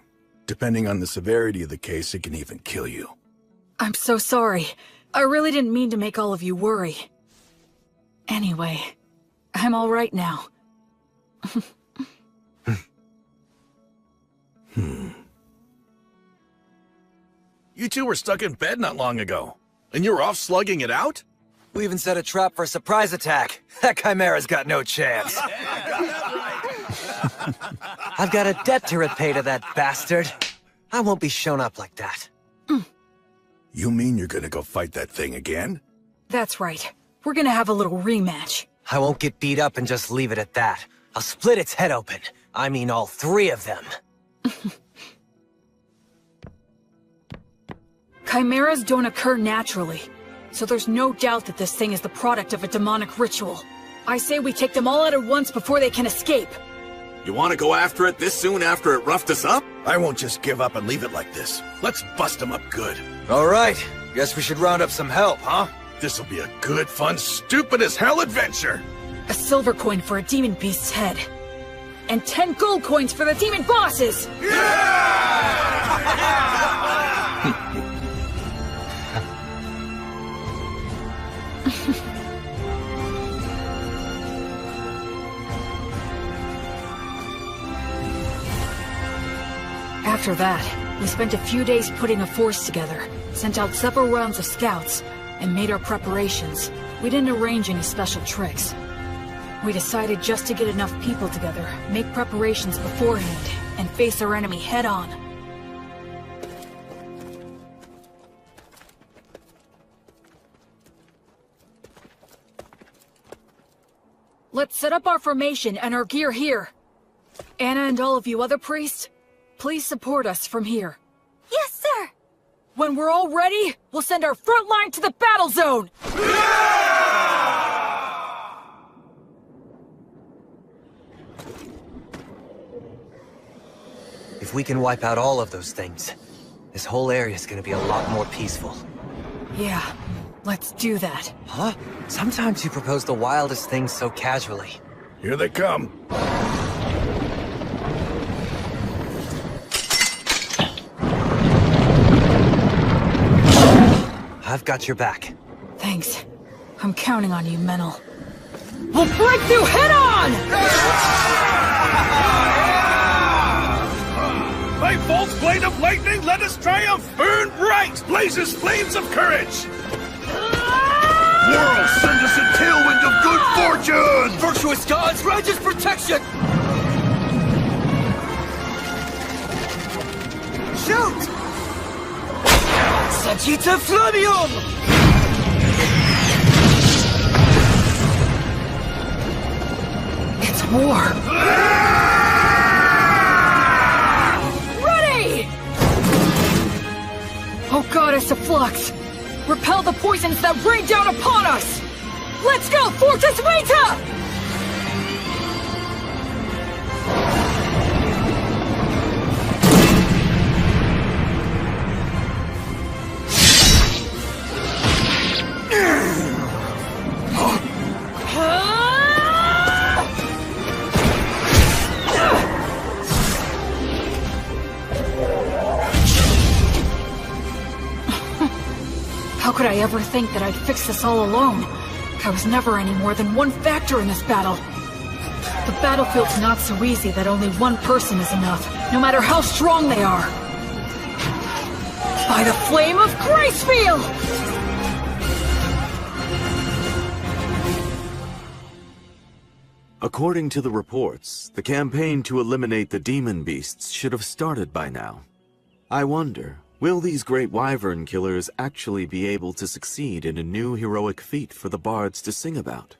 Depending on the severity of the case, it can even kill you. I'm so sorry. I really didn't mean to make all of you worry. Anyway, I'm all right now. You two were stuck in bed not long ago, and you were off slugging it out? We even set a trap for a surprise attack. That Chimera's got no chance. I've got a debt to repay to that bastard. I won't be shown up like that. You mean you're gonna go fight that thing again? That's right. We're gonna have a little rematch. I won't get beat up and just leave it at that. I'll split its head open. I mean all three of them. Chimeras don't occur naturally, so there's no doubt that this thing is the product of a demonic ritual. I say we take them all out at once before they can escape. You want to go after it this soon after it roughed us up? I won't just give up and leave it like this. Let's bust them up good. All right. Guess we should round up some help, huh? This'll be a good, fun, stupid-as-hell adventure! A silver coin for a demon beast's head. And 10 gold coins for the demon bosses! After that, we spent a few days putting a force together, sent out several rounds of scouts, and made our preparations. We didn't arrange any special tricks. We decided just to get enough people together, make preparations beforehand, and face our enemy head-on. Let's set up our formation and our gear here. Anna and all of you other priests, please support us from here. Yes, sir! When we're all ready, we'll send our front line to the battle zone! If we can wipe out all of those things, This whole area is gonna be a lot more peaceful. Yeah, let's do that. Huh? Sometimes you propose the wildest things so casually. Here they come. I've got your back. Thanks. I'm counting on you, Menel. We'll break through head-on! By Volt's blade of lightning, let us triumph! Burn bright! Blazes flames of courage! World, send us a tailwind of good fortune! Virtuous gods, righteous protection! Shoot! Sagita Flamium! It's war! Ready! Oh, Goddess of Flux! Repel the poisons that rain down upon us! Let's go, Fortress Vita! How could I ever think that I'd fix this all alone? I was never any more than one factor in this battle. The battlefield's not so easy that only one person is enough, no matter how strong they are. By the flame of Gracefield! According to the reports, the campaign to eliminate the demon beasts should have started by now. I wonder, will these great wyvern killers actually be able to succeed in a new heroic feat for the bards to sing about?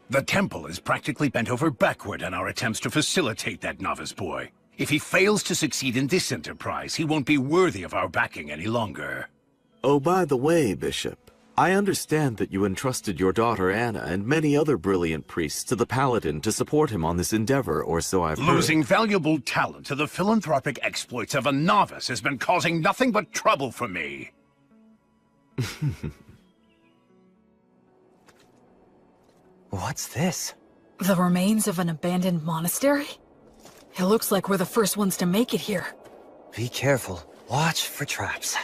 The temple is practically bent over backward in our attempts to facilitate that novice boy. If he fails to succeed in this enterprise, he won't be worthy of our backing any longer. Oh, by the way, Bishop, I understand that you entrusted your daughter Anna and many other brilliant priests to the Paladin to support him on this endeavor, or so I've heard. Losing valuable talent to the philanthropic exploits of a novice has been causing nothing but trouble for me. What's this? The remains of an abandoned monastery? It looks like we're the first ones to make it here. Be careful. Watch for traps.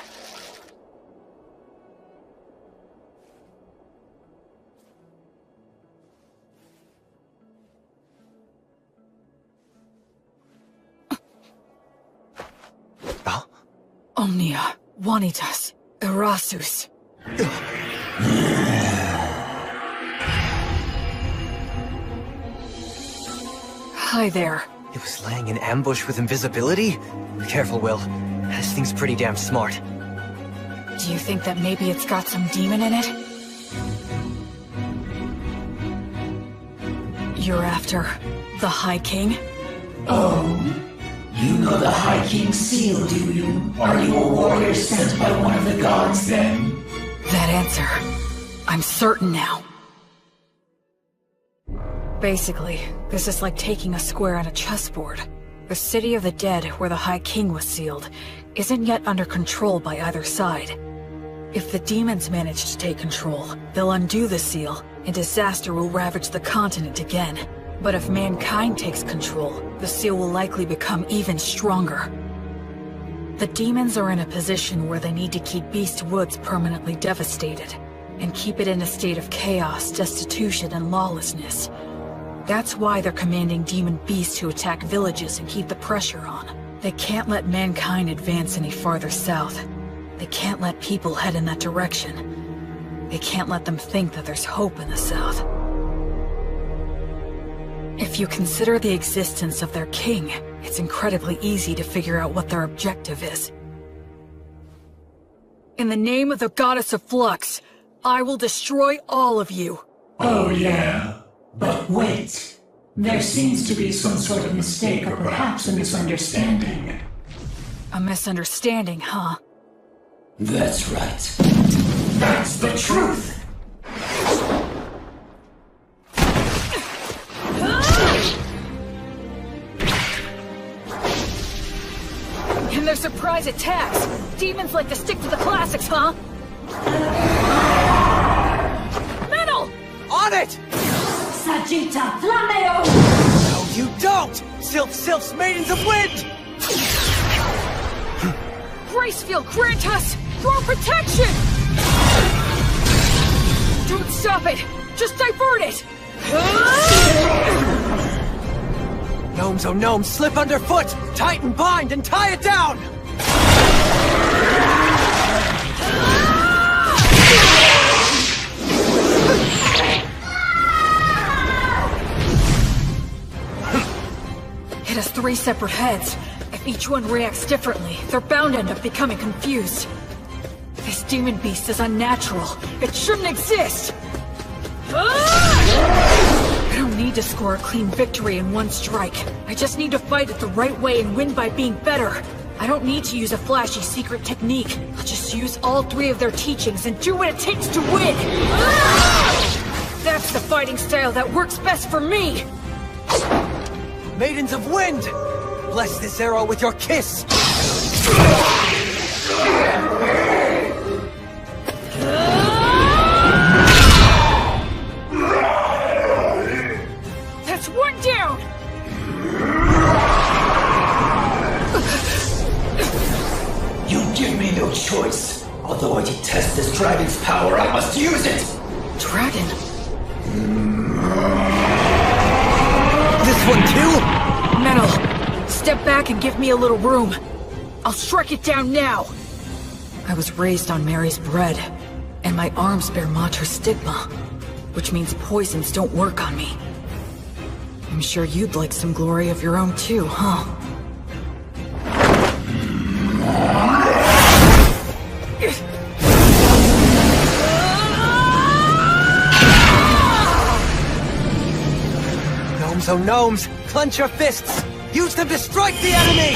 Omnia, Vanitas, Erasus. Hi there. It was laying in ambush with invisibility? Careful, Will. This thing's pretty damn smart. Do you think that maybe it's got some demon in it? You're after the High King? Oh? You know the High King's seal, do you? Are you a warrior sent by one of the gods, then? That answer, I'm certain now. Basically, this is like taking a square on a chessboard. The city of the dead, where the High King was sealed, isn't yet under control by either side. If the demons manage to take control, they'll undo the seal, and disaster will ravage the continent again. But if mankind takes control, the seal will likely become even stronger. The demons are in a position where they need to keep Beast Woods permanently devastated, and keep it in a state of chaos, destitution, and lawlessness. That's why they're commanding demon beasts to attack villages and keep the pressure on. They can't let mankind advance any farther south. They can't let people head in that direction. They can't let them think that there's hope in the south. If you consider the existence of their king, it's incredibly easy to figure out what their objective is. In the name of the Goddess of Flux, I will destroy all of you. Oh yeah, but wait. There seems to be some sort of mistake or perhaps a misunderstanding. A misunderstanding, huh? That's right. That's the truth. And there's Surprise attacks! Demons like to stick to the classics, huh? Metal! On it! Sagitta Flameo! No, you don't! Sylph's Maidens of Wind! Gracefield, grant us your protection! Don't stop it! Just divert it! Gnomes, oh gnomes, slip underfoot! Tighten, bind, and tie it down! It has 3 separate heads. If each one reacts differently, they're bound to end up becoming confused. This demon beast is unnatural. It shouldn't exist! I don't need to score a clean victory in one strike. I just need to fight it the right way and win by being better. I don't need to use a flashy secret technique. I'll just use all 3 of their teachings and do what it takes to win! That's the fighting style that works best for me! Maidens of Wind! Bless this arrow with your kiss! That's 1 down! You give me no choice. Although I detest this dragon's power, I must use it! Dragon? This one too? Metal, step back and give me a little room. I'll strike it down now! I was raised on Mary's bread, and my arms bear Mater's stigma, which means poisons don't work on me. I'm sure you'd like some glory of your own too, huh? Gnomes, oh gnomes, clench your fists! Use them to strike the enemy!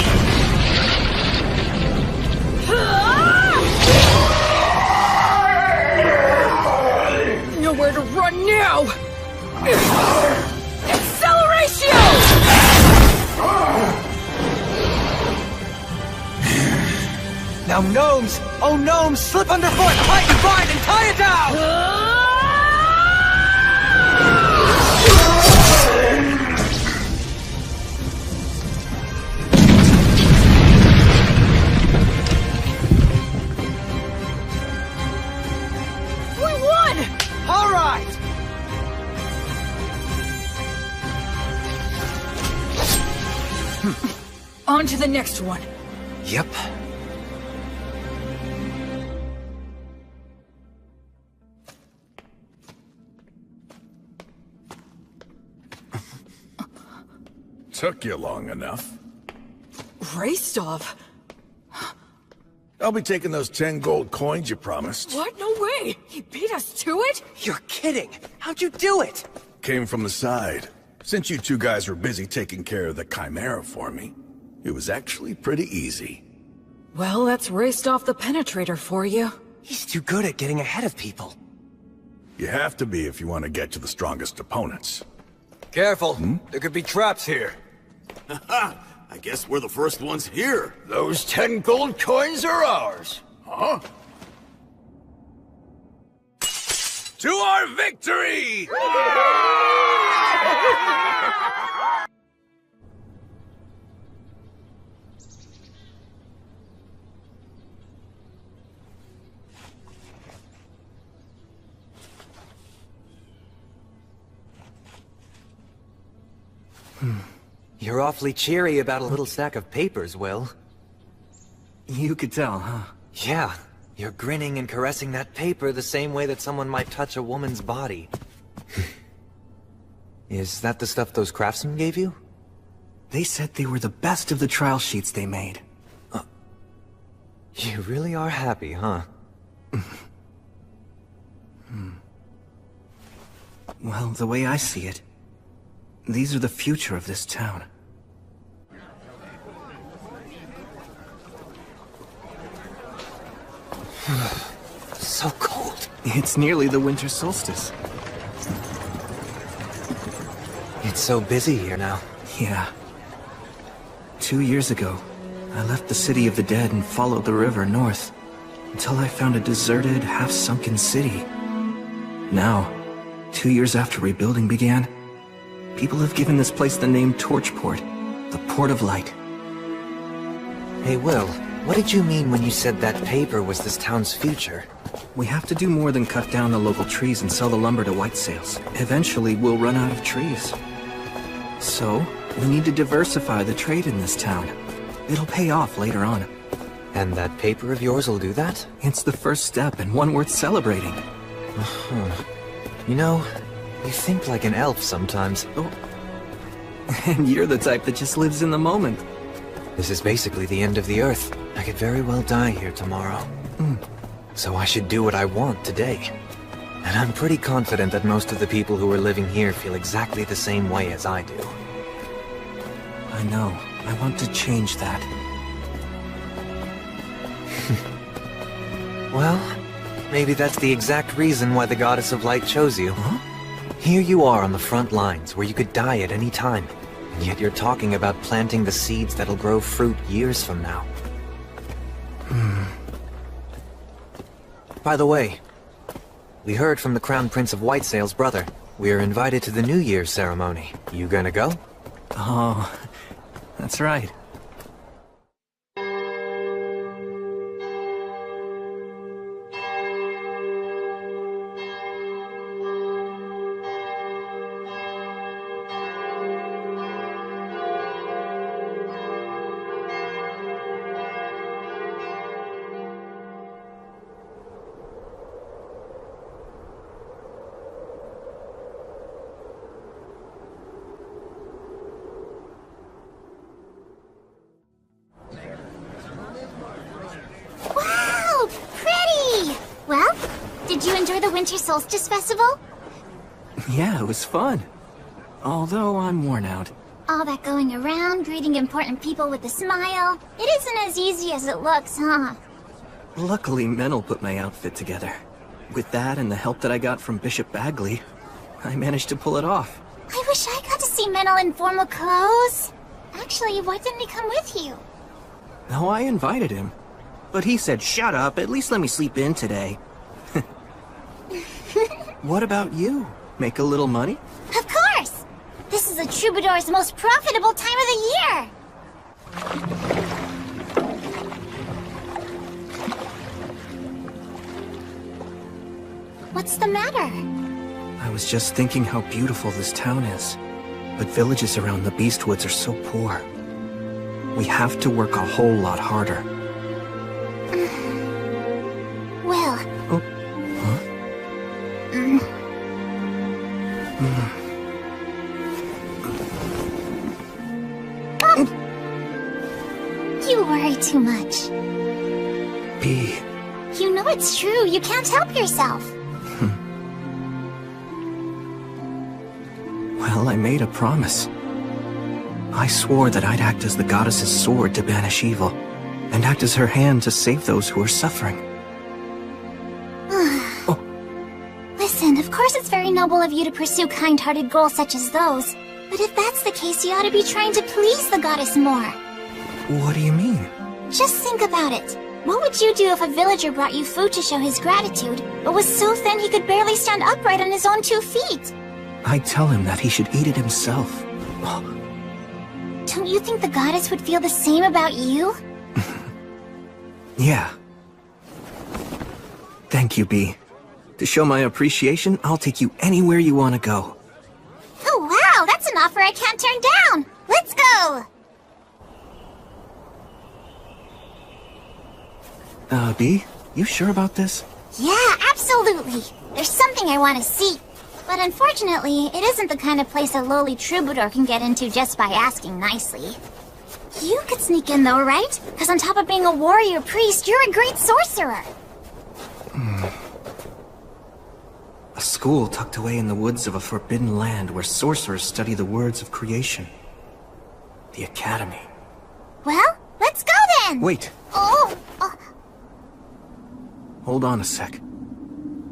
Nowhere to run now! Acceleratio! Now gnomes, oh gnomes, slip underfoot, tighten, bind, and tie it down! All right! On to the next one. Yep. Took you long enough. Raystov? I'll be taking those 10 gold coins you promised. What? No way! He beat us to it? You're kidding! How'd you do it? Came from the side. Since you 2 guys were busy taking care of the Chimera for me, it was actually pretty easy. Well, that's Raystov the Penetrator for you. He's too good at getting ahead of people. You have to be if you want to get to the strongest opponents. Careful, there could be traps here. Haha! I guess we're the first ones here. Those 10 gold coins are ours. Huh? To our victory! You're awfully cheery about a little stack of papers, Will. You could tell, huh? Yeah. You're grinning and caressing that paper the same way that someone might touch a woman's body. Is that the stuff those craftsmen gave you? They said they were the best of the trial sheets they made. You really are happy, huh? Well, the way I see it, these are the future of this town. So cold. It's nearly the winter solstice. It's so busy here now. Yeah. 2 years ago, I left the city of the dead and followed the river north, until I found a deserted, half-sunken city. Now, 2 years after rebuilding began, people have given this place the name Torchport, the Port of Light. Hey, Will, what did you mean when you said that paper was this town's future? We have to do more than cut down the local trees and sell the lumber to white sales. Eventually, we'll run out of trees. So, we need to diversify the trade in this town. It'll pay off later on. And that paper of yours will do that? It's the first step, and one worth celebrating. You know, you think like an elf sometimes. Oh. And you're the type that just lives in the moment. This is basically the end of the Earth. I could very well die here tomorrow. So I should do what I want today. And I'm pretty confident that most of the people who are living here feel exactly the same way as I do. I know. I want to change that. Well, maybe that's the exact reason why the Goddess of Light chose you. Huh? Here you are on the front lines, where you could die at any time. And yet you're talking about planting the seeds that'll grow fruit years from now. By the way, we heard from the Crown Prince of Whitesail's brother. We're invited to the New Year's ceremony. You gonna go? Oh, that's right. Winter Solstice Festival? Yeah, it was fun. Although I'm worn out. All that going around, greeting important people with a smile. It isn't as easy as it looks, huh? Luckily, Menel put my outfit together. With that and the help that I got from Bishop Bagley, I managed to pull it off. I wish I got to see Menel in formal clothes. Actually, why didn't he come with you? No, I invited him. But he said, shut up, at least let me sleep in today. What about you? Make a little money? Of course! This is a troubadour's most profitable time of the year! What's the matter? I was just thinking how beautiful this town is. But villages around the Beastwoods are so poor. We have to work a whole lot harder. Will. Oh. Huh? You worry too much. B. You know it's true. You can't help yourself. Well, I made a promise. I swore that I'd act as the goddess's sword to banish evil, and act as her hand to save those who are suffering. Listen, of course it's very noble of you to pursue kind-hearted goals such as those. But if that's the case, you ought to be trying to please the goddess more. What do you mean? Just think about it. What would you do if a villager brought you food to show his gratitude, but was so thin he could barely stand upright on his own 2 feet? I'd tell him that he should eat it himself. Don't you think the goddess would feel the same about you? Yeah. Thank you, B. To show my appreciation, I'll take you anywhere you want to go. Oh wow, that's an offer I can't turn down! Let's go! B, you sure about this? Yeah, absolutely! There's something I want to see. But unfortunately, it isn't the kind of place a lowly troubadour can get into just by asking nicely. You could sneak in though, right? Because on top of being a warrior priest, you're a great sorcerer! A school tucked away in the woods of a forbidden land where sorcerers study the words of creation. The Academy. Well, let's go then! Wait! Oh! Hold on a sec.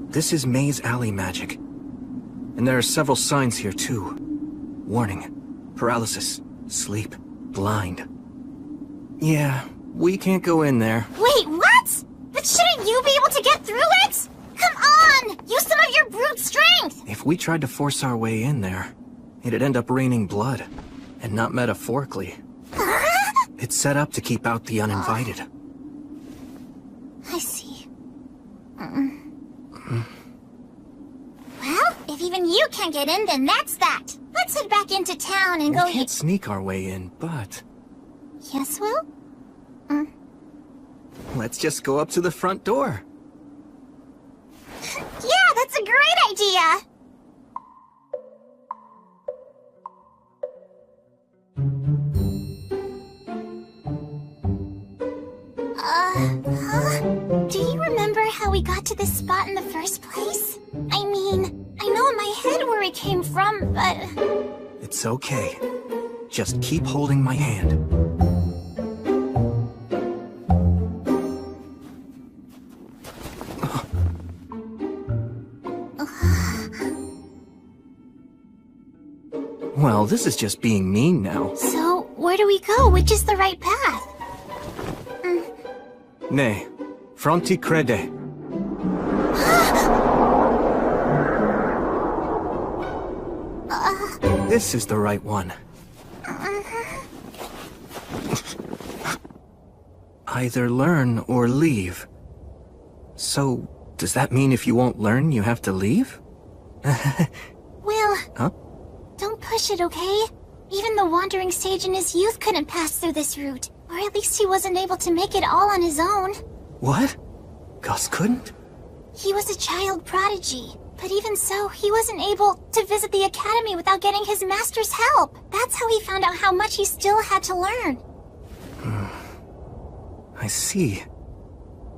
This is Maze Alley magic. And there are several signs here too. Warning. Paralysis. Sleep. Blind. Yeah, We can't go in there. Wait, what? But shouldn't you be able to get through it? Come on! Use some of your brute strength! If we tried to force our way in there, it'd end up raining blood. And not metaphorically. It's set up to keep out the uninvited. I see. Well, if even you can't get in, then that's that. Let's head back into town and go... We can't sneak our way in, but... Yes, Will? Let's just go up to the front door. Yeah, that's a great idea! Do you remember how we got to this spot in the first place? I mean, I know in my head where it came from, but... It's okay. Just keep holding my hand. Well, this is just being mean now. So, where do we go? Which is the right path? Ne, fronti crede. This is the right one. Either learn or leave. So, does that mean if you won't learn, you have to leave? Will, Huh? don't push it, okay? Even the wandering sage in his youth couldn't pass through this route. Or at least he wasn't able to make it all on his own. What? Gus couldn't? He was a child prodigy, but even so, he wasn't able to visit the academy without getting his master's help. That's how he found out how much he still had to learn. I see.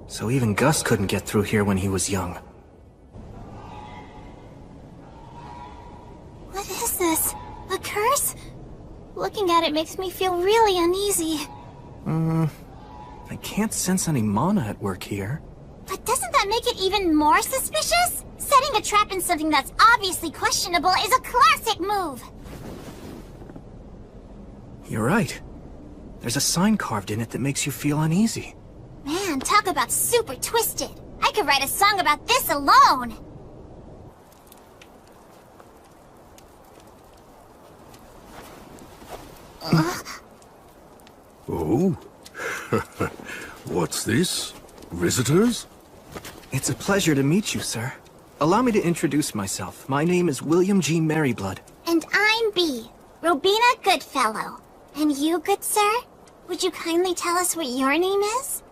So even Gus couldn't get through here when he was young. What is this? A curse? Looking at it makes me feel really uneasy. I can't sense any mana at work here. But doesn't that make it even more suspicious? Setting a trap in something that's obviously questionable is a classic move! You're right. There's a sign carved in it that makes you feel uneasy. Man, talk about super twisted. I could write a song about this alone! Oh? What's this? Visitors? It's a pleasure to meet you, sir. Allow me to introduce myself. My name is William G. Merryblood. And I'm B, Robina Goodfellow. And you, good sir? Would you kindly tell us what your name is?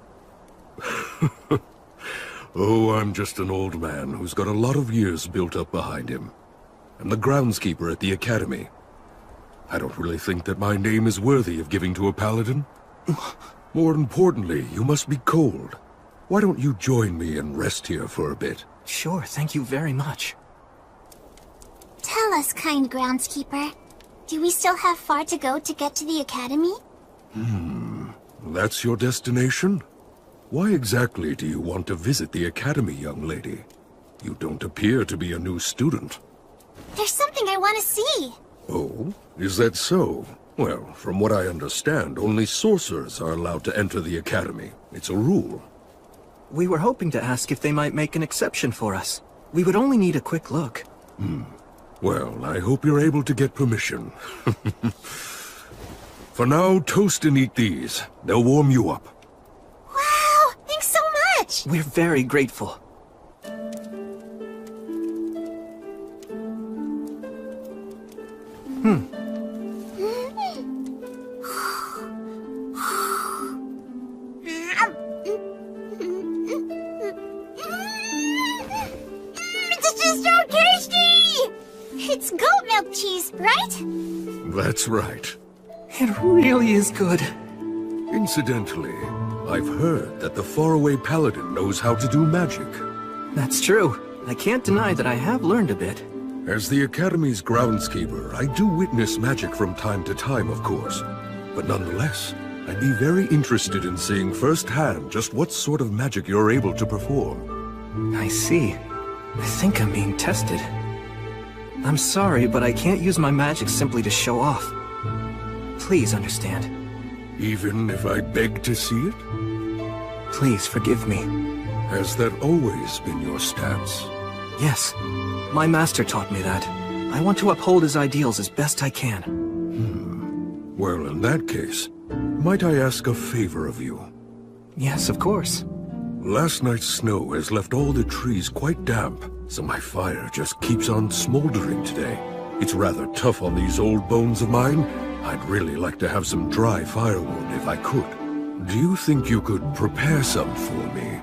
Oh, I'm just an old man who's got a lot of years built up behind him. I'm the groundskeeper at the academy. I don't really think that my name is worthy of giving to a paladin. More importantly, you must be cold. Why don't you join me and rest here for a bit? Sure, thank you very much. Tell us, kind groundskeeper. Do we still have far to go to get to the academy? That's your destination? Why exactly do you want to visit the academy, young lady? You don't appear to be a new student. There's something I want to see. Oh? Is that so? Well, from what I understand, only sorcerers are allowed to enter the academy. It's a rule. We were hoping to ask if they might make an exception for us. We would only need a quick look. Well, I hope you're able to get permission. For now, toast and eat these. They'll warm you up. Wow, thanks so much! We're very grateful. This is so tasty! It's goat milk cheese, right? That's right. It really is good. Incidentally, I've heard that the faraway paladin knows how to do magic. That's true. I can't deny that I have learned a bit. As the Academy's groundskeeper, I do witness magic from time to time, of course. But nonetheless, I'd be very interested in seeing firsthand just what sort of magic you're able to perform. I see. I think I'm being tested. I'm sorry, but I can't use my magic simply to show off. Please understand. Even if I beg to see it? Please forgive me. Has that always been your stance? Yes. My master taught me that. I want to uphold his ideals as best I can. Well, in that case, might I ask a favor of you? Yes, of course. Last night's snow has left all the trees quite damp, so my fire just keeps on smoldering today. It's rather tough on these old bones of mine. I'd really like to have some dry firewood if I could. Do you think you could prepare some for me?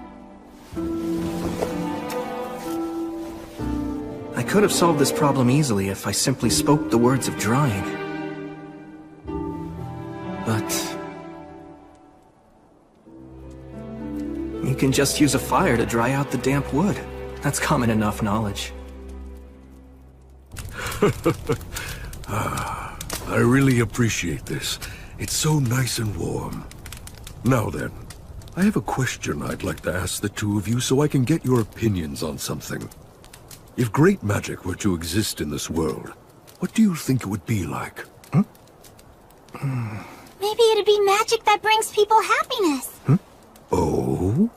I could have solved this problem easily if I simply spoke the words of drying. But you can just use a fire to dry out the damp wood. That's common enough knowledge. I really appreciate this. It's so nice and warm. Now then, I have a question I'd like to ask the two of you so I can get your opinions on something. If great magic were to exist in this world, what do you think it would be like? Maybe it'd be magic that brings people happiness. Oh?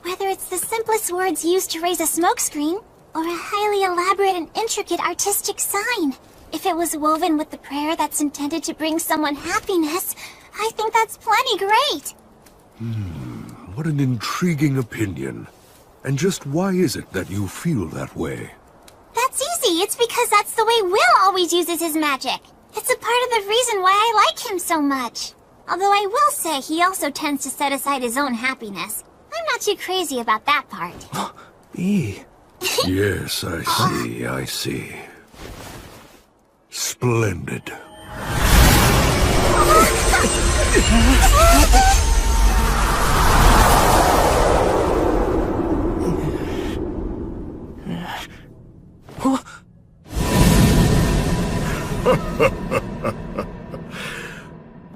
Whether it's the simplest words used to raise a smokescreen, or a highly elaborate and intricate artistic sign. If it was woven with the prayer that's intended to bring someone happiness, I think that's plenty great. What an intriguing opinion. And just why is it that you feel that way? That's easy. It's because that's the way Will always uses his magic. It's a part of the reason why I like him so much. Although I will say he also tends to set aside his own happiness. I'm not too crazy about that part. B. Yes, I see. Splendid.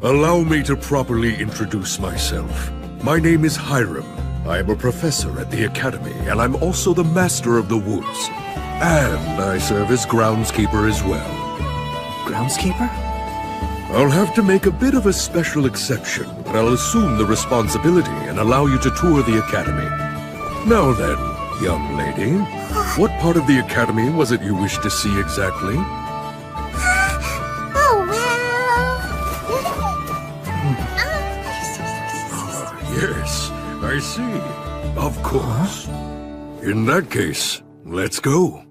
Allow me to properly introduce myself. My name is Hiram. I am a professor at the Academy, and I'm also the Master of the Woods. And I serve as groundskeeper as well. Groundskeeper? I'll have to make a bit of a special exception, but I'll assume the responsibility and allow you to tour the Academy. Now then, young lady, what part of the Academy was it you wished to see exactly? Yes, I see. Of course. In that case, let's go.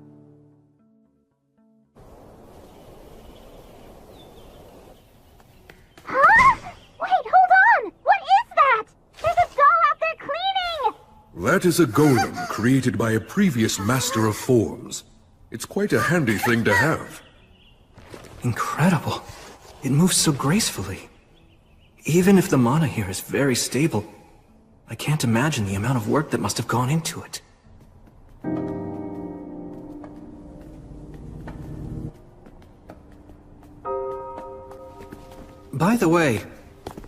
Huh? Wait, hold on! What is that? There's a doll out there cleaning! That is a golem created by a previous master of forms. It's quite a handy thing to have. Incredible. It moves so gracefully. Even if the mana here is very stable, I can't imagine the amount of work that must have gone into it. By the way,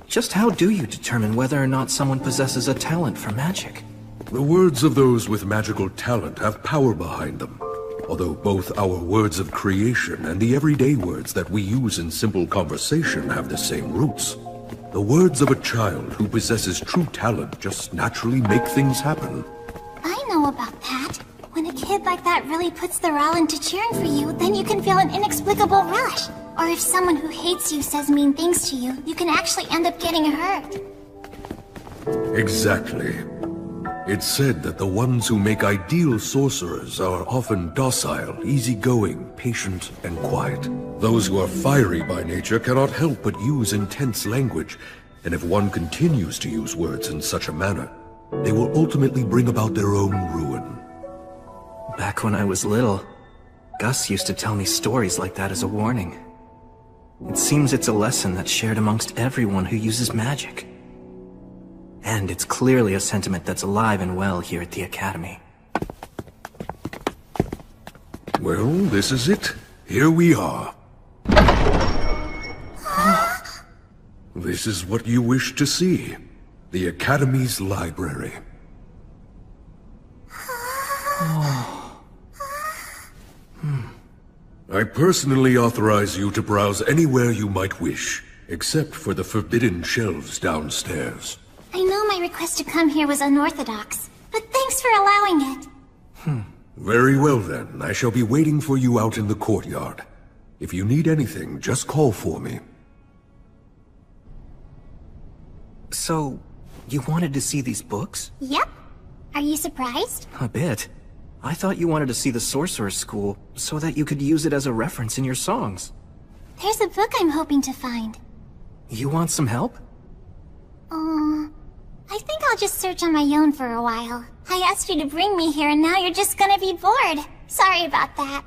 just how do you determine whether or not someone possesses a talent for magic? The words of those with magical talent have power behind them. Although both our words of creation and the everyday words that we use in simple conversation have the same roots. The words of a child who possesses true talent just naturally make things happen. I know about that. When a kid like that really puts their all into cheering for you, then you can feel an inexplicable rush. Or if someone who hates you says mean things to you, you can actually end up getting hurt. Exactly. It's said that the ones who make ideal sorcerers are often docile, easygoing, patient, and quiet. Those who are fiery by nature cannot help but use intense language, and if one continues to use words in such a manner, they will ultimately bring about their own ruin. Back when I was little, Gus used to tell me stories like that as a warning. It seems it's a lesson that's shared amongst everyone who uses magic. And it's clearly a sentiment that's alive and well here at the Academy. Well, this is it. Here we are. This is what you wish to see. The Academy's library. I personally authorize you to browse anywhere you might wish. except for the forbidden shelves downstairs. I know my request to come here was unorthodox, but thanks for allowing it. Very well then, I shall be waiting for you out in the courtyard. If you need anything, just call for me. So, you wanted to see these books? Yep. Are you surprised? A bit. I thought you wanted to see the Sorcerer's School so that you could use it as a reference in your songs. There's a book I'm hoping to find. You want some help? I think I'll just search on my own for a while. I asked you to bring me here and now you're just gonna be bored. Sorry about that.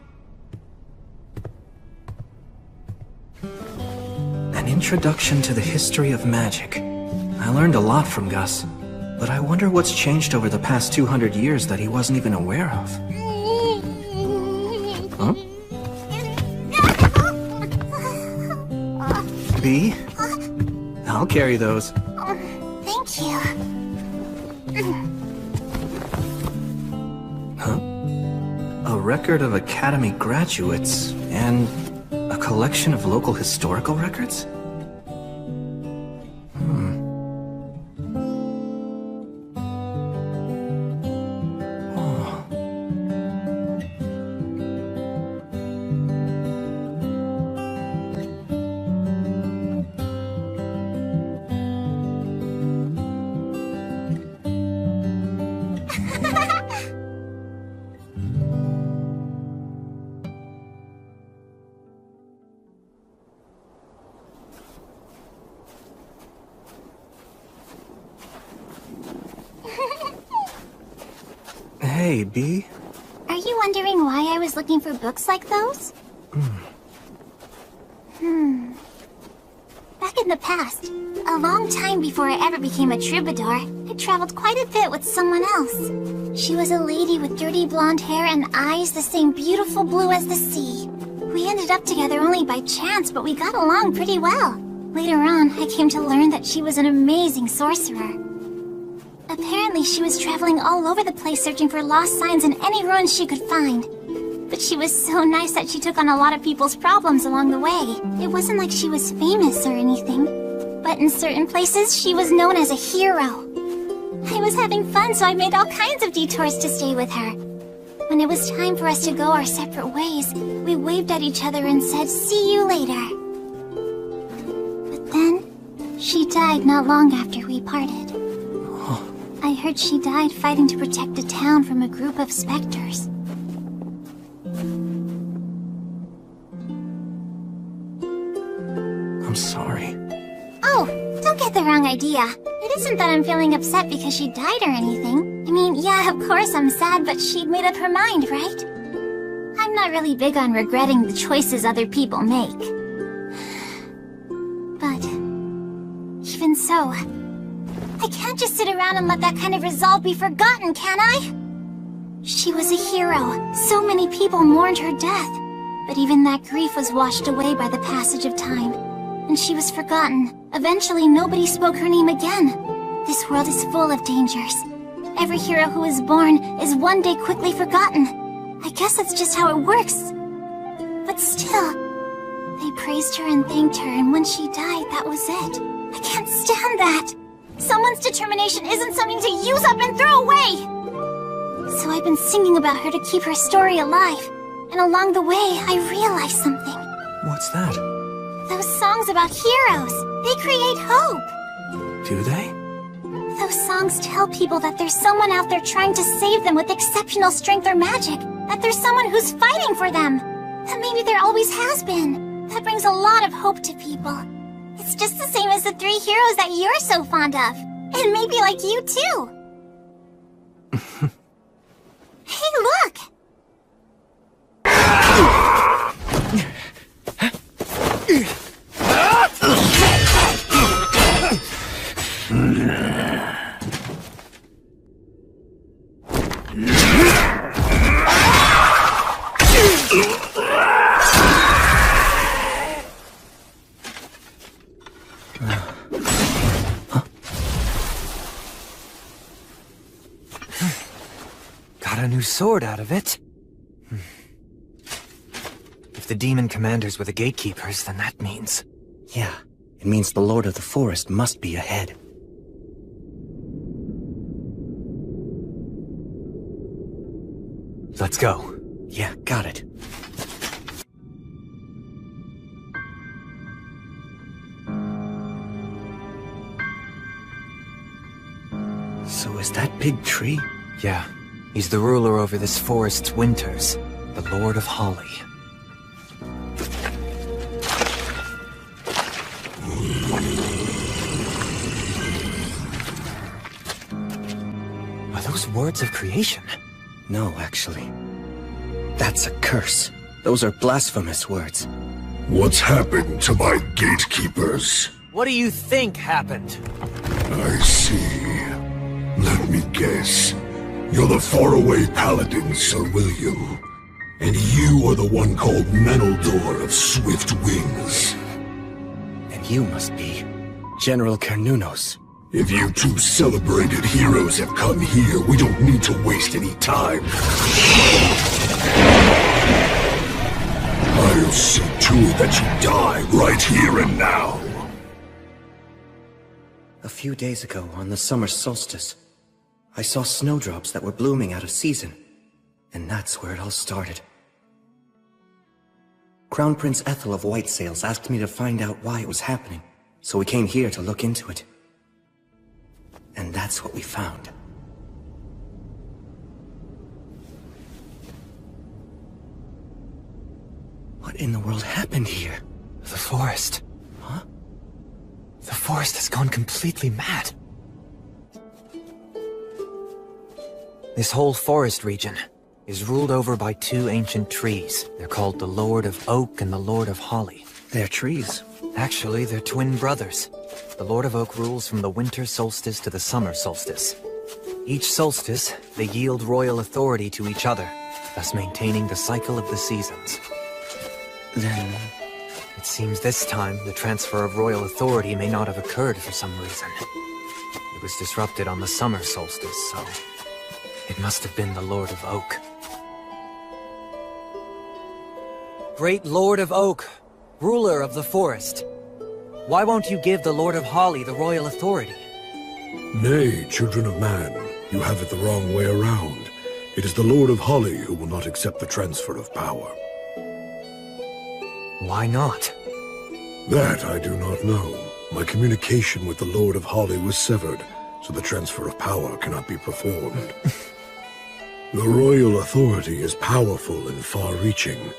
An introduction to the history of magic. I learned a lot from Gus, but I wonder what's changed over the past 200 years that he wasn't even aware of. Huh? B? I'll carry those. Thank you. Huh? A record of Academy graduates, and a collection of local historical records? Hey, B. Are you wondering why I was looking for books like those? Back in the past, a long time before I ever became a troubadour, I traveled quite a bit with someone else. She was a lady with dirty blonde hair and eyes the same beautiful blue as the sea. We ended up together only by chance, but we got along pretty well. Later on, I came to learn that she was an amazing sorcerer. Apparently, she was traveling all over the place searching for lost signs in any ruins she could find. But she was so nice that she took on a lot of people's problems along the way. It wasn't like she was famous or anything, but in certain places, she was known as a hero. I was having fun, so I made all kinds of detours to stay with her. When it was time for us to go our separate ways, we waved at each other and said, "See you later." But then, she died not long after we parted. I heard she died fighting to protect a town from a group of specters. I'm sorry. Oh, don't get the wrong idea. It isn't that I'm feeling upset because she died or anything. I mean, yeah, of course I'm sad, but she'd made up her mind, right? I'm not really big on regretting the choices other people make. But even so, I can't just sit around and let that kind of resolve be forgotten, can I? She was a hero. So many people mourned her death. But even that grief was washed away by the passage of time. And she was forgotten. Eventually, nobody spoke her name again. This world is full of dangers. Every hero who is born is one day quickly forgotten. I guess that's just how it works. But still, they praised her and thanked her, and when she died, that was it. I can't stand that. Someone's determination isn't something to use up and throw away! So I've been singing about her to keep her story alive. And along the way, I realized something. What's that? Those songs about heroes, they create hope. Do they? Those songs tell people that there's someone out there trying to save them with exceptional strength or magic. That there's someone who's fighting for them. That maybe there always has been. That brings a lot of hope to people. It's just the same as the 3 heroes that you're so fond of. And maybe like you too. Hey, look! Got a new sword out of it. If the demon commanders were the gatekeepers, then that means... Yeah, It means the Lord of the Forest must be ahead. Let's go. Yeah, got it. So is that big tree? Yeah. He's the ruler over this forest's winters. The Lord of Holly. Are those words of creation? No, actually. That's a curse. Those are blasphemous words. What's happened to my gatekeepers? What do you think happened? I see. Let me guess. You're the faraway paladin, Sir William. And you are the one called Menaldor of Swift Wings. And you must be General Carnunos. If you two celebrated heroes have come here, we don't need to waste any time. I'll see to it that you die right here and now. A few days ago, on the summer solstice, I saw snowdrops that were blooming out of season, and that's where it all started. Crown Prince Ethel of White Sails asked me to find out why it was happening, so we came here to look into it. And that's what we found. What in the world happened here? The forest. Huh? The forest has gone completely mad. This whole forest region is ruled over by two ancient trees. They're called the Lord of Oak and the Lord of Holly. They're trees? Actually, they're twin brothers. The Lord of Oak rules from the winter solstice to the summer solstice. Each solstice, they yield royal authority to each other, thus maintaining the cycle of the seasons. Then... It seems this time, the transfer of royal authority may not have occurred for some reason. It was disrupted on the summer solstice, so... It must have been the Lord of Oak. Great Lord of Oak, ruler of the forest. Why won't you give the Lord of Holly the royal authority? Nay, children of man, you have it the wrong way around. It is the Lord of Holly who will not accept the transfer of power. Why not? That I do not know. My communication with the Lord of Holly was severed, so the transfer of power cannot be performed. The royal authority is powerful and far-reaching.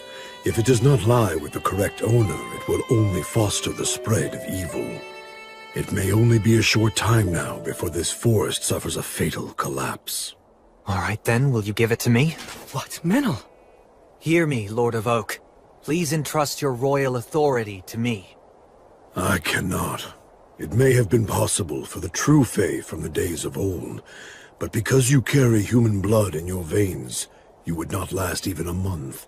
If it does not lie with the correct owner, it will only foster the spread of evil. It may only be a short time now before this forest suffers a fatal collapse. All right then, will you give it to me? What, Menel? Hear me, Lord of Oak. Please entrust your royal authority to me. I cannot. It may have been possible for the true Fae from the days of old, but because you carry human blood in your veins, you would not last even a month.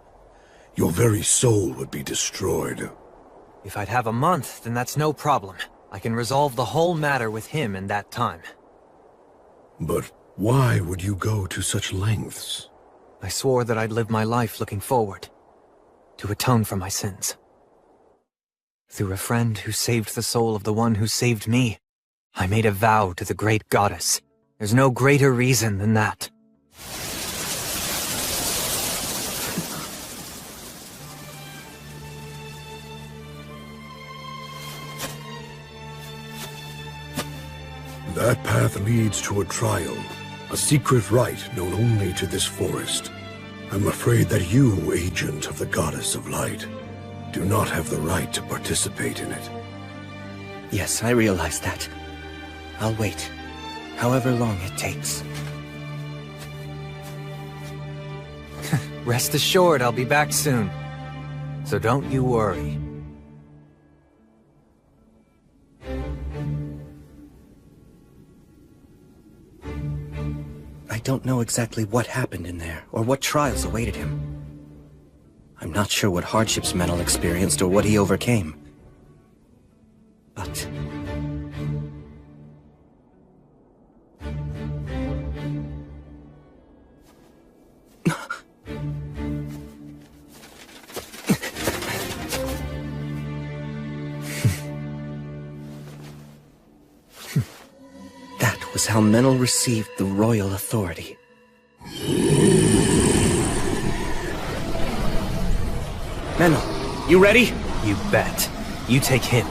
Your very soul would be destroyed. If I'd have a month, then that's no problem. I can resolve the whole matter with him in that time. But why would you go to such lengths? I swore that I'd live my life looking forward, to atone for my sins. Through a friend who saved the soul of the one who saved me, I made a vow to the great goddess. There's no greater reason than that. That path leads to a trial, a secret rite known only to this forest. I'm afraid that you, agent of the Goddess of Light, do not have the right to participate in it. Yes, I realize that. I'll wait, however long it takes. Rest assured I'll be back soon, so don't you worry. I don't know exactly what happened in there, or what trials awaited him. I'm not sure what hardships Menel experienced or what he overcame. But... was how Menel received the royal authority. Menel, you ready? You bet. You take him.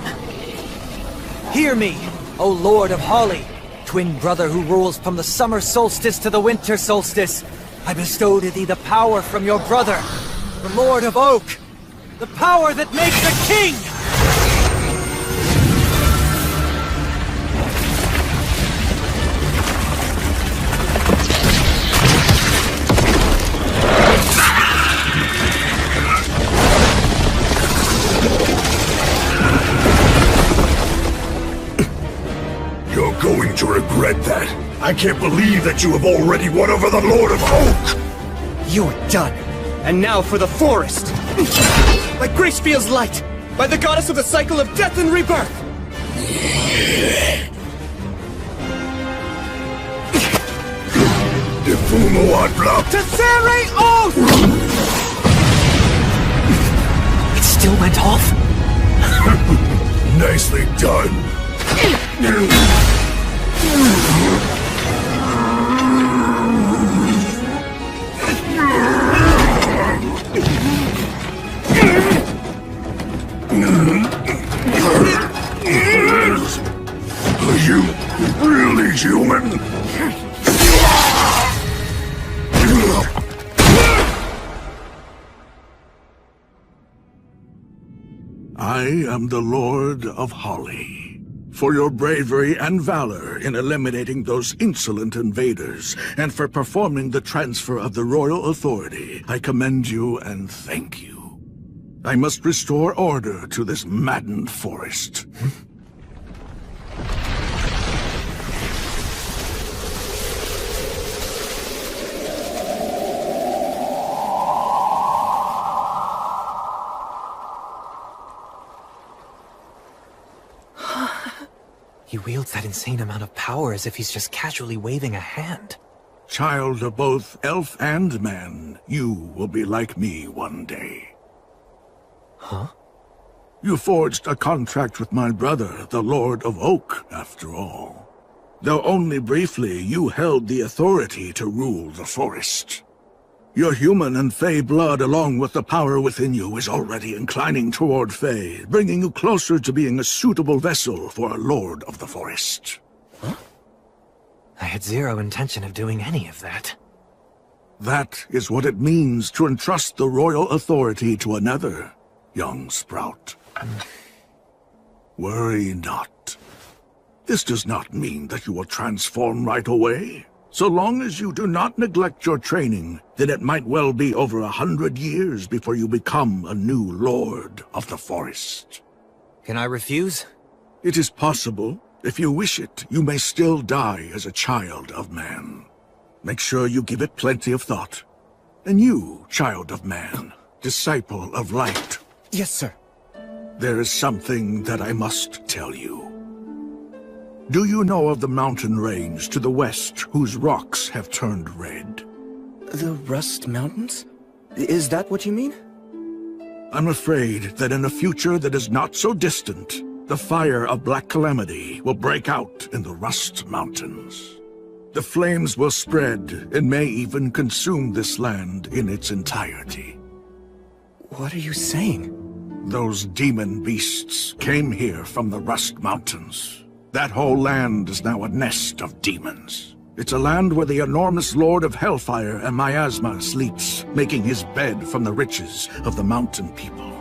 Hear me, O Lord of Holly, twin brother who rules from the summer solstice to the winter solstice. I bestow to thee the power from your brother, the Lord of Oak, the power that makes a king! You're going to regret that. I can't believe that you have already won over the Lord of Oak! You're done. And now for the forest! By Gracefield's light! By the goddess of the cycle of death and rebirth! Tessere Oath! It still went off? Nicely done. Are you really human? I am the Lord of Holly. For your bravery and valor in eliminating those insolent invaders, and for performing the transfer of the royal authority, I commend you and thank you. I must restore order to this maddened forest. He wields that insane amount of power as if he's just casually waving a hand. Child of both elf and man, you will be like me one day. Huh? You forged a contract with my brother, the Lord of Oak, after all. Though only briefly, you held the authority to rule the forest. Your human and Fey blood, along with the power within you, is already inclining toward Fey, bringing you closer to being a suitable vessel for a Lord of the Forest. Huh? I had zero intention of doing any of that. That is what it means to entrust the royal authority to another, young Sprout. Worry not. This does not mean that you will transform right away. So long as you do not neglect your training, then it might well be over 100 years before you become a new Lord of the Forest. Can I refuse? It is possible. If you wish it, you may still die as a child of man. Make sure you give it plenty of thought. And you, child of man, disciple of light. Yes, sir. There is something that I must tell you. Do you know of the mountain range to the west whose rocks have turned red? The Rust Mountains? Is that what you mean? I'm afraid that in a future that is not so distant, the fire of Black Calamity will break out in the Rust Mountains. The flames will spread and may even consume this land in its entirety. What are you saying? Those demon beasts came here from the Rust Mountains. That whole land is now a nest of demons. It's a land where the enormous Lord of Hellfire and Miasma sleeps, making his bed from the riches of the mountain people.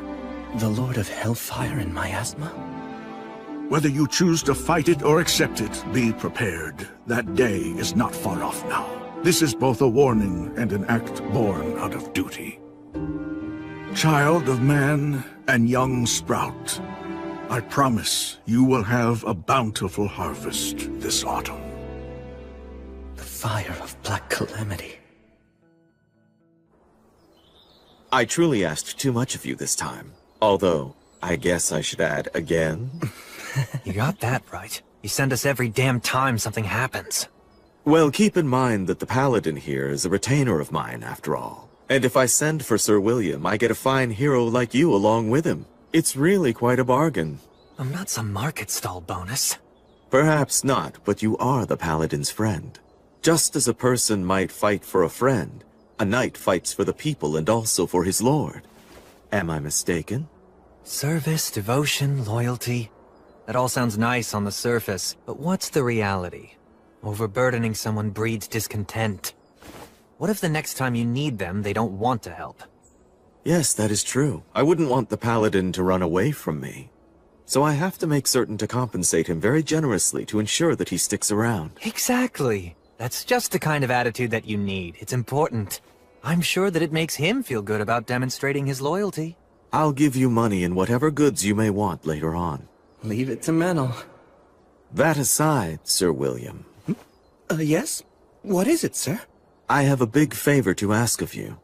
The Lord of Hellfire and Miasma? Whether you choose to fight it or accept it, be prepared. That day is not far off now. This is both a warning and an act born out of duty. Child of man and young Sprout, I promise you will have a bountiful harvest this autumn. The fire of Black Calamity. I truly asked too much of you this time. Although, I guess I should add again. You got that right. You send us every damn time something happens. Well, keep in mind that the paladin here is a retainer of mine, after all. And if I send for Sir William, I get a fine hero like you along with him. It's really quite a bargain. I'm not some market stall bonus. Perhaps not, but you are the Paladin's friend. Just as a person might fight for a friend, a knight fights for the people and also for his lord. Am I mistaken? Service, devotion, loyalty. That all sounds nice on the surface, but what's the reality? Overburdening someone breeds discontent. What if the next time you need them, they don't want to help? Yes, that is true. I wouldn't want the Paladin to run away from me. So I have to make certain to compensate him very generously to ensure that he sticks around. Exactly. That's just the kind of attitude that you need. It's important. I'm sure that it makes him feel good about demonstrating his loyalty. I'll give you money and whatever goods you may want later on. Leave it to Menel. That aside, Sir William. Yes? What is it, sir? I have a big favor to ask of you.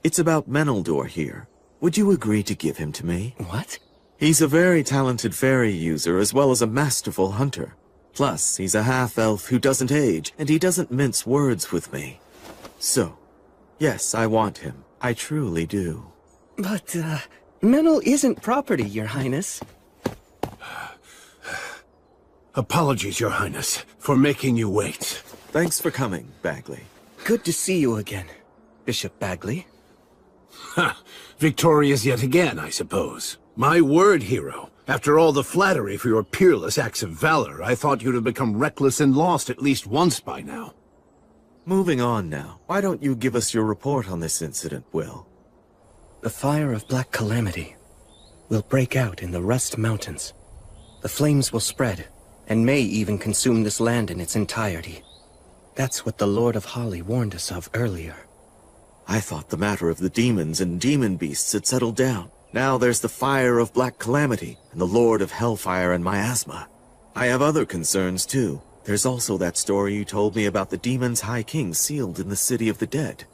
It's about Meneldor here. Would you agree to give him to me? What? He's a very talented fairy user as well as a masterful hunter. Plus, he's a half-elf who doesn't age, and he doesn't mince words with me. So, yes, I want him. I truly do. But, Menel isn't property, Your Highness. Apologies, Your Highness, for making you wait. Thanks for coming, Bagley. Good to see you again, Bishop Bagley. Ha! Victorious yet again, I suppose. My word, hero. After all the flattery for your peerless acts of valor, I thought you'd have become reckless and lost at least once by now. Moving on now. Why don't you give us your report on this incident, Will? The fire of Black Calamity will break out in the Rust Mountains. The flames will spread, and may even consume this land in its entirety. That's what the Lord of Holly warned us of earlier. I thought the matter of the demons and demon beasts had settled down. Now there's the fire of Black Calamity, and the Lord of Hellfire and Miasma. I have other concerns, too. There's also that story you told me about the demon's High King sealed in the City of the Dead.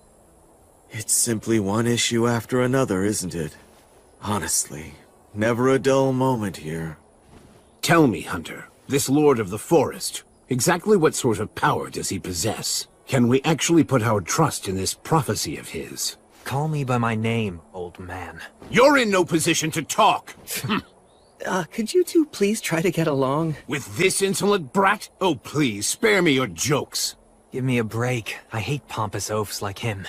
It's simply one issue after another, isn't it? Honestly, never a dull moment here. Tell me, Hunter, this Lord of the Forest, exactly what sort of power does he possess? Can we actually put our trust in this prophecy of his? Call me by my name, old man. You're in no position to talk! Could you two please try to get along? With this insolent brat? Oh, please, spare me your jokes. Give me a break. I hate pompous oafs like him.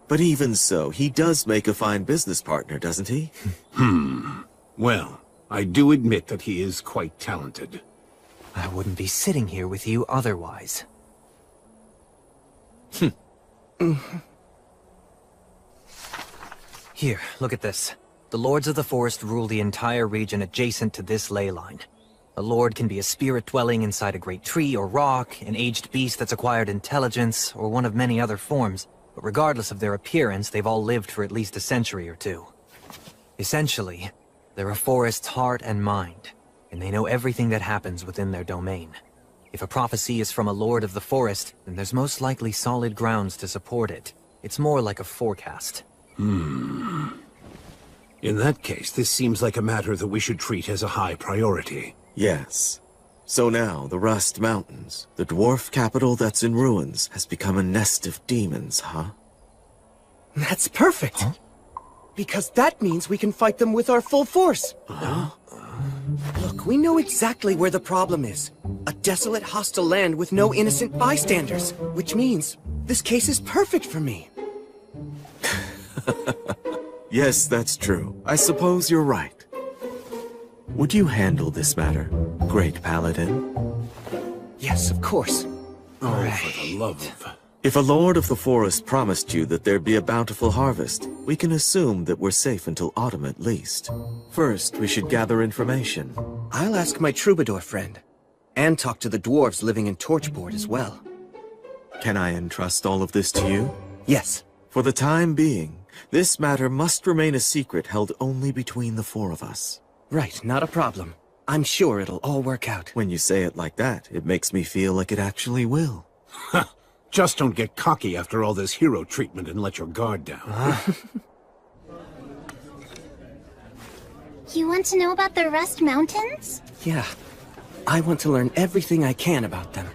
But even so, he does make a fine business partner, doesn't he? Well, I do admit that he is quite talented. I wouldn't be sitting here with you otherwise. Here, look at this. The Lords of the Forest rule the entire region adjacent to this ley line. A lord can be a spirit dwelling inside a great tree or rock, an aged beast that's acquired intelligence, or one of many other forms, but regardless of their appearance, they've all lived for at least a century or two. Essentially, they're a forest's heart and mind, and they know everything that happens within their domain. If a prophecy is from a Lord of the Forest, then there's most likely solid grounds to support it. It's more like a forecast. In that case, this seems like a matter that we should treat as a high priority. Yes. So now, the Rust Mountains, the dwarf capital that's in ruins, has become a nest of demons, huh? That's perfect! Huh? Because that means we can fight them with our full force! Look, we know exactly where the problem is. A desolate, hostile land with no innocent bystanders. Which means, this case is perfect for me. Yes, that's true. I suppose you're right. Would you handle this matter, Great Paladin? Yes, of course. Oh, for the love of... If a Lord of the Forest promised you that there'd be a bountiful harvest, we can assume that we're safe until autumn at least. First, we should gather information. I'll ask my troubadour friend, and talk to the dwarves living in Torchboard as well. Can I entrust all of this to you? Yes. For the time being, this matter must remain a secret held only between the four of us. Right, not a problem. I'm sure it'll all work out. When you say it like that, it makes me feel like it actually will. Just don't get cocky after all this hero treatment and let your guard down. You want to know about the Rust Mountains? Yeah. I want to learn everything I can about them.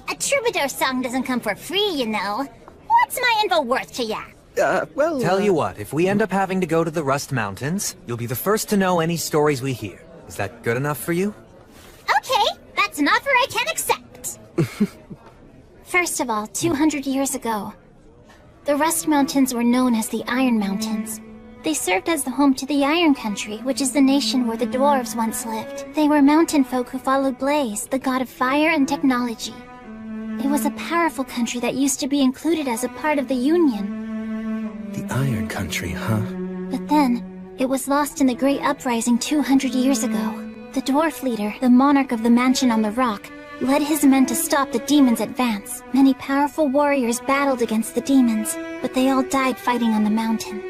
A troubadour song doesn't come for free, you know. What's my info worth to ya? Tell you what, if we end up having to go to the Rust Mountains, you'll be the first to know any stories we hear. Is that good enough for you? That's an offer I can accept! First of all, 200 years ago, the Rust Mountains were known as the Iron Mountains. They served as the home to the Iron Country, which is the nation where the dwarves once lived. They were mountain folk who followed Blaze, the god of fire and technology. It was a powerful country that used to be included as a part of the Union. The Iron Country, huh? But then, it was lost in the Great Uprising 200 years ago. The dwarf leader, the monarch of the mansion on the rock, led his men to stop the demons' advance. Many powerful warriors battled against the demons, but they all died fighting on the mountain.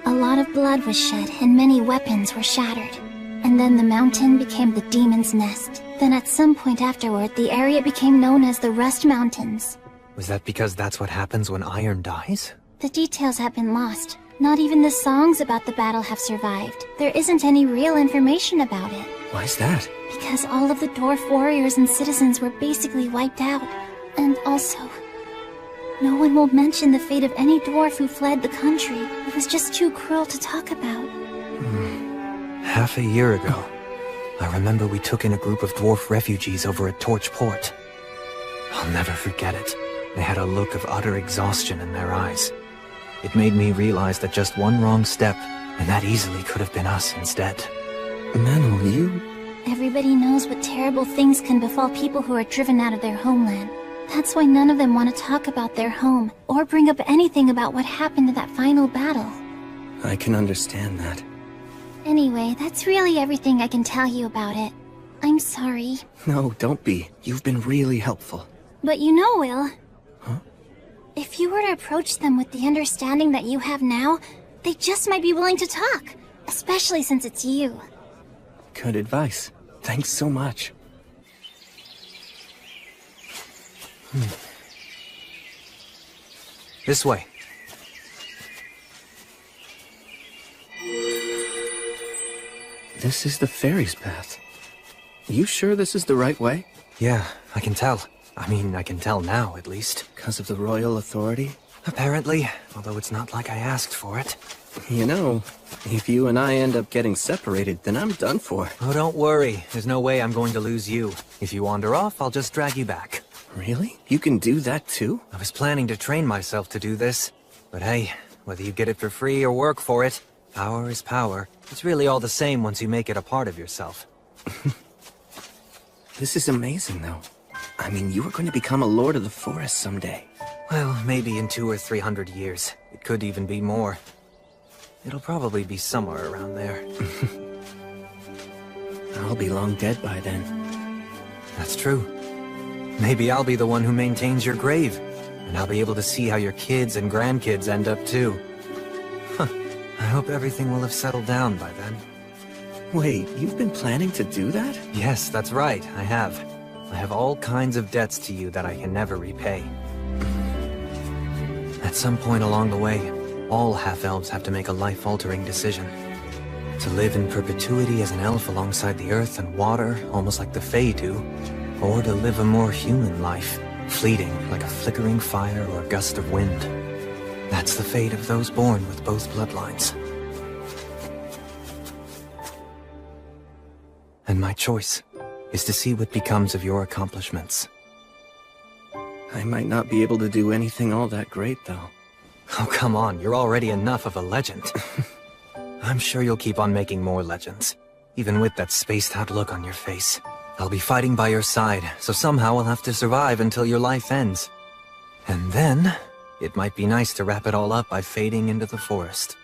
A lot of blood was shed, and many weapons were shattered. And then the mountain became the demon's nest. Then at some point afterward, the area became known as the Rust Mountains. Was that because that's what happens when iron dies? The details have been lost. Not even the songs about the battle have survived. There isn't any real information about it. Why's that? Because all of the dwarf warriors and citizens were basically wiped out. And also, no one will mention the fate of any dwarf who fled the country. It was just too cruel to talk about. Half a year ago, I remember we took in a group of dwarf refugees over at Torch Port. I'll never forget it. They had a look of utter exhaustion in their eyes. It made me realize that just one wrong step, and that easily could have been us instead. Manel, you... Everybody knows what terrible things can befall people who are driven out of their homeland. That's why none of them want to talk about their home, or bring up anything about what happened in that final battle. I can understand that. Anyway, that's really everything I can tell you about it. I'm sorry. No, don't be. You've been really helpful. But you know, Will... Huh? If you were to approach them with the understanding that you have now, they just might be willing to talk. Especially since it's you. Good advice. Thanks so much. This way. This is the fairy's path. You sure this is the right way? Yeah, I can tell. I mean, I can tell now, at least. Because of the royal authority? Apparently, although it's not like I asked for it. You know, if you and I end up getting separated, then I'm done for. Oh, don't worry. There's no way I'm going to lose you. If you wander off, I'll just drag you back. Really? You can do that too? I was planning to train myself to do this. But hey, whether you get it for free or work for it, power is power. It's really all the same once you make it a part of yourself. This is amazing, though. I mean, you are going to become a Lord of the Forest someday. Well, maybe in 200 or 300 years. It could even be more. It'll probably be somewhere around there. I'll be long dead by then. That's true. Maybe I'll be the one who maintains your grave, and I'll be able to see how your kids and grandkids end up too. Huh. I hope everything will have settled down by then. Wait, you've been planning to do that? Yes, that's right, I have. I have all kinds of debts to you that I can never repay. At some point along the way, all half-elves have to make a life-altering decision. To live in perpetuity as an elf alongside the earth and water, almost like the Fae do, or to live a more human life, fleeting like a flickering fire or a gust of wind. That's the fate of those born with both bloodlines. And my choice is to see what becomes of your accomplishments. I might not be able to do anything all that great, though. Oh, come on, you're already enough of a legend. I'm sure you'll keep on making more legends, even with that spaced-out look on your face. I'll be fighting by your side, so somehow I'll have to survive until your life ends. And then, it might be nice to wrap it all up by fading into the forest.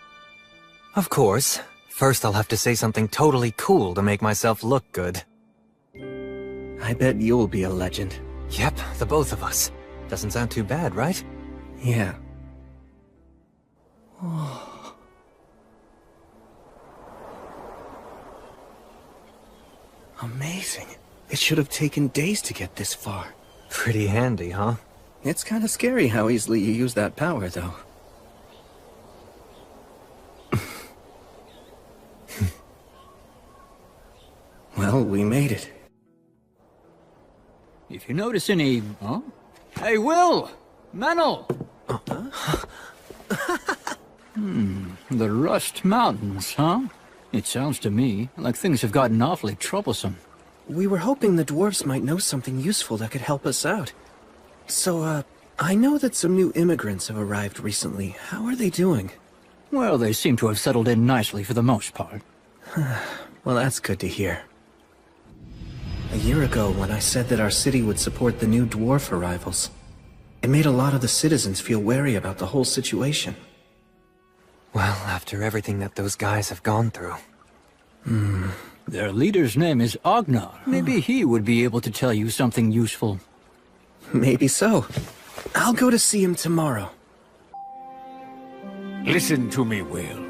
Of course, first I'll have to say something totally cool to make myself look good. I bet you'll be a legend. Yep, the both of us. Doesn't sound too bad, right? Yeah. Amazing. It should have taken days to get this far. Pretty handy, huh? It's kind of scary how easily you use that power, though. Well, we made it. If you notice any... Huh? Hey, Will! Manel! The Rust Mountains, huh? It sounds to me like things have gotten awfully troublesome. We were hoping the dwarves might know something useful that could help us out. So, I know that some new immigrants have arrived recently. How are they doing? Well, they seem to have settled in nicely for the most part. Well, that's good to hear. A year ago, when I said that our city would support the new dwarf arrivals, it made a lot of the citizens feel wary about the whole situation. Well, after everything that those guys have gone through. Their leader's name is Agnar. Maybe he would be able to tell you something useful. Maybe so. I'll go to see him tomorrow. Listen to me, Will.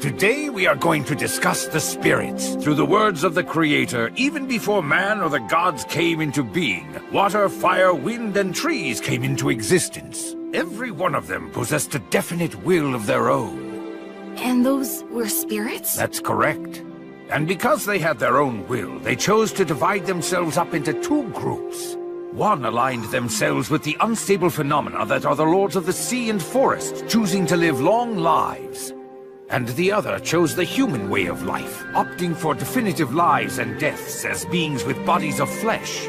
Today we are going to discuss the spirits. Through the words of the Creator, even before man or the gods came into being, water, fire, wind, and trees came into existence. Every one of them possessed a definite will of their own. And those were spirits? That's correct. And because they had their own will, they chose to divide themselves up into two groups. One aligned themselves with the unstable phenomena that are the lords of the sea and forest, choosing to live long lives. And the other chose the human way of life, opting for definitive lives and deaths as beings with bodies of flesh.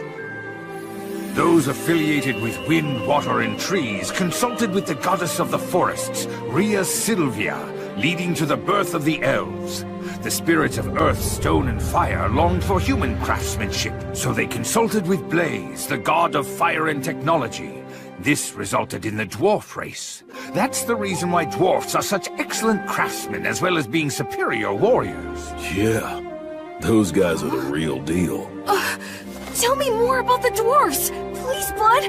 Those affiliated with wind, water, and trees consulted with the goddess of the forests, Rhea Sylvia, leading to the birth of the elves. The spirits of earth, stone, and fire longed for human craftsmanship, so they consulted with Blaze, the god of fire and technology. This resulted in the dwarf race. That's the reason why dwarfs are such excellent craftsmen as well as being superior warriors. Yeah, those guys are the real deal. Tell me more about the dwarves! Please, Blood!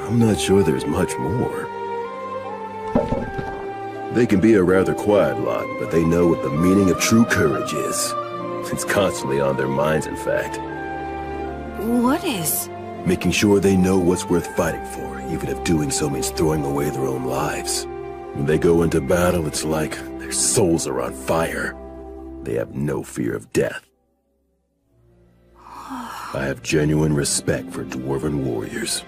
I'm not sure there's much more. They can be a rather quiet lot, but they know what the meaning of true courage is. It's constantly on their minds, in fact. What is? Making sure they know what's worth fighting for, even if doing so means throwing away their own lives. When they go into battle, it's like their souls are on fire. They have no fear of death. I have genuine respect for dwarven warriors.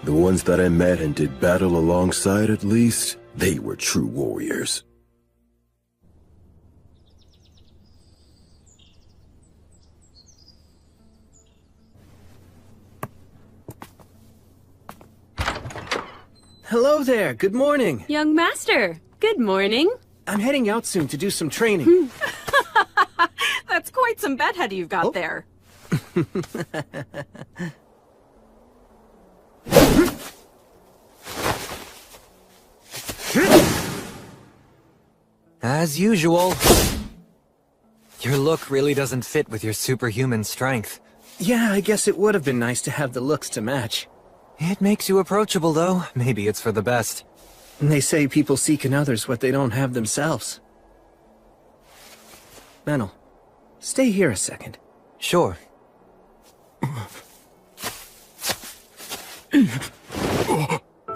The ones that I met and did battle alongside, at least, they were true warriors. Hello there, good morning. Young master, good morning. I'm heading out soon to do some training. That's quite some bedhead you've got there. As usual. Your look really doesn't fit with your superhuman strength. Yeah, I guess it would have been nice to have the looks to match. It makes you approachable, though. Maybe it's for the best. And they say people seek in others what they don't have themselves. Menel, stay here a second. Sure.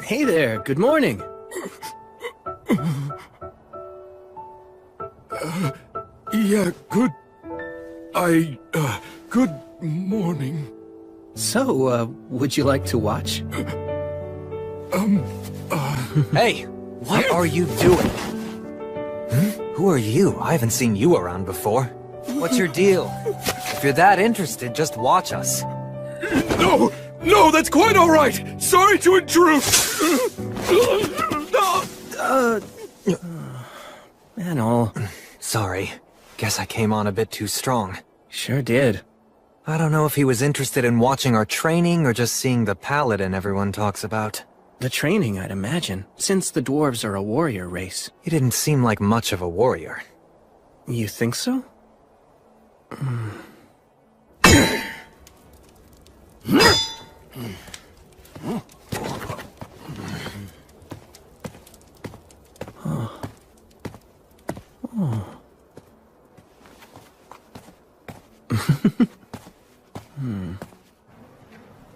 Hey there, good morning. Yeah, good morning. So, would you like to watch? Hey, what are you doing? Who are you? I haven't seen you around before. What's your deal? If you're that interested, just watch us. No, that's quite all right. Sorry to intrude. Menel. Sorry. Guess I came on a bit too strong. Sure did. I don't know if he was interested in watching our training or just seeing the paladin everyone talks about. The training, I'd imagine, since the dwarves are a warrior race. He didn't seem like much of a warrior. You think so?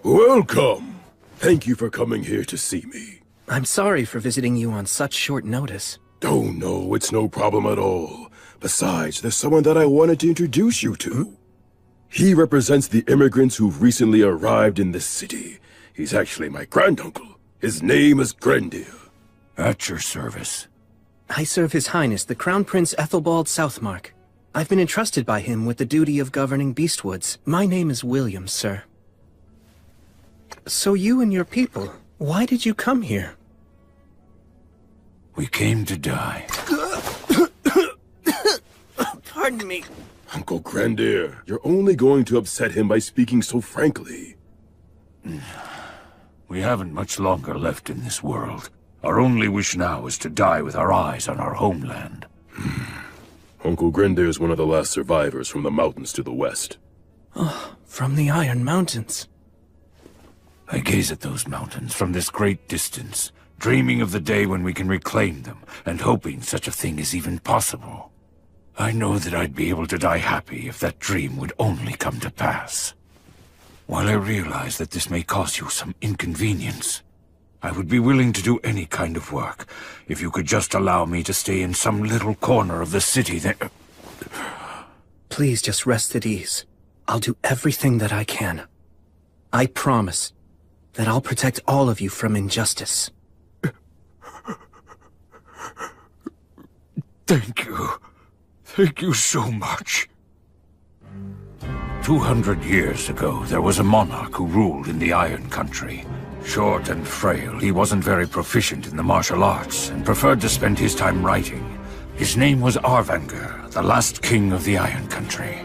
Welcome. Thank you for coming here to see me. I'm sorry for visiting you on such short notice. Oh no, it's no problem at all. Besides, there's someone that I wanted to introduce you to. He represents the immigrants who've recently arrived in this city. He's actually my granduncle. His name is Grendir. At your service. I serve His Highness, the Crown Prince Ethelbald Southmark. I've been entrusted by him with the duty of governing Beastwoods. My name is William, sir. So you and your people, why did you come here? We came to die. Pardon me. Uncle Grandir, you're only going to upset him by speaking so frankly. We haven't much longer left in this world. Our only wish now is to die with our eyes on our homeland. Uncle Grandir is one of the last survivors from the mountains to the west. Oh, from the Iron Mountains. I gaze at those mountains from this great distance, dreaming of the day when we can reclaim them, and hoping such a thing is even possible. I know that I'd be able to die happy if that dream would only come to pass. While I realize that this may cause you some inconvenience, I would be willing to do any kind of work if you could just allow me to stay in some little corner of the city that... Please just rest at ease. I'll do everything that I can. I promise that I'll protect all of you from injustice. Thank you. Thank you so much. 200 years ago, there was a monarch who ruled in the Iron Country. Short and frail, he wasn't very proficient in the martial arts and preferred to spend his time writing. His name was Arvanger, the last king of the Iron Country.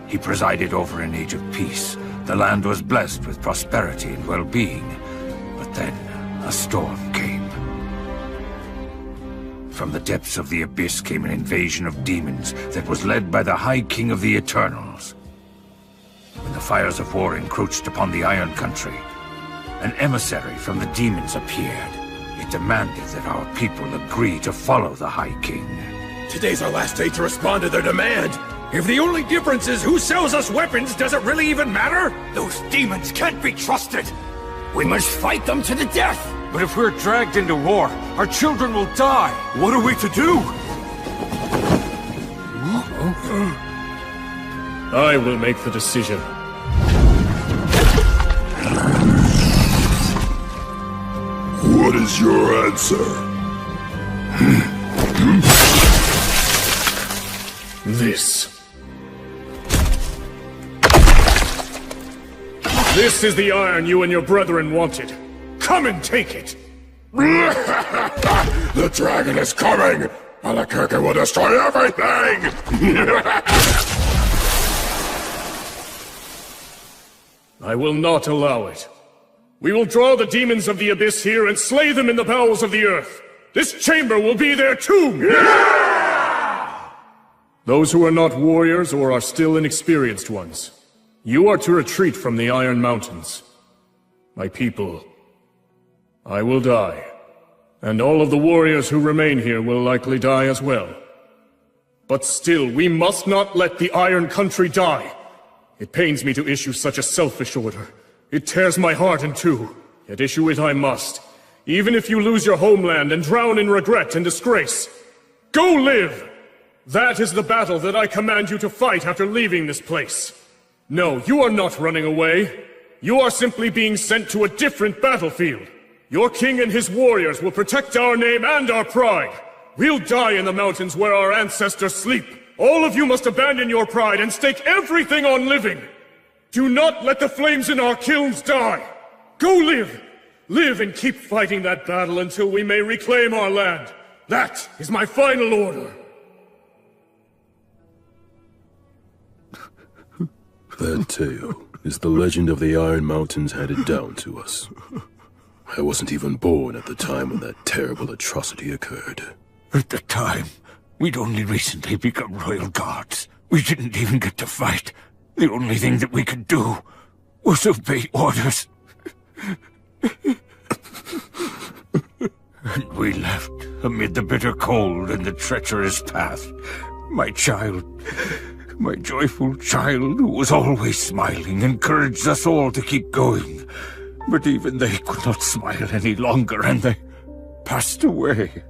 He presided over an age of peace. The land was blessed with prosperity and well-being. But then, a storm came. From the depths of the abyss came an invasion of demons that was led by the High King of the Eternals. When the fires of war encroached upon the Iron Country, an emissary from the demons appeared. It demanded that our people agree to follow the High King. Today's our last day to respond to their demand. If the only difference is who sells us weapons, does it really even matter? Those demons can't be trusted! We must fight them to the death! But if we're dragged into war, our children will die! What are we to do? I will make the decision. What is your answer? This. This is the iron you and your brethren wanted. Come and take it! The dragon is coming! And the Kirkin will destroy everything! I will not allow it. We will draw the demons of the abyss here and slay them in the bowels of the earth. This chamber will be their tomb! Yeah! Those who are not warriors or are still inexperienced ones, you are to retreat from the Iron Mountains. My people, I will die, and all of the warriors who remain here will likely die as well. But still, we must not let the Iron Country die. It pains me to issue such a selfish order. It tears my heart in two, yet issue it I must, even if you lose your homeland and drown in regret and disgrace. Go live! That is the battle that I command you to fight after leaving this place. No, you are not running away. You are simply being sent to a different battlefield. Your king and his warriors will protect our name and our pride. We'll die in the mountains where our ancestors sleep. All of you must abandon your pride and stake everything on living. Do not let the flames in our kilns die. Go live. Live and keep fighting that battle until we may reclaim our land. That is my final order. That tale is the legend of the Iron Mountains handed down to us. I wasn't even born at the time when that terrible atrocity occurred. At the time, we'd only recently become royal guards. We didn't even get to fight. The only thing that we could do was obey orders. And we left amid the bitter cold and the treacherous path. My child, my joyful child who was always smiling, encouraged us all to keep going. But even they could not smile any longer, and they passed away.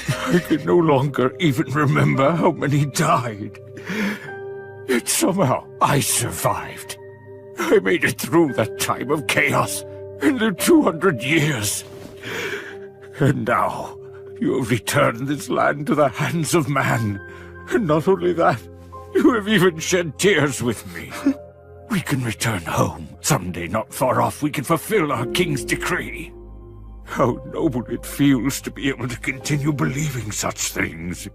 I can no longer even remember how many died. Yet somehow I survived. I made it through that time of chaos and the 200 years. And now you have returned this land to the hands of man. And not only that, You have even shed tears with me. We can return home. Someday not far off we can fulfill our king's decree. How noble it feels to be able to continue believing such things.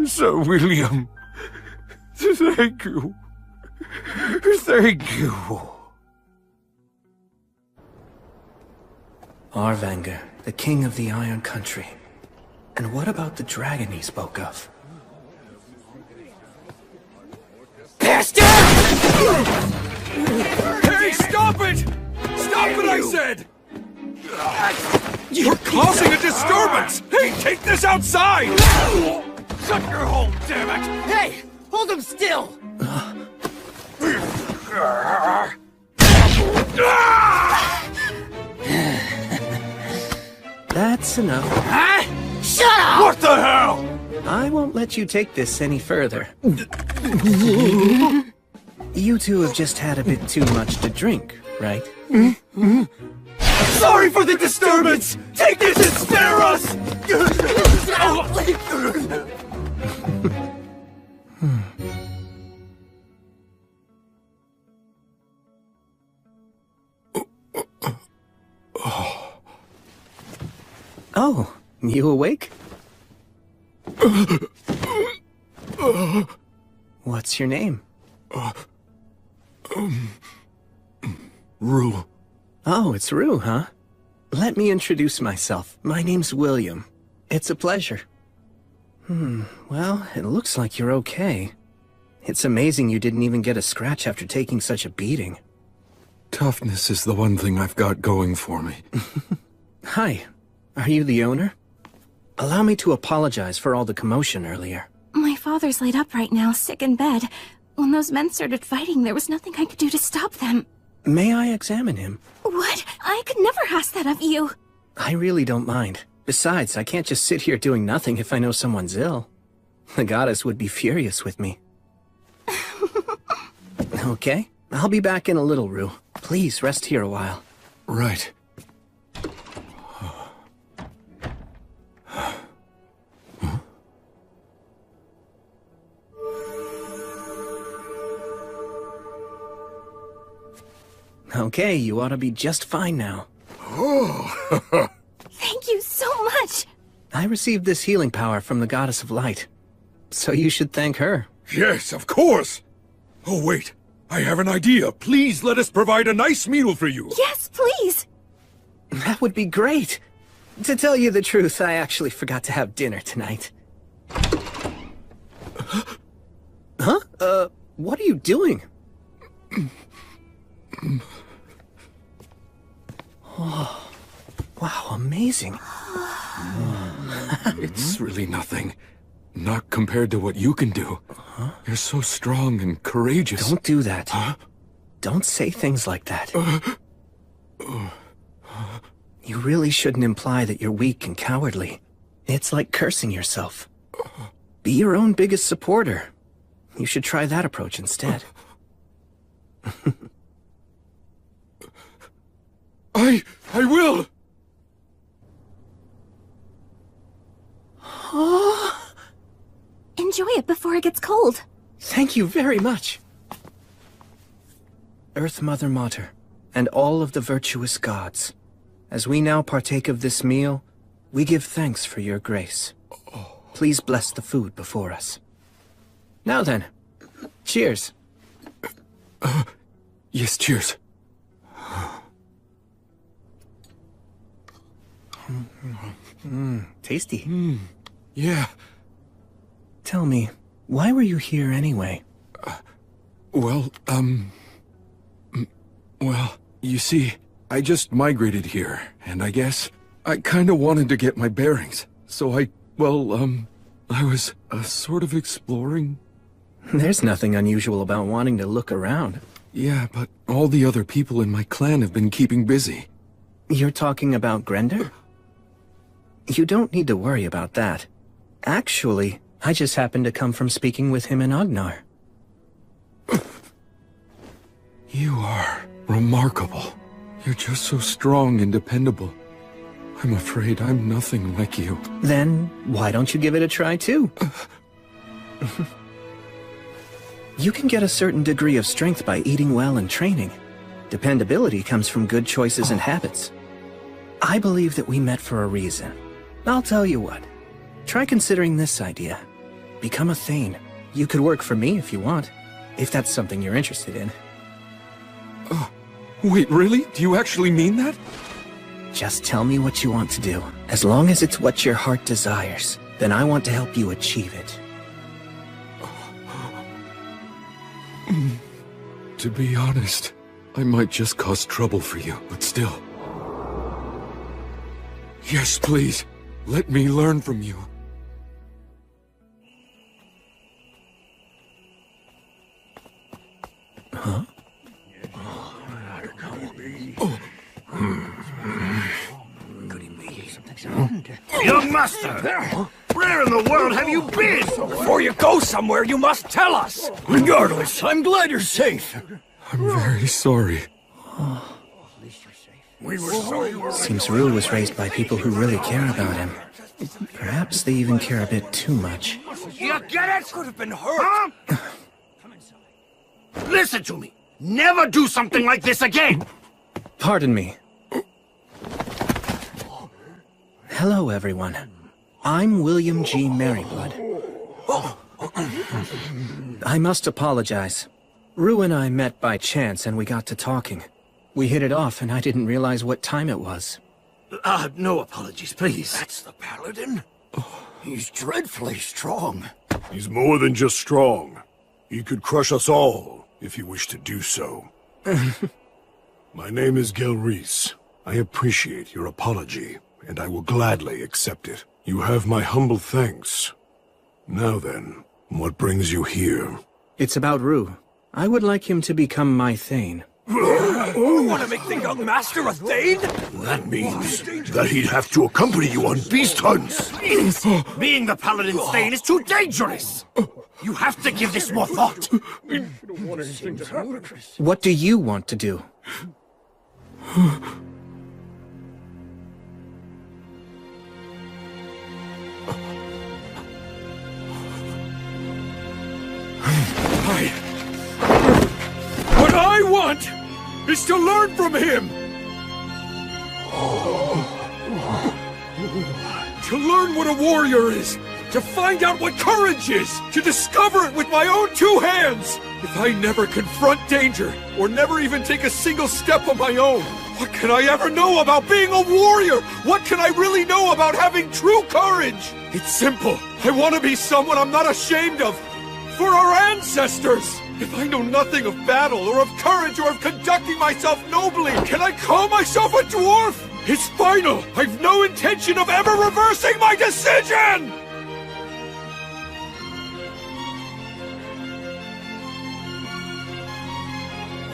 Sir William, thank you. Thank you. Arvanger, the king of the Iron Country. And what about the dragon he spoke of? Bastard! Hey, stop it! Stop it, I said! You're causing a disturbance! Hey, take this outside! Shut your hole, damn it! Hey! Hold him still! That's enough. Huh? Shut up! What the hell? I won't let you take this any further. You two have just had a bit too much to drink, right? Sorry for the disturbance! Take this and spare us! Oh, you awake? What's your name? Rue. Oh, it's Rue, huh? Let me introduce myself. My name's William. It's a pleasure. Well, it looks like you're okay. It's amazing you didn't even get a scratch after taking such a beating. Toughness is the one thing I've got going for me. Hi, are you the owner? Allow me to apologize for all the commotion earlier. My father's laid up right now, sick in bed. When those men started fighting, there was nothing I could do to stop them. May I examine him? What? I could never ask that of you. I really don't mind. Besides, I can't just sit here doing nothing if I know someone's ill. The goddess would be furious with me. Okay, I'll be back in a little, Rue. Please rest here a while. Right. Okay, you ought to be just fine now. Oh. Thank you so much. I received this healing power from the Goddess of Light. So you should thank her. Yes, of course! Oh, wait. I have an idea. Please let us provide a nice meal for you. Yes, please. That would be great. To tell you the truth, I actually forgot to have dinner tonight. Huh? What are you doing? Oh, wow, amazing. It's really nothing. Not compared to what you can do. You're so strong and courageous. Don't do that. Don't say things like that. You really shouldn't imply that you're weak and cowardly. It's like cursing yourself. Be your own biggest supporter. You should try that approach instead. I will! Enjoy it before it gets cold. Thank you very much. Earth Mother Mater, and all of the virtuous gods, as we now partake of this meal, we give thanks for your grace. Please bless the food before us. Now then, cheers. Yes, cheers. Tasty. Yeah. Tell me, why were you here anyway? Well, you see, I just migrated here, and I guess I kinda wanted to get my bearings. So I was sort of exploring. There's nothing unusual about wanting to look around. Yeah, but all the other people in my clan have been keeping busy. You're talking about Grender? You don't need to worry about that. Actually, I just happened to come from speaking with him in Agnar. You are remarkable. You're just so strong and dependable. I'm afraid I'm nothing like you. Then, why don't you give it a try, too? You can get a certain degree of strength by eating well and training. Dependability comes from good choices and habits. I believe that we met for a reason. I'll tell you what. Try considering this idea. Become a Thane. You could work for me if you want, if that's something you're interested in. Wait, really? Do you actually mean that? Just tell me what you want to do. As long as it's what your heart desires, then I want to help you achieve it. To be honest, I might just cause trouble for you, but still. Yes, please. Let me learn from you. Huh? Young master! Where in the world have you been? Before you go somewhere, you must tell us! Regardless, I'm glad you're safe. I'm very sorry. We were so... Seems Rue was raised by people who really care about him. Perhaps they even care a bit too much. You get it? Could have been hurt. Huh? Listen to me. Never do something like this again. Pardon me. Hello, everyone. I'm William G. Merryblood. I must apologize. Rue and I met by chance and we got to talking. We hit it off and I didn't realize what time it was. No apologies, please. That's the paladin? He's dreadfully strong. He's more than just strong. He could crush us all, if he wished to do so. My name is Gelreese. I appreciate your apology, and I will gladly accept it. You have my humble thanks. Now then, what brings you here? It's about Rue. I would like him to become my Thane. You want to make the young master a Thane? That means that he'd have to accompany you on beast hunts. Being the paladin's Thane is too dangerous. You have to give this more thought. What do you want to do? What I want is to learn from him! To learn what a warrior is! To find out what courage is! To discover it with my own two hands! If I never confront danger, or never even take a single step on my own, what can I ever know about being a warrior? What can I really know about having true courage? It's simple. I want to be someone I'm not ashamed of. For our ancestors! If I know nothing of battle, or of courage, or of conducting myself nobly, can I call myself a dwarf? It's final! I've no intention of ever reversing my decision!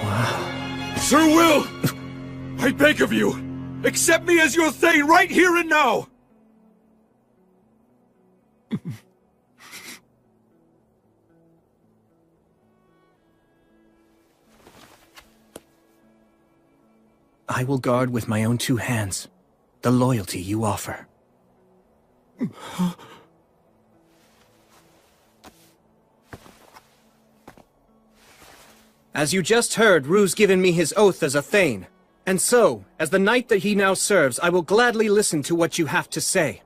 Wow. Sir Will! I beg of you, accept me as your Thane right here and now! I will guard with my own two hands the loyalty you offer. As you just heard, Rue's given me his oath as a Thane. And so, as the knight that he now serves, I will gladly listen to what you have to say.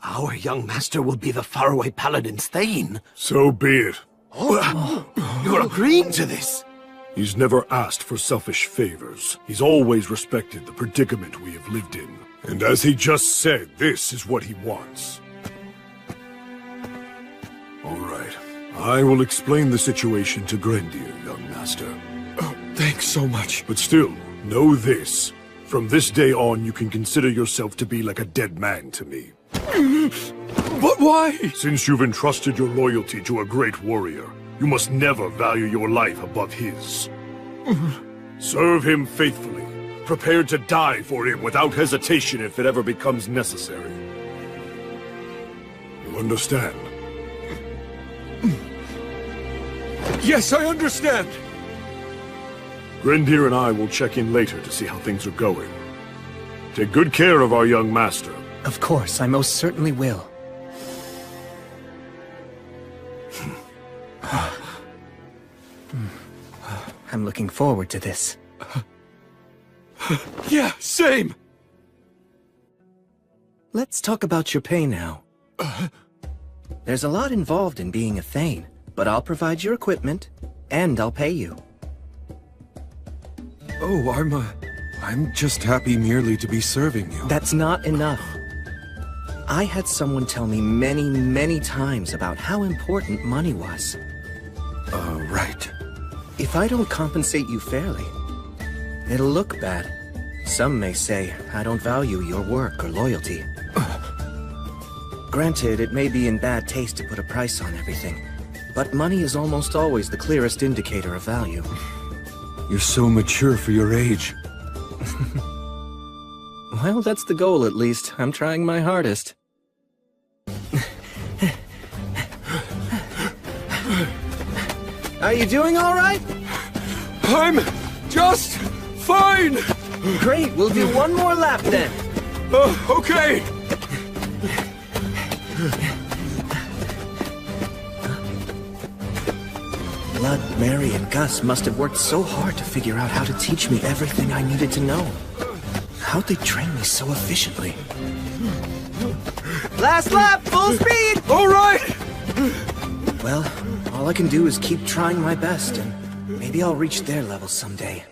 Our young master will be the faraway paladin's Thane. So be it. You're agreeing to this? He's never asked for selfish favors. He's always respected the predicament we have lived in. And as he just said, this is what he wants. All right. I will explain the situation to Grendir, young master. Thanks so much. But still, know this. From this day on, you can consider yourself to be like a dead man to me. But why? Since you've entrusted your loyalty to a great warrior, you must never value your life above his. Serve him faithfully, prepared to die for him without hesitation if it ever becomes necessary. You understand? Yes, I understand. Grendir and I will check in later to see how things are going. Take good care of our young master. Of course, I most certainly will. I'm looking forward to this. Yeah, same! Let's talk about your pay now. There's a lot involved in being a Thane, but I'll provide your equipment, and I'll pay you. Oh, I'm just happy merely to be serving you. That's not enough. I had someone tell me many, many times about how important money was. Right. If I don't compensate you fairly, it'll look bad. Some may say I don't value your work or loyalty. Granted, it may be in bad taste to put a price on everything, but money is almost always the clearest indicator of value. You're so mature for your age. Well, that's the goal at least. I'm trying my hardest. Are you doing all right? I'm just fine! Great, we'll do one more lap then. Okay! Blood, Mary, and Gus must have worked so hard to figure out how to teach me everything I needed to know. How'd they train me so efficiently? Last lap, full speed! All right! Well, all I can do is keep trying my best, and maybe I'll reach their level someday.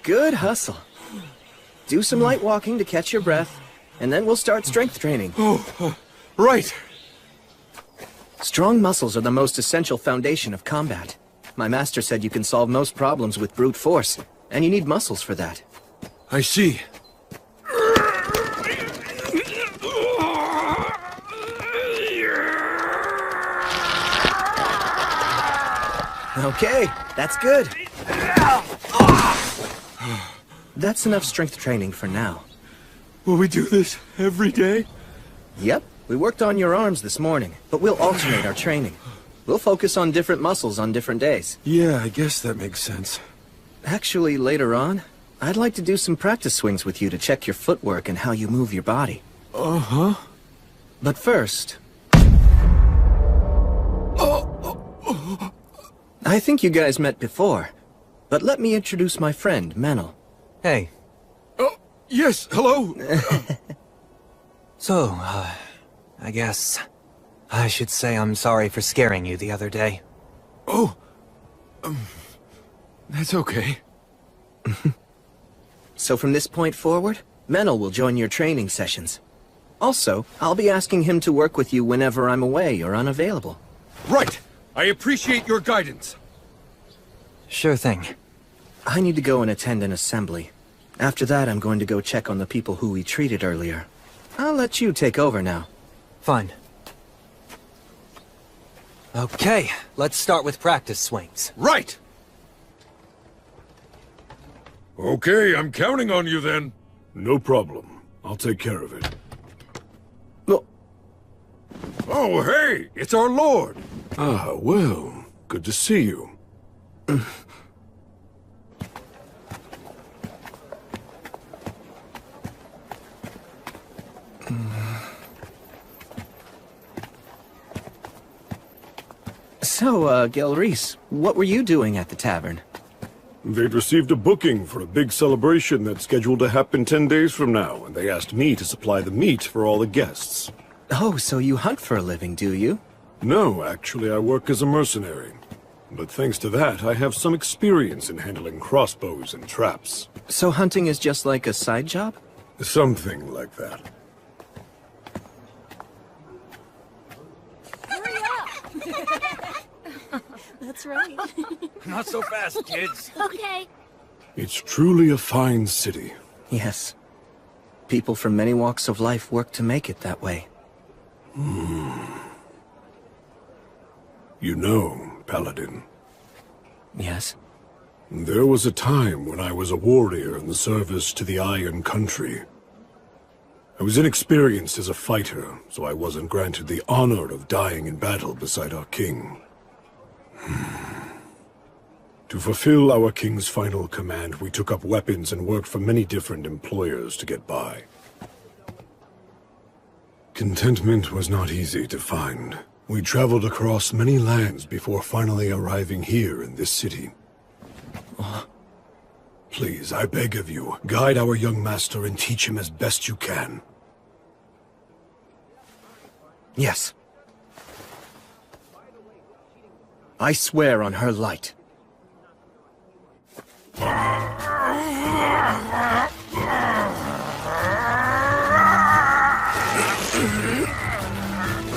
Good hustle. Do some light walking to catch your breath, and then we'll start strength training. Right. Strong muscles are the most essential foundation of combat. My master said you can solve most problems with brute force, and you need muscles for that. I see. Okay, that's good. That's enough strength training for now. Will we do this every day? Yep, we worked on your arms this morning, but we'll alternate our training. We'll focus on different muscles on different days. Yeah, I guess that makes sense. Actually, later on, I'd like to do some practice swings with you to check your footwork and how you move your body. Uh-huh. But first... I think you guys met before, but let me introduce my friend, Menel. Hey. Oh, yes, hello. So, I guess I should say I'm sorry for scaring you the other day. Oh, that's okay. So from this point forward, Menel will join your training sessions. Also, I'll be asking him to work with you whenever I'm away or unavailable. Right! I appreciate your guidance. Sure thing. I need to go and attend an assembly. After that, I'm going to go check on the people who we treated earlier. I'll let you take over now. Fine. Okay, let's start with practice swings. Right! Okay, I'm counting on you then. No problem. I'll take care of it. Oh, hey! It's our lord! Ah, well, good to see you. So, Gelreese, what were you doing at the tavern? They'd received a booking for a big celebration that's scheduled to happen 10 days from now, and they asked me to supply the meat for all the guests. Oh, so you hunt for a living, do you? No, actually, I work as a mercenary. But thanks to that, I have some experience in handling crossbows and traps. So hunting is just like a side job? Something like that. Hurry up! That's right. Not so fast, kids. Okay. It's truly a fine city. Yes. People from many walks of life work to make it that way. You know, Paladin. Yes? There was a time when I was a warrior in the service to the Iron Country. I was inexperienced as a fighter, so I wasn't granted the honor of dying in battle beside our king. To fulfill our king's final command, we took up weapons and worked for many different employers to get by. Contentment was not easy to find. We traveled across many lands before finally arriving here in this city. Please, I beg of you, guide our young master and teach him as best you can. Yes. I swear on her light.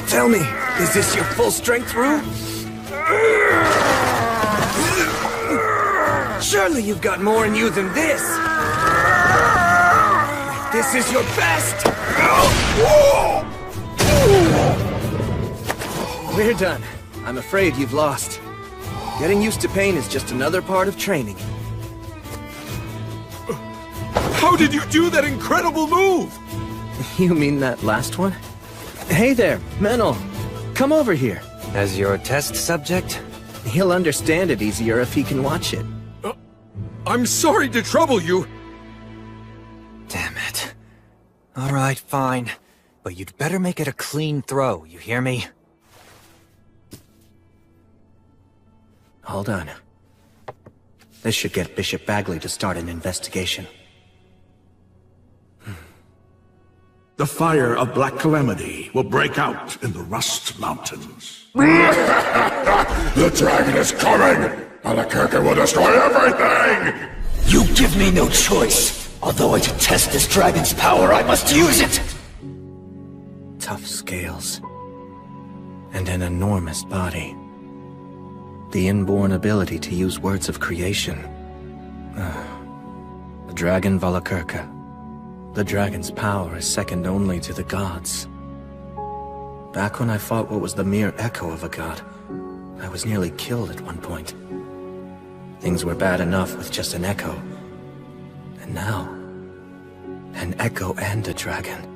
Tell me, is this your full strength, Rue? Surely you've got more in you than this! This is your best! We're done. I'm afraid you've lost. Getting used to pain is just another part of training. How did you do that incredible move? You mean that last one? Hey there, Menel. Come over here. As your test subject? He'll understand it easier if he can watch it. I'm sorry to trouble you. Damn it. Alright, fine. But you'd better make it a clean throw, you hear me? Hold on. This should get Bishop Bagley to start an investigation. The fire of Black Calamity will break out in the Rust Mountains. The dragon is coming! Albuquerque will destroy everything! You give me no choice. Although I detest this dragon's power, I must use it! Tough scales. And an enormous body. The inborn ability to use words of creation. The dragon Valakirka. The dragon's power is second only to the gods. Back when I fought what was the mere echo of a god, I was nearly killed at one point. Things were bad enough with just an echo. And now, an echo and a dragon.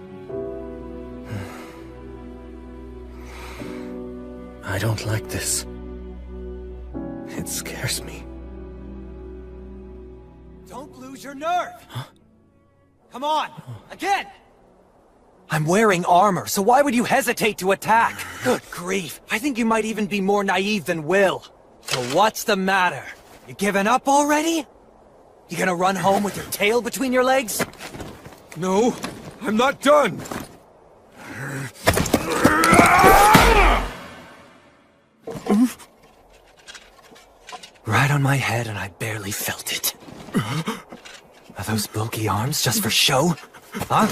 I don't like this. It scares me. Don't lose your nerve! Huh? Come on! Again! I'm wearing armor, so why would you hesitate to attack? Good grief, I think you might even be more naive than Will. So what's the matter? You giving up already? You gonna run home with your tail between your legs? No, I'm not done! Right on my head and I barely felt it. Are those bulky arms just for show? Huh?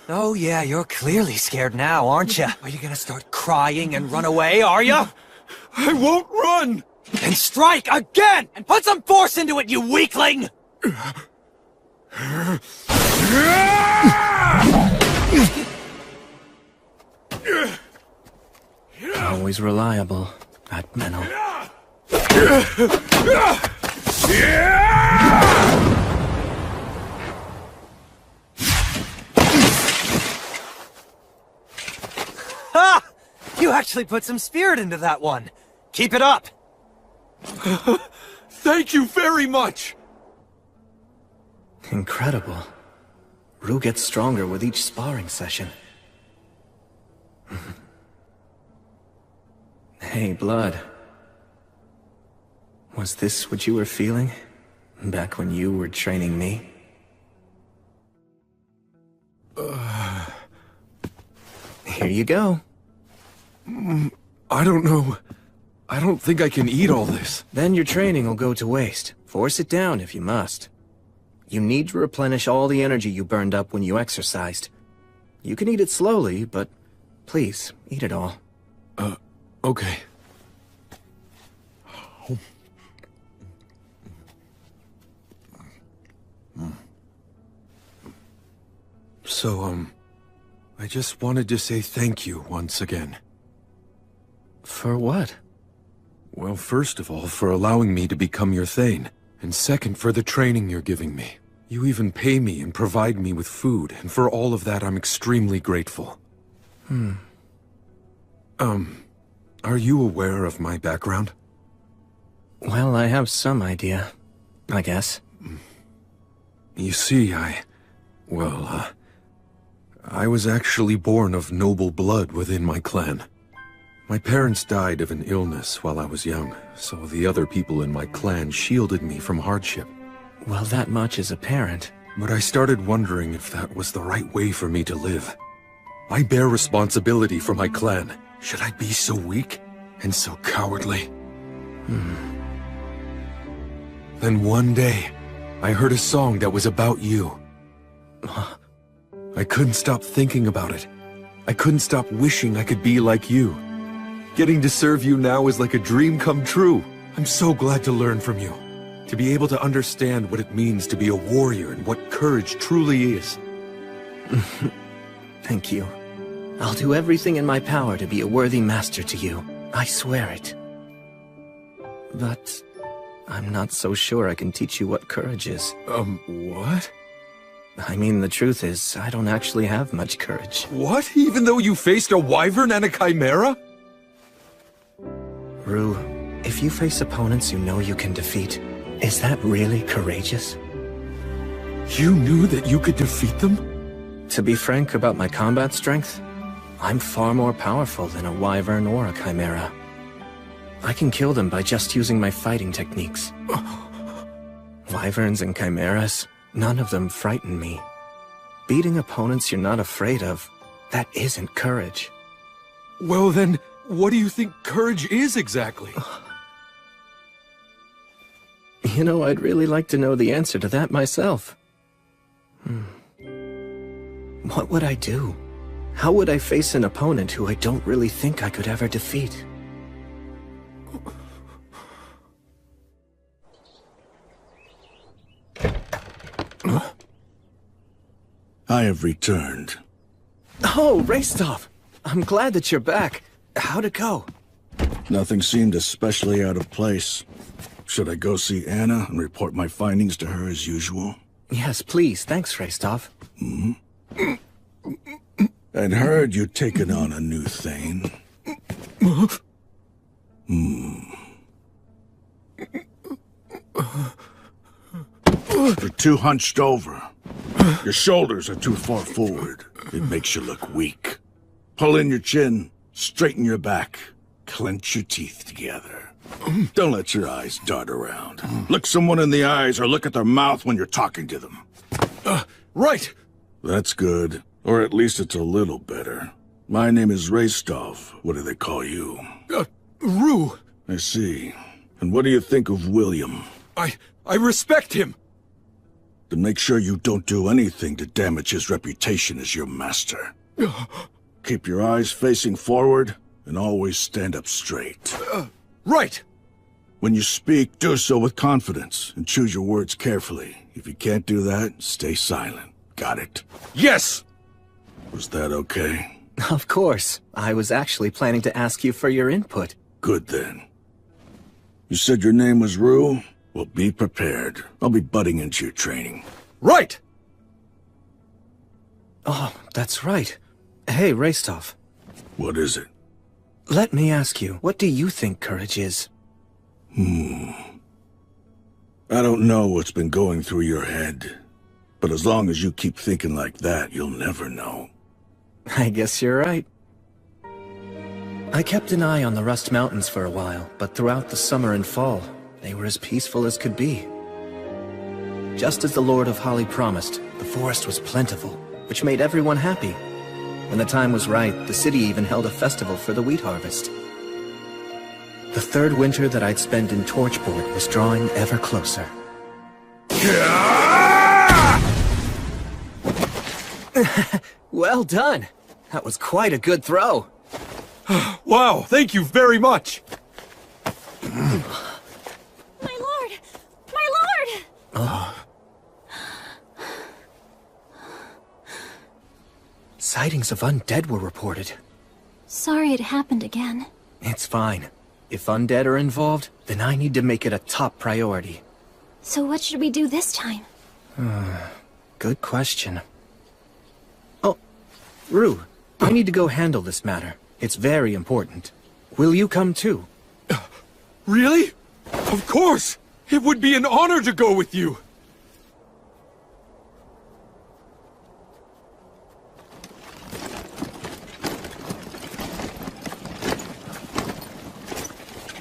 Oh yeah, you're clearly scared now, aren't you? Are you gonna start crying and run away, are you? I won't run! Then strike again! And put some force into it, you weakling! Always reliable, that Menel. Ha! You actually put some spirit into that one. Keep it up. Thank you very much! Incredible. Rue gets stronger with each sparring session. Hey, Blood. Was this what you were feeling? Back when you were training me? Here you go. I don't know. I don't think I can eat all this. Then your training will go to waste. Force it down if you must. You need to replenish all the energy you burned up when you exercised. You can eat it slowly, but please, eat it all. Okay. So, I just wanted to say thank you once again. For what? Well, first of all, for allowing me to become your Thane. And second, for the training you're giving me. You even pay me and provide me with food, and for all of that I'm extremely grateful. Are you aware of my background? Well, I have some idea, I guess. You see, I was actually born of noble blood within my clan. My parents died of an illness while I was young, so the other people in my clan shielded me from hardship. Well, that much is apparent. But I started wondering if that was the right way for me to live. I bear responsibility for my clan. Should I be so weak and so cowardly? Then one day, I heard a song that was about you. I couldn't stop thinking about it. I couldn't stop wishing I could be like you. Getting to serve you now is like a dream come true. I'm so glad to learn from you. To be able to understand what it means to be a warrior and what courage truly is. Thank you. I'll do everything in my power to be a worthy master to you. I swear it. But I'm not so sure I can teach you what courage is. What? I mean, the truth is, I don't actually have much courage. What? Even though you faced a wyvern and a chimera? Rue, if you face opponents you know you can defeat, is that really courageous? You knew that you could defeat them? To be frank about my combat strength, I'm far more powerful than a wyvern or a chimera. I can kill them by just using my fighting techniques. Wyverns and chimeras, none of them frighten me. Beating opponents you're not afraid of, that isn't courage. Well then, what do you think courage is exactly? You know, I'd really like to know the answer to that myself. What would I do? How would I face an opponent who I don't really think I could ever defeat? I have returned. Oh, Rastov! I'm glad that you're back. How'd it go? Nothing seemed especially out of place. Should I go see Anna and report my findings to her as usual? Yes, please. Thanks, Rastov. I'd heard you'd taken on a new thing. You're too hunched over. Your shoulders are too far forward. It makes you look weak. Pull in your chin, straighten your back, clench your teeth together. Don't let your eyes dart around. Look someone in the eyes or look at their mouth when you're talking to them. Right! That's good. Or at least it's a little better. My name is Rastov. What do they call you? Rue. I see. And what do you think of William? I respect him. Then make sure you don't do anything to damage his reputation as your master. Keep your eyes facing forward and always stand up straight. Right! When you speak, do so with confidence and choose your words carefully. If you can't do that, stay silent. Got it? Yes! Was that okay? Of course. I was actually planning to ask you for your input. Good then. You said your name was Rue? Well, be prepared. I'll be butting into your training. Right! Oh, that's right. Hey, Rastov. What is it? Let me ask you, what do you think courage is? I don't know what's been going through your head, but as long as you keep thinking like that, you'll never know. I guess you're right. I kept an eye on the Rust Mountains for a while, but throughout the summer and fall, they were as peaceful as could be. Just as the Lord of Holly promised, the forest was plentiful, which made everyone happy. When the time was right, the city even held a festival for the wheat harvest. The third winter that I'd spent in Torchboard was drawing ever closer. Well done! That was quite a good throw. Wow, thank you very much! My lord! My lord! Sightings of undead were reported. Sorry it happened again. It's fine. If undead are involved, then I need to make it a top priority. So what should we do this time? Good question. Oh, Rue, I need to go handle this matter. It's very important. Will you come too? Really? Of course! It would be an honor to go with you!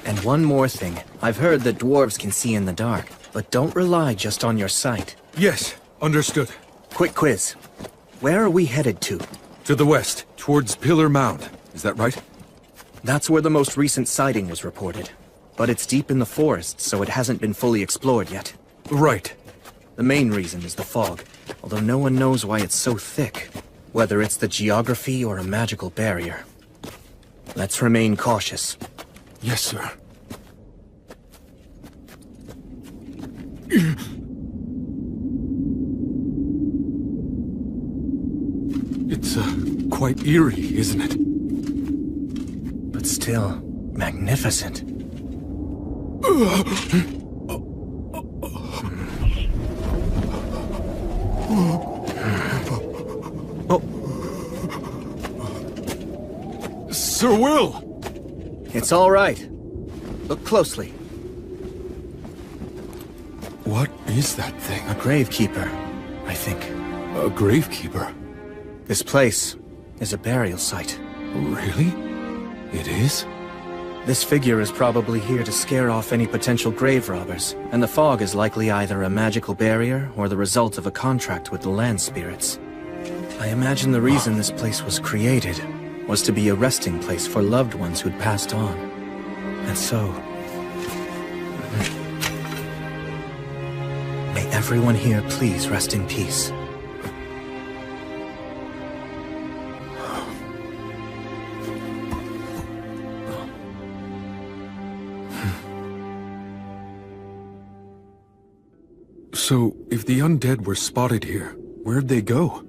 And one more thing. I've heard that dwarves can see in the dark, but don't rely just on your sight. Yes, understood. Quick quiz. Where are we headed to? To the west, towards Pillar Mound. Is that right? That's where the most recent sighting was reported. But it's deep in the forest, so it hasn't been fully explored yet. Right. The main reason is the fog, although no one knows why it's so thick. Whether it's the geography or a magical barrier. Let's remain cautious. Yes, sir. It's, quite eerie, isn't it? But still, magnificent. Sir Will! It's all right. Look closely. What is that thing? A gravekeeper, I think. A gravekeeper? This place is a burial site. Really? It is? This figure is probably here to scare off any potential grave robbers, and the fog is likely either a magical barrier or the result of a contract with the land spirits. I imagine the reason this place was created was to be a resting place for loved ones who'd passed on. And so... may everyone here please rest in peace. So, if the undead were spotted here, where'd they go?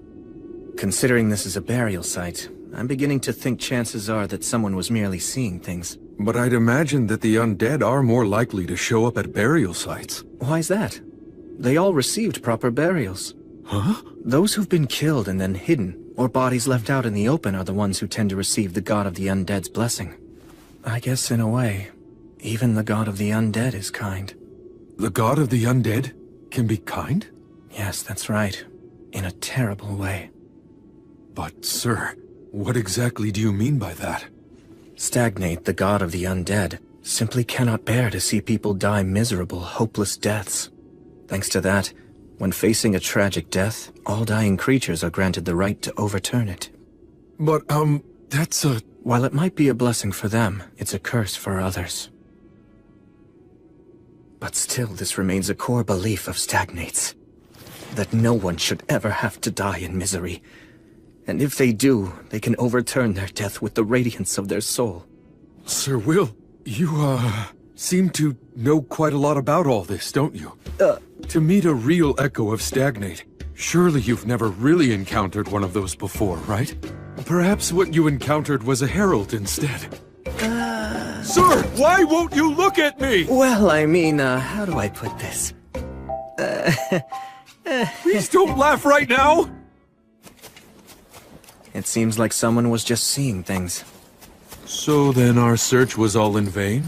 Considering this is a burial site, I'm beginning to think chances are that someone was merely seeing things. But I'd imagine that the undead are more likely to show up at burial sites. Why's that? They all received proper burials. Huh? Those who've been killed and then hidden, or bodies left out in the open are the ones who tend to receive the god of the undead's blessing. I guess in a way, even the god of the undead is kind. The god of the undead can be kind? Yes, that's right. In a terrible way. But, sir, what exactly do you mean by that? Stagnate, the god of the undead, simply cannot bear to see people die miserable, hopeless deaths. Thanks to that, when facing a tragic death, all dying creatures are granted the right to overturn it. But, that's a... While it might be a blessing for them, it's a curse for others. But still, this remains a core belief of Stagnate's. That no one should ever have to die in misery. And if they do, they can overturn their death with the radiance of their soul. Sir Will, you, seem to know quite a lot about all this, don't you? To meet a real echo of Stagnate, surely you've never really encountered one of those before, right? Perhaps what you encountered was a herald instead. Sir, why won't you look at me? Well, I mean, how do I put this? Please don't laugh right now! It seems like someone was just seeing things. So then our search was all in vain?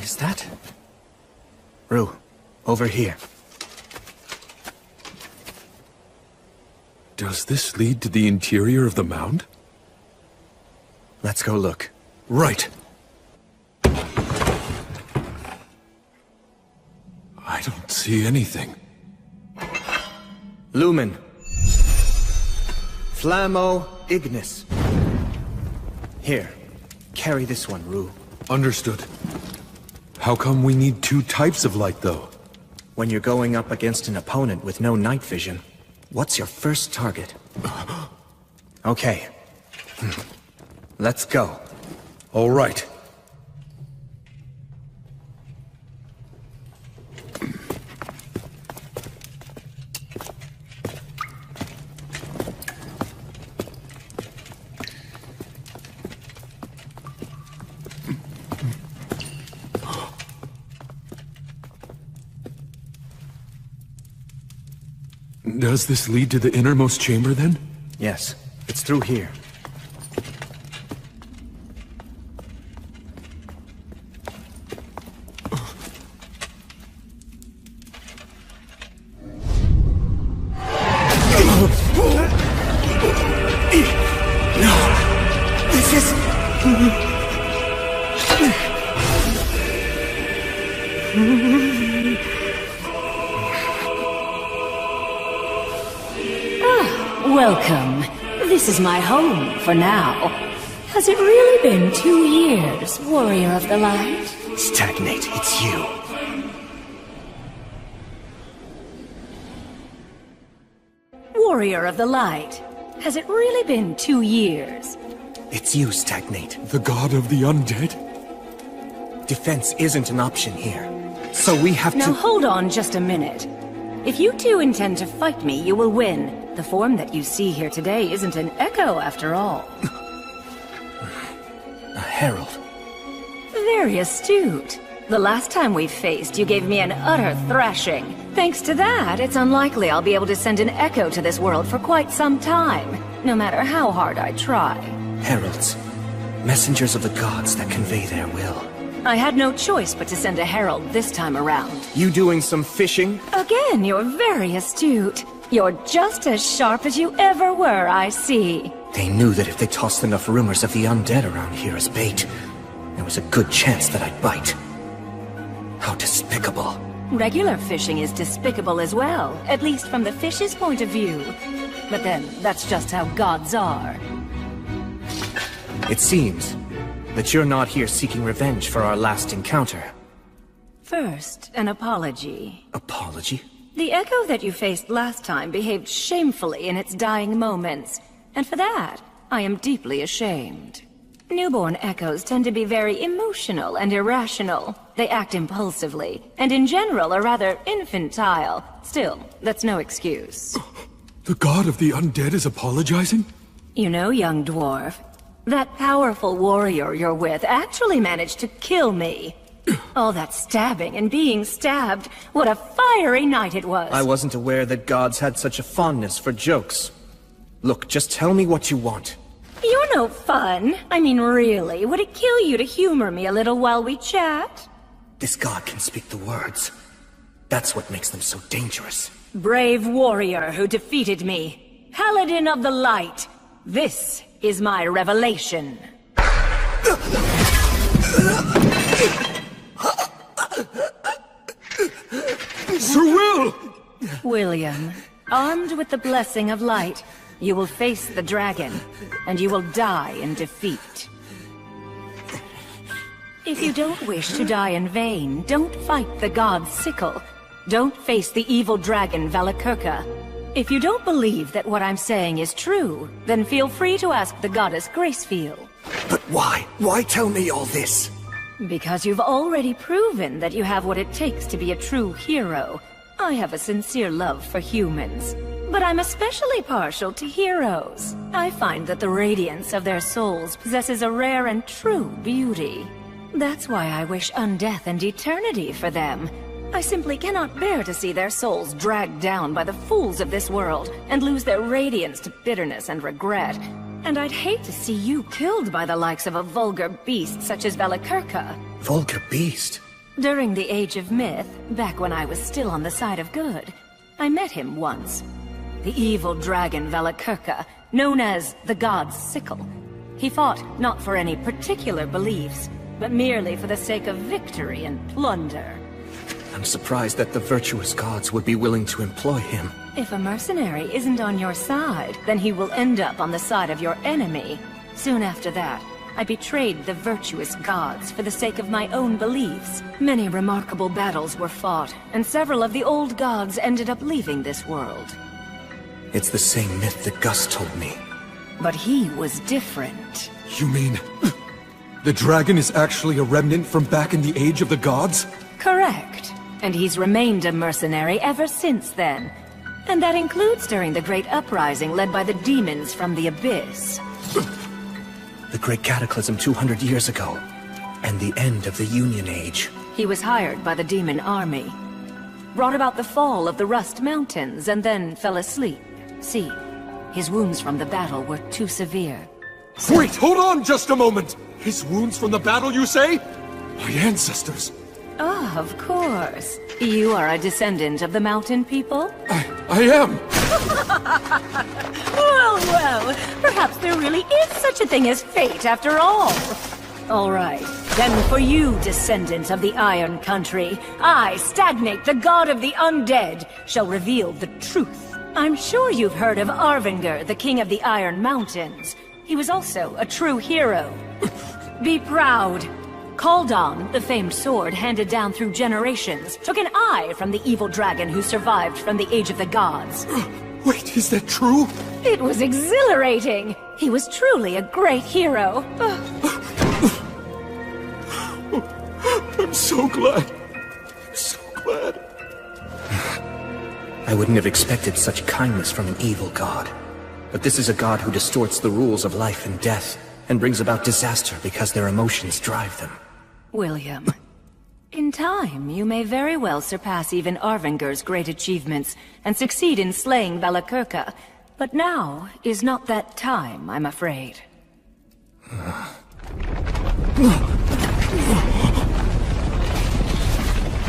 Is that? Rue, over here. Does this lead to the interior of the mound? Let's go look. Right. I don't see anything. Lumen. Flammo Ignis. Here, carry this one, Rue. Understood. How come we need two types of light, though? When you're going up against an opponent with no night vision, what's your first target? Okay. Let's go. All right. Does this lead to the innermost chamber, then? Yes, it's through here. Welcome. This is my home for now. Has it really been 2 years, Warrior of the Light? Stagnate, it's you. Warrior of the Light. Has it really been 2 years? It's you, Stagnate. The god of the undead? Defense isn't an option here. So we have Now to— hold on just a minute. If you two intend to fight me, you will win. The form that you see here today isn't an echo after all. A herald. Very astute. The last time we faced, you gave me an utter thrashing. Thanks to that, it's unlikely I'll be able to send an echo to this world for quite some time, no matter how hard I try. Heralds. Messengers of the gods that convey their will. I had no choice but to send a herald this time around. You doing some fishing? Again, you're very astute. You're just as sharp as you ever were, I see. They knew that if they tossed enough rumors of the undead around here as bait, there was a good chance that I'd bite. How despicable. Regular fishing is despicable as well, at least from the fish's point of view. But then, that's just how gods are. It seems that you're not here seeking revenge for our last encounter. First, an apology. Apology? The echo that you faced last time behaved shamefully in its dying moments, and for that, I am deeply ashamed. Newborn echoes tend to be very emotional and irrational. They act impulsively, and in general are rather infantile. Still, that's no excuse. The god of the undead is apologizing? You know, young dwarf, that powerful warrior you're with actually managed to kill me. All that stabbing and being stabbed, what a fiery night it was. I wasn't aware that gods had such a fondness for jokes. Look, just tell me what you want. You're no fun. I mean, really, would it kill you to humor me a little while we chat? This god can speak the words. That's what makes them so dangerous. Brave warrior who defeated me. Paladin of the Light. This is my revelation. Sir Will! William, armed with the blessing of light, you will face the dragon, and you will die in defeat. If you don't wish to die in vain, don't fight the god's sickle. Don't face the evil dragon Valakirka. If you don't believe that what I'm saying is true, then feel free to ask the goddess Gracefield. But why? Why tell me all this? Because you've already proven that you have what it takes to be a true hero. I have a sincere love for humans, but I'm especially partial to heroes. I find that the radiance of their souls possesses a rare and true beauty. That's why I wish undeath and eternity for them. I simply cannot bear to see their souls dragged down by the fools of this world and lose their radiance to bitterness and regret. And I'd hate to see you killed by the likes of a vulgar beast such as Valakirka. Vulgar beast? During the Age of Myth, back when I was still on the side of good, I met him once. The evil dragon Valakirka, known as the God's Sickle. He fought not for any particular beliefs, but merely for the sake of victory and plunder. I'm surprised that the virtuous gods would be willing to employ him. If a mercenary isn't on your side, then he will end up on the side of your enemy. Soon after that, I betrayed the virtuous gods for the sake of my own beliefs. Many remarkable battles were fought, and several of the old gods ended up leaving this world. It's the same myth that Gus told me. But he was different. You mean... the dragon is actually a remnant from back in the Age of the Gods? Correct. And he's remained a mercenary ever since then. And that includes during the Great Uprising led by the demons from the Abyss. The Great Cataclysm 200 years ago, and the end of the Union Age. He was hired by the demon army. brought about the fall of the Rust Mountains, and then fell asleep. See, his wounds from the battle were too severe. Wait, hold on just a moment! His wounds from the battle, you say? My ancestors. Ah, of course. You are a descendant of the mountain people? I am! Well, perhaps there really is such a thing as fate after all. All right, then for you, descendants of the Iron Country, I, Stagnate, the god of the undead, shall reveal the truth. I'm sure you've heard of Arvinger, the king of the Iron Mountains. He was also a true hero. Be proud. Kaldon, the famed sword handed down through generations, took an eye from the evil dragon who survived from the Age of the Gods. Wait, is that true? It was exhilarating! He was truly a great hero. I'm so glad. So glad. I wouldn't have expected such kindness from an evil god. But this is a god who distorts the rules of life and death, and brings about disaster because their emotions drive them. William, in time, you may very well surpass even Arvinger's great achievements and succeed in slaying Valakirka. But now is not that time, I'm afraid.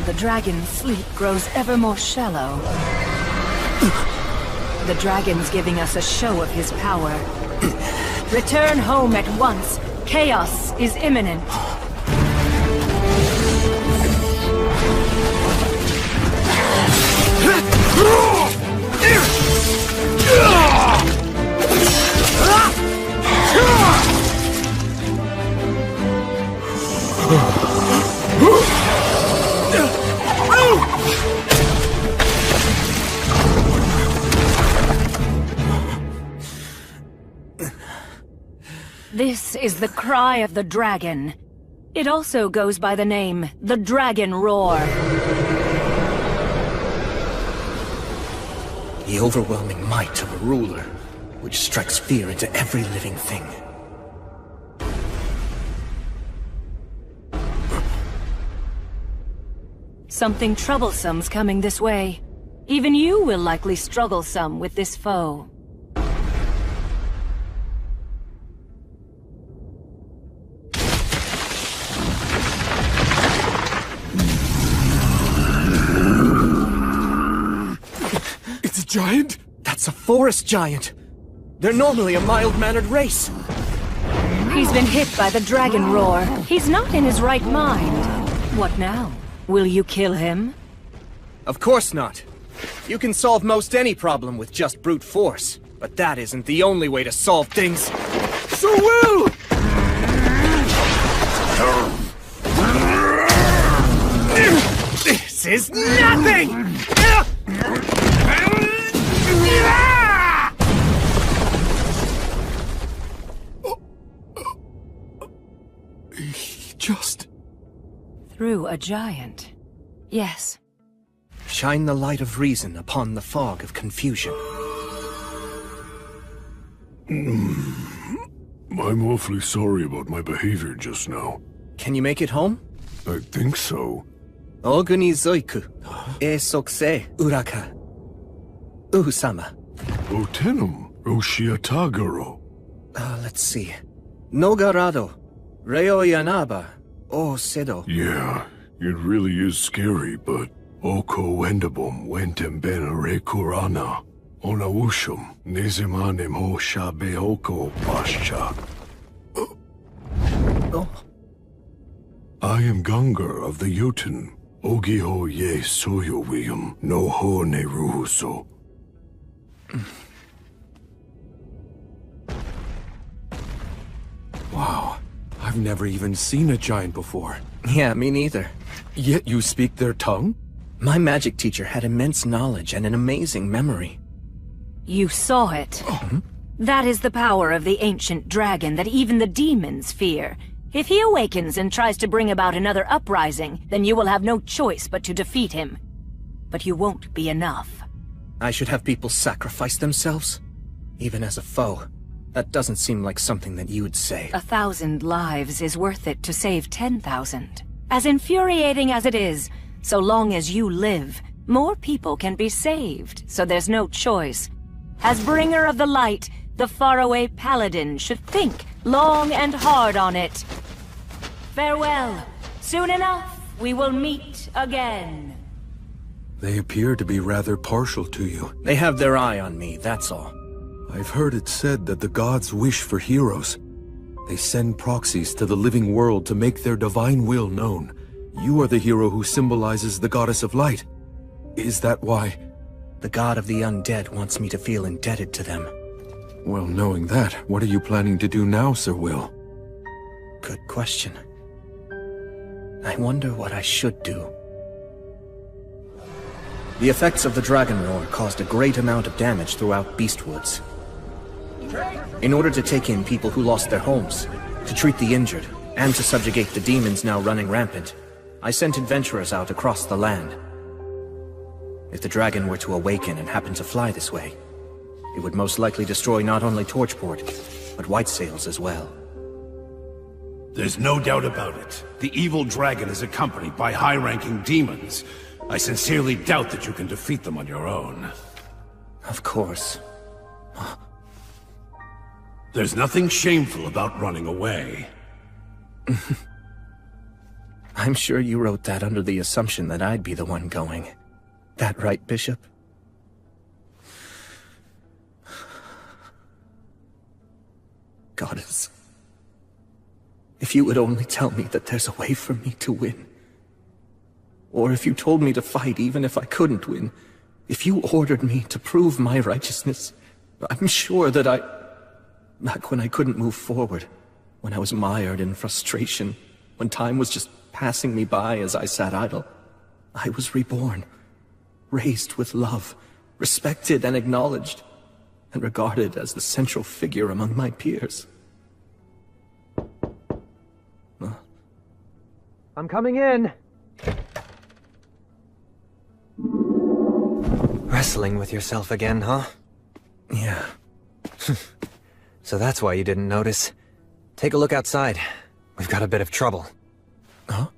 The dragon's sleep grows ever more shallow. The dragon's giving us a show of his power. Return home at once. Chaos is imminent. This is the cry of the dragon. It also goes by the name, the Dragon Roar. The overwhelming might of a ruler, which strikes fear into every living thing. Something troublesome's coming this way. Even you will likely struggle some with this foe. It's a giant? That's a forest giant. They're normally a mild-mannered race. He's been hit by the Dragon Roar. He's not in his right mind. What now? Will you kill him? Of course not. You can solve most any problem with just brute force, but that isn't the only way to solve things. So will! This is nothing! Just... Through a giant. Yes. Shine the light of reason upon the fog of confusion. I'm awfully sorry about my behavior just now. Can you make it home? I think so. Oguni zoiku, e sokse uraka. Uhusama. Otenum, Roshiatagaro. Let's see. Nogarado, Reo Yanaba, O Sedo. Yeah, it really is scary, but Oko Wendabum wentem ben rekurana. Onawushum, Nezimanem ho shabe oko pascha. Oh. I am Gungar of the Jotun. Ogiho ye soyowium, no ho ne ruhuso. Wow, I've never even seen a giant before. Yeah, me neither. Yet you speak their tongue? My magic teacher had immense knowledge and an amazing memory. You saw it. That is the power of the ancient dragon that even the demons fear. If he awakens and tries to bring about another uprising, then you will have no choice but to defeat him. But you won't be enough. I should have people sacrifice themselves? Even as a foe. That doesn't seem like something that you would say. 1,000 lives is worth it to save 10,000. As infuriating as it is, so long as you live, more people can be saved, so there's no choice. As bringer of the light, the faraway paladin should think long and hard on it. Farewell. Soon enough, we will meet again. They appear to be rather partial to you. They have their eye on me, that's all. I've heard it said that the gods wish for heroes. They send proxies to the living world to make their divine will known. You are the hero who symbolizes the goddess of light. Is that why? The god of the undead wants me to feel indebted to them. Well, knowing that, what are you planning to do now, Sir Will? Good question. I wonder what I should do. The effects of the dragon roar caused a great amount of damage throughout Beastwoods. In order to take in people who lost their homes, to treat the injured, and to subjugate the demons now running rampant, I sent adventurers out across the land. If the dragon were to awaken and happen to fly this way, it would most likely destroy not only Torchport, but Whitesails as well. There's no doubt about it. The evil dragon is accompanied by high-ranking demons. I sincerely doubt that you can defeat them on your own. Of course. There's nothing shameful about running away. I'm sure you wrote that under the assumption that I'd be the one going. That right, Bishop? Goddess, if you would only tell me that there's a way for me to win. Or if you told me to fight even if I couldn't win. If you ordered me to prove my righteousness, I'm sure that back when I couldn't move forward, when I was mired in frustration, when time was just passing me by as I sat idle, I was reborn, raised with love, respected and acknowledged, and regarded as the central figure among my peers. I'm coming in. Wrestling with yourself again, huh? Yeah. So that's why you didn't notice. Take a look outside. We've got a bit of trouble. Huh?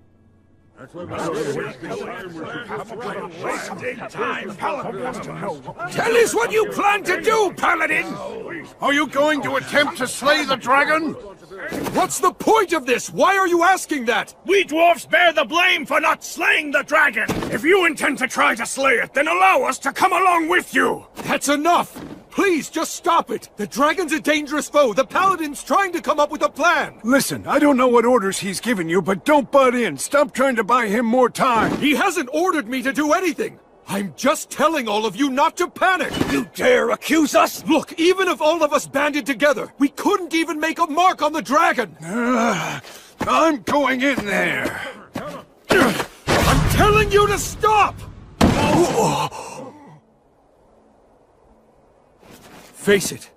Tell us what you plan to do, Paladin! Are you going to attempt to slay the dragon? What's the point of this? Why are you asking that? We dwarfs bear the blame for not slaying the dragon! If you intend to try to slay it, then allow us to come along with you! That's enough! Please, just stop it! The dragon's a dangerous foe! The Paladin's trying to come up with a plan! Listen, I don't know what orders he's given you, but don't butt in. Stop trying to buy him more time. He hasn't ordered me to do anything! I'm just telling all of you not to panic! You dare accuse us? Look, even if all of us banded together, we couldn't even make a mark on the dragon! I'm going in there. I'm telling you to stop! Face it.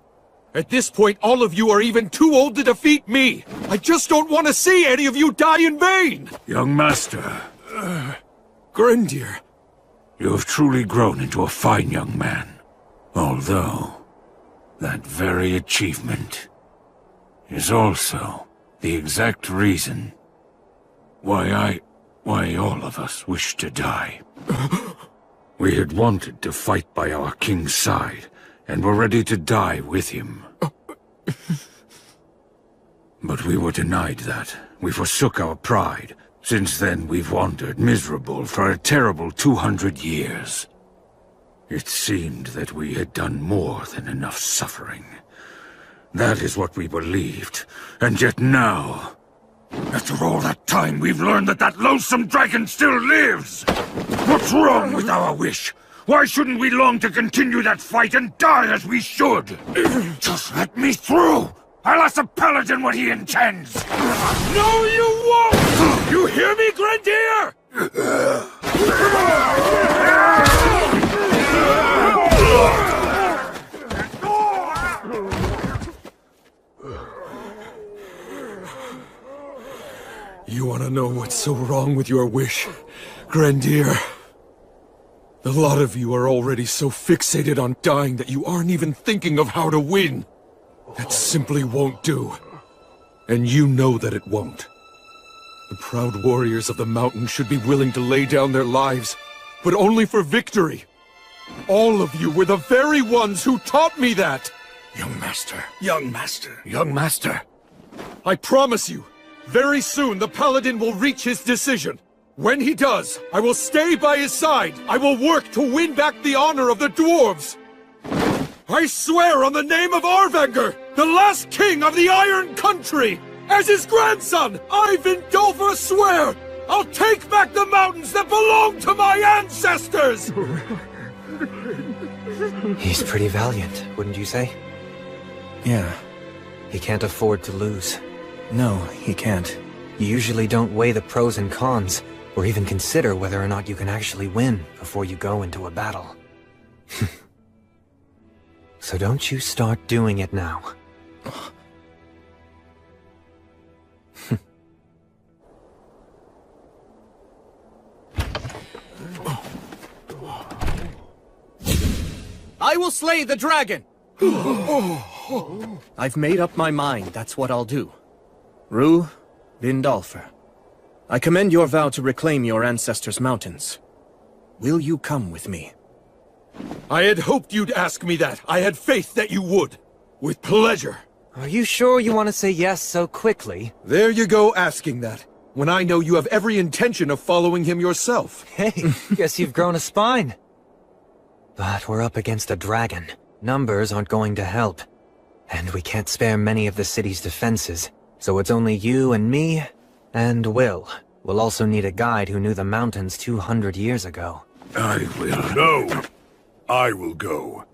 At this point, all of you are even too old to defeat me! I just don't want to see any of you die in vain! Young master. Grendir. You have truly grown into a fine young man. Although, that very achievement is also the exact reason why all of us wish to die. We had wanted to fight by our king's side, and were ready to die with him. But we were denied that. We forsook our pride. Since then, we've wandered miserable for a terrible 200 years. It seemed that we had done more than enough suffering. That is what we believed. And yet now, after all that time, we've learned that that loathsome dragon still lives! What's wrong with our wish? Why shouldn't we long to continue that fight and die as we should? Just let me through! I'll ask the Paladin what he intends! No, you won't! You hear me, Grendir? You want to know what's so wrong with your wish, Grendir? A lot of you are already so fixated on dying that you aren't even thinking of how to win. That simply won't do. And you know that it won't. The proud warriors of the mountain should be willing to lay down their lives, but only for victory. All of you were the very ones who taught me that! Young master, young master, young master. I promise you, very soon the Paladin will reach his decision. When he does, I will stay by his side. I will work to win back the honor of the dwarves. I swear on the name of Arvenger, the last king of the Iron Country, as his grandson, I, Vindolfur, swear, I'll take back the mountains that belong to my ancestors! He's pretty valiant, wouldn't you say? Yeah. He can't afford to lose. No, he can't. You usually don't weigh the pros and cons, or even consider whether or not you can actually win before you go into a battle. So don't you start doing it now. I will slay the dragon! I've made up my mind, that's what I'll do. Rue, Vindolfur, I commend your vow to reclaim your ancestors' mountains. Will you come with me? I had hoped you'd ask me that. I had faith that you would. With pleasure. Are you sure you want to say yes so quickly? There you go asking that, when I know you have every intention of following him yourself. Hey, guess you've grown a spine. But we're up against a dragon. Numbers aren't going to help. And we can't spare many of the city's defenses, so it's only you and me, and Will. We'll also need a guide who knew the mountains 200 years ago. I will. No! I will go.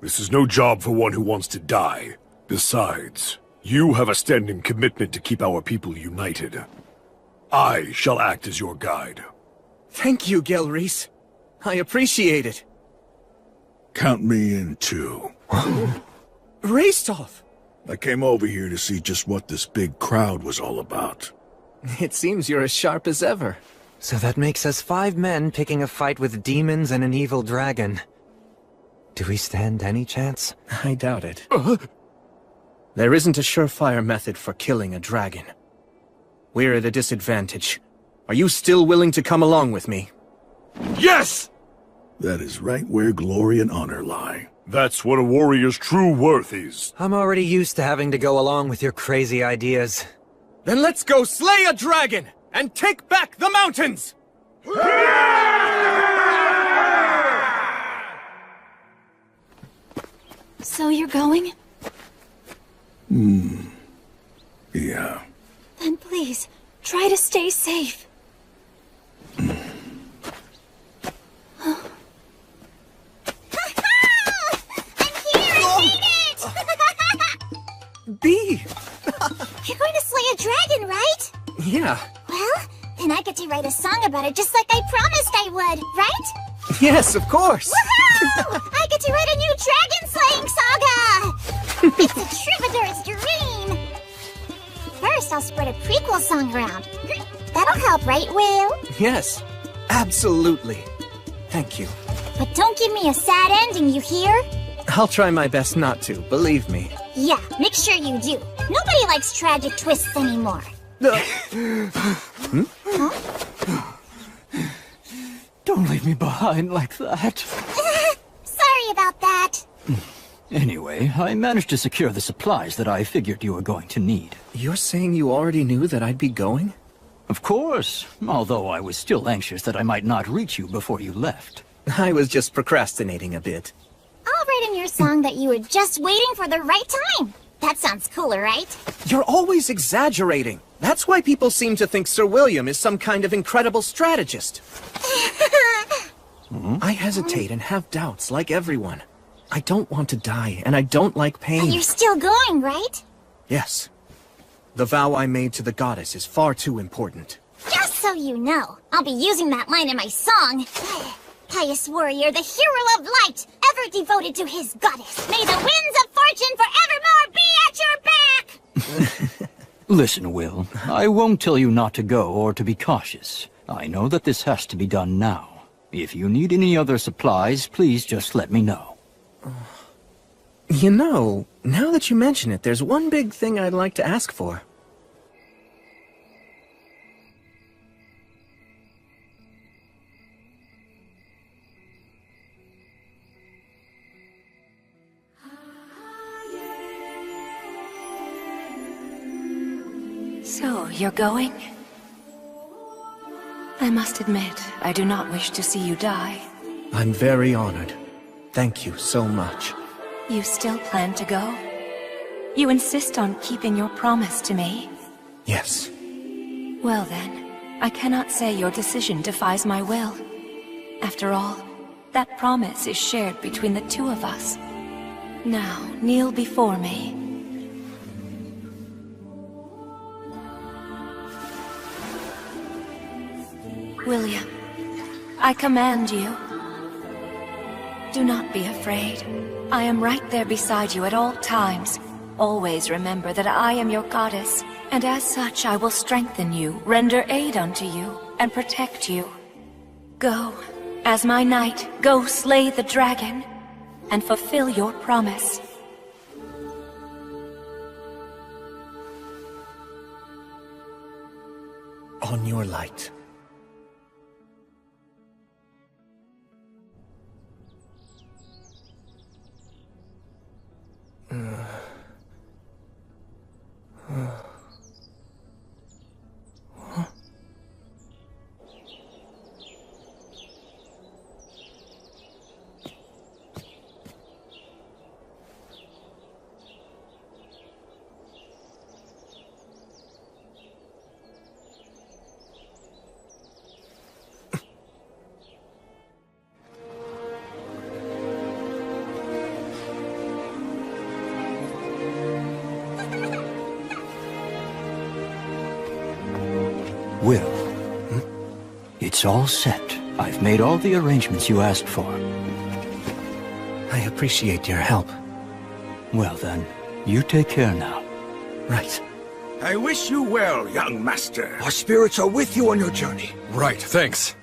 This is no job for one who wants to die. Besides, you have a standing commitment to keep our people united. I shall act as your guide. Thank you, Gelreese. I appreciate it. Count me in, too. Raistolf! I came over here to see just what this big crowd was all about. It seems you're as sharp as ever. So that makes us 5 men picking a fight with demons and an evil dragon. Do we stand any chance? I doubt it. There isn't a surefire method for killing a dragon. We're at a disadvantage. Are you still willing to come along with me? Yes! That is right where glory and honor lie. That's what a warrior's true worth is. I'm already used to having to go along with your crazy ideas. Then let's go slay a dragon and take back the mountains! So you're going? Yeah. Then please, try to stay safe. Bee! You're going to slay a dragon, right? Yeah. Well, then I get to write a song about it just like I promised I would, right? Yes, of course! Woohoo! I get to write a new dragon-slaying saga! It's a troubadour's dream! First, I'll spread a prequel song around. That'll help, right, Will? Yes, absolutely. Thank you. But don't give me a sad ending, you hear? I'll try my best not to, believe me. Yeah, make sure you do. Nobody likes tragic twists anymore. Don't leave me behind like that. Sorry about that. Anyway, I managed to secure the supplies that I figured you were going to need. You're saying you already knew that I'd be going? Of course, although I was still anxious that I might not reach you before you left. I was just procrastinating a bit. I'll write in your song that you were just waiting for the right time. That sounds cooler, right? You're always exaggerating. That's why people seem to think Sir William is some kind of incredible strategist. I hesitate and have doubts, like everyone. I don't want to die, and I don't like pain. But you're still going, right? Yes. The vow I made to the goddess is far too important. Just so you know, I'll be using that line in my song. Pious warrior, the hero of light, ever devoted to his goddess. May the winds of fortune forevermore be at your back! Listen, Will, I won't tell you not to go or to be cautious. I know that this has to be done now. If you need any other supplies, please just let me know. You know, now that you mention it, there's one big thing I'd like to ask for. So, you're going? I must admit, I do not wish to see you die. I'm very honored. Thank you so much. You still plan to go? You insist on keeping your promise to me? Yes. Well then, I cannot say your decision defies my will. After all, that promise is shared between the two of us. Now, kneel before me. William, I command you. Do not be afraid. I am right there beside you at all times. Always remember that I am your goddess, and as such I will strengthen you, render aid unto you, and protect you. Go, as my knight, go slay the dragon, and fulfill your promise. On your light. Will, it's all set. I've made all the arrangements you asked for. I appreciate your help. Well then, you take care now. Right. I wish you well, young master. Our spirits are with you on your journey. Right, thanks.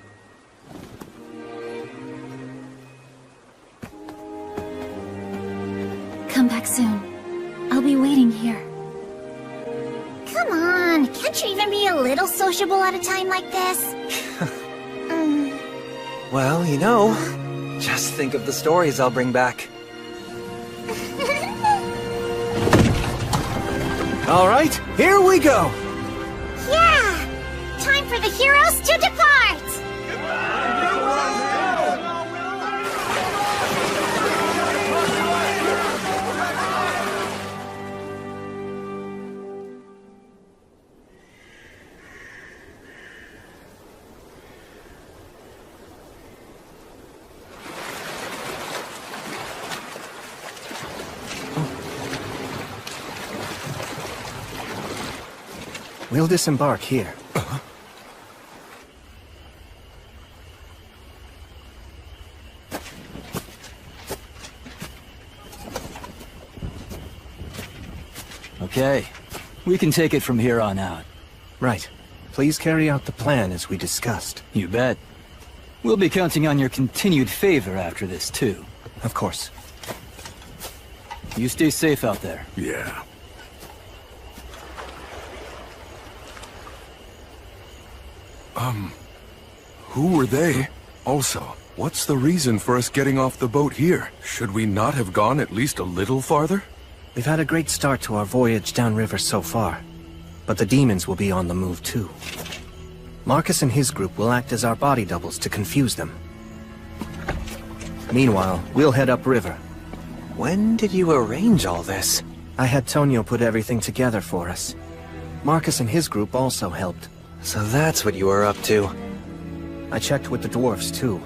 Come back soon. I'll be waiting here. Come on, can't you even be a little sociable at a time like this? Well, you know, just think of the stories I'll bring back. All right, here we go! Yeah! Time for the heroes to depart! We'll disembark here. Okay, we can take it from here on out. Right. Please carry out the plan as we discussed. You bet. We'll be counting on your continued favor after this, too. Of course. You stay safe out there. Yeah. Who were they? Also, what's the reason for us getting off the boat here? Should we not have gone at least a little farther? We've had a great start to our voyage downriver so far, but the demons will be on the move too. Marcus and his group will act as our body doubles to confuse them. Meanwhile, we'll head upriver. When did you arrange all this? I had Tonio put everything together for us. Marcus and his group also helped. So that's what you were up to. I checked with the dwarves too.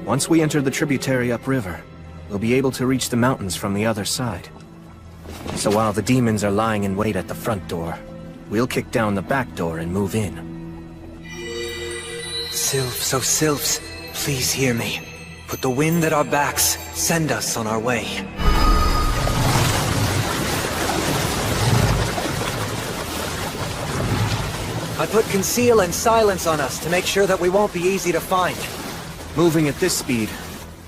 Once we enter the tributary upriver, we'll be able to reach the mountains from the other side. So while the demons are lying in wait at the front door, we'll kick down the back door and move in. Sylphs, oh Sylphs, please hear me. Put the wind at our backs. Send us on our way. I put conceal and silence on us to make sure that we won't be easy to find. Moving at this speed,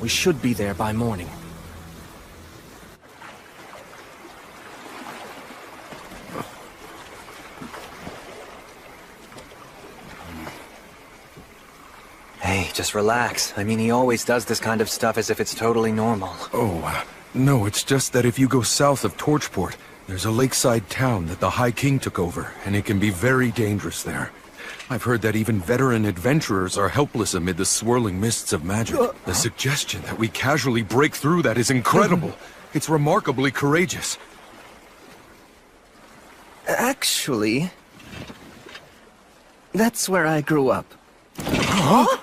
we should be there by morning. Hey, just relax. I mean, he always does this kind of stuff as if it's totally normal. Oh, no, it's just that if you go south of Torchport, There's a lakeside town that the High King took over, and it can be very dangerous there. I've heard that even veteran adventurers are helpless amid the swirling mists of magic. The suggestion that we casually break through that is incredible. It's remarkably courageous. Actually, that's where I grew up. Huh?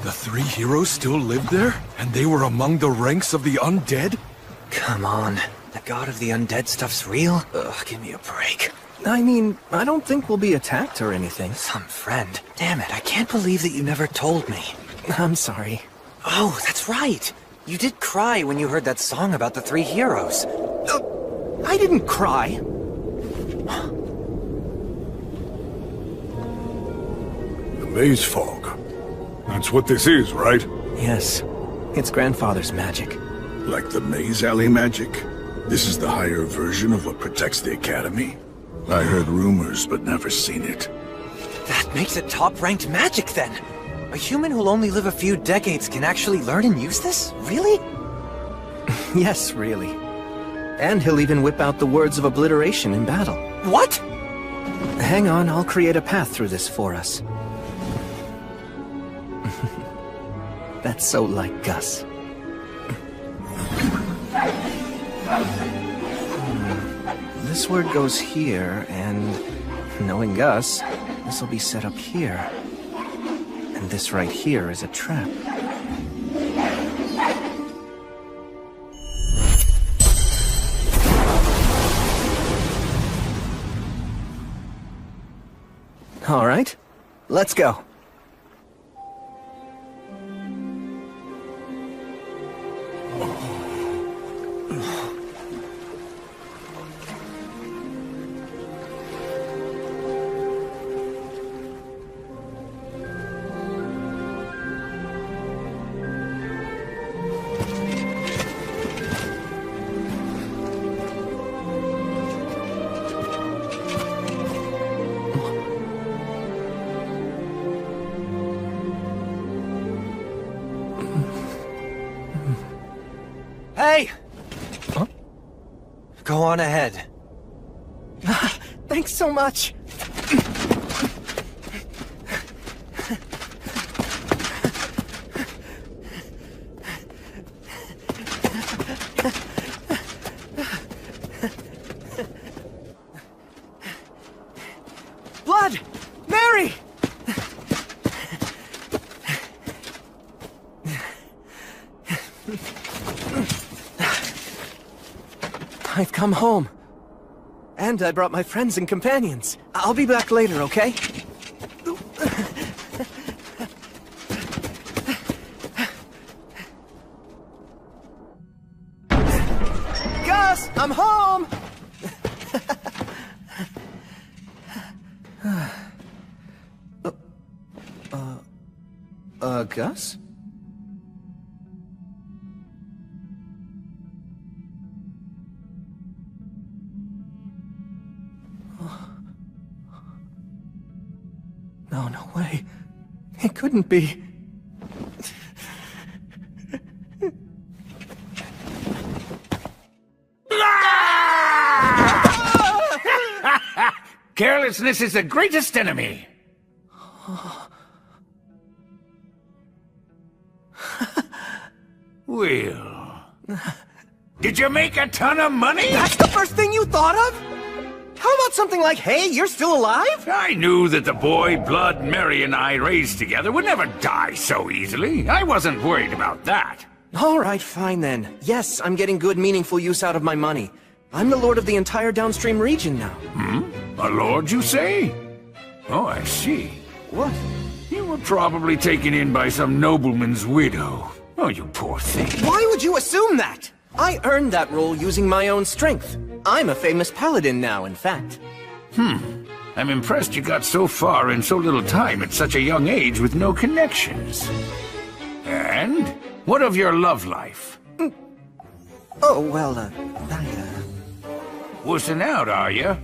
The three heroes still lived there? And they were among the ranks of the undead? Come on. The god of the undead stuff's real? Ugh, give me a break. I mean, I don't think we'll be attacked or anything. Some friend. Damn it, I can't believe that you never told me. I'm sorry. Oh, that's right. You did cry when you heard that song about the three heroes. I didn't cry. The maze fog. That's what this is, right? Yes. It's grandfather's magic. Like the maze alley magic? This is the higher version of what protects the Academy? I heard rumors, but never seen it. That makes it top-ranked magic, then! A human who'll only live a few decades can actually learn and use this? Really? Yes, really. And he'll even whip out the words of obliteration in battle. What? Hang on, I'll create a path through this for us. That's so like Gus. This word goes here, and knowing Gus, this will be set up here. And this right here is a trap. All right, let's go. Hey! Huh? Go on ahead. Thanks so much. Blood! Mary! I've come home. And I brought my friends and companions. I'll be back later, okay? Gus, I'm home! Gus? No, no way. It couldn't be. Carelessness is the greatest enemy. Well, did you make a ton of money? That's the first thing you thought of? How about something like, hey, you're still alive? I knew that the boy Blood Mary and I raised together would never die so easily. I wasn't worried about that. All right, fine then. Yes, I'm getting good, meaningful use out of my money. I'm the lord of the entire downstream region now. A lord, you say? Oh, I see. What? You were probably taken in by some nobleman's widow. Oh, you poor thing. Why would you assume that? I earned that role using my own strength. I'm a famous paladin now, in fact. I'm impressed you got so far in so little time at such a young age with no connections. And? What of your love life? Oh, well, Wussing out, are you?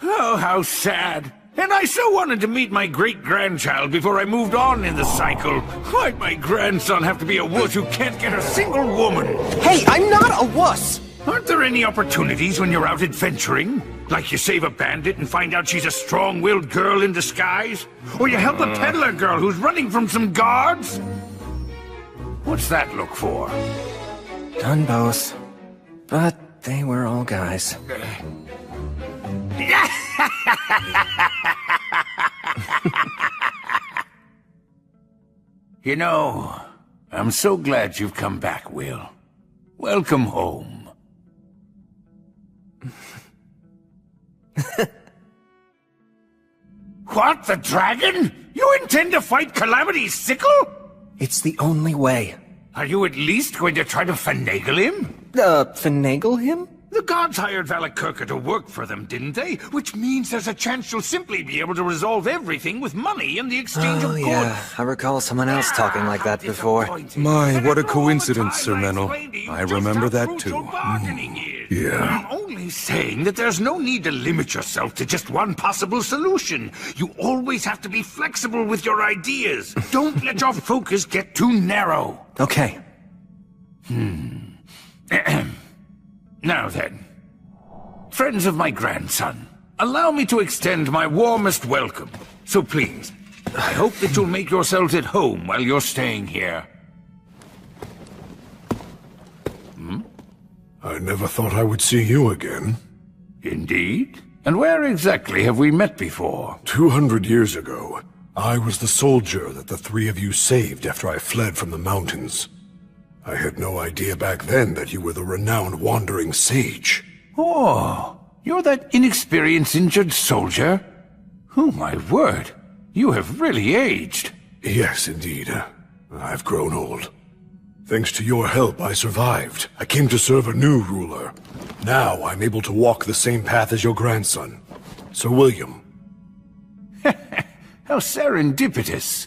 Oh, how sad. And I so wanted to meet my great-grandchild before I moved on in the cycle. Why'd my grandson have to be a wuss who can't get a single woman? Hey, I'm not a wuss! Aren't there any opportunities when you're out adventuring? Like you save a bandit and find out she's a strong-willed girl in disguise? Or you help a peddler girl who's running from some guards? What's that look for? Done both. But they were all guys. You know, I'm so glad you've come back, Will. Welcome home. What, the dragon? You intend to fight Calamity's sickle? It's the only way. Are you at least going to try to finagle him? Finagle him? The gods hired Valakirka to work for them, didn't they? Which means there's a chance you'll simply be able to resolve everything with money in the exchange of goods. Yeah, I recall someone else talking like that before. My, what a coincidence, Sir Menel. I remember that too. I'm only saying that there's no need to limit yourself to just one possible solution. You always have to be flexible with your ideas. Don't let your focus get too narrow. Okay. Now then, friends of my grandson, allow me to extend my warmest welcome. So please, I hope that you'll make yourselves at home while you're staying here. I never thought I would see you again. Indeed? And where exactly have we met before? 200 years ago, I was the soldier that the three of you saved after I fled from the mountains. I had no idea back then that you were the renowned wandering sage. Oh, you're that inexperienced injured soldier? Oh my word, you have really aged. Yes, indeed. I've grown old. Thanks to your help, I survived. I came to serve a new ruler. Now I'm able to walk the same path as your grandson, Sir William. How serendipitous.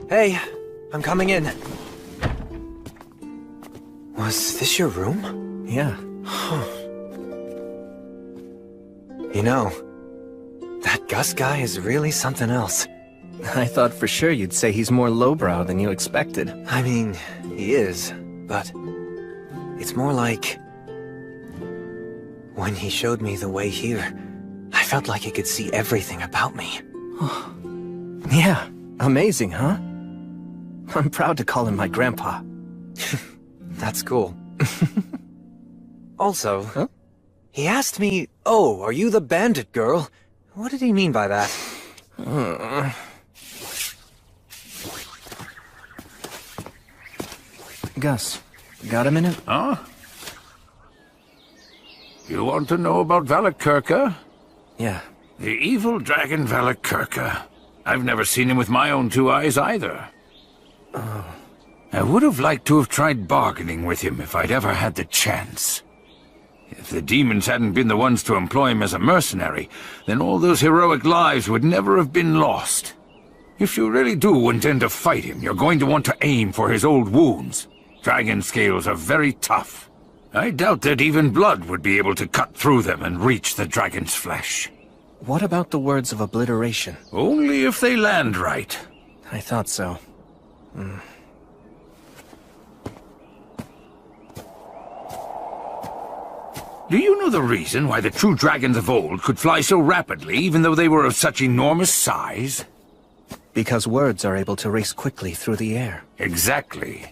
Hey, I'm coming in. Was this your room? Yeah. You know, that Gus guy is really something else. I thought for sure you'd say he's more lowbrow than you expected. I mean, he is, but it's more like when he showed me the way here, I felt like he could see everything about me. Yeah, amazing, huh? I'm proud to call him my grandpa. That's cool. Also, he asked me, "Oh, are you the bandit girl?" What did he mean by that? Gus, got a minute? Huh? You want to know about Valakirka? Yeah. The evil dragon Valakirka. I've never seen him with my own two eyes either. I would have liked to have tried bargaining with him if I'd ever had the chance. If the demons hadn't been the ones to employ him as a mercenary, then all those heroic lives would never have been lost. If you really do intend to fight him, you're going to want to aim for his old wounds. Dragon scales are very tough. I doubt that even blood would be able to cut through them and reach the dragon's flesh. What about the words of obliteration? Only if they land right. I thought so. Do you know the reason why the true dragons of old could fly so rapidly, even though they were of such enormous size? Because words are able to race quickly through the air. Exactly.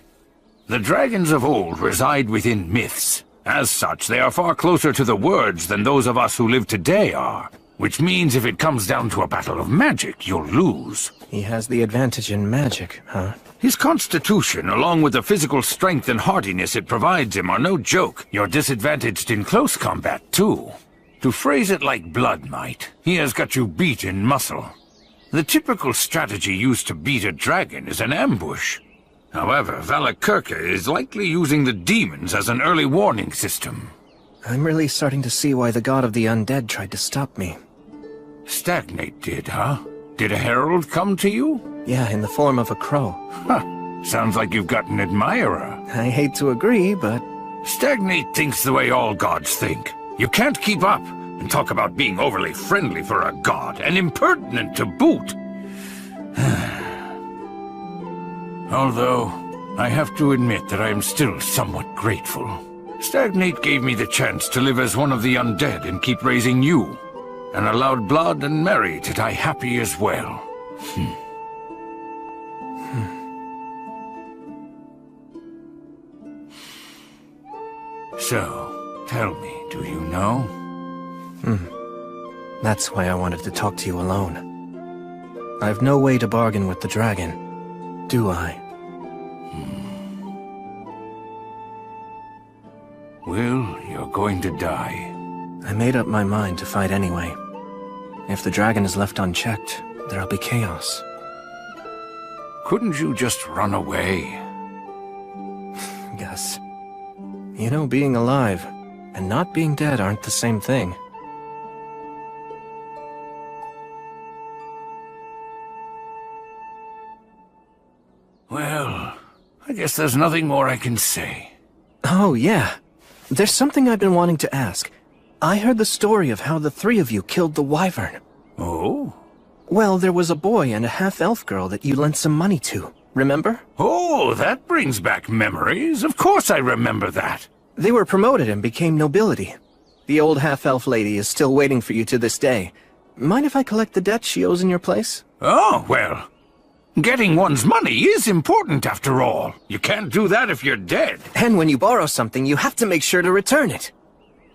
The dragons of old reside within myths. As such, they are far closer to the words than those of us who live today are. Which means if it comes down to a battle of magic, you'll lose. He has the advantage in magic, huh? His constitution, along with the physical strength and hardiness it provides him, are no joke. You're disadvantaged in close combat, too. To phrase it like blood might, he has got you beat in muscle. The typical strategy used to beat a dragon is an ambush. However, Valakirka is likely using the demons as an early warning system. I'm really starting to see why the god of the undead tried to stop me. Stagnate did, huh? Did a herald come to you? Yeah, in the form of a crow. Huh. Sounds like you've got an admirer. I hate to agree, but... Stagnate thinks the way all gods think. You can't keep up, and talk about being overly friendly for a god, and impertinent to boot. Although, I have to admit that I am still somewhat grateful. Stagnate gave me the chance to live as one of the undead and keep raising you, and allowed Blood and Mary to die happy as well. So, tell me, do you know? That's why I wanted to talk to you alone. I've no way to bargain with the dragon, do I? Well, you're going to die. I made up my mind to fight anyway. If the dragon is left unchecked, there'll be chaos. Couldn't you just run away? Gus. You know, being alive and not being dead aren't the same thing. Well, I guess there's nothing more I can say. Oh, yeah. There's something I've been wanting to ask. I heard the story of how the three of you killed the wyvern. Oh? Well, there was a boy and a half-elf girl that you lent some money to, remember? Oh, that brings back memories. Of course I remember that. They were promoted and became nobility. The old half-elf lady is still waiting for you to this day. Mind if I collect the debt she owes in your place? Oh, well, getting one's money is important after all. You can't do that if you're dead. And when you borrow something, you have to make sure to return it.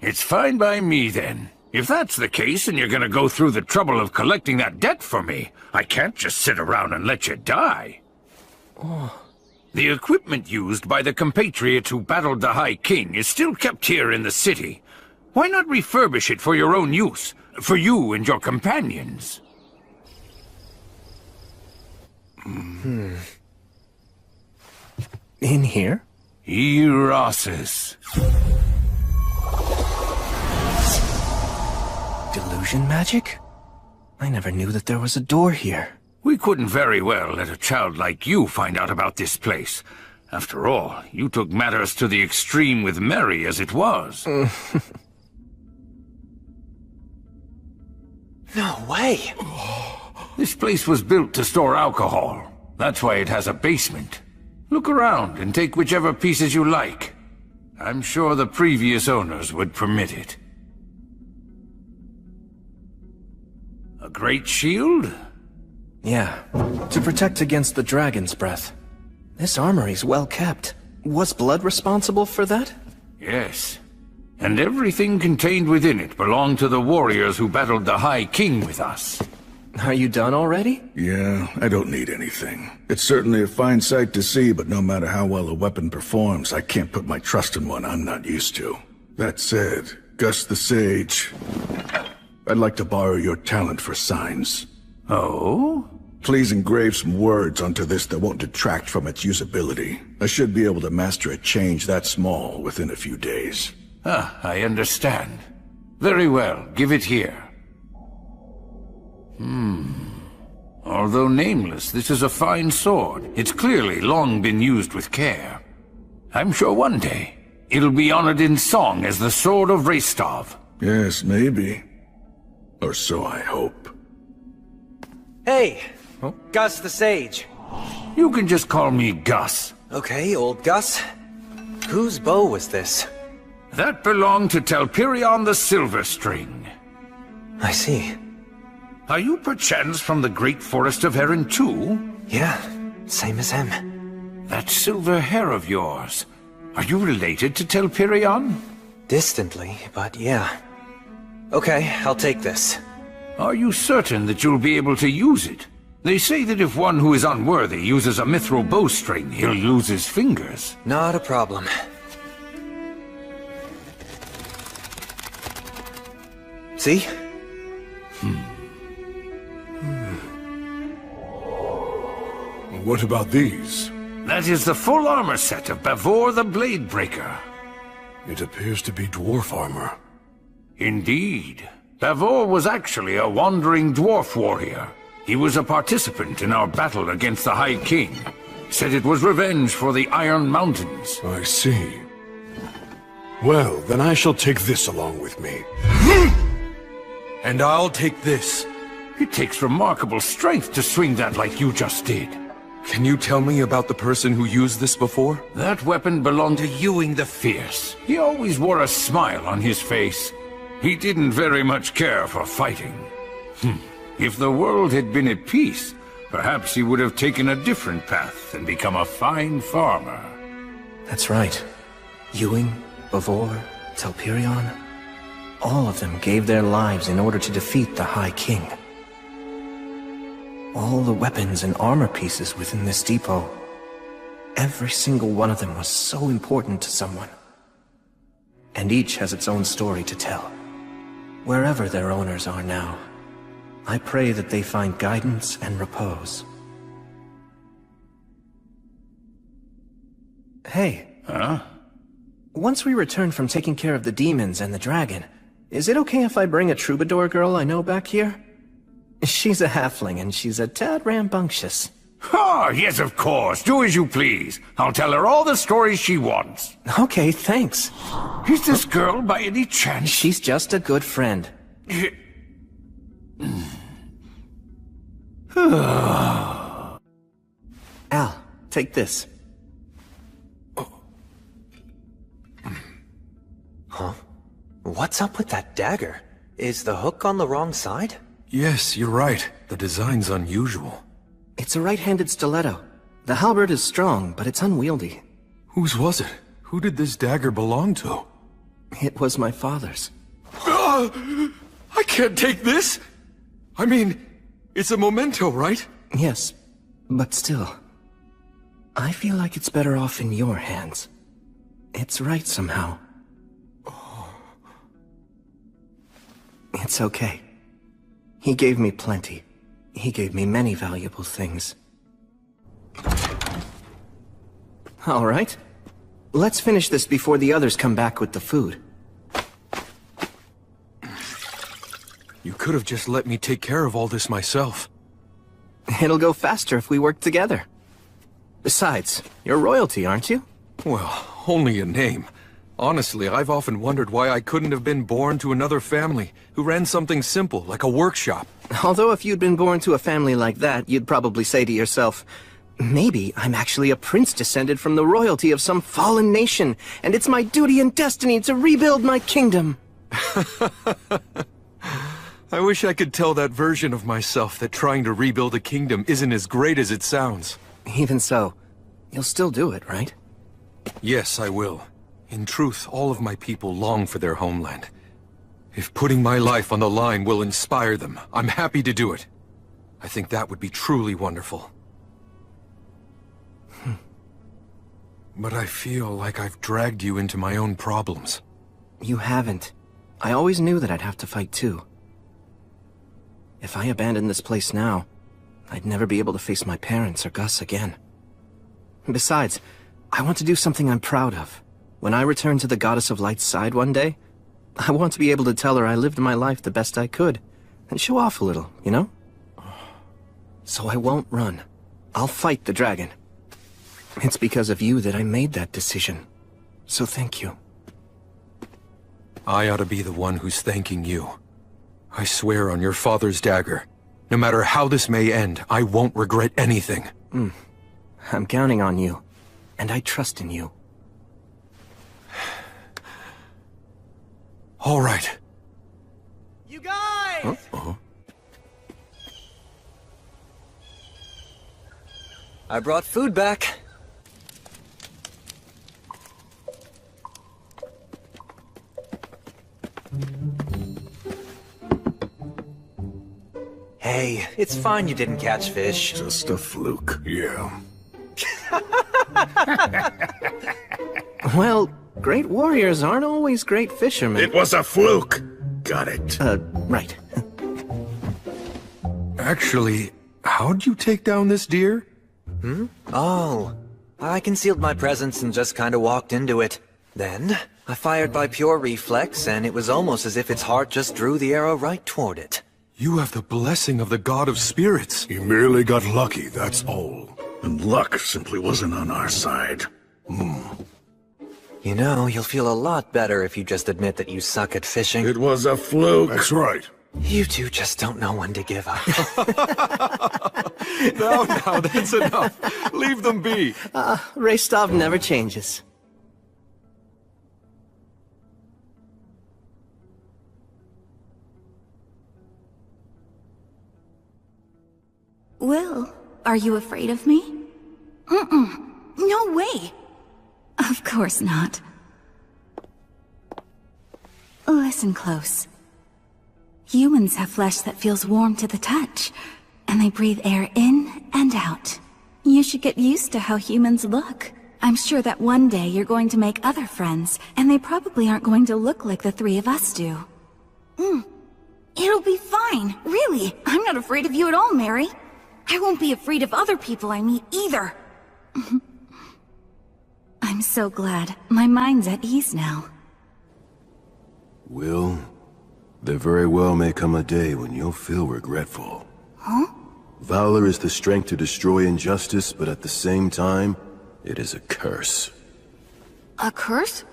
It's fine by me, then. If that's the case and you're gonna go through the trouble of collecting that debt for me, I can't just sit around and let you die. Oh. The equipment used by the compatriots who battled the High King is still kept here in the city. Why not refurbish it for your own use? For you and your companions? In here? Erosis. Delusion magic? I never knew that there was a door here. We couldn't very well let a child like you find out about this place. After all, you took matters to the extreme with Mary as it was. No way! This place was built to store alcohol. That's why it has a basement. Look around and take whichever pieces you like. I'm sure the previous owners would permit it. A great shield? Yeah, to protect against the dragon's breath. This armory's well kept. Was Blood responsible for that? Yes. And everything contained within it belonged to the warriors who battled the High King with us. Are you done already? Yeah, I don't need anything. It's certainly a fine sight to see, but no matter how well a weapon performs, I can't put my trust in one I'm not used to. That said, Gus the Sage, I'd like to borrow your talent for signs. Oh? Please engrave some words onto this that won't detract from its usability. I should be able to master a change that small within a few days. Ah, I understand. Very well, give it here. Although nameless, this is a fine sword. It's clearly long been used with care. I'm sure one day, it'll be honored in song as the Sword of Restov. Yes, maybe. Or so I hope. Hey! Gus the Sage. You can just call me Gus. Okay, old Gus. Whose bow was this? That belonged to Telperion the Silver String. I see. Are you perchance from the great forest of Heron too? Yeah, same as him. That silver hair of yours. Are you related to Telperion? Distantly, but yeah. Okay, I'll take this. Are you certain that you'll be able to use it? They say that if one who is unworthy uses a mithril bowstring, he'll lose his fingers. Not a problem. See? What about these? That That is the full armor set of Bavor the Blade Breaker. It appears to be dwarf armor. Indeed. Bavor was actually a wandering dwarf warrior. He was a participant in our battle against the High King. Said it was revenge for the Iron Mountains. I see. Well, then I shall take this along with me. And I'll take this. It takes remarkable strength to swing that like you just did. Can you tell me about the person who used this before? That weapon belonged to Ewing the Fierce. He always wore a smile on his face. He didn't very much care for fighting. If the world had been at peace, perhaps he would have taken a different path and become a fine farmer. That's right. Ewing, Bavor, Telperion, all of them gave their lives in order to defeat the High King. All the weapons and armor pieces within this depot, every single one of them was so important to someone. And each has its own story to tell. Wherever their owners are now, I pray that they find guidance and repose. Hey. Huh? Once we return from taking care of the demons and the dragon, is it okay if I bring a troubadour girl I know back here? She's a halfling and she's a tad rambunctious. Ah, yes, of course. Do as you please. I'll tell her all the stories she wants. Okay, thanks. Is this girl by any chance? She's just a good friend. Al, take this. Huh? What's up with that dagger? Is the hook on the wrong side? Yes, you're right. The design's unusual. It's a right-handed stiletto. The halberd is strong, but it's unwieldy. Whose was it? Who did this dagger belong to? It was my father's. I can't take this! I mean, it's a memento, right? Yes, but still. I feel like it's better off in your hands. It's right somehow. It's okay. He gave me plenty. He gave me many valuable things. All right. Let's finish this before the others come back with the food. You could have just let me take care of all this myself. It'll go faster if we work together. Besides, you're royalty, aren't you? Well, only a name. Honestly, I've often wondered why I couldn't have been born to another family who ran something simple, like a workshop. Although if you'd been born to a family like that, you'd probably say to yourself, maybe I'm actually a prince descended from the royalty of some fallen nation, and it's my duty and destiny to rebuild my kingdom. I wish I could tell that version of myself that trying to rebuild a kingdom isn't as great as it sounds. Even so, you'll still do it, right? Yes, I will. In truth, all of my people long for their homeland. If putting my life on the line will inspire them, I'm happy to do it. I think that would be truly wonderful. But I feel like I've dragged you into my own problems. You haven't. I always knew that I'd have to fight too. If I abandoned this place now, I'd never be able to face my parents or Gus again. Besides, I want to do something I'm proud of. When I return to the Goddess of Light's side one day, I want to be able to tell her I lived my life the best I could, and show off a little, you know? So I won't run. I'll fight the dragon. It's because of you that I made that decision. So thank you. I ought to be the one who's thanking you. I swear on your father's dagger, no matter how this may end, I won't regret anything. I'm counting on you, and I trust in you. All right. You guys! I brought food back. Hey, it's fine you didn't catch fish. Just a fluke. Yeah. Well, great warriors aren't always great fishermen. It was a fluke. Got it. Right. Actually, how'd you take down this deer? Oh, I concealed my presence and just kinda walked into it. Then, I fired by pure reflex, and it was almost as if its heart just drew the arrow right toward it. You have the blessing of the god of spirits. He merely got lucky, that's all. And luck simply wasn't on our side. You know, you'll feel a lot better if you just admit that you suck at fishing. It was a fluke. That's right. You two just don't know when to give up. No, that's enough. Leave them be. Restov never changes. Will, are you afraid of me? No way. Of course not. Listen close. Humans have flesh that feels warm to the touch, and they breathe air in and out. You should get used to how humans look. I'm sure that one day you're going to make other friends, and they probably aren't going to look like the three of us do. It'll be fine, really. I'm not afraid of you at all, Mary. I won't be afraid of other people I meet either. I'm so glad. My mind's at ease now. Will, there very well may come a day when you'll feel regretful. Huh? Valor is the strength to destroy injustice, but at the same time, it is a curse. A curse?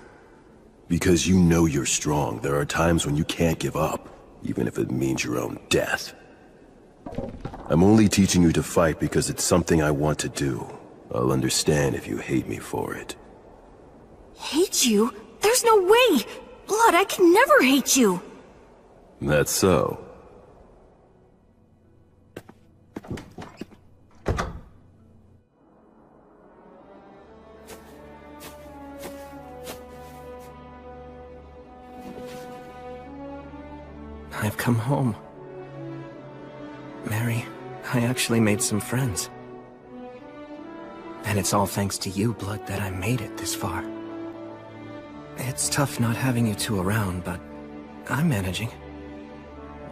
Because you know you're strong, there are times when you can't give up, even if it means your own death. I'm only teaching you to fight because it's something I want to do. I'll understand if you hate me for it. Hate you? There's no way! Blood, I can never hate you! That's so. I've come home. Mary, I actually made some friends. And it's all thanks to you, Blood, that I made it this far. It's tough not having you two around, but I'm managing.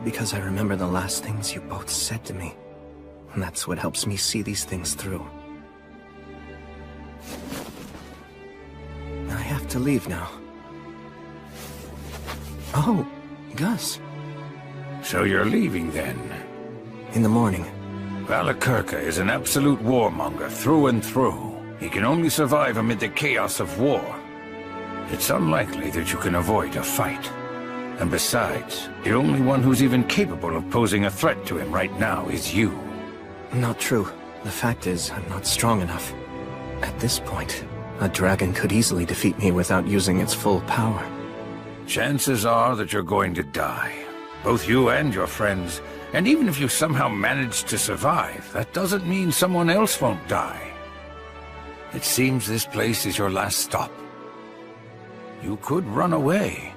Because I remember the last things you both said to me. And that's what helps me see these things through. I have to leave now. Oh, Gus. So you're leaving then? In the morning. Valakurka is an absolute warmonger through and through. He can only survive amid the chaos of war. It's unlikely that you can avoid a fight. And besides, the only one who's even capable of posing a threat to him right now is you. Not true. The fact is, I'm not strong enough. At this point, a dragon could easily defeat me without using its full power. Chances are that you're going to die. Both you and your friends. And even if you somehow manage to survive, that doesn't mean someone else won't die. It seems this place is your last stop. You could run away.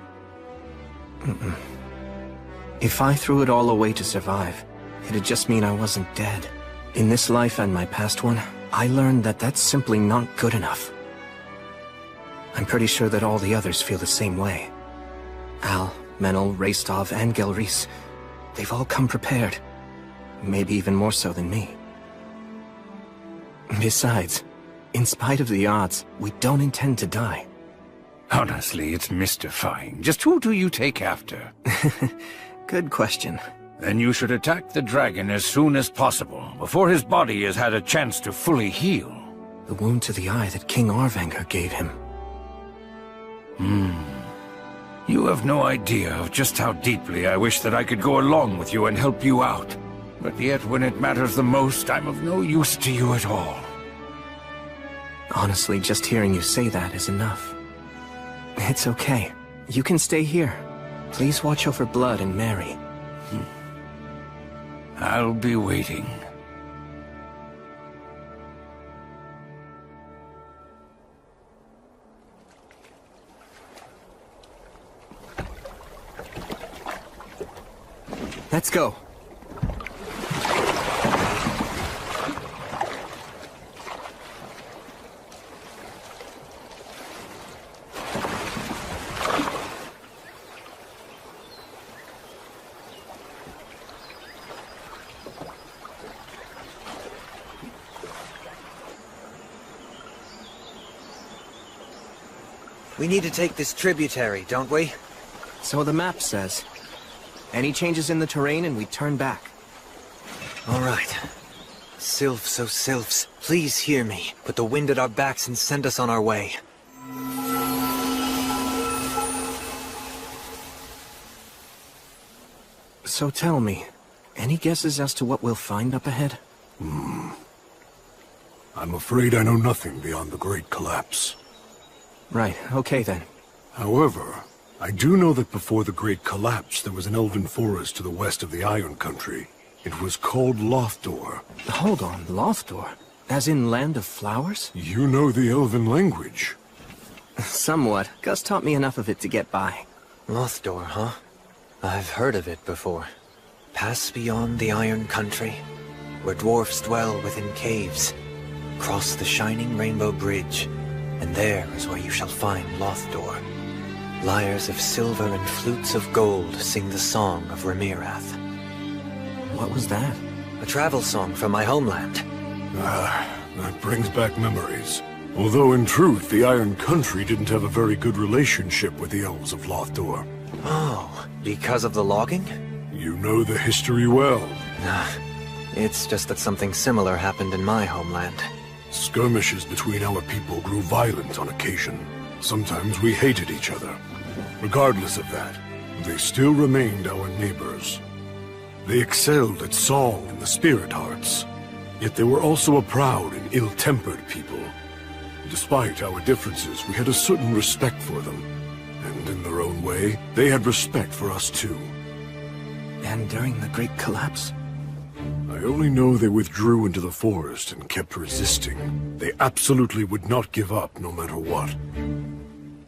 If I threw it all away to survive, it'd just mean I wasn't dead. In this life and my past one, I learned that that's simply not good enough. I'm pretty sure that all the others feel the same way. Al, Menel, Restov, and Gelreese, they've all come prepared. Maybe even more so than me. Besides, in spite of the odds, we don't intend to die. Honestly, it's mystifying. Just who do you take after? Good question. Then you should attack the dragon as soon as possible, before his body has had a chance to fully heal. The wound to the eye that King Arvanger gave him. You have no idea of just how deeply I wish that I could go along with you and help you out. But yet, when it matters the most, I'm of no use to you at all. Honestly, just hearing you say that is enough. It's okay. You can stay here. Please watch over Blood and Mary. I'll be waiting. Let's go. We need to take this tributary, don't we? So the map says. Any changes in the terrain and we turn back. All right. Sylphs, oh sylphs, please hear me. Put the wind at our backs and send us on our way. So tell me, any guesses as to what we'll find up ahead? I'm afraid I know nothing beyond the Great Collapse. Right, okay then. However, I do know that before the Great Collapse, there was an elven forest to the west of the Iron Country. It was called Lothdor. Hold on, Lothdor? As in Land of Flowers? You know the elven language. Somewhat. Gus taught me enough of it to get by. Lothdor, huh? I've heard of it before. Pass beyond the Iron Country, where dwarfs dwell within caves. Cross the shining rainbow bridge, and there is where you shall find Lothdor. Lyres of silver and flutes of gold sing the song of Remirath. What was that? A travel song from my homeland. That brings back memories. Although in truth, the Iron Country didn't have a very good relationship with the elves of Lothdor. Oh, because of the logging? You know the history well. It's just that something similar happened in my homeland. Skirmishes between our people grew violent on occasion. Sometimes we hated each other. Regardless of that, they still remained our neighbors. They excelled at song and the spirit arts. Yet they were also a proud and ill-tempered people. Despite our differences, we had a certain respect for them. And in their own way, they had respect for us too. And during the Great Collapse? I only know they withdrew into the forest and kept resisting. They absolutely would not give up no matter what.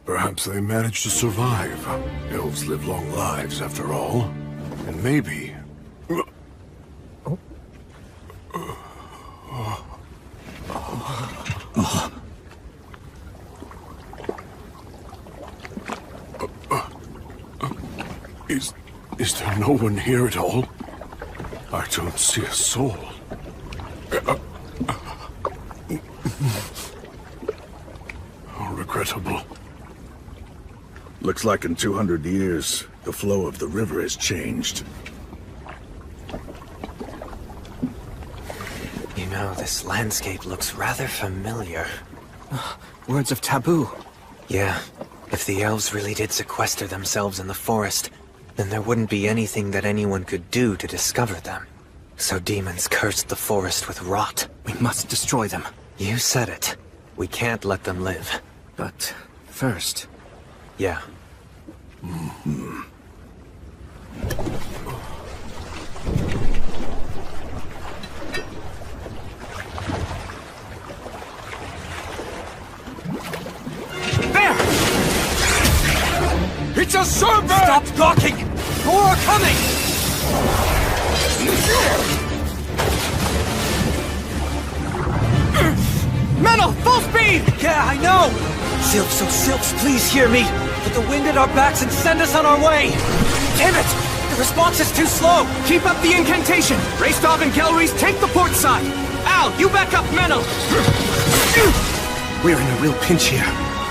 Perhaps they managed to survive. Elves live long lives after all. And maybe... Is there no one here at all? I don't see a soul. How regrettable. Looks like in 200 years, the flow of the river has changed. You know, this landscape looks rather familiar. Words of taboo. Yeah, if the elves really did sequester themselves in the forest, then there wouldn't be anything that anyone could do to discover them. So demons cursed the forest with rot. We must destroy them. You said it. We can't let them live. But first... Yeah. There! It's a serpent! Stop gawking! More are coming! Metal, full speed! Yeah, I know! Sylphs, oh Sylphs, please hear me! Put the wind at our backs and send us on our way! Damn it! The response is too slow! Keep up the incantation! Raystov and Gelreese, take the port side! Al, you back up Metal! We're in a real pinch here.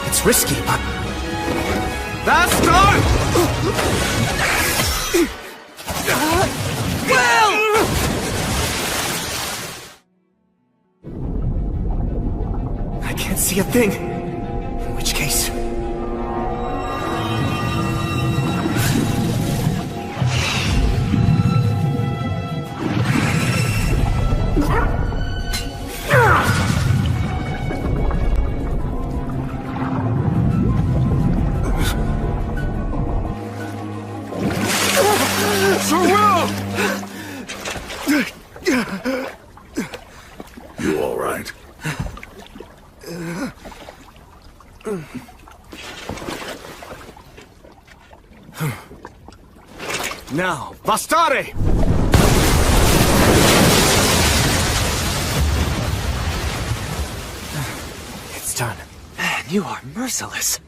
It's risky, but... Faster! Will! I can't see a thing. In which case... Sir Will! You all right? Now, Vastare! It's done. Man, you are merciless.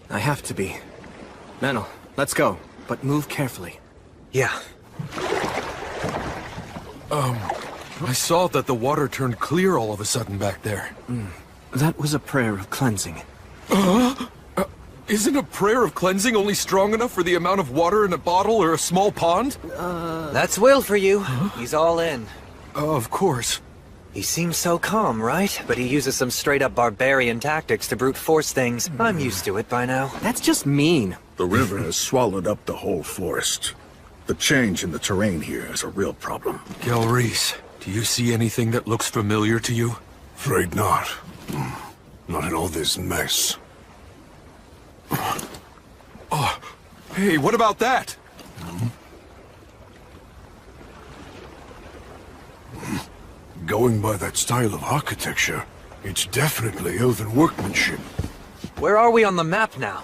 I have to be. Menel, let's go, but move carefully. Yeah. I saw that the water turned clear all of a sudden back there. That was a prayer of cleansing. Isn't a prayer of cleansing only strong enough for the amount of water in a bottle or a small pond? That's Will for you. He's all in. Of course. He seems so calm, right? But he uses some straight-up barbarian tactics to brute force things. I'm used to it by now. That's just mean. The river has swallowed up the whole forest. The change in the terrain here is a real problem. Gelreese, do you see anything that looks familiar to you? Afraid not. Not in all this mess. Oh, hey, what about that? Going by that style of architecture, it's definitely elven workmanship. Where are we on the map now?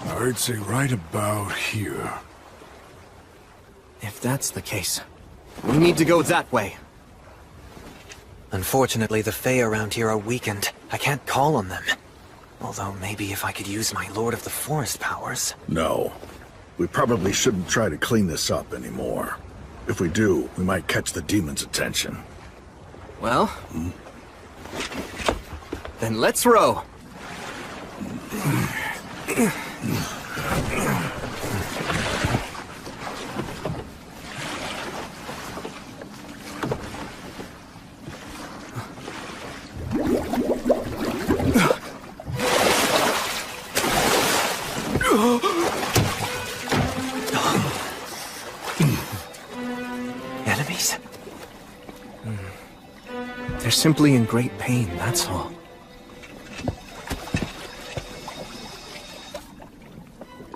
I'd say right about here. If that's the case, we need to go that way. Unfortunately, the Fae around here are weakened. I can't call on them. Although maybe if I could use my Lord of the Forest powers. No. We probably shouldn't try to clean this up anymore. If we do, we might catch the demon's attention. Well, then let's row. Enemies? They're simply in great pain, that's all.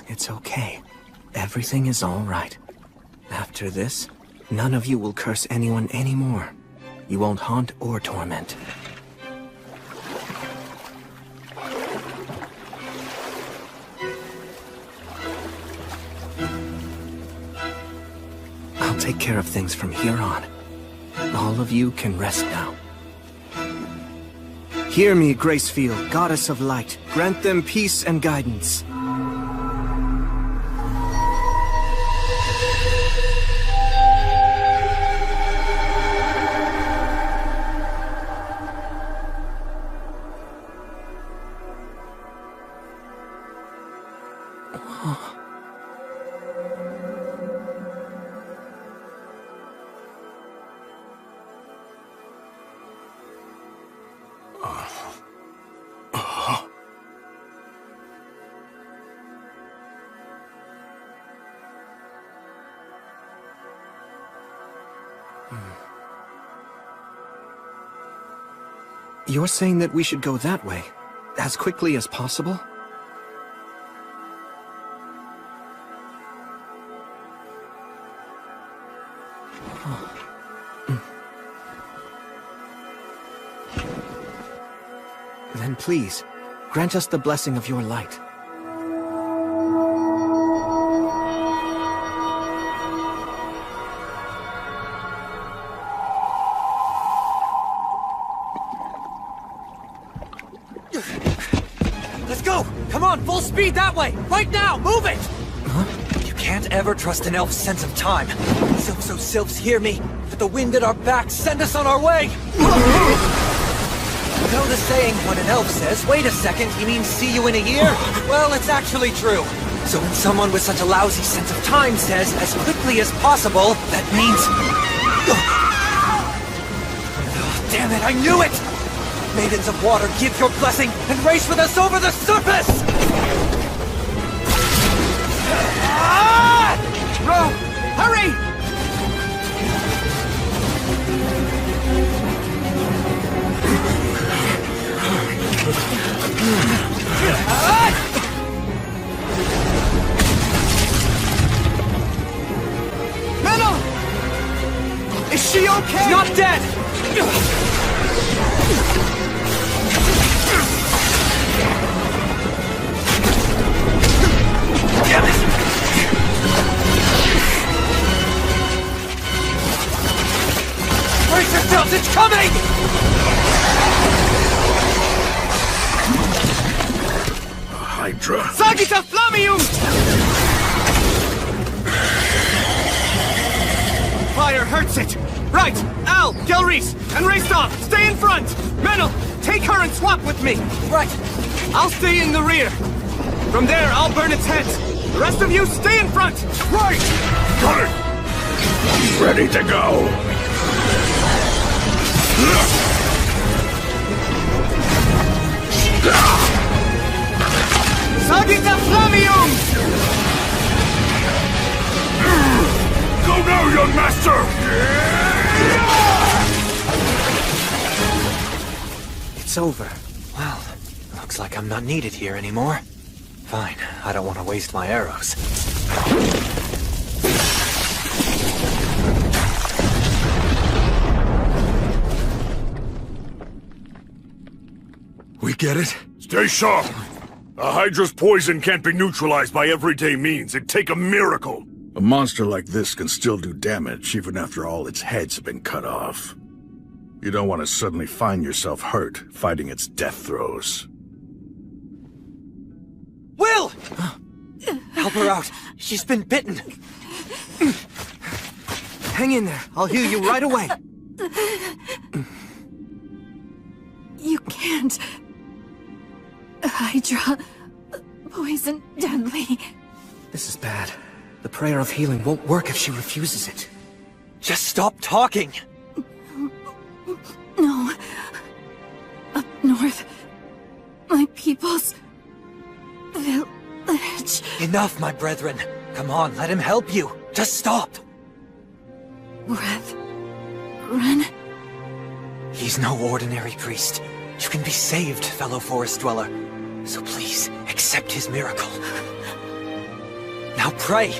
It's okay. Everything is all right. After this, none of you will curse anyone anymore. You won't haunt or torment. I'll take care of things from here on. All of you can rest now. Hear me, Gracefield, goddess of light. Grant them peace and guidance. You're saying that we should go that way, as quickly as possible? Then please, grant us the blessing of your light. Let's go! Come on, full speed that way! Right now! Move it! Huh? You can't ever trust an elf's sense of time. Sylphs, hear me! With the wind at our backs, send us on our way! You know the saying, when an elf says, wait a second, he means see you in a year? Well, it's actually true. So when someone with such a lousy sense of time says, as quickly as possible, that means... Oh, damn it, I knew it! Maidens of water, give your blessing, and race with us over the surface! Ah! Row! Hurry! Metal! Is she okay? She's not dead! Damn it! Brace yourselves, it's coming! Hydra. Sagita Flamium! Fire hurts it! Right! Al, Gelreese, and Raystov, stay in front! Menel, take her and swap with me! Right! I'll stay in the rear. From there, I'll burn its heads. The rest of you, stay in front! Right! Got it! Ready to go! Sagita Flamium! Go now, young master! It's over. Well, looks like I'm not needed here anymore. Fine, I don't want to waste my arrows. We get it? Stay sharp! A Hydra's poison can't be neutralized by everyday means. It'd take a miracle. A monster like this can still do damage even after all its heads have been cut off. You don't want to suddenly find yourself hurt fighting its death throes. Will! Help her out. She's been bitten. Hang in there. I'll heal you right away. You can't. Hydra. Poison deadly. This is bad. The prayer of healing won't work if she refuses it. Just stop talking! No. Up north. My people's... village. Enough, my brethren. Come on, let him help you. Just stop! Breath. Run. He's no ordinary priest. You can be saved, fellow forest dweller. So please, accept his miracle. Now pray!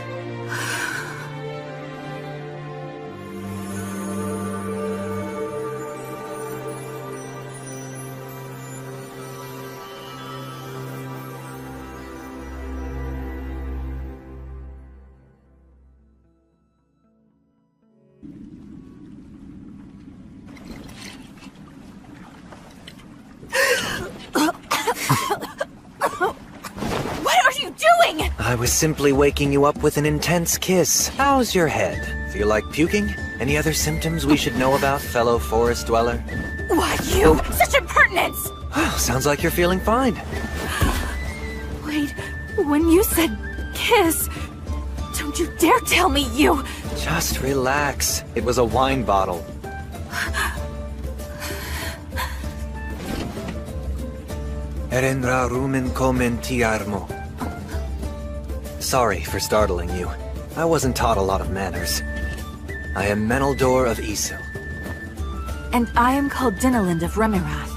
I was simply waking you up with an intense kiss. How's your head? Feel like puking? Any other symptoms we should know about, fellow forest dweller? Why, you! Such impertinence! Sounds like you're feeling fine. Wait, when you said kiss, don't you dare tell me you... Just relax. It was a wine bottle. Erendra rumen komen tiarmo. Sorry for startling you. I wasn't taught a lot of manners. I am Menaldor of Isil. And I am called Dinalind of Remirath.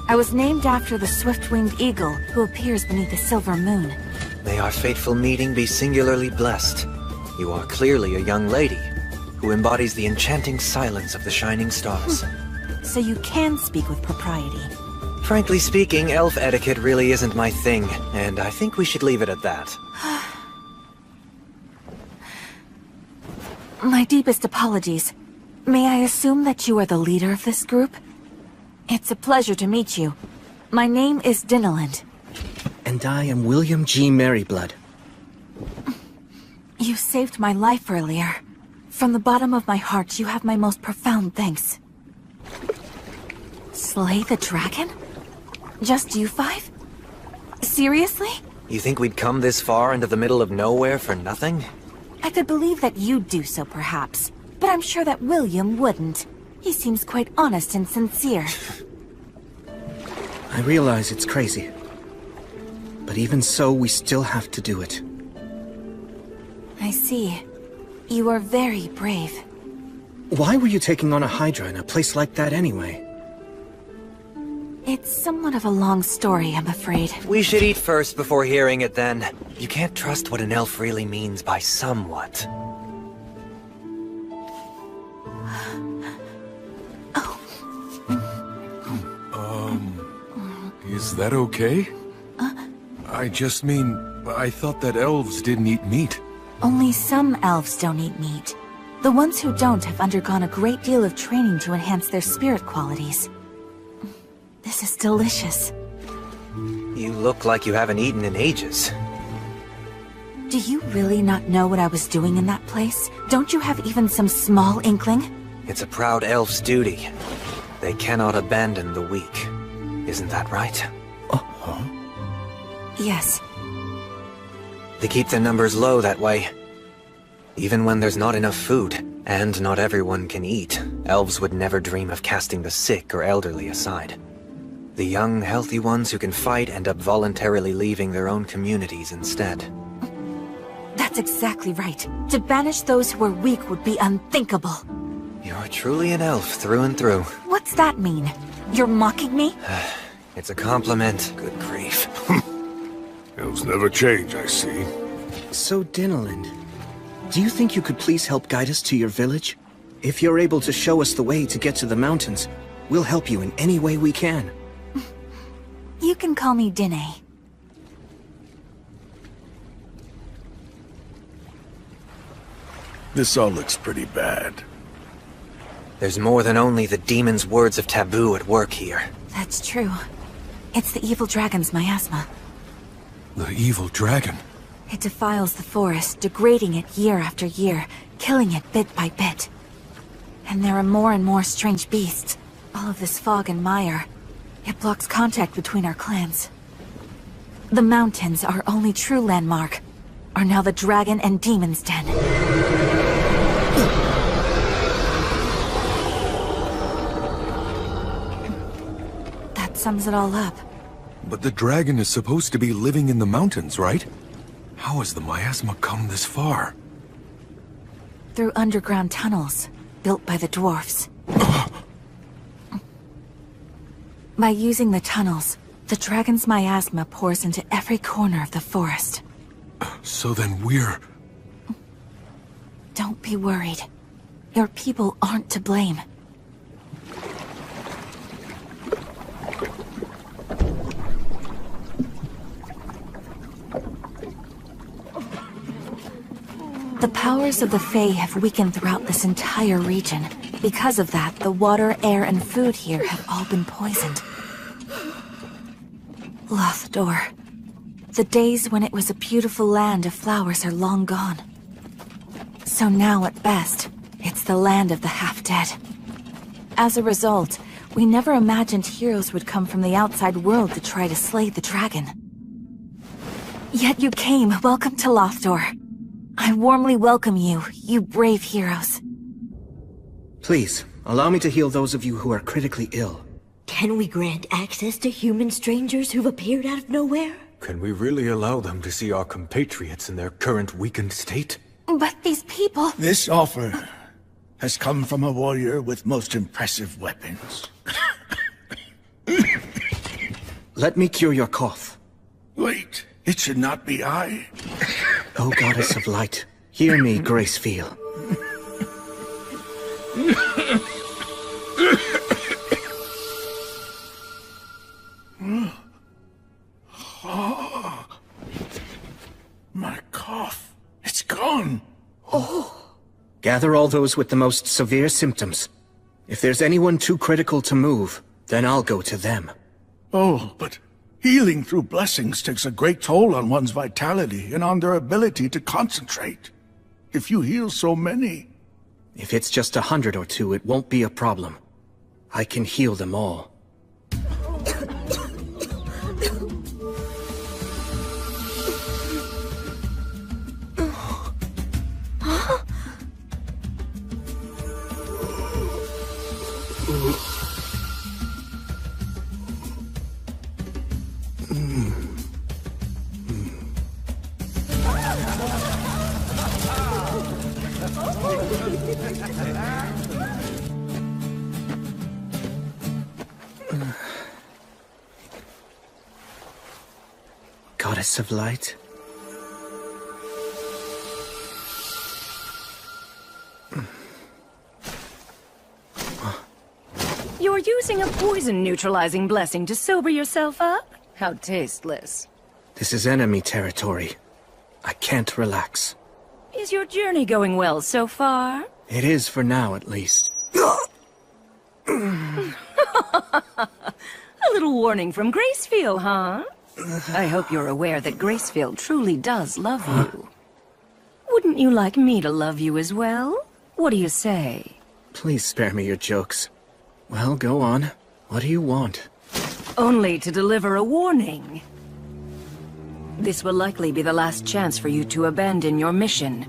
I was named after the swift-winged eagle who appears beneath the silver moon. May our fateful meeting be singularly blessed. You are clearly a young lady who embodies the enchanting silence of the shining stars. So you can speak with propriety. Frankly speaking, elf etiquette really isn't my thing, and I think we should leave it at that. My deepest apologies. May I assume that you are the leader of this group? It's a pleasure to meet you. My name is Dinalind. And I am William G. Merryblood. You saved my life earlier. From the bottom of my heart, you have my most profound thanks. Slay the dragon? Just you five? Seriously? You think we'd come this far into the middle of nowhere for nothing? I could believe that you'd do so, perhaps. But I'm sure that William wouldn't. He seems quite honest and sincere. I realize it's crazy. But even so, we still have to do it. I see. You are very brave. Why were you taking on a Hydra in a place like that anyway? It's somewhat of a long story, I'm afraid. We should eat first before hearing it then. You can't trust what an elf really means by somewhat. Is that okay? I just mean, I thought that elves didn't eat meat. Only some elves don't eat meat. The ones who don't have undergone a great deal of training to enhance their spirit qualities. This is delicious. You look like you haven't eaten in ages. Do you really not know what I was doing in that place? Don't you have even some small inkling? It's a proud elf's duty. They cannot abandon the weak. Isn't that right? Yes. They keep their numbers low that way. Even when there's not enough food, and not everyone can eat, elves would never dream of casting the sick or elderly aside. The young, healthy ones who can fight end up voluntarily leaving their own communities instead. That's exactly right. To banish those who are weak would be unthinkable. You're truly an elf through and through. What's that mean? You're mocking me? It's a compliment. Good grief. Elves never change, I see. So, Dinnerland, do you think you could please help guide us to your village? If you're able to show us the way to get to the mountains, we'll help you in any way we can. You can call me Dinne. This all looks pretty bad. There's more than only the demon's words of taboo at work here. That's true. It's the evil dragon's miasma. The evil dragon? It defiles the forest, degrading it year after year, killing it bit by bit. And there are more and more strange beasts. All of this fog and mire. It blocks contact between our clans. The mountains, our only true landmark, are now the dragon and demon's den. That sums it all up. But the dragon is supposed to be living in the mountains, right? How has the miasma come this far? Through underground tunnels, built by the dwarfs. By using the tunnels, the dragon's miasma pours into every corner of the forest. So then we're... Don't be worried. Your people aren't to blame. The powers of the Fae have weakened throughout this entire region. Because of that, the water, air, and food here have all been poisoned. Lothdor. The days when it was a beautiful land of flowers are long gone. So now, at best, it's the land of the half-dead. As a result, we never imagined heroes would come from the outside world to try to slay the dragon. Yet you came. Welcome to Lothdor. I warmly welcome you, you brave heroes. Please, allow me to heal those of you who are critically ill. Can we grant access to human strangers who've appeared out of nowhere? Can we really allow them to see our compatriots in their current weakened state? But these people... This offer has come from a warrior with most impressive weapons. Let me cure your cough. Wait, it should not be I. O Goddess of Light, hear me, Gracefeel. My cough. It's gone. Oh. Gather all those with the most severe symptoms. If there's anyone too critical to move, then I'll go to them. Oh, but healing through blessings takes a great toll on one's vitality and on their ability to concentrate. If you heal so many... If it's just 100 or 2, it won't be a problem. I can heal them all. Goddess of Light. You're using a poison-neutralizing blessing to sober yourself up? How tasteless. This is enemy territory. I can't relax. Is your journey going well so far? It is for now, at least. A little warning from Gracefield, huh? I hope you're aware that Gracefield truly does love you. Wouldn't you like me to love you as well? What do you say? Please spare me your jokes. Well, go on. What do you want? Only to deliver a warning. This will likely be the last chance for you to abandon your mission.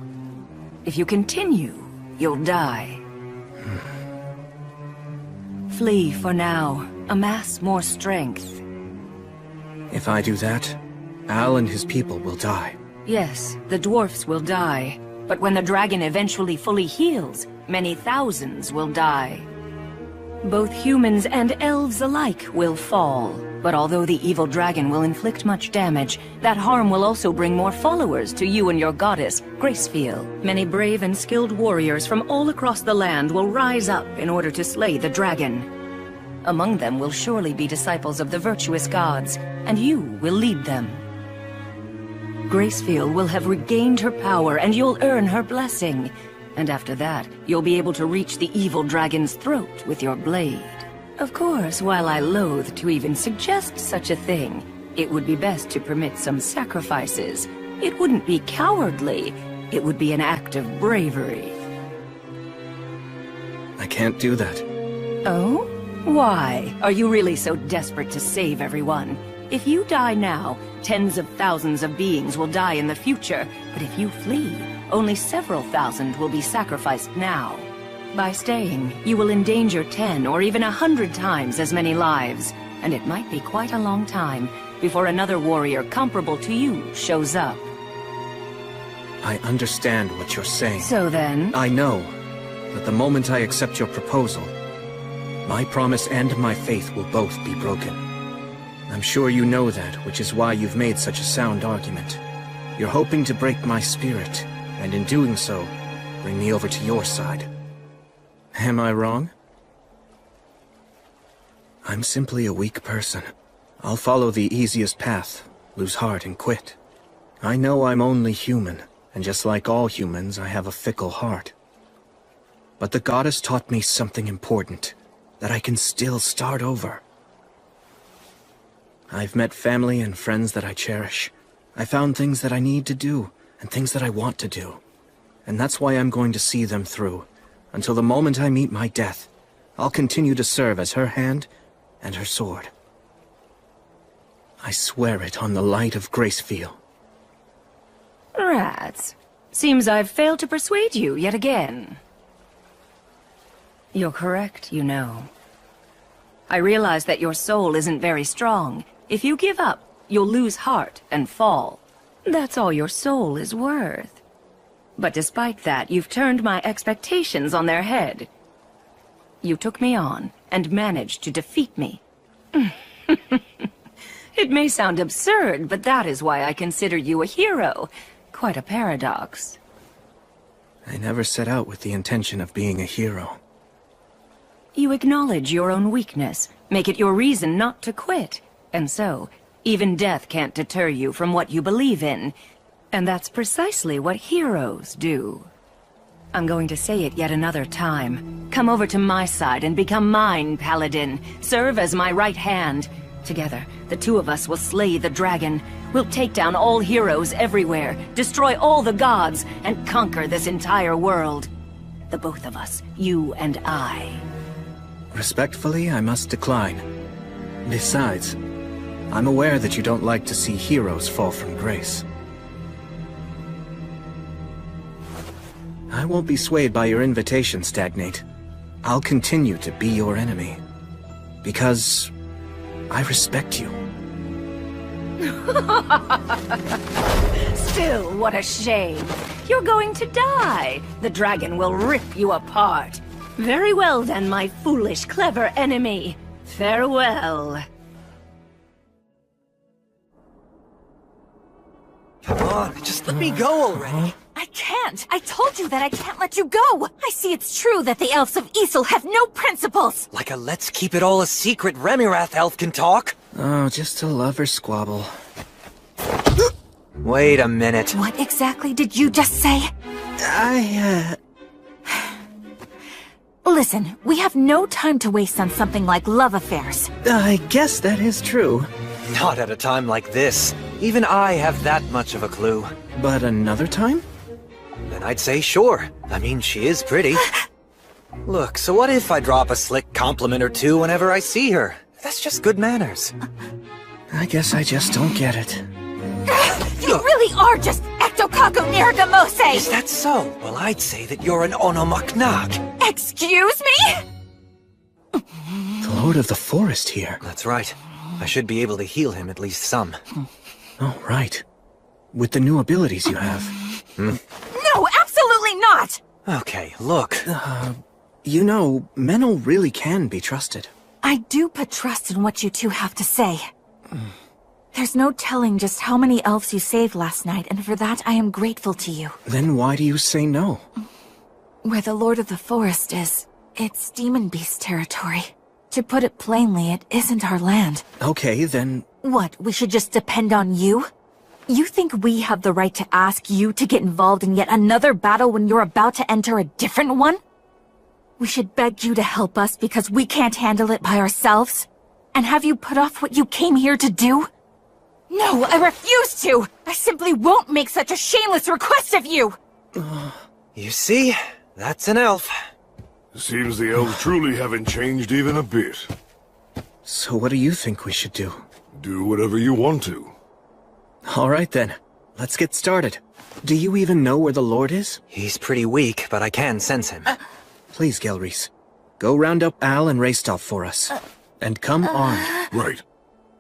If you continue, you'll die. Flee for now. Amass more strength. If I do that, Al and his people will die. Yes, the dwarfs will die. But when the dragon eventually fully heals, many thousands will die. Both humans and elves alike will fall. But although the evil dragon will inflict much damage, that harm will also bring more followers to you and your goddess, Gracefield. Many brave and skilled warriors from all across the land will rise up in order to slay the dragon. Among them will surely be disciples of the virtuous gods, and you will lead them. Gracefield will have regained her power, and you'll earn her blessing. And after that, you'll be able to reach the evil dragon's throat with your blade. Of course, while I loathe to even suggest such a thing, it would be best to permit some sacrifices. It wouldn't be cowardly. It would be an act of bravery. I can't do that. Oh? Why? Are you really so desperate to save everyone? If you die now, tens of thousands of beings will die in the future. But if you flee, only several thousand will be sacrificed now. By staying, you will endanger 10 or even 100 times as many lives, and it might be quite a long time before another warrior comparable to you shows up. I understand what you're saying. So then? I know that the moment I accept your proposal, my promise and my faith will both be broken. I'm sure you know that, which is why you've made such a sound argument. You're hoping to break my spirit, and in doing so, bring me over to your side. Am I wrong? I'm simply a weak person. I'll follow the easiest path, lose heart and quit. I know I'm only human, and just like all humans, I have a fickle heart. But the goddess taught me something important, that I can still start over. I've met family and friends that I cherish. I found things that I need to do, and things that I want to do. And that's why I'm going to see them through. Until the moment I meet my death, I'll continue to serve as her hand and her sword. I swear it on the light of Gracefield. Rats. Seems I've failed to persuade you yet again. You're correct, you know. I realize that your soul isn't very strong. If you give up, you'll lose heart and fall. That's all your soul is worth. But despite that, you've turned my expectations on their head. You took me on, and managed to defeat me. It may sound absurd, but that is why I consider you a hero. Quite a paradox. I never set out with the intention of being a hero. You acknowledge your own weakness, make it your reason not to quit. And so, even death can't deter you from what you believe in. And that's precisely what heroes do. I'm going to say it yet another time. Come over to my side and become mine, Paladin. Serve as my right hand. Together, the two of us will slay the dragon. We'll take down all heroes everywhere, destroy all the gods, and conquer this entire world. The both of us, you and I. Respectfully, I must decline. Besides, I'm aware that you don't like to see heroes fall from grace. I won't be swayed by your invitation, Stagnate. I'll continue to be your enemy. Because I respect you. Still, what a shame. You're going to die. The dragon will rip you apart. Very well then, my foolish, clever enemy. Farewell. Come on, just let me go already. I can't! I told you that I can't let you go! I see it's true that the elves of Isel have no principles! Like a let's keep it all a secret Remirath elf can talk? Oh, just a lover squabble. Wait a minute. What exactly did you just say? Listen, we have no time to waste on something like love affairs. I guess that is true. Not at a time like this. Even I have that much of a clue. But another time? Then I'd say sure. I mean, she is pretty. Look, so what if I drop a slick compliment or two whenever I see her? That's just good manners. I guess I just don't get it. You really are just Ectokaku Niragamose! Is that so? Well, I'd say that you're an Onomaknak. Excuse me? The Lord of the Forest here. That's right. I should be able to heal him at least some. Oh, right. With the new abilities you have. No, absolutely not! Okay, look. You know, Menel really can be trusted. I do put trust in what you two have to say. There's no telling just how many elves you saved last night, and for that I am grateful to you. Then why do you say no? Where the Lord of the Forest is, it's Demon Beast territory. To put it plainly, it isn't our land. Okay, then... What, we should just depend on you? You think we have the right to ask you to get involved in yet another battle when you're about to enter a different one? We should beg you to help us because we can't handle it by ourselves? And have you put off what you came here to do? No, I refuse to! I simply won't make such a shameless request of you! You see? That's an elf. Seems the elves truly haven't changed even a bit. So what do you think we should do? Do whatever you want to. All right then. Let's get started. Do you even know where the Lord is? He's pretty weak, but I can sense him. Please, Gelreese. Go round up Al and Raystov for us. And come armed. Right.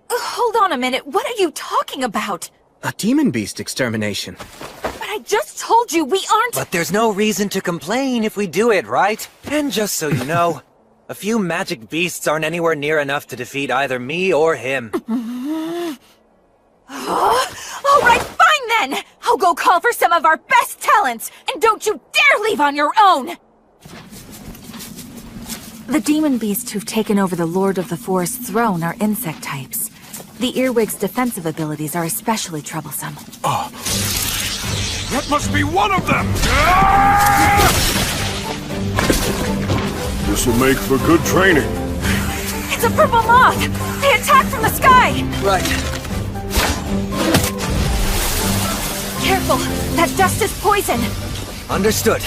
Hold on a minute, what are you talking about? A demon beast extermination. But I just told you we aren't— But there's no reason to complain if we do it, right? And just so you know, a few magic beasts aren't anywhere near enough to defeat either me or him. Alright, fine then! I'll go call for some of our best talents, and don't you dare leave on your own! The demon beasts who've taken over the Lord of the Forest's throne are insect types. The earwig's defensive abilities are especially troublesome. Oh. That must be one of them! This will make for good training. It's a purple moth! They attack from the sky! Right. Careful! That dust is poison! Understood.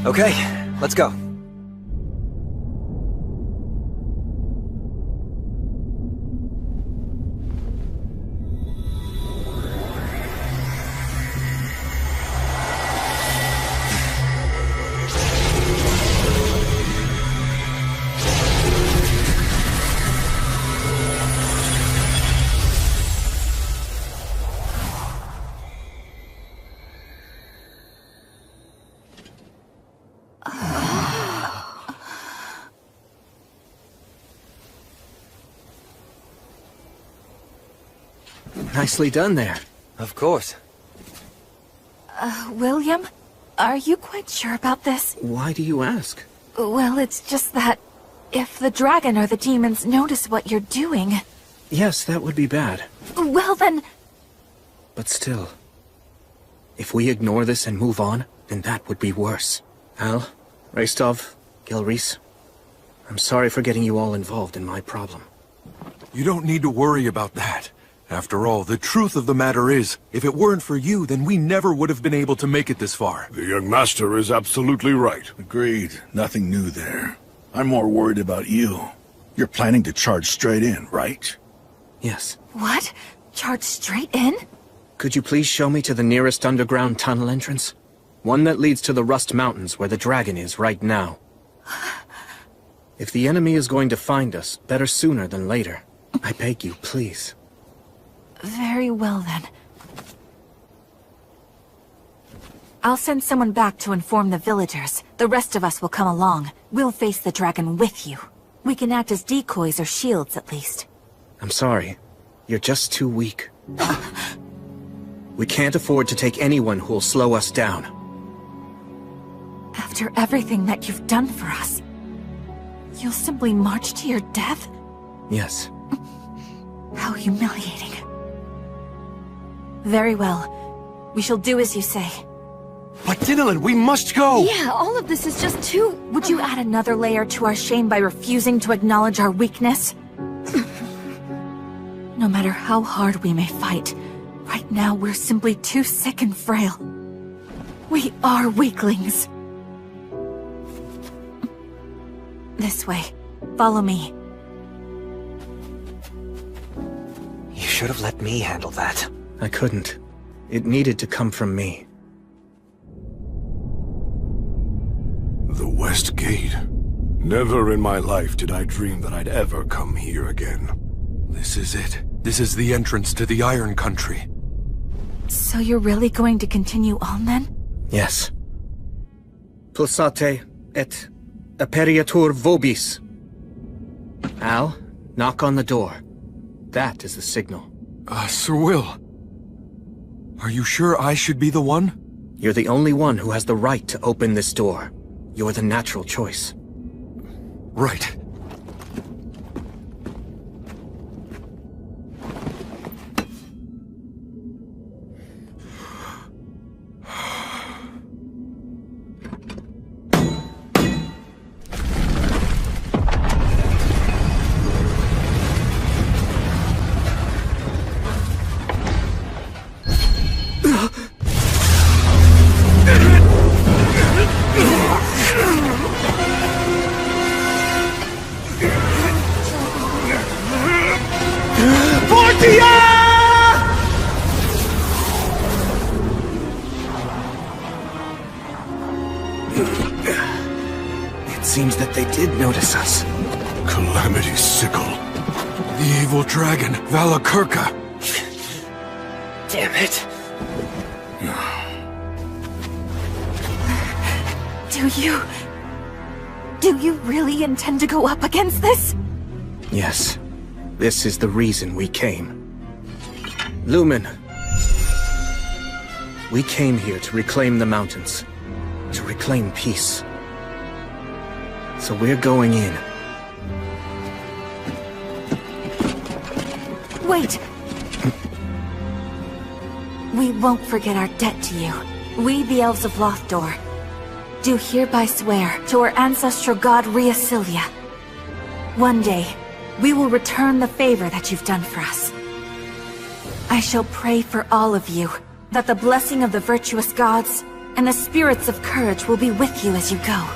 Okay, let's go. Nicely done there. Of course. William? Are you quite sure about this? Why do you ask? Well, it's just that if the dragon or the demons notice what you're doing... Yes, that would be bad. Well then... But still, if we ignore this and move on, then that would be worse. Al, Raystov, Gelreese, I'm sorry for getting you all involved in my problem. You don't need to worry about that. After all, the truth of the matter is, if it weren't for you, then we never would have been able to make it this far. The young master is absolutely right. Agreed. Nothing new there. I'm more worried about you. You're planning to charge straight in, right? Yes. What? Charge straight in? Could you please show me to the nearest underground tunnel entrance? One that leads to the Rust Mountains where the dragon is right now. If the enemy is going to find us, better sooner than later. I beg you, please. Very well, then. I'll send someone back to inform the villagers. The rest of us will come along. We'll face the dragon with you. We can act as decoys or shields, at least. I'm sorry. You're just too weak. We can't afford to take anyone who'll slow us down. After everything that you've done for us, you'll simply march to your death? Yes. How humiliating. Very well. We shall do as you say. But Dinalin, we must go! Yeah, all of this is just too... Would you add another layer to our shame by refusing to acknowledge our weakness? No matter how hard we may fight, right now we're simply too sick and frail. We are weaklings. This way. Follow me. should have let me handle that. I couldn't. It needed to come from me. The West Gate. Never in my life did I dream that I'd ever come here again. This is it. This is the entrance to the Iron Country. So you're really going to continue on then? Yes. Pulsate et aperiatur vobis. Al, knock on the door. That is the signal. Sir Will. Are you sure I should be the one? You're the only one who has the right to open this door. You're the natural choice. Right. It seems that they did notice us. Calamity Sickle. The evil dragon, Valakirka. Damn it. Do you really intend to go up against this? Yes. This is the reason we came. Lumen. We came here to reclaim the mountains. To reclaim peace. So we're going in. Wait! We won't forget our debt to you. We, the Elves of Lothdor, do hereby swear to our ancestral god Rheasilia. One day, we will return the favor that you've done for us. I shall pray for all of you, that the blessing of the virtuous gods and the spirits of courage will be with you as you go.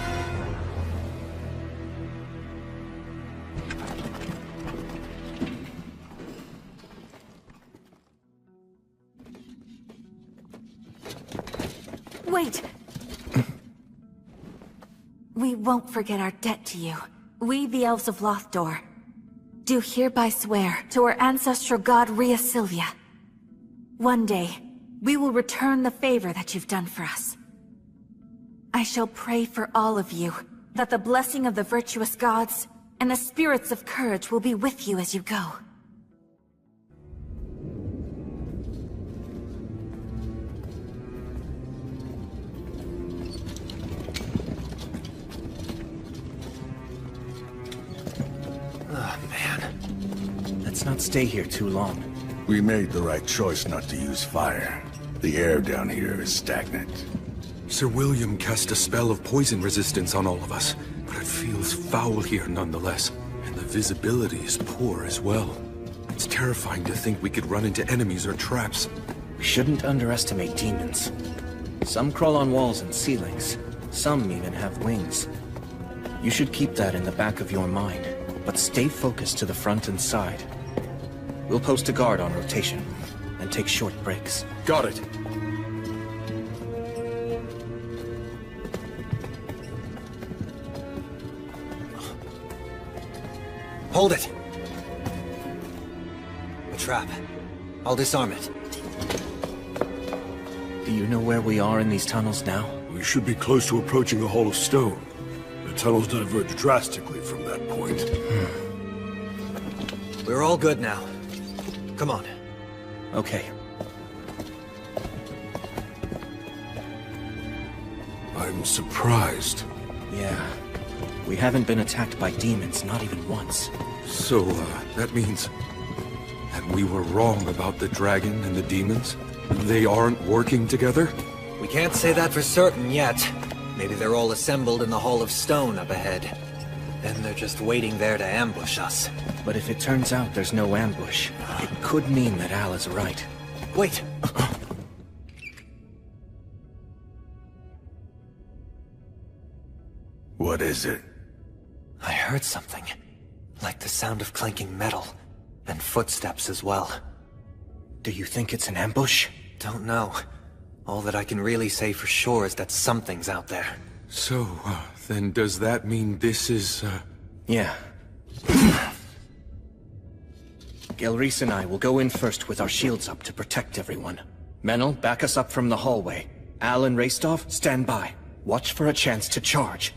Wait! We won't forget our debt to you. We, the Elves of Lothdor, do hereby swear to our ancestral god Rheasilia. One day, we will return the favor that you've done for us. I shall pray for all of you, that the blessing of the virtuous gods and the spirits of courage will be with you as you go. Oh, man. Let's not stay here too long. We made the right choice not to use fire. The air down here is stagnant. Sir William cast a spell of poison resistance on all of us, but it feels foul here nonetheless. And the visibility is poor as well. It's terrifying to think we could run into enemies or traps. We shouldn't underestimate demons. Some crawl on walls and ceilings. Some even have wings. You should keep that in the back of your mind, but stay focused to the front and side. We'll post a guard on rotation, and take short breaks. Got it. Hold it! A trap. I'll disarm it. Do you know where we are in these tunnels now? We should be close to approaching a hall of stone. The tunnels diverge drastically from that point. We're all good now. Come on. Okay. I'm surprised. Yeah. We haven't been attacked by demons, not even once. So, that means that we were wrong about the dragon and the demons? They aren't working together? We can't say that for certain yet. Maybe they're all assembled in the Hall of Stone up ahead. Then they're just waiting there to ambush us. But if it turns out there's no ambush, it could mean that Al is right. Wait! What is it? I heard something. Like the sound of clanking metal. And footsteps as well. Do you think it's an ambush? Don't know. All that I can really say for sure is that something's out there. So, then does that mean this is, Yeah. Gelreese and I will go in first with our shields up to protect everyone. Menel, back us up from the hallway. Al and Rastov, stand by. Watch for a chance to charge.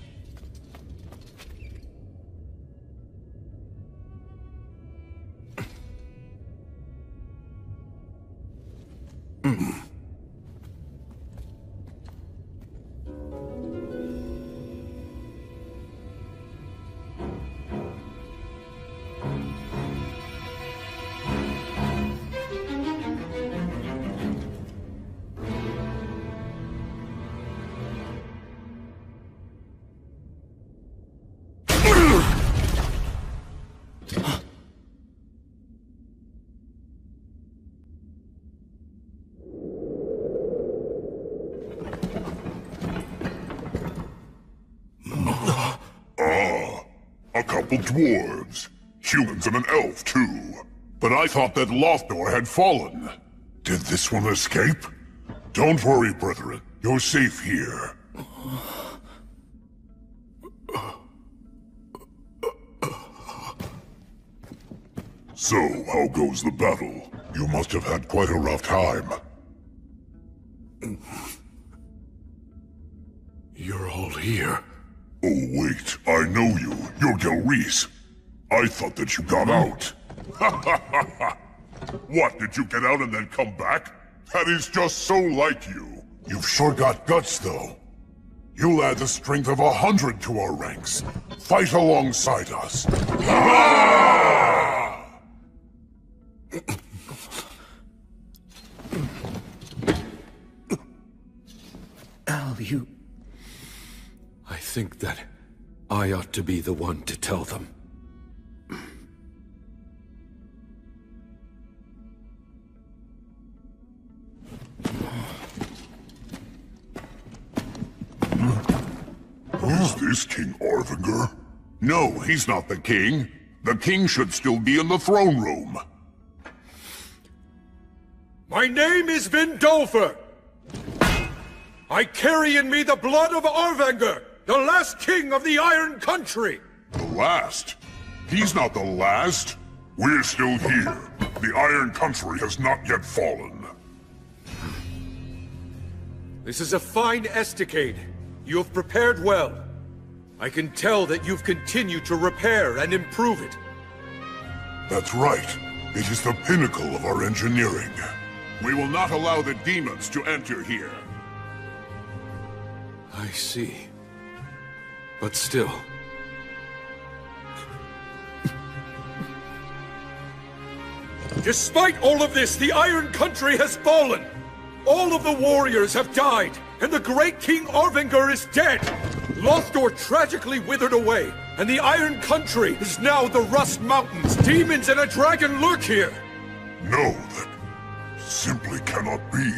A couple dwarves. Humans and an elf, too. But I thought that Lothdor had fallen. Did this one escape? Don't worry, brethren. You're safe here. So, how goes the battle? You must have had quite a rough time. You're all here. Oh, wait. I know you. You're Gelreese. I thought that you got out. What, did you get out and then come back? That is just so like you. You've sure got guts, though. You'll add the strength of 100 to our ranks. Fight alongside us. Al, you... I think that I ought to be the one to tell them. Is this King Arvinger? No, he's not the king. The king should still be in the throne room. My name is Vindolfer. I carry in me the blood of Arvinger, the last king of the Iron Country. The last? He's not the last. We're still here. The Iron Country has not yet fallen. This is a fine esticade. You have prepared well. I can tell that you've continued to repair and improve it. That's right. It is the pinnacle of our engineering. We will not allow the demons to enter here. I see. But still... Despite all of this, the Iron Country has fallen! All of the warriors have died, and the great King Arvinger is dead! Lothdor tragically withered away, and the Iron Country is now the Rust Mountains. Demons and a dragon lurk here! No, that simply cannot be.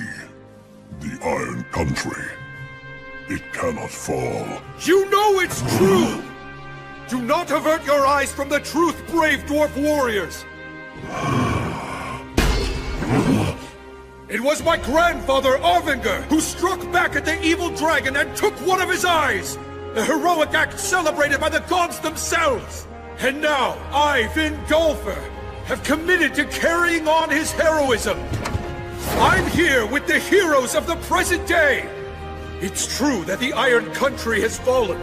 The Iron Country. It cannot fall. You know it's true! Do not avert your eyes from the truth, brave dwarf warriors! It was my grandfather, Arvinger, who struck back at the evil dragon and took one of his eyes! A heroic act celebrated by the gods themselves! And now, I, Vindolfer, have committed to carrying on his heroism! I'm here with the heroes of the present day! It's true that the Iron Country has fallen,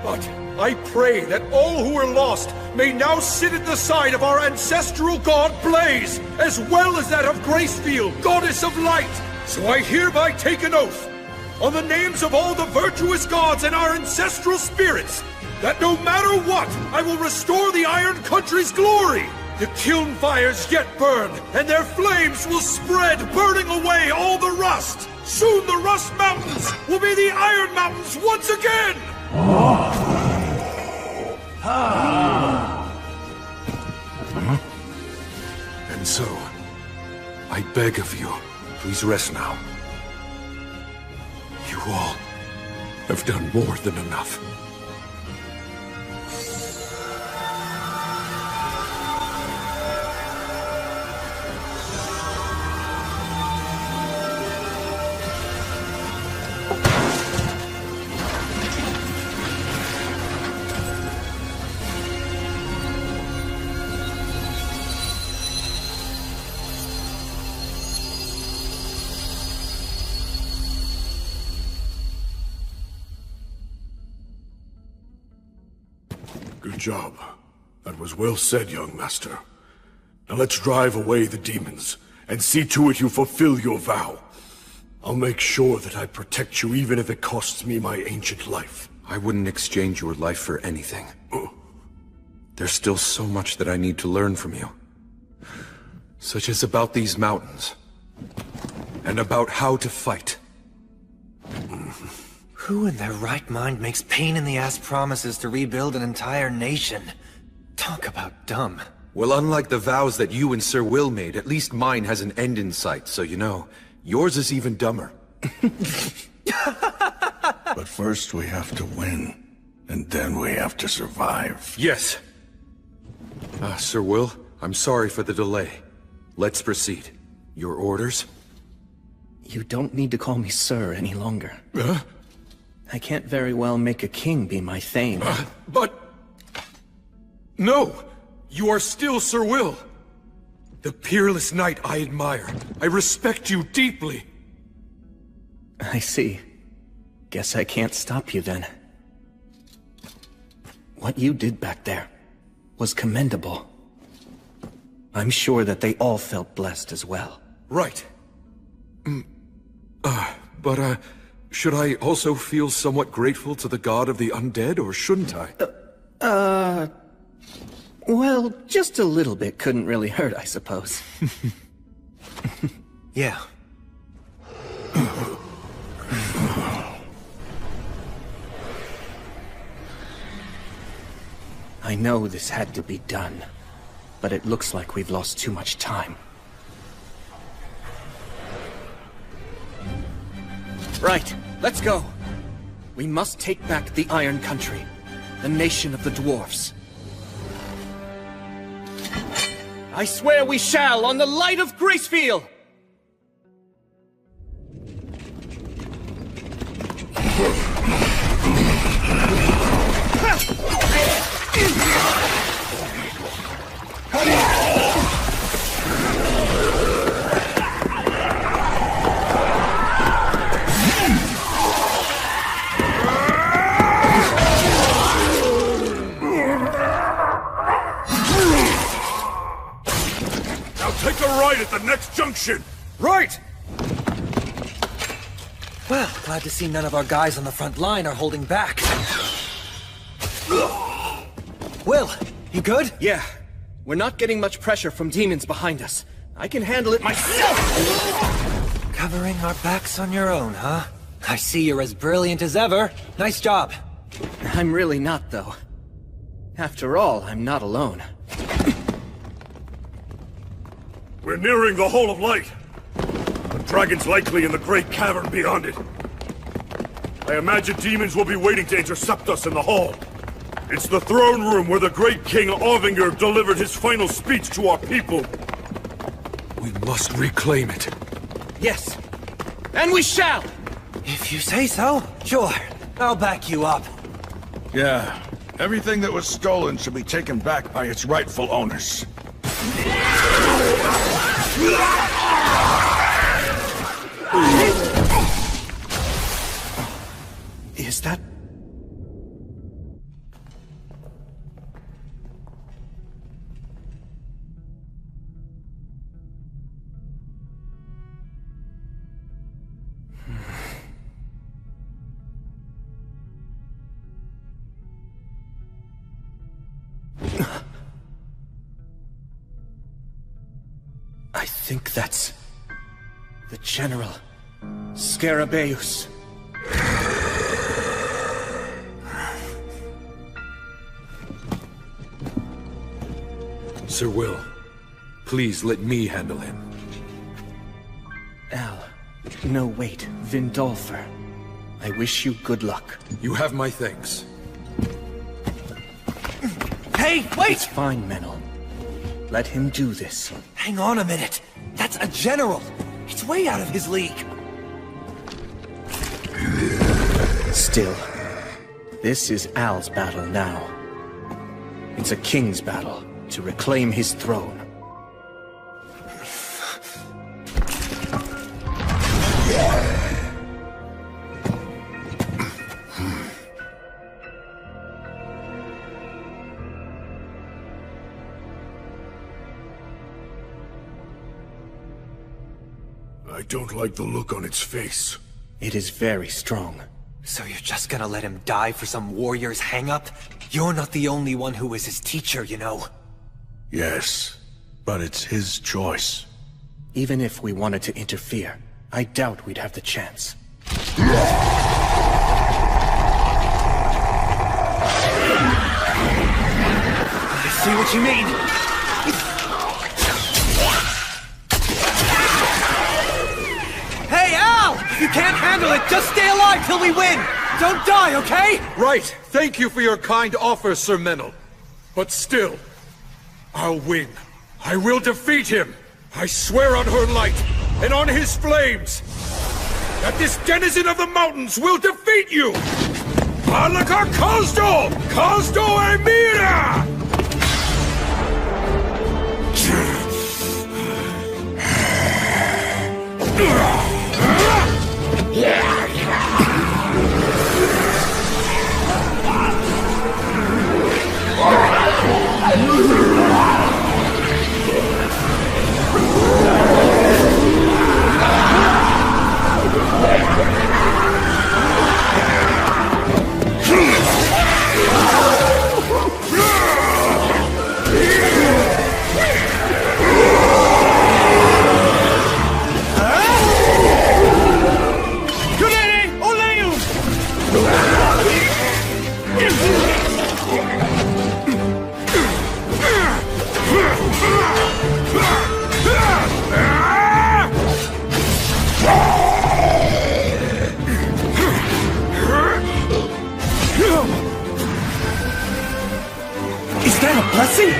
but I pray that all who are lost may now sit at the side of our ancestral god Blaze, as well as that of Gracefield, goddess of light. So I hereby take an oath, on the names of all the virtuous gods and our ancestral spirits, that no matter what, I will restore the Iron Country's glory. The kiln fires yet burn, and their flames will spread, burning away all the rust. Soon the Rust Mountains will be the Iron Mountains once again! And so, I beg of you, please rest now. You all have done more than enough. Good job. That was well said, young master. Now let's drive away the demons, and see to it you fulfill your vow. I'll make sure that I protect you even if it costs me my ancient life. I wouldn't exchange your life for anything. There's still so much that I need to learn from you. Such as about these mountains. And about how to fight. Who in their right mind makes pain-in-the-ass promises to rebuild an entire nation? Talk about dumb. Well, unlike the vows that you and Sir Will made, at least mine has an end in sight, so you know, yours is even dumber. But first we have to win, and then we have to survive. Yes. Sir Will, I'm sorry for the delay. Let's proceed. Your orders? You don't need to call me sir any longer. I can't very well make a king be my thane. But... No! You are still Sir Will! The peerless knight I admire. I respect you deeply. I see. Guess I can't stop you then. What you did back there was commendable. I'm sure that they all felt blessed as well. Right. But should I also feel somewhat grateful to the god of the undead, or shouldn't I? Well, just a little bit couldn't really hurt, I suppose. Yeah. I know this had to be done, but it looks like we've lost too much time. Right, let's go. We must take back the Iron Country, the nation of the dwarfs. I swear we shall, on the light of Gracefield! Take a right at the next junction! Right! Well, glad to see none of our guys on the front line are holding back. Will, you good? Yeah. We're not getting much pressure from demons behind us. I can handle it myself! Covering our backs on your own, huh? I see you're as brilliant as ever. Nice job. I'm really not, though. After all, I'm not alone. We're nearing the Hall of Light. The dragon's likely in the great cavern beyond it. I imagine demons will be waiting to intercept us in the hall. It's the throne room where the great King Arvinger delivered his final speech to our people. We must reclaim it. Yes, and we shall! If you say so, sure. I'll back you up. Yeah, everything that was stolen should be taken back by its rightful owners. Is that... I think that's... the General Scarabaeus. Sir Will, please let me handle him. Al. No, wait. Vindolfer. I wish you good luck. You have my thanks. Hey, wait! It's fine, Menel. Let him do this. Hang on a minute. That's a general. It's way out of his league. Still, this is Al's battle now. It's a king's battle to reclaim his throne. I don't like the look on its face. It is very strong. So you're just gonna let him die for some warrior's hang-up? You're not the only one who was his teacher, you know. Yes, but it's his choice. Even if we wanted to interfere, I doubt we'd have the chance. I see what you mean. Hey, Al! If you can't handle it, just stay alive till we win! Don't die, okay? Right. Thank you for your kind offer, Sir Menel. But still, I'll win. I will defeat him. I swear on her light, and on his flames, that this denizen of the mountains will defeat you! Alaka Kazdo! Kazdo Emira! Is that a blessing?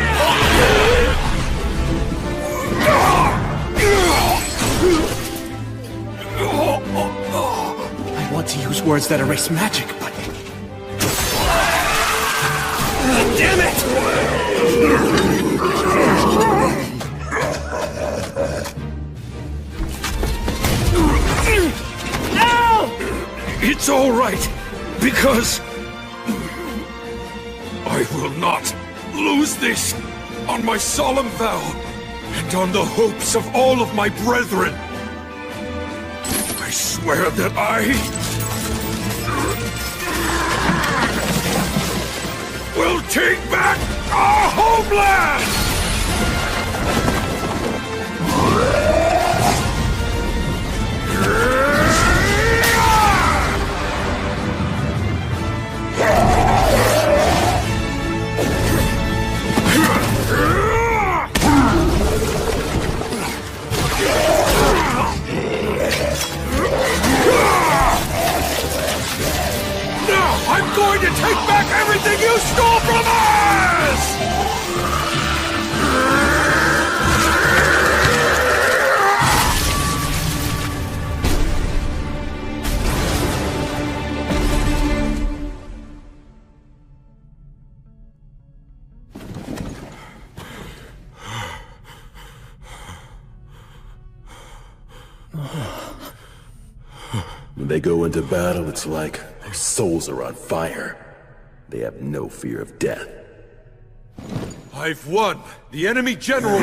I want to use words that erase magic, but... Damn it! It's all right, because I will not lose this on my solemn vow and on the hopes of all of my brethren. I swear that I will take back our homeland! I'm going to take back everything you stole from us! When they go into battle, it's like their souls are on fire. They have no fear of death. I've won! The enemy general...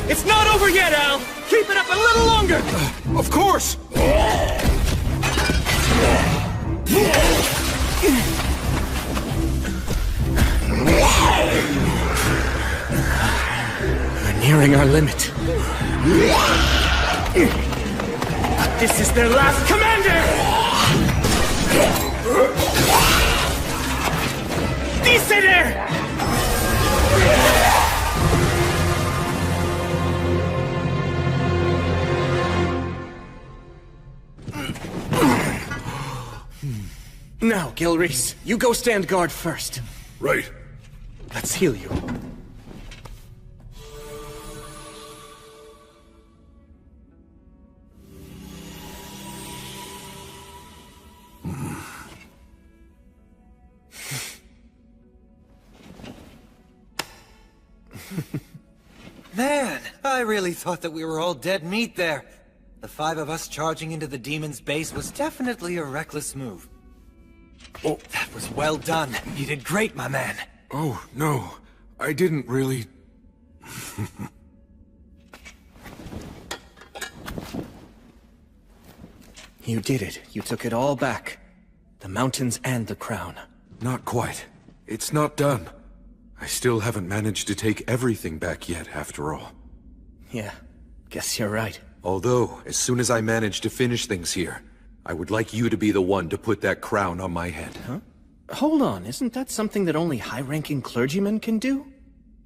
It's not over yet, Al! Keep it up a little longer! Of course! We're nearing our limit. This is their last commander! Descender! Now, Gilreese, you go stand guard first. Right. Let's heal you. Man, I really thought that we were all dead meat there. The 5 of us charging into the demon's base was definitely a reckless move. Oh, that was well done. You did great, my man. Oh, no. I didn't really... You did it. You took it all back. The mountains and the crown. Not quite. It's not done. I still haven't managed to take everything back yet, after all. Yeah, guess you're right. Although, as soon as I manage to finish things here, I would like you to be the one to put that crown on my head. Huh? Hold on, isn't that something that only high-ranking clergymen can do?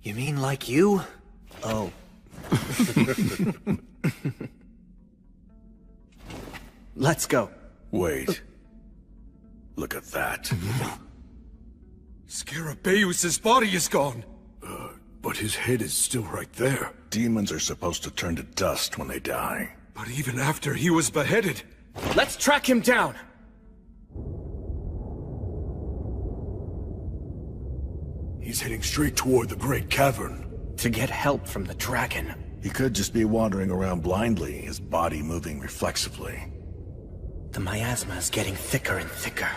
You mean like you? Oh. Let's go. Wait. Look at that. Scarabaeus' body is gone. But his head is still right there. Demons are supposed to turn to dust when they die. But even after he was beheaded... Let's track him down! He's heading straight toward the Great Cavern. To get help from the dragon. He could just be wandering around blindly, his body moving reflexively. The miasma is getting thicker and thicker.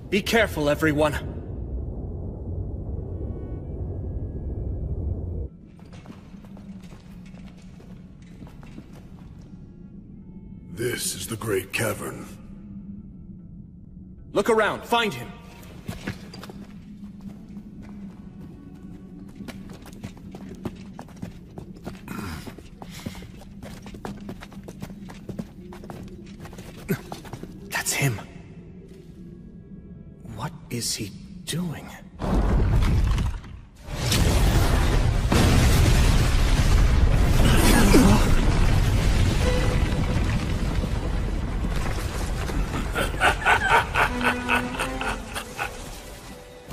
Be careful, everyone! This is the Great Cavern. Look around, find him! That's him. What is he doing?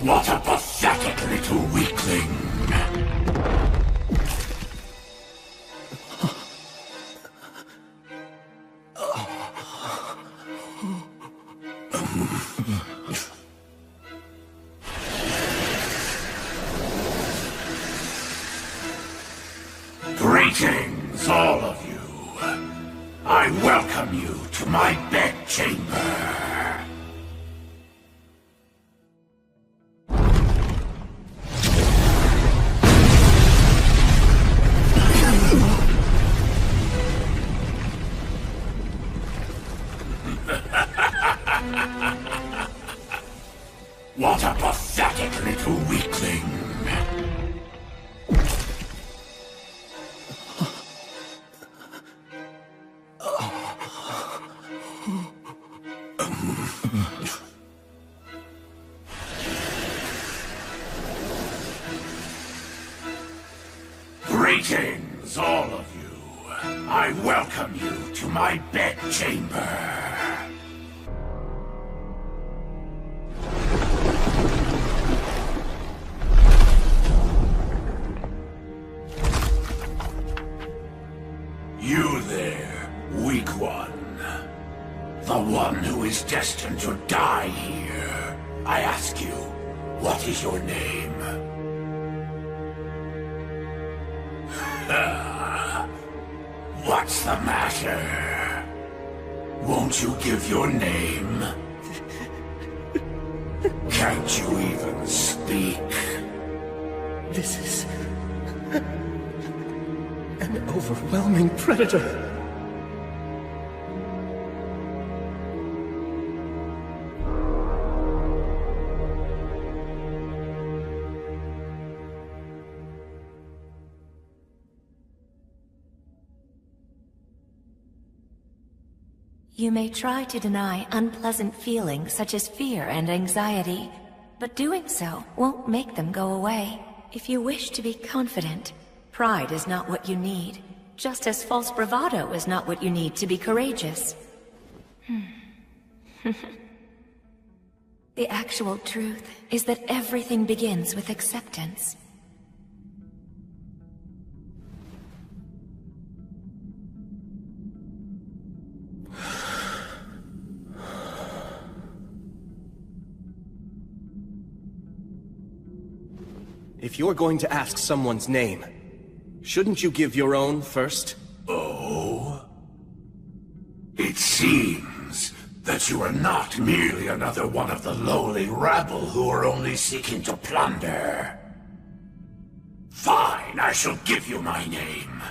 What a pathetic little weakling! Greetings, all of you. I welcome you to my bedchamber. What a pathetic little weakling. Greetings, all of you. I welcome you to my bedchamber. You there, weak one. The one who is destined to die here. I ask you, what is your name? What's the matter? Won't you give your name? Can't you even speak? This is... an overwhelming predator. You may try to deny unpleasant feelings such as fear and anxiety, but doing so won't make them go away. If you wish to be confident, pride is not what you need, just as false bravado is not what you need to be courageous. The actual truth is that everything begins with acceptance. If you're going to ask someone's name, shouldn't you give your own first? Oh? It seems that you are not merely another one of the lowly rabble who are only seeking to plunder. Fine. Fine, I shall give you my name.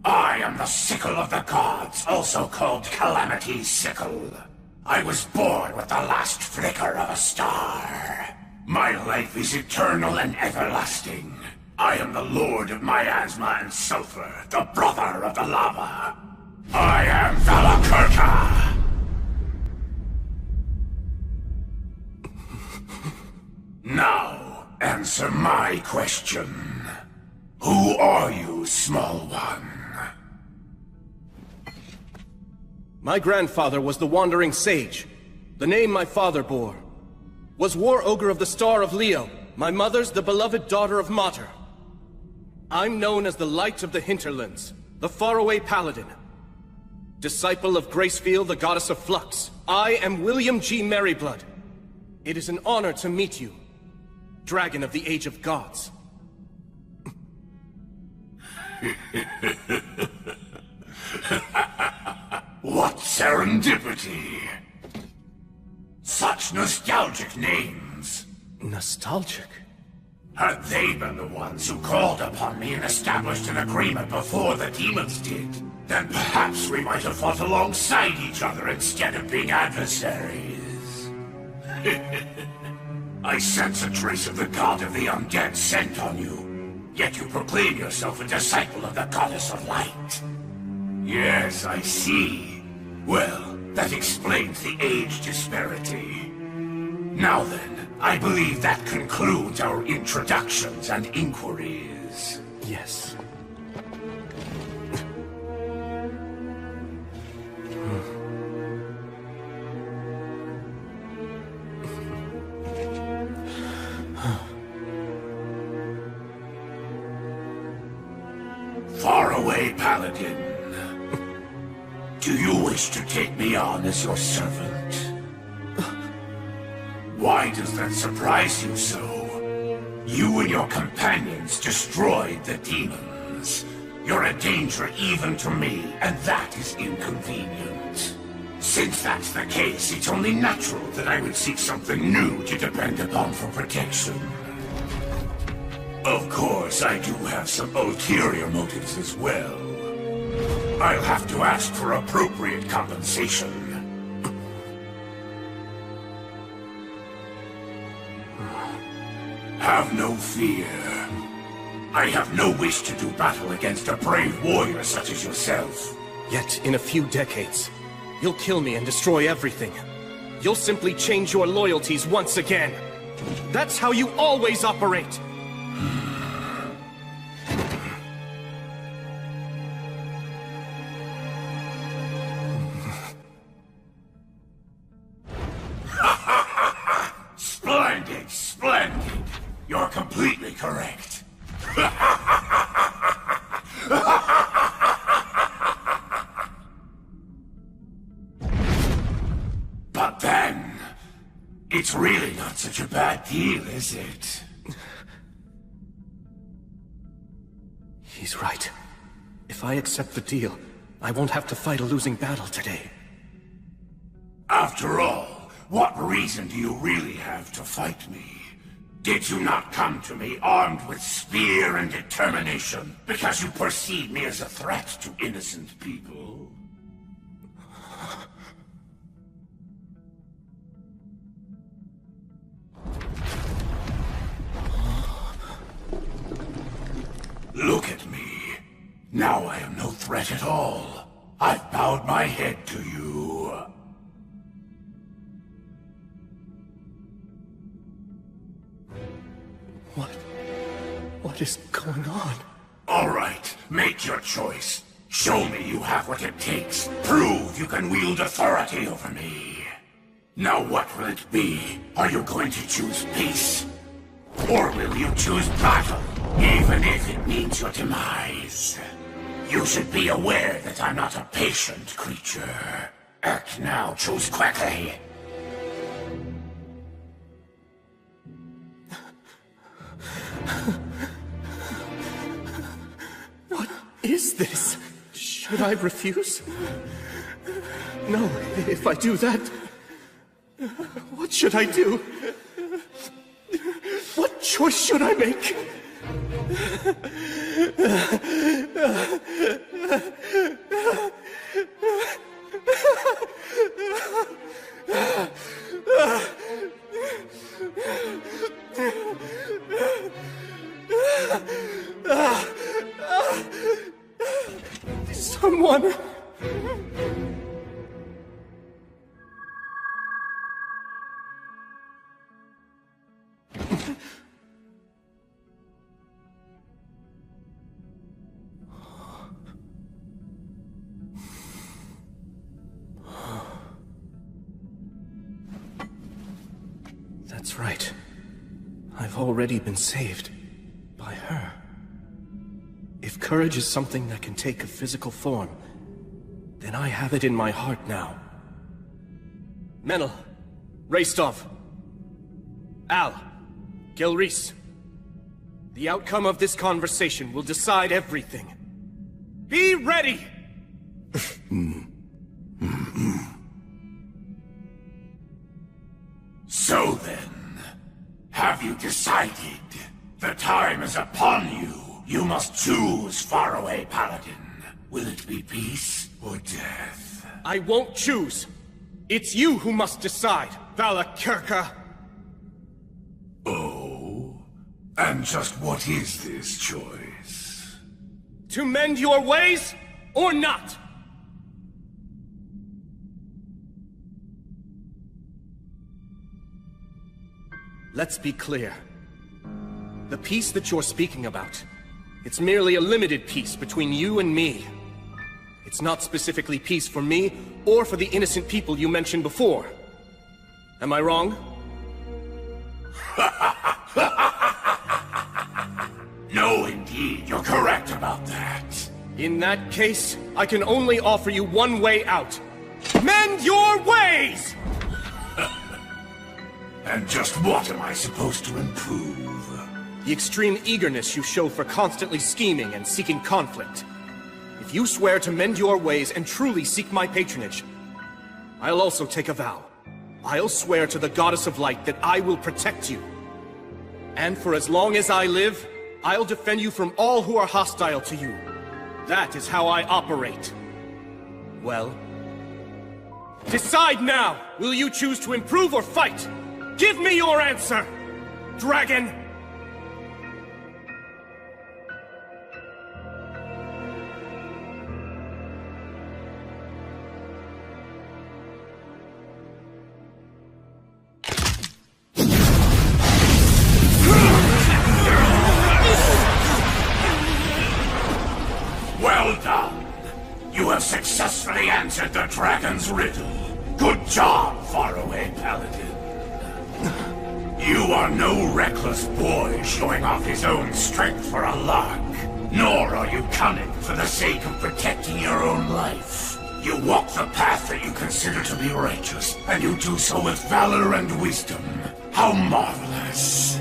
I am the Sickle of the Gods, also called Calamity's Sickle. I was born with the last flicker of a star. My life is eternal and everlasting. I am the Lord of Miasma and Sulfur, the brother of the lava. I am Valakirka! Now, answer my question. Who are you, small one? My grandfather was the Wandering Sage. The name my father bore was War Ogre of the Star of Leo. My mother's the beloved daughter of Mater. I'm known as the Light of the Hinterlands, the faraway paladin. Disciple of Gracefield, the goddess of Flux. I am William G. Merryblood. It is an honor to meet you, Dragon of the Age of Gods. What serendipity! Such nostalgic names. Nostalgic? Had they been the ones who called upon me and established an agreement before the demons did, then perhaps we might have fought alongside each other instead of being adversaries. I sense a trace of the god of the undead scent on you, yet you proclaim yourself a disciple of the goddess of light. Yes, I see. Well, that explains the age disparity. Now then, I believe that concludes our introductions and inquiries. Yes. Faraway Paladin. Do you wish to take me on as your servant? Why does that surprise you so? You and your companions destroyed the demons. You're a danger even to me, and that is inconvenient. Since that's the case, it's only natural that I would seek something new to depend upon for protection. Of course, I do have some ulterior motives as well. I'll have to ask for appropriate compensation. Have no fear. I have no wish to do battle against a brave warrior such as yourself. Yet, in a few decades, you'll kill me and destroy everything. You'll simply change your loyalties once again. That's how you always operate! Splendid, splendid. You're completely correct. But then, it's really not such a bad deal, is it? He's right. If I accept the deal, I won't have to fight a losing battle today. After all, what reason do you really have to fight me? Did you not come to me armed with spear and determination because you perceive me as a threat to innocent people? Look at me. Now I am no threat at all. I've bowed my head to you. What is going on? All right, make your choice. Show me you have what it takes. Prove you can wield authority over me. Now what will it be? Are you going to choose peace? Or will you choose battle, even if it means your demise? You should be aware that I'm not a patient creature. Act now, choose quickly. What is this? Should I refuse? No, if I do that, what should I do? What choice should I make? Someone... That's right. I've already been saved. By her. If courage is something that can take a physical form, then I have it in my heart now. Menel, Raistov, Al, Gilreese. The outcome of this conversation will decide everything. Be ready! So then, have you decided? The time is upon you. You must choose, faraway paladin. Will it be peace or death? I won't choose. It's you who must decide, Valakirka. Oh? And just what is this choice? To mend your ways, or not? Let's be clear. The peace that you're speaking about, it's merely a limited peace between you and me. It's not specifically peace for me, or for the innocent people you mentioned before. Am I wrong? No, indeed, you're correct about that. In that case, I can only offer you one way out. Mend your ways! And just what am I supposed to improve? The extreme eagerness you show for constantly scheming and seeking conflict. If you swear to mend your ways and truly seek my patronage, I'll also take a vow. I'll swear to the Goddess of Light that I will protect you. And for as long as I live, I'll defend you from all who are hostile to you. That is how I operate. Well, decide now! Will you choose to improve or fight? Give me your answer, dragon! Well done. You have successfully answered the dragon's riddle. Good job, faraway paladin. You are no reckless boy showing off his own strength for a lark. Nor are you cunning for the sake of protecting your own life. You walk the path that you consider to be righteous, and you do so with valor and wisdom. How marvelous.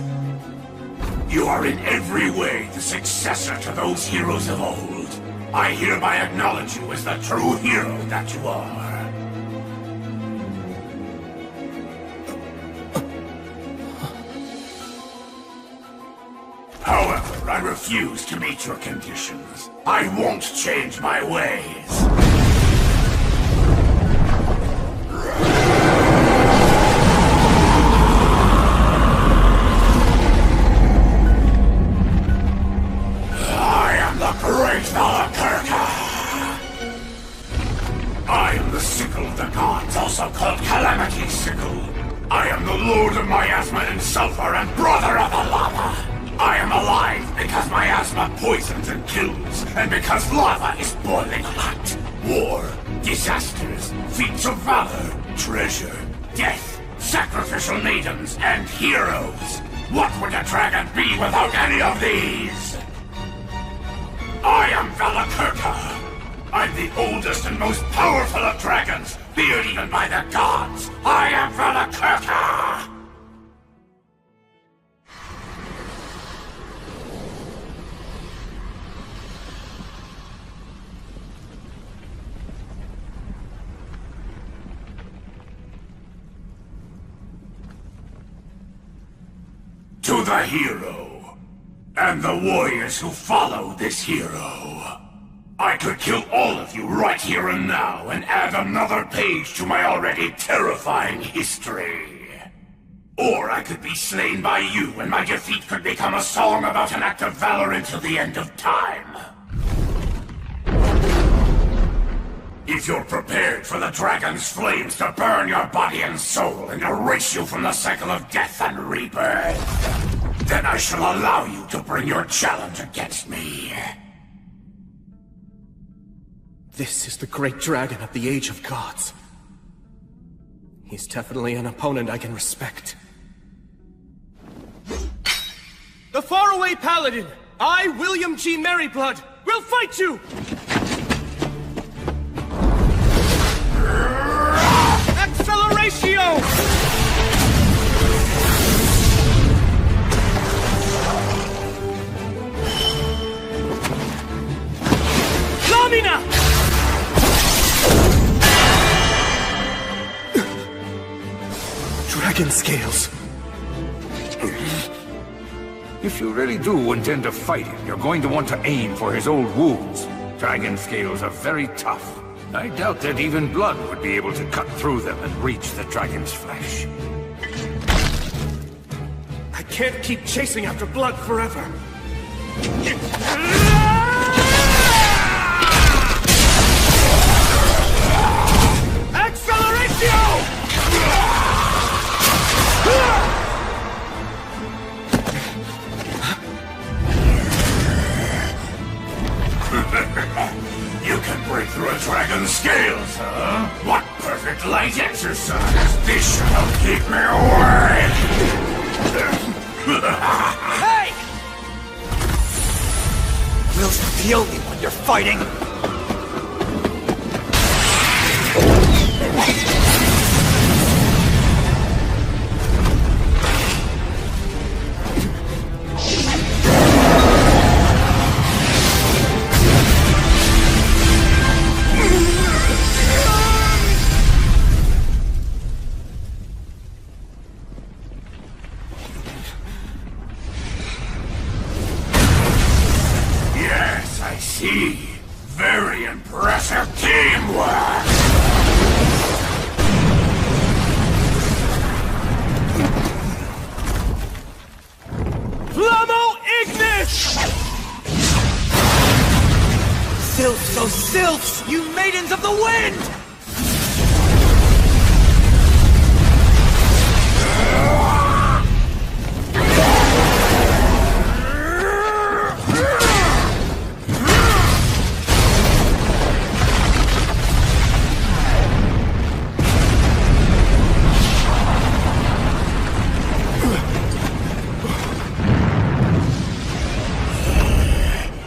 You are in every way the successor to those heroes of old. I hereby acknowledge you as the true hero that you are. However, I refuse to meet your conditions. I won't change my ways. I am the great Valakirka! I am the sickle of the gods, also called Calamity's sickle. I am the lord of miasma and sulfur and brother of the lava. I am alive because miasma poisons and kills, and because lava is boiling hot. War, disasters, feats of valor, treasure, death, sacrificial maidens, and heroes. What would a dragon be without any of these? I am Valakirka. I'm the oldest and most powerful of dragons, feared even by the gods. I am Valakirka! To the hero, and the warriors who follow this hero. I could kill all of you right here and now, and add another page to my already terrifying history. Or I could be slain by you, and my defeat could become a song about an act of valor until the end of time. If you're prepared for the dragon's flames to burn your body and soul and erase you from the cycle of death and rebirth, then I shall allow you to bring your challenge against me. This is the great dragon of the Age of Gods. He's definitely an opponent I can respect. The faraway paladin, I, William G. Merryblood, will fight you! Acceleratio! Lamina! Dragon scales. If you really do intend to fight him, you're going to want to aim for his old wounds. Dragon scales are very tough. I doubt that even blood would be able to cut through them and reach the dragon's flesh. I can't keep chasing after blood forever. Acceleratio! You can break through a dragon's scales, huh? What perfect light exercise! This should help keep me away! Hey! Will you feel me when you're fighting? Very impressive teamwork! Flamo Ignis! Sylphs, oh sylphs! You maidens of the wind!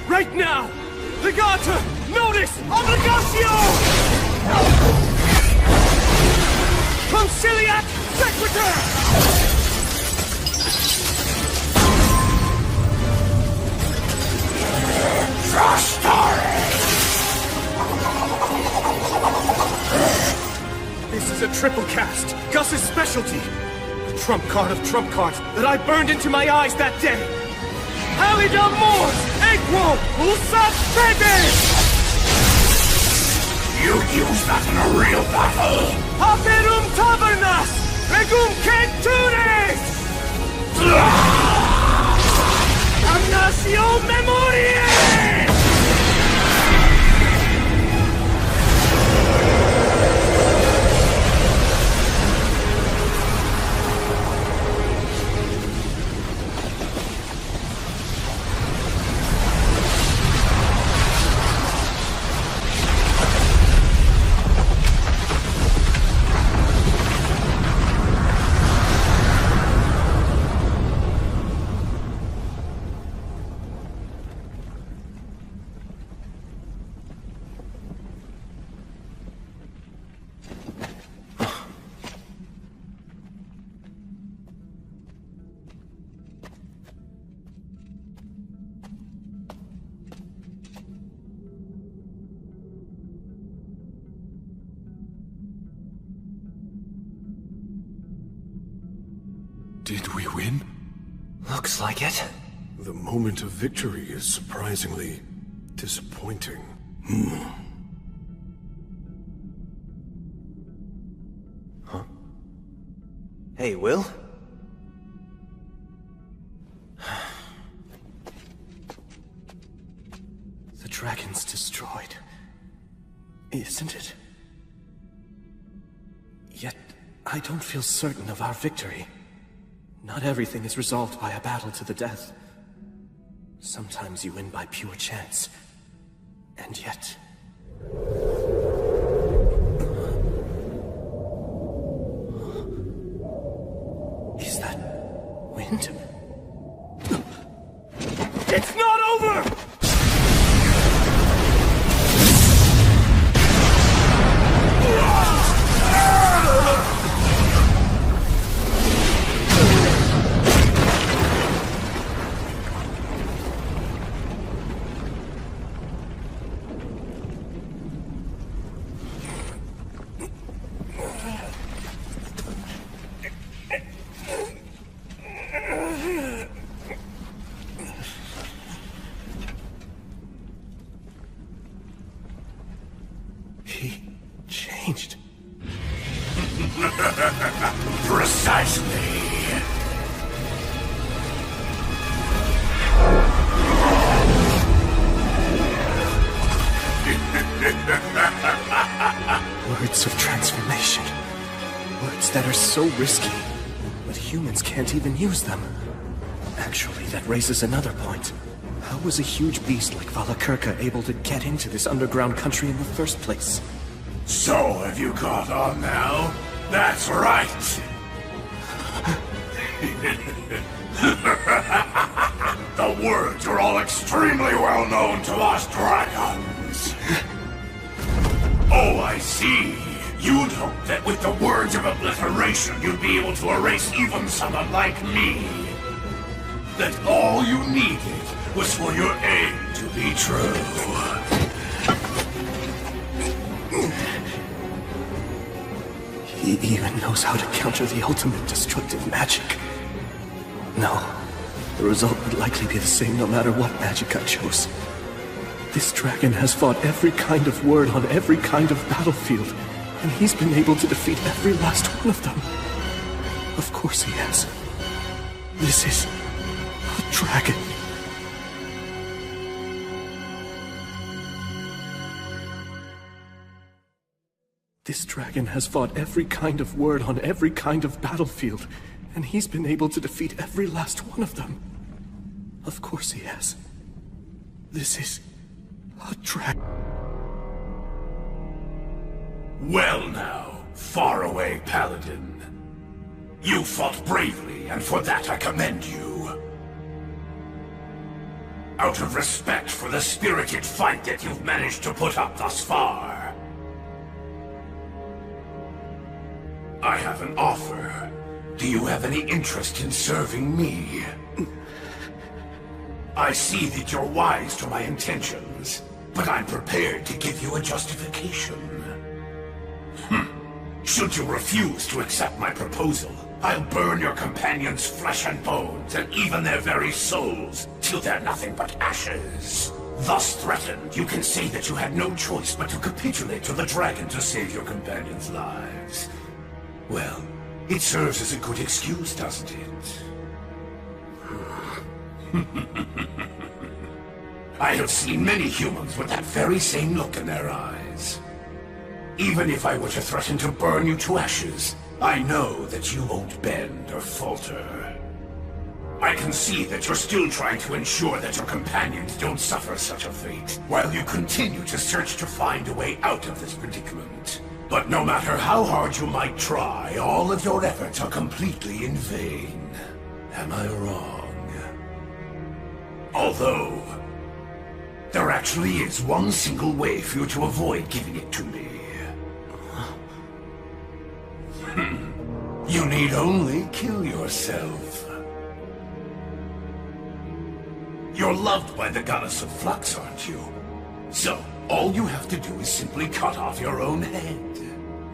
Right now! Legata! Notice! Obligatio! Conciliat Sequitur! This is a triple cast, Gus's specialty. The trump card of trump cards that I burned into my eyes that day. Alida Mors! Equo! Usat Febes! You'd use that in a real battle! Aperum Tavernas! Regum Centures! Damnatio Memoriae! Did we win? Looks like it. The moment of victory is surprisingly disappointing. Hey, Will? dragon's destroyed, isn't it? Yet, I don't feel certain of our victory. Not everything is resolved by a battle to the death. Sometimes you win by pure chance. And yet... Is that wind? It's not over! Changed. Precisely. Words of transformation. Words that are so risky, but humans can't even use them. Actually, that raises another point. How was a huge beast like Valakirka able to get into this underground country in the first place? So, have you caught on now? That's right! The words are all extremely well known to us dragons. Oh, I see. You'd hope that with the words of obliteration, you'd be able to erase even someone like me. That all you needed was for your aim to be true. He even knows how to counter the ultimate destructive magic. No, the result would likely be the same no matter what magic I chose. This dragon has fought every kind of word on every kind of battlefield, and he's been able to defeat every last one of them. Of course he has. This is a dragon. This dragon has fought every kind of word on every kind of battlefield, and he's been able to defeat every last one of them. Of course he has. This is a dragon. Well now, faraway paladin. You fought bravely, and for that I commend you. Out of respect for the spirited fight that you've managed to put up thus far, I have an offer. Do you have any interest in serving me? I see that you're wise to my intentions, but I'm prepared to give you a justification. Should you refuse to accept my proposal, I'll burn your companions' flesh and bones, and even their very souls, till they're nothing but ashes. Thus threatened, you can say that you had no choice but to capitulate to the dragon to save your companions' lives. Well, it serves as a good excuse, doesn't it? I have seen many humans with that very same look in their eyes. Even if I were to threaten to burn you to ashes, I know that you won't bend or falter. I can see that you're still trying to ensure that your companions don't suffer such a fate, while you continue to search to find a way out of this predicament. But no matter how hard you might try, all of your efforts are completely in vain. Am I wrong? Although, there actually is one single way for you to avoid giving it to me. You need only kill yourself. You're loved by the goddess of flux, aren't you? So, all you have to do is simply cut off your own head.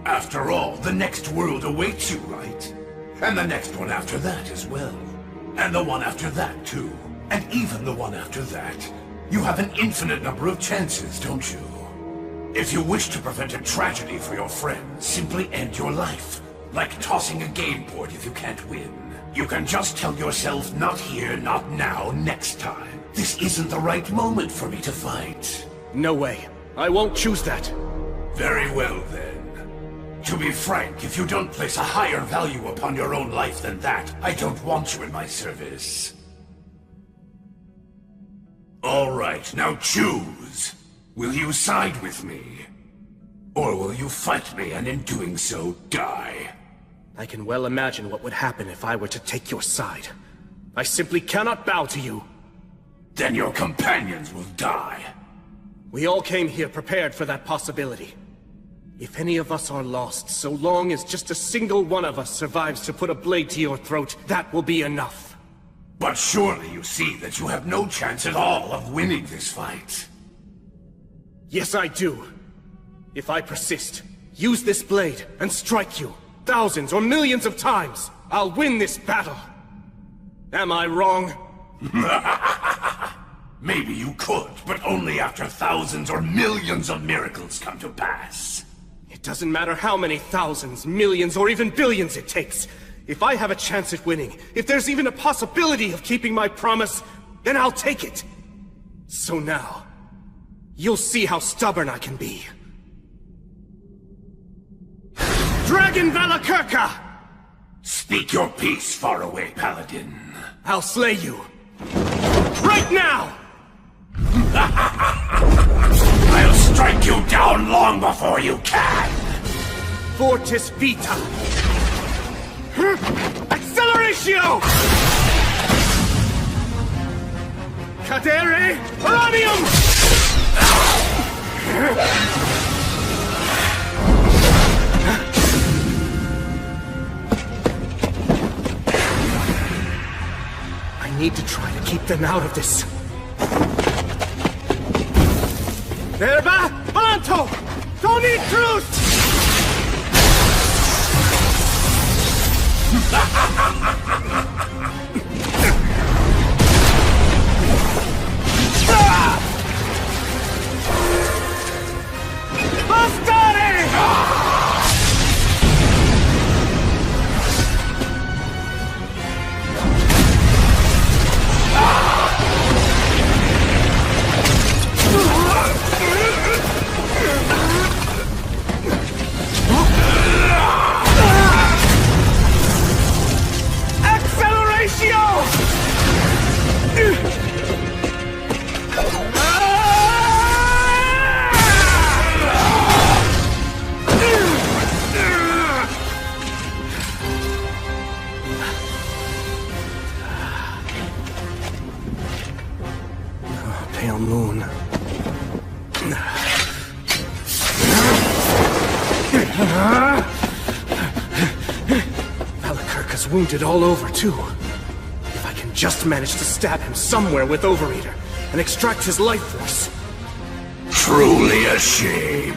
After all, the next world awaits you, right? And the next one after that as well. And the one after that, too. And even the one after that. You have an infinite number of chances, don't you? If you wish to prevent a tragedy for your friends, simply end your life. Like tossing a game board if you can't win. You can just tell yourself, not here, not now, next time. This isn't the right moment for me to fight. No way. I won't choose that. Very well, then. To be frank, if you don't place a higher value upon your own life than that, I don't want you in my service. All right, now choose. Will you side with me? Or will you fight me and in doing so, die? I can well imagine what would happen if I were to take your side. I simply cannot bow to you. Then your companions will die. We all came here prepared for that possibility. If any of us are lost, so long as just a single one of us survives to put a blade to your throat, that will be enough. But surely you see that you have no chance at all of winning this fight. Yes, I do. If I persist, use this blade, and strike you, thousands or millions of times, I'll win this battle. Am I wrong? Maybe you could, but only after thousands or millions of miracles come to pass. It doesn't matter how many thousands, millions, or even billions it takes. If I have a chance at winning, if there's even a possibility of keeping my promise, then I'll take it. So now, you'll see how stubborn I can be. Dragon Valakirka! Speak your peace, faraway paladin. I'll slay you. Right now! I'll strike you down long before you can! Fortis Vita! Acceleratio! Cadere Uranium! I need to try to keep them out of this. Verba Balanto! Tony Truth! Pale moon. Valakirka's wounded all over, too. If I can just manage to stab him somewhere with Overeater and extract his life force. Truly a shame.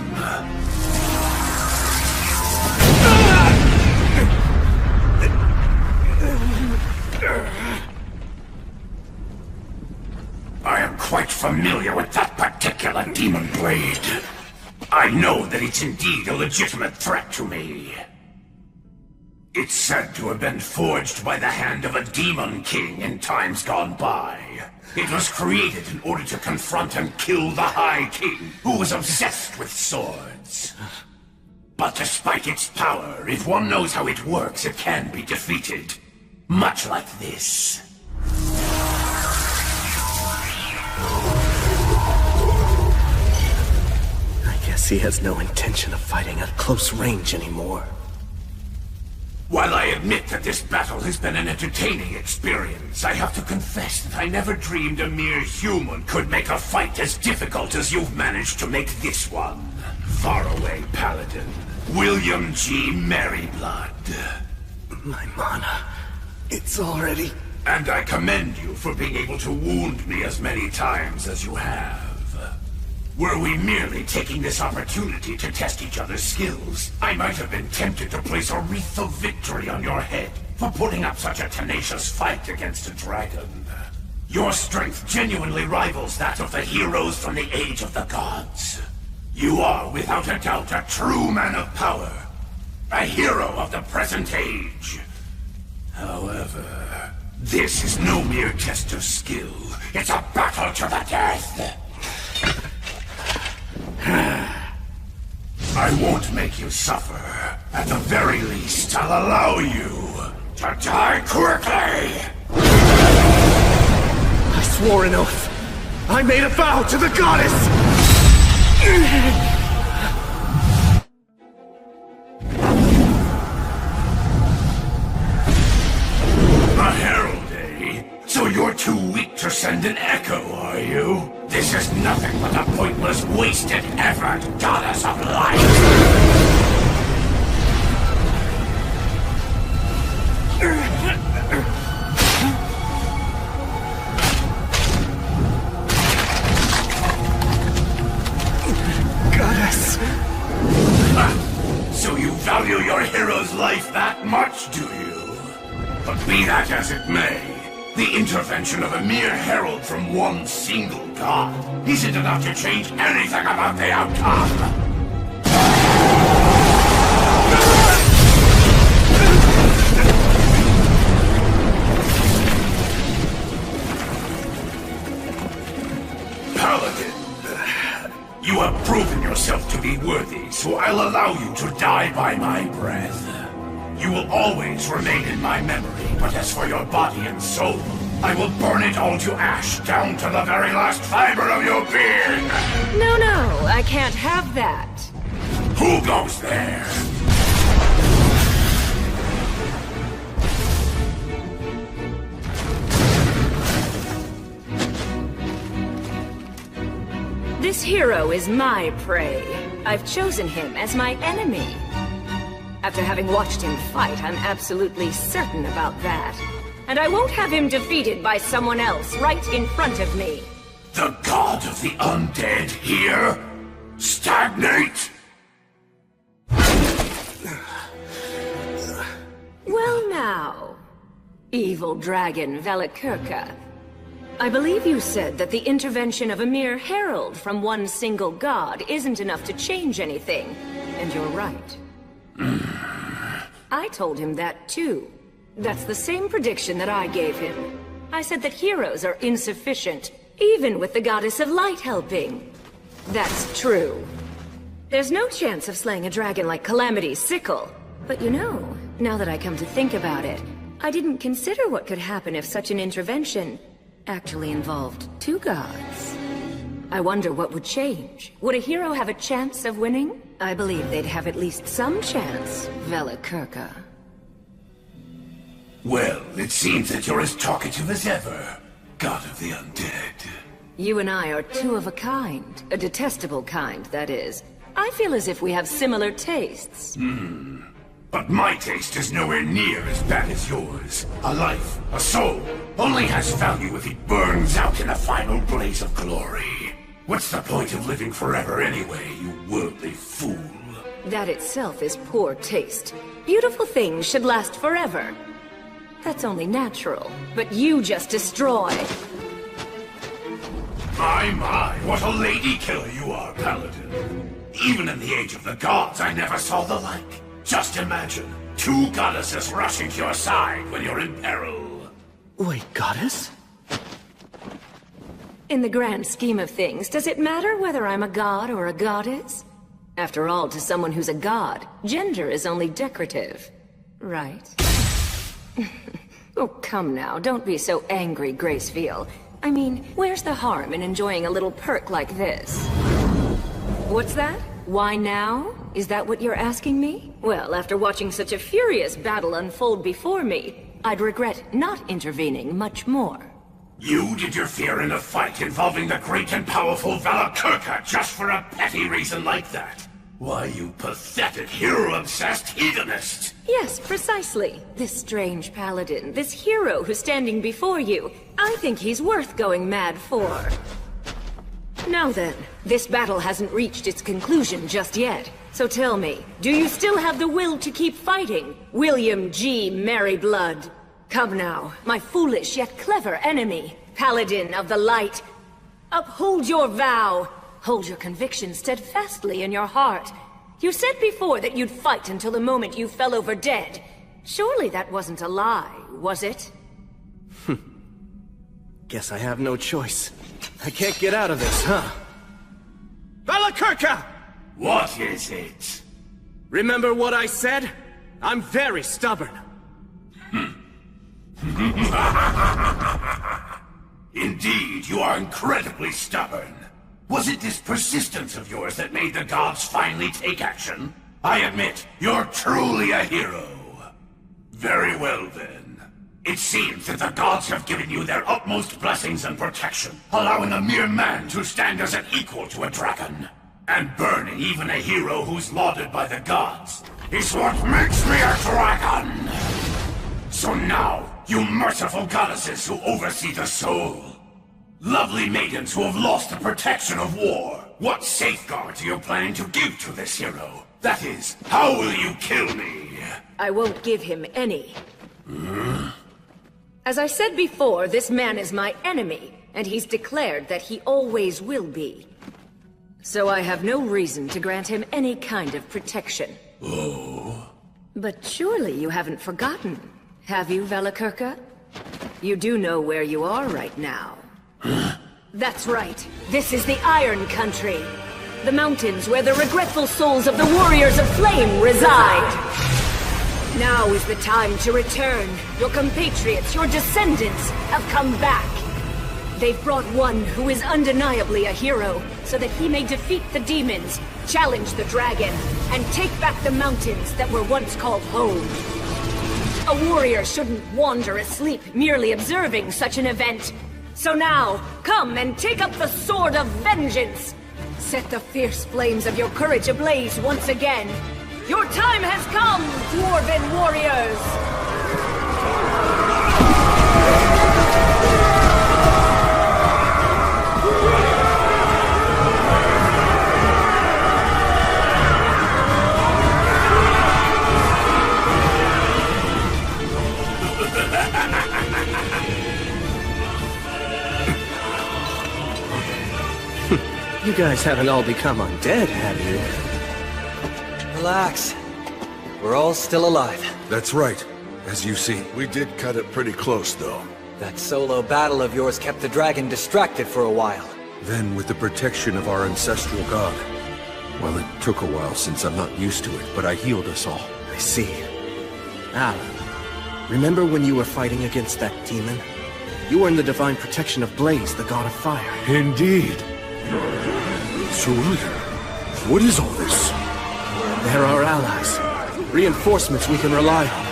I am quite familiar with that particular demon blade. I know that it's indeed a legitimate threat to me. It's said to have been forged by the hand of a demon king in times gone by. It was created in order to confront and kill the High King, who was obsessed with swords. But despite its power, if one knows how it works, it can be defeated. Much like this. I guess he has no intention of fighting at close range anymore. While I admit that this battle has been an entertaining experience, I have to confess that I never dreamed a mere human could make a fight as difficult as you've managed to make this one. Faraway Paladin, William G. Merryblood. My mana, it's already... And I commend you for being able to wound me as many times as you have. Were we merely taking this opportunity to test each other's skills, I might have been tempted to place a wreath of victory on your head for putting up such a tenacious fight against a dragon. Your strength genuinely rivals that of the heroes from the Age of the Gods. You are, without a doubt, a true man of power. A hero of the present age. However, this is no mere test of skill. It's a battle to the death. I won't make you suffer. At the very least, I'll allow you to die quickly! I swore an oath. I made a vow to the goddess! A herald, eh? So you're too weak to send an echo, are you? This is nothing but a pointless, wasted effort, goddess of light! Goddess! So you value your hero's life that much, do you? But be that as it may, the intervention of a mere herald from one single god isn't enough to change anything about the outcome! Paladin, you have proven yourself to be worthy, so I'll allow you to die by my breath. You will always remain in my memory, but as for your body and soul, I will burn it all to ash, down to the very last fiber of your being! No, I can't have that. Who goes there? This hero is my prey. I've chosen him as my enemy. After having watched him fight, I'm absolutely certain about that. And I won't have him defeated by someone else right in front of me. The god of the undead here? Stagnate? Well now, evil dragon Velikirka. I believe you said that the intervention of a mere herald from one single god isn't enough to change anything. And you're right. I told him that too. That's the same prediction that I gave him. I said that heroes are insufficient, even with the goddess of light helping. That's true. There's no chance of slaying a dragon like Calamity's sickle. But you know, now that I come to think about it, I didn't consider what could happen if such an intervention actually involved two gods. I wonder what would change. Would a hero have a chance of winning? I believe they'd have at least some chance, Velikirka. Well, it seems that you're as talkative as ever, god of the undead. You and I are two of a kind. A detestable kind, that is. I feel as if we have similar tastes. But my taste is nowhere near as bad as yours. A life, a soul, only has value if it burns out in a final blaze of glory. What's the point of living forever anyway, you worldly fool? That itself is poor taste. Beautiful things should last forever. That's only natural, but you just destroy. My, what a lady killer you are, Paladin. Even in the age of the gods, I never saw the like. Just imagine, two goddesses rushing to your side when you're in peril. Wait, goddess? In the grand scheme of things, does it matter whether I'm a god or a goddess? After all, to someone who's a god, gender is only decorative. Right? Oh, come now, don't be so angry, Gracefield. I mean, where's the harm in enjoying a little perk like this? What's that? Why now? Is that what you're asking me? Well, after watching such a furious battle unfold before me, I'd regret not intervening much more. You did your fear in a fight involving the great and powerful Velikirka just for a petty reason like that? Why, you pathetic, hero-obsessed hedonist! Yes, precisely. This strange paladin, this hero who's standing before you, I think he's worth going mad for. Now then, this battle hasn't reached its conclusion just yet. So tell me, do you still have the will to keep fighting, William G. Merryblood? Come now, my foolish yet clever enemy, Paladin of the Light. Uphold your vow. Hold your conviction steadfastly in your heart. You said before that you'd fight until the moment you fell over dead. Surely that wasn't a lie, was it? Guess I have no choice. I can't get out of this, huh? Velikirka! What is it? Remember what I said? I'm very stubborn. Indeed, you are incredibly stubborn. Was it this persistence of yours that made the gods finally take action? I admit, you're truly a hero. Very well then. It seems that the gods have given you their utmost blessings and protection, allowing a mere man to stand as an equal to a dragon. And burning even a hero who's lauded by the gods is what makes me a dragon! So now, you merciful goddesses who oversee the soul, lovely maidens who have lost the protection of war, what safeguards are you planning to give to this hero? That is, how will you kill me? I won't give him any. As I said before, this man is my enemy, and he's declared that he always will be. So I have no reason to grant him any kind of protection. Oh? But surely you haven't forgotten, have you, Valakirka? You do know where you are right now. That's right. This is the Iron Country. The mountains where the regretful souls of the Warriors of Flame reside. Now is the time to return. Your compatriots, your descendants, have come back. They've brought one who is undeniably a hero, so that he may defeat the demons, challenge the dragon, and take back the mountains that were once called home. A warrior shouldn't wander asleep merely observing such an event. So now, come and take up the sword of vengeance! Set the fierce flames of your courage ablaze once again. Your time has come, Dwarven warriors! You guys haven't all become undead, have you? Relax. We're all still alive. That's right. As you see. We did cut it pretty close, though. That solo battle of yours kept the dragon distracted for a while. Then, with the protection of our ancestral god. Well, it took a while since I'm not used to it, but I healed us all. I see. Alan, remember when you were fighting against that demon? You were in the divine protection of Blaze, the god of fire. Indeed. So, what is all this? They're our allies. Reinforcements we can rely on.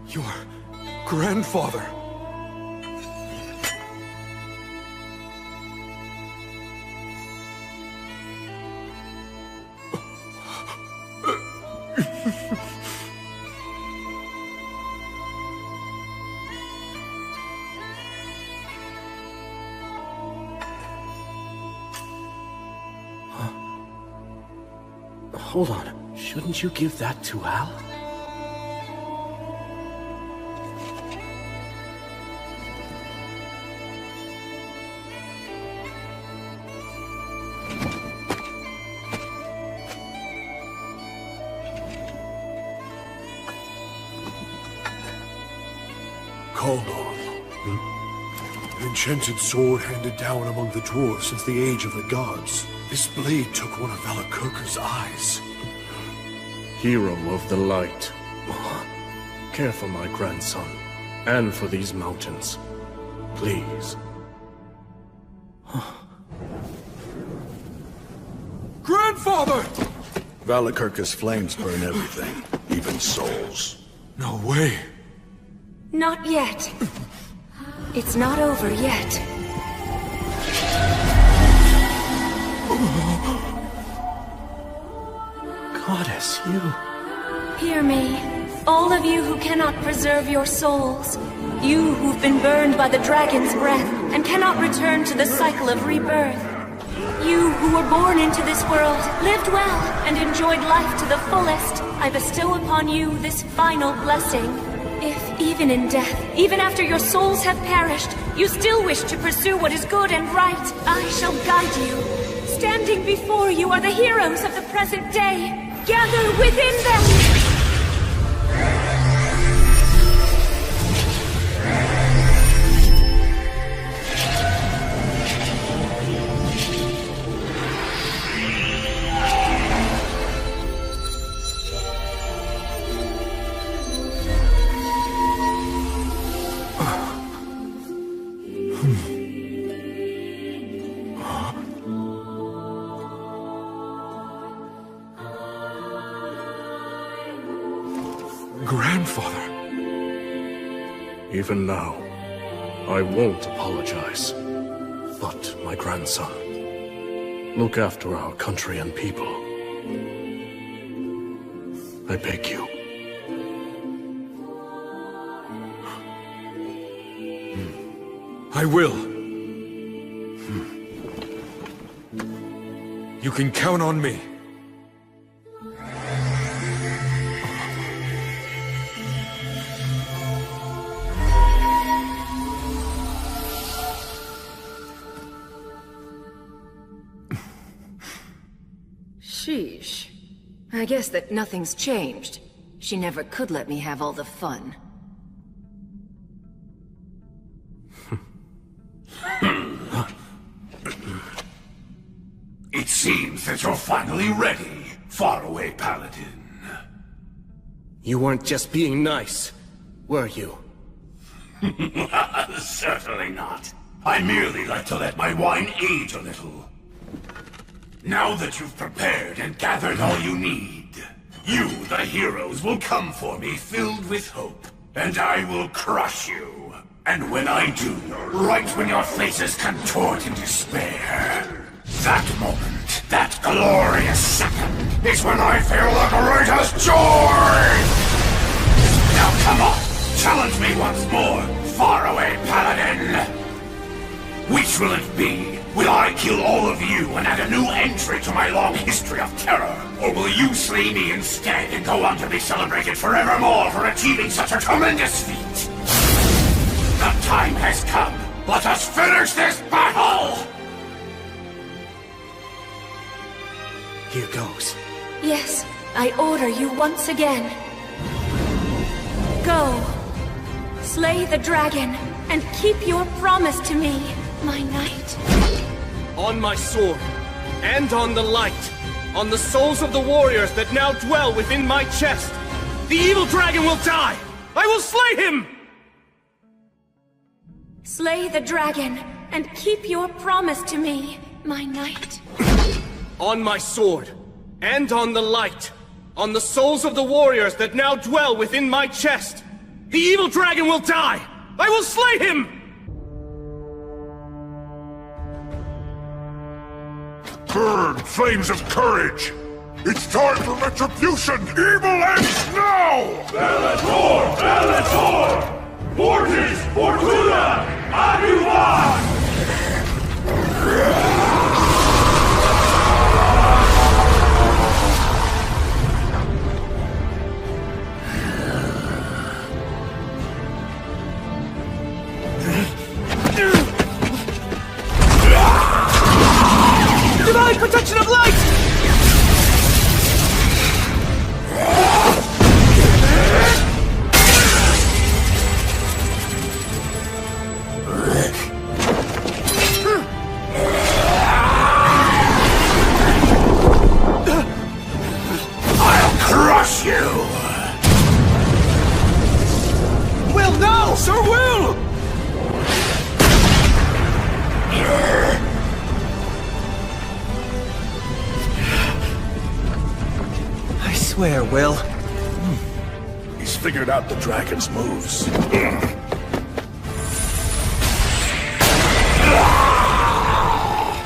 Your grandfather. Hold on. Shouldn't you give that to Al? Call on. An enchanted sword handed down among the dwarves since the age of the gods. This blade took one of Valakirka's eyes. Hero of the light. Care for my grandson, and for these mountains. Please. Grandfather! Valakirka's flames burn everything, even souls. No way. Not yet. It's not over yet. Goddess, you... Hear me, all of you who cannot preserve your souls. You who've been burned by the dragon's breath and cannot return to the cycle of rebirth. You who were born into this world, lived well, and enjoyed life to the fullest. I bestow upon you this final blessing. If, even in death, even after your souls have perished, you still wish to pursue what is good and right, I shall guide you. Standing before you are the heroes of the present day. Gather within them! Grandfather. Even now, I won't apologize. But, my grandson, look after our country and people. I beg you. I will. You can count on me. Sheesh. I guess that nothing's changed. She never could let me have all the fun. It seems that you're finally ready, faraway paladin. You weren't just being nice, were you? Certainly not. I merely like to let my wine age a little. Now that you've prepared and gathered all you need, you, the heroes, will come for me filled with hope, and I will crush you. And when I do, right when your faces contort in despair, that moment, that glorious second, is when I feel the greatest joy! Now come on, challenge me once more, faraway paladin! Which will it be? Will I kill all of you and add a new entry to my long history of terror? Or will you slay me instead and go on to be celebrated forevermore for achieving such a tremendous feat? The time has come. Let us finish this battle! Here goes. Yes, I order you once again. Go. Slay the dragon, and keep your promise to me, my knight. On my sword, and on the light, on the souls of the warriors that now dwell within my chest, the evil dragon will die! I will slay him! Slay the dragon, and keep your promise to me, my knight. On my sword, and on the light, on the souls of the warriors that now dwell within my chest, the evil dragon will die! I will slay him! Burn, flames of courage! It's time for retribution! Evil ends now! Bellator! Bellator! Fortis! Fortuna! Adivan! Divine protection of light! I'll crush you! Will, no! Sir Will! I swear, Will. He's figured out the dragon's moves.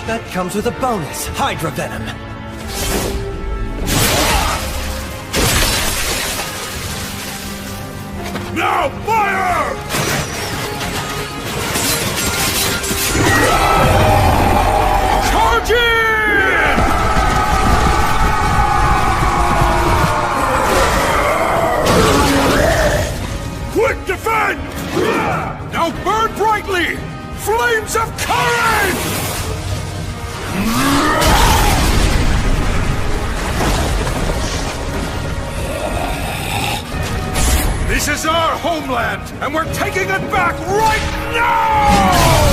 That comes with a bonus, Hydra Venom. Now fire! Charge in! Now burn brightly! Flames of courage! This is our homeland, and we're taking it back right now!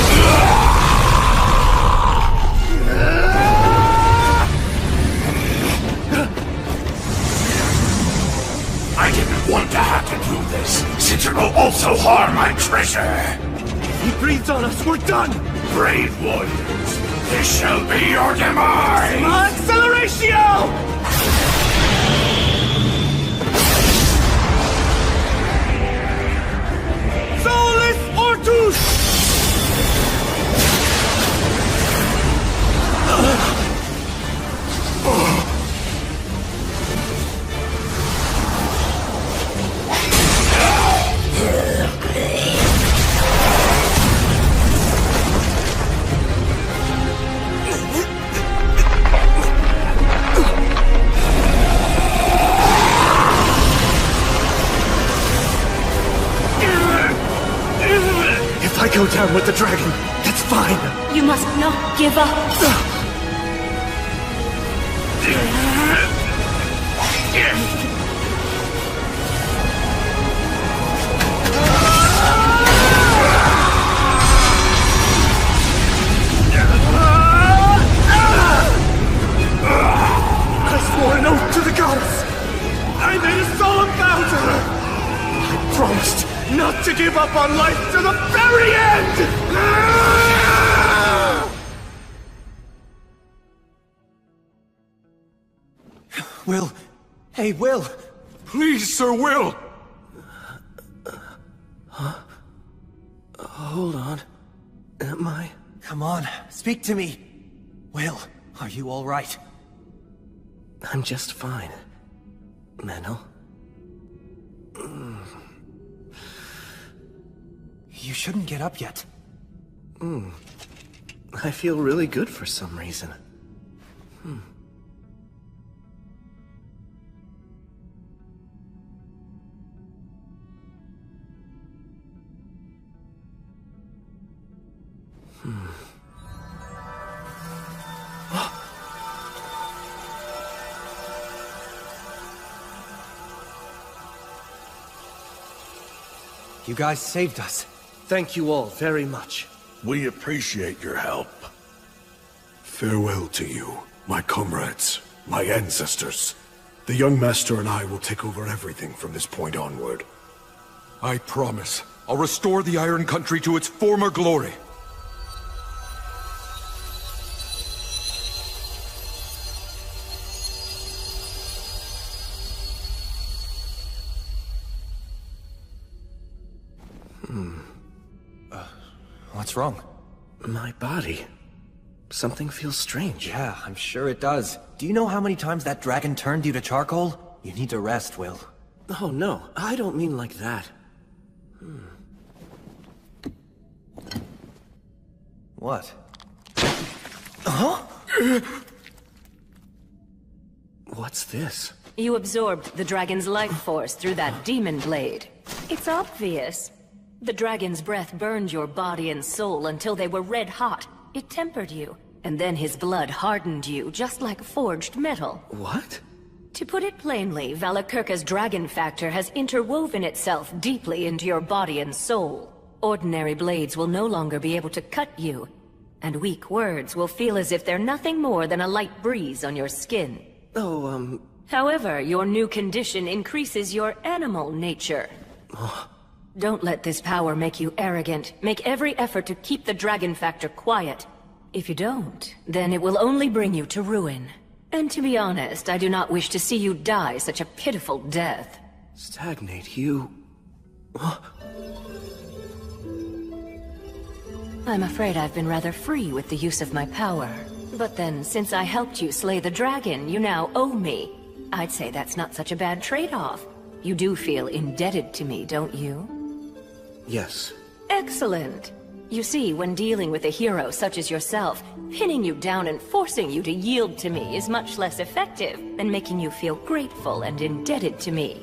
I didn't want to have to do this, since it will also harm my treasure. If he breathes on us, we're done! Brave warriors, this shall be your demise! Acceleratio! Solis Ortus! If I go down with the dragon, that's fine. You must not give up. I swore an oath to the goddess. I made a solemn vow to her. I promised not to give up on life to the very end! Will! Hey, Will! Please, Sir Will! Huh? Hold on. Am I? Come on, speak to me! Will, are you alright? I'm just fine. Menel. You shouldn't get up yet. I feel really good for some reason. You guys saved us. Thank you all very much. We appreciate your help. Farewell to you, my comrades, my ancestors. The young master and I will take over everything from this point onward. I promise. I'll restore the Iron Country to its former glory. What's wrong? My body. Something feels strange. Yeah, I'm sure it does. Do you know how many times that dragon turned you to charcoal? You need to rest, Will. Oh no, I don't mean like that. What? Huh? What's this? You absorbed the dragon's life force through that demon blade. It's obvious. The dragon's breath burned your body and soul until they were red hot. It tempered you, and then his blood hardened you, just like forged metal. What? To put it plainly, Valakirka's dragon factor has interwoven itself deeply into your body and soul. Ordinary blades will no longer be able to cut you, and weak words will feel as if they're nothing more than a light breeze on your skin. However, your new condition increases your animal nature. Don't let this power make you arrogant. Make every effort to keep the dragon factor quiet. If you don't, then it will only bring you to ruin. And to be honest, I do not wish to see you die such a pitiful death. Stagnate, you... I'm afraid I've been rather free with the use of my power. But then, since I helped you slay the dragon, you now owe me. I'd say that's not such a bad trade-off. You do feel indebted to me, don't you? Yes. Excellent. You see, when dealing with a hero such as yourself, pinning you down and forcing you to yield to me is much less effective than making you feel grateful and indebted to me.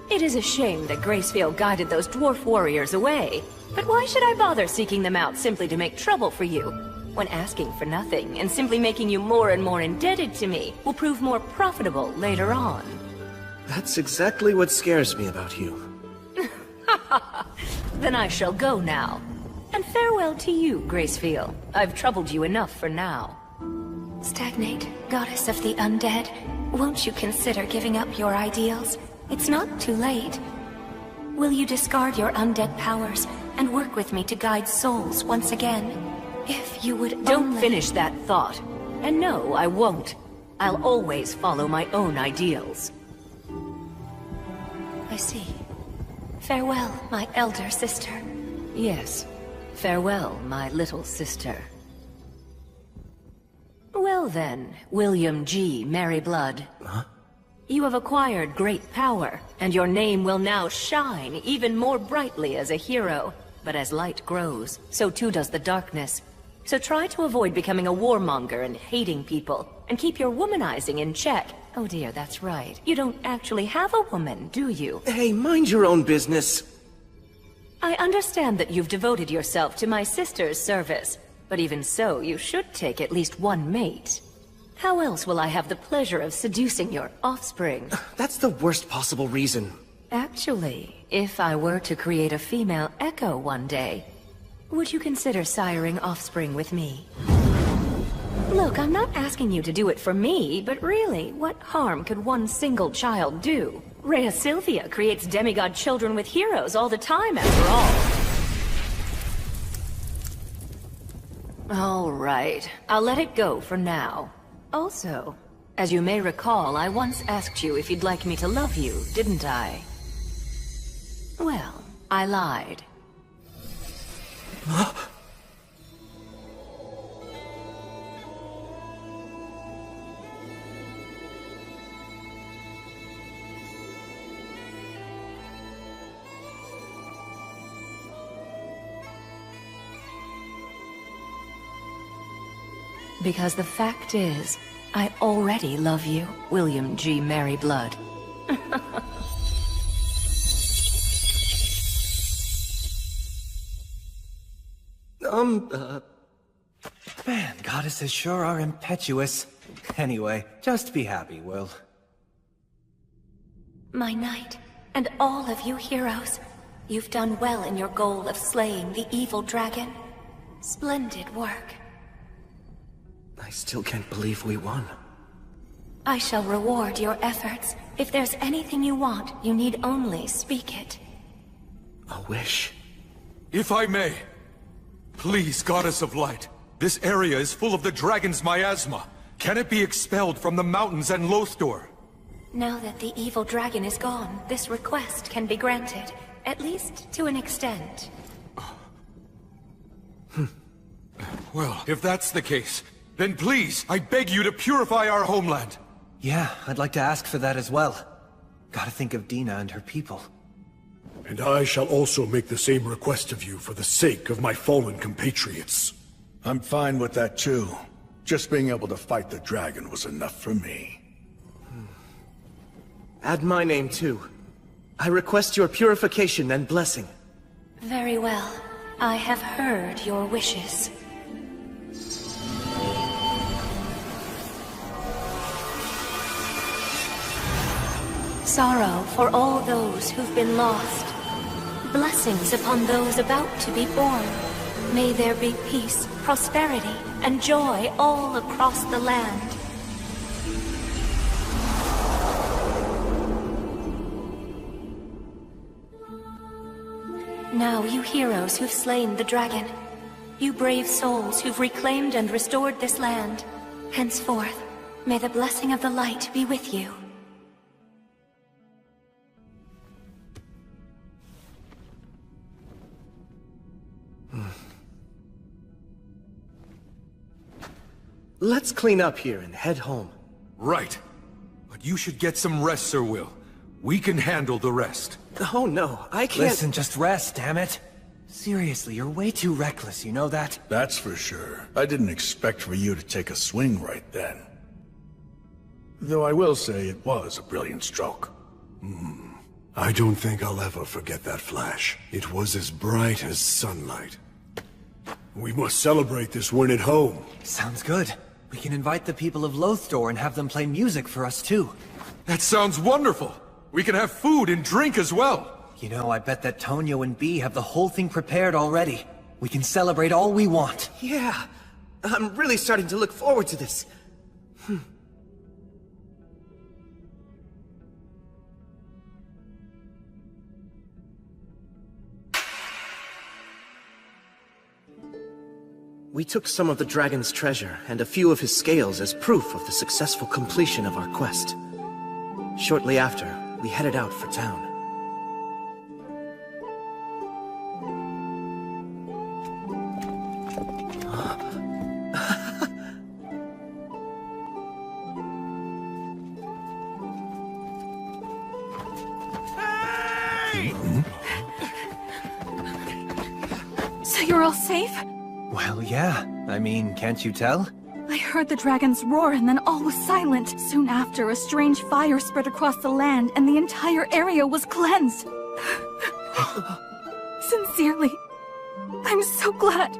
It is a shame that Gracefield guided those dwarf warriors away. But why should I bother seeking them out simply to make trouble for you? When asking for nothing and simply making you more and more indebted to me will prove more profitable later on. That's exactly what scares me about you. Then I shall go now. And farewell to you, Gracefield. I've troubled you enough for now. Stagnate, goddess of the undead, won't you consider giving up your ideals? It's not too late. Will you discard your undead powers and work with me to guide souls once again? If you would Don't finish that thought. And no, I won't. I'll always follow my own ideals. I see. Farewell, my elder sister. Yes. Farewell, my little sister. Well then, William G. Merryblood. Huh? You have acquired great power, and your name will now shine even more brightly as a hero. But as light grows, so too does the darkness. So try to avoid becoming a warmonger and hating people, and keep your womanizing in check. Oh dear, that's right. You don't actually have a woman, do you? Hey, mind your own business. I understand that you've devoted yourself to my sister's service, but even so, you should take at least one mate. How else will I have the pleasure of seducing your offspring? That's the worst possible reason. Actually, if I were to create a female Echo one day, would you consider siring offspring with me? Look, I'm not asking you to do it for me, but really, what harm could one single child do? Rhea Sylvia creates demigod children with heroes all the time, after all. All right, I'll let it go for now. Also, as you may recall, I once asked you if you'd like me to love you, didn't I? Well, I lied. Because the fact is, I already love you, William G. Merryblood. Man, goddesses sure are impetuous. Anyway, just be happy, Will. My knight, and all of you heroes, you've done well in your goal of slaying the evil dragon. Splendid work. I still can't believe we won. I shall reward your efforts. If there's anything you want, you need only speak it. A wish? If I may. Please, Goddess of Light. This area is full of the dragon's miasma. Can it be expelled from the mountains and Lothdor? Now that the evil dragon is gone, this request can be granted. At least to an extent. Well, if that's the case, then please, I beg you to purify our homeland. Yeah, I'd like to ask for that as well. Gotta think of Dina and her people. And I shall also make the same request of you for the sake of my fallen compatriots. I'm fine with that too. Just being able to fight the dragon was enough for me. Add my name too. I request your purification and blessing. Very well. I have heard your wishes. Sorrow for all those who've been lost. Blessings upon those about to be born. May there be peace, prosperity, and joy all across the land. Now, you heroes who've slain the dragon, you brave souls who've reclaimed and restored this land, henceforth, may the blessing of the light be with you. Let's clean up here and head home. Right. But you should get some rest, Sir Will. We can handle the rest. Oh no, I can't— Listen, just rest, damn it. Seriously, you're way too reckless, you know that? That's for sure. I didn't expect for you to take a swing right then. Though I will say it was a brilliant stroke. I don't think I'll ever forget that flash. It was as bright as sunlight. We must celebrate this win at home. Sounds good. We can invite the people of Lothstor and have them play music for us too. That sounds wonderful! We can have food and drink as well! You know, I bet that Tonio and Bee have the whole thing prepared already. We can celebrate all we want. Yeah, I'm really starting to look forward to this. We took some of the dragon's treasure and a few of his scales as proof of the successful completion of our quest. Shortly after, we headed out for town. So you're all safe? Well, yeah. I mean, can't you tell? I heard the dragons roar and then all was silent. Soon after, a strange fire spread across the land and the entire area was cleansed. Sincerely, I'm so glad.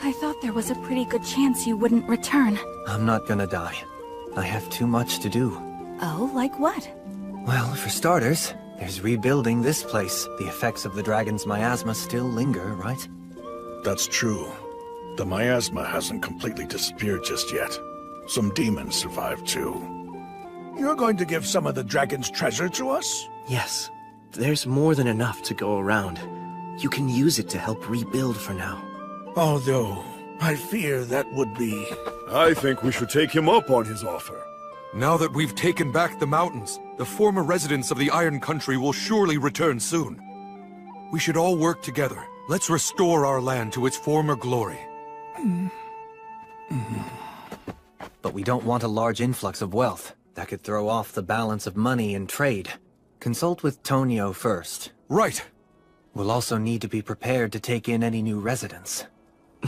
I thought there was a pretty good chance you wouldn't return. I'm not gonna die. I have too much to do. Oh, like what? Well, for starters, there's rebuilding this place. The effects of the dragon's miasma still linger, right? That's true. The miasma hasn't completely disappeared just yet. Some demons survived too. You're going to give some of the dragon's treasure to us? Yes, there's more than enough to go around. You can use it to help rebuild for now. Although, I fear that would be... I think we should take him up on his offer. Now that we've taken back the mountains, the former residents of the Iron Country will surely return soon. We should all work together. Let's restore our land to its former glory. But we don't want a large influx of wealth. That could throw off the balance of money and trade. Consult with Tonio first. Right. We'll also need to be prepared to take in any new residents.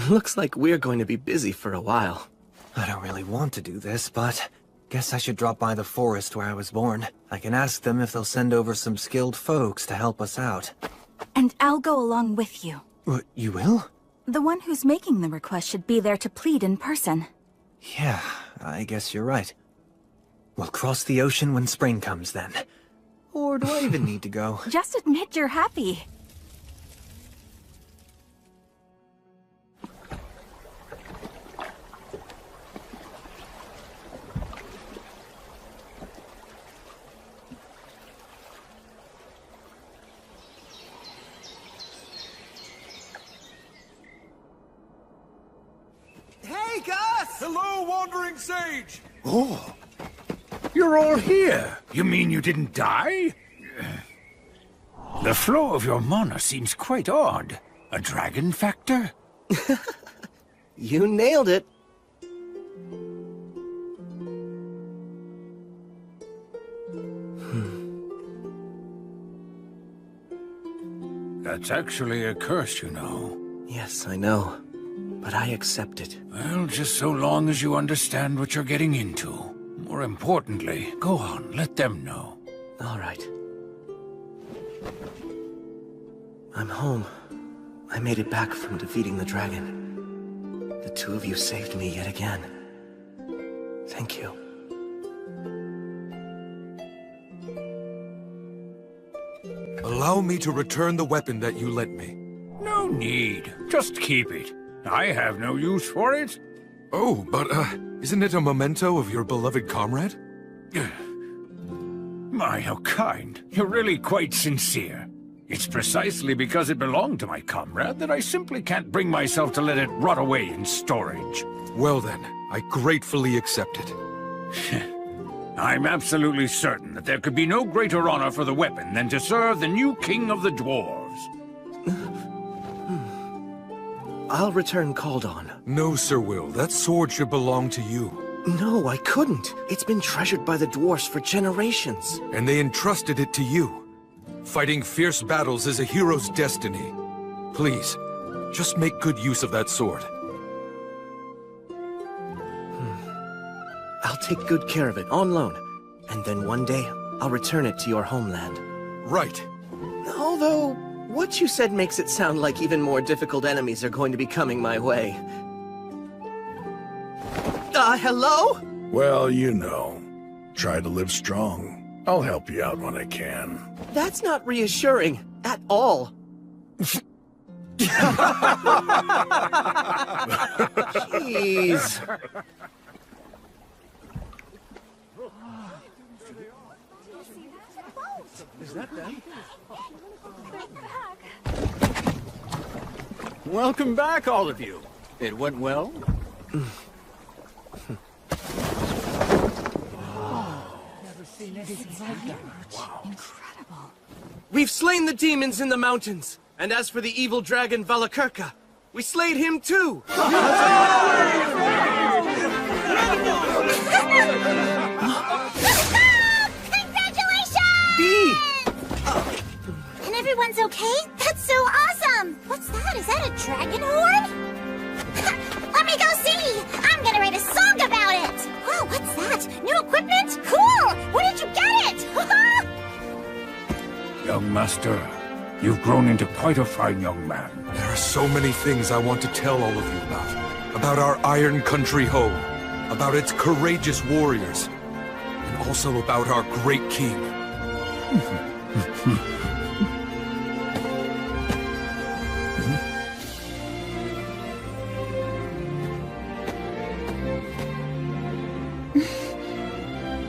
Looks like we're going to be busy for a while. I don't really want to do this, but guess I should drop by the forest where I was born. I can ask them if they'll send over some skilled folks to help us out. And I'll go along with you. What, you will? The one who's making the request should be there to plead in person. Yeah, I guess you're right. We'll cross the ocean when spring comes then. Or do I even need to go? Just admit you're happy. Hey, Gus! Hello, Wandering Sage! Oh, you're all here. You mean you didn't die? The flow of your mana seems quite odd. A dragon factor? You nailed it. That's actually a curse, you know. Yes, I know. But I accept it. Well, just so long as you understand what you're getting into. More importantly, go on, let them know. All right. I'm home. I made it back from defeating the dragon. The two of you saved me yet again. Thank you. Allow me to return the weapon that you lent me. No need. Just keep it. I have no use for it. Oh, but, isn't it a memento of your beloved comrade? My, how kind. You're really quite sincere. It's precisely because it belonged to my comrade that I simply can't bring myself to let it rot away in storage. Well then, I gratefully accept it. I'm absolutely certain that there could be no greater honor for the weapon than to serve the new king of the dwarves. I'll return called on. No, Sir Will. That sword should belong to you. No, I couldn't. It's been treasured by the dwarfs for generations. And they entrusted it to you. Fighting fierce battles is a hero's destiny. Please, just make good use of that sword. I'll take good care of it on loan, and then one day I'll return it to your homeland. Right. Although, what you said makes it sound like even more difficult enemies are going to be coming my way. Hello? Well, you know. Try to live strong. I'll help you out when I can. That's not reassuring at all. Jeez. Is that them? Welcome back, all of you. It went well? Never seen anything like that. Wow. Incredible. We've slain the demons in the mountains, and as for the evil dragon Valakirka, we slayed him too! Congratulations! Bee! And everyone's okay? That's so awesome! What's that? Is that a dragon horde? Let me go see! I'm gonna write a song about it! Whoa, what's that? New equipment? Cool! Where did you get it? Young master, you've grown into quite a fine young man. There are so many things I want to tell all of you about. About our Iron Country home, about its courageous warriors, and also about our great king.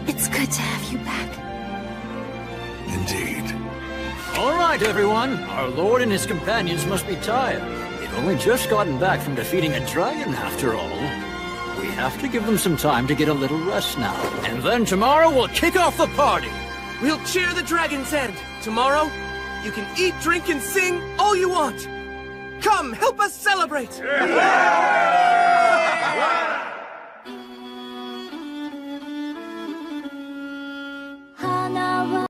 It's good to have you back. Indeed. All right, everyone. Our lord and his companions must be tired. They've only just gotten back from defeating a dragon, after all. We have to give them some time to get a little rest now. And then tomorrow we'll kick off the party. We'll cheer the dragon's end. Tomorrow, you can eat, drink, and sing all you want. Come, help us celebrate! Yeah!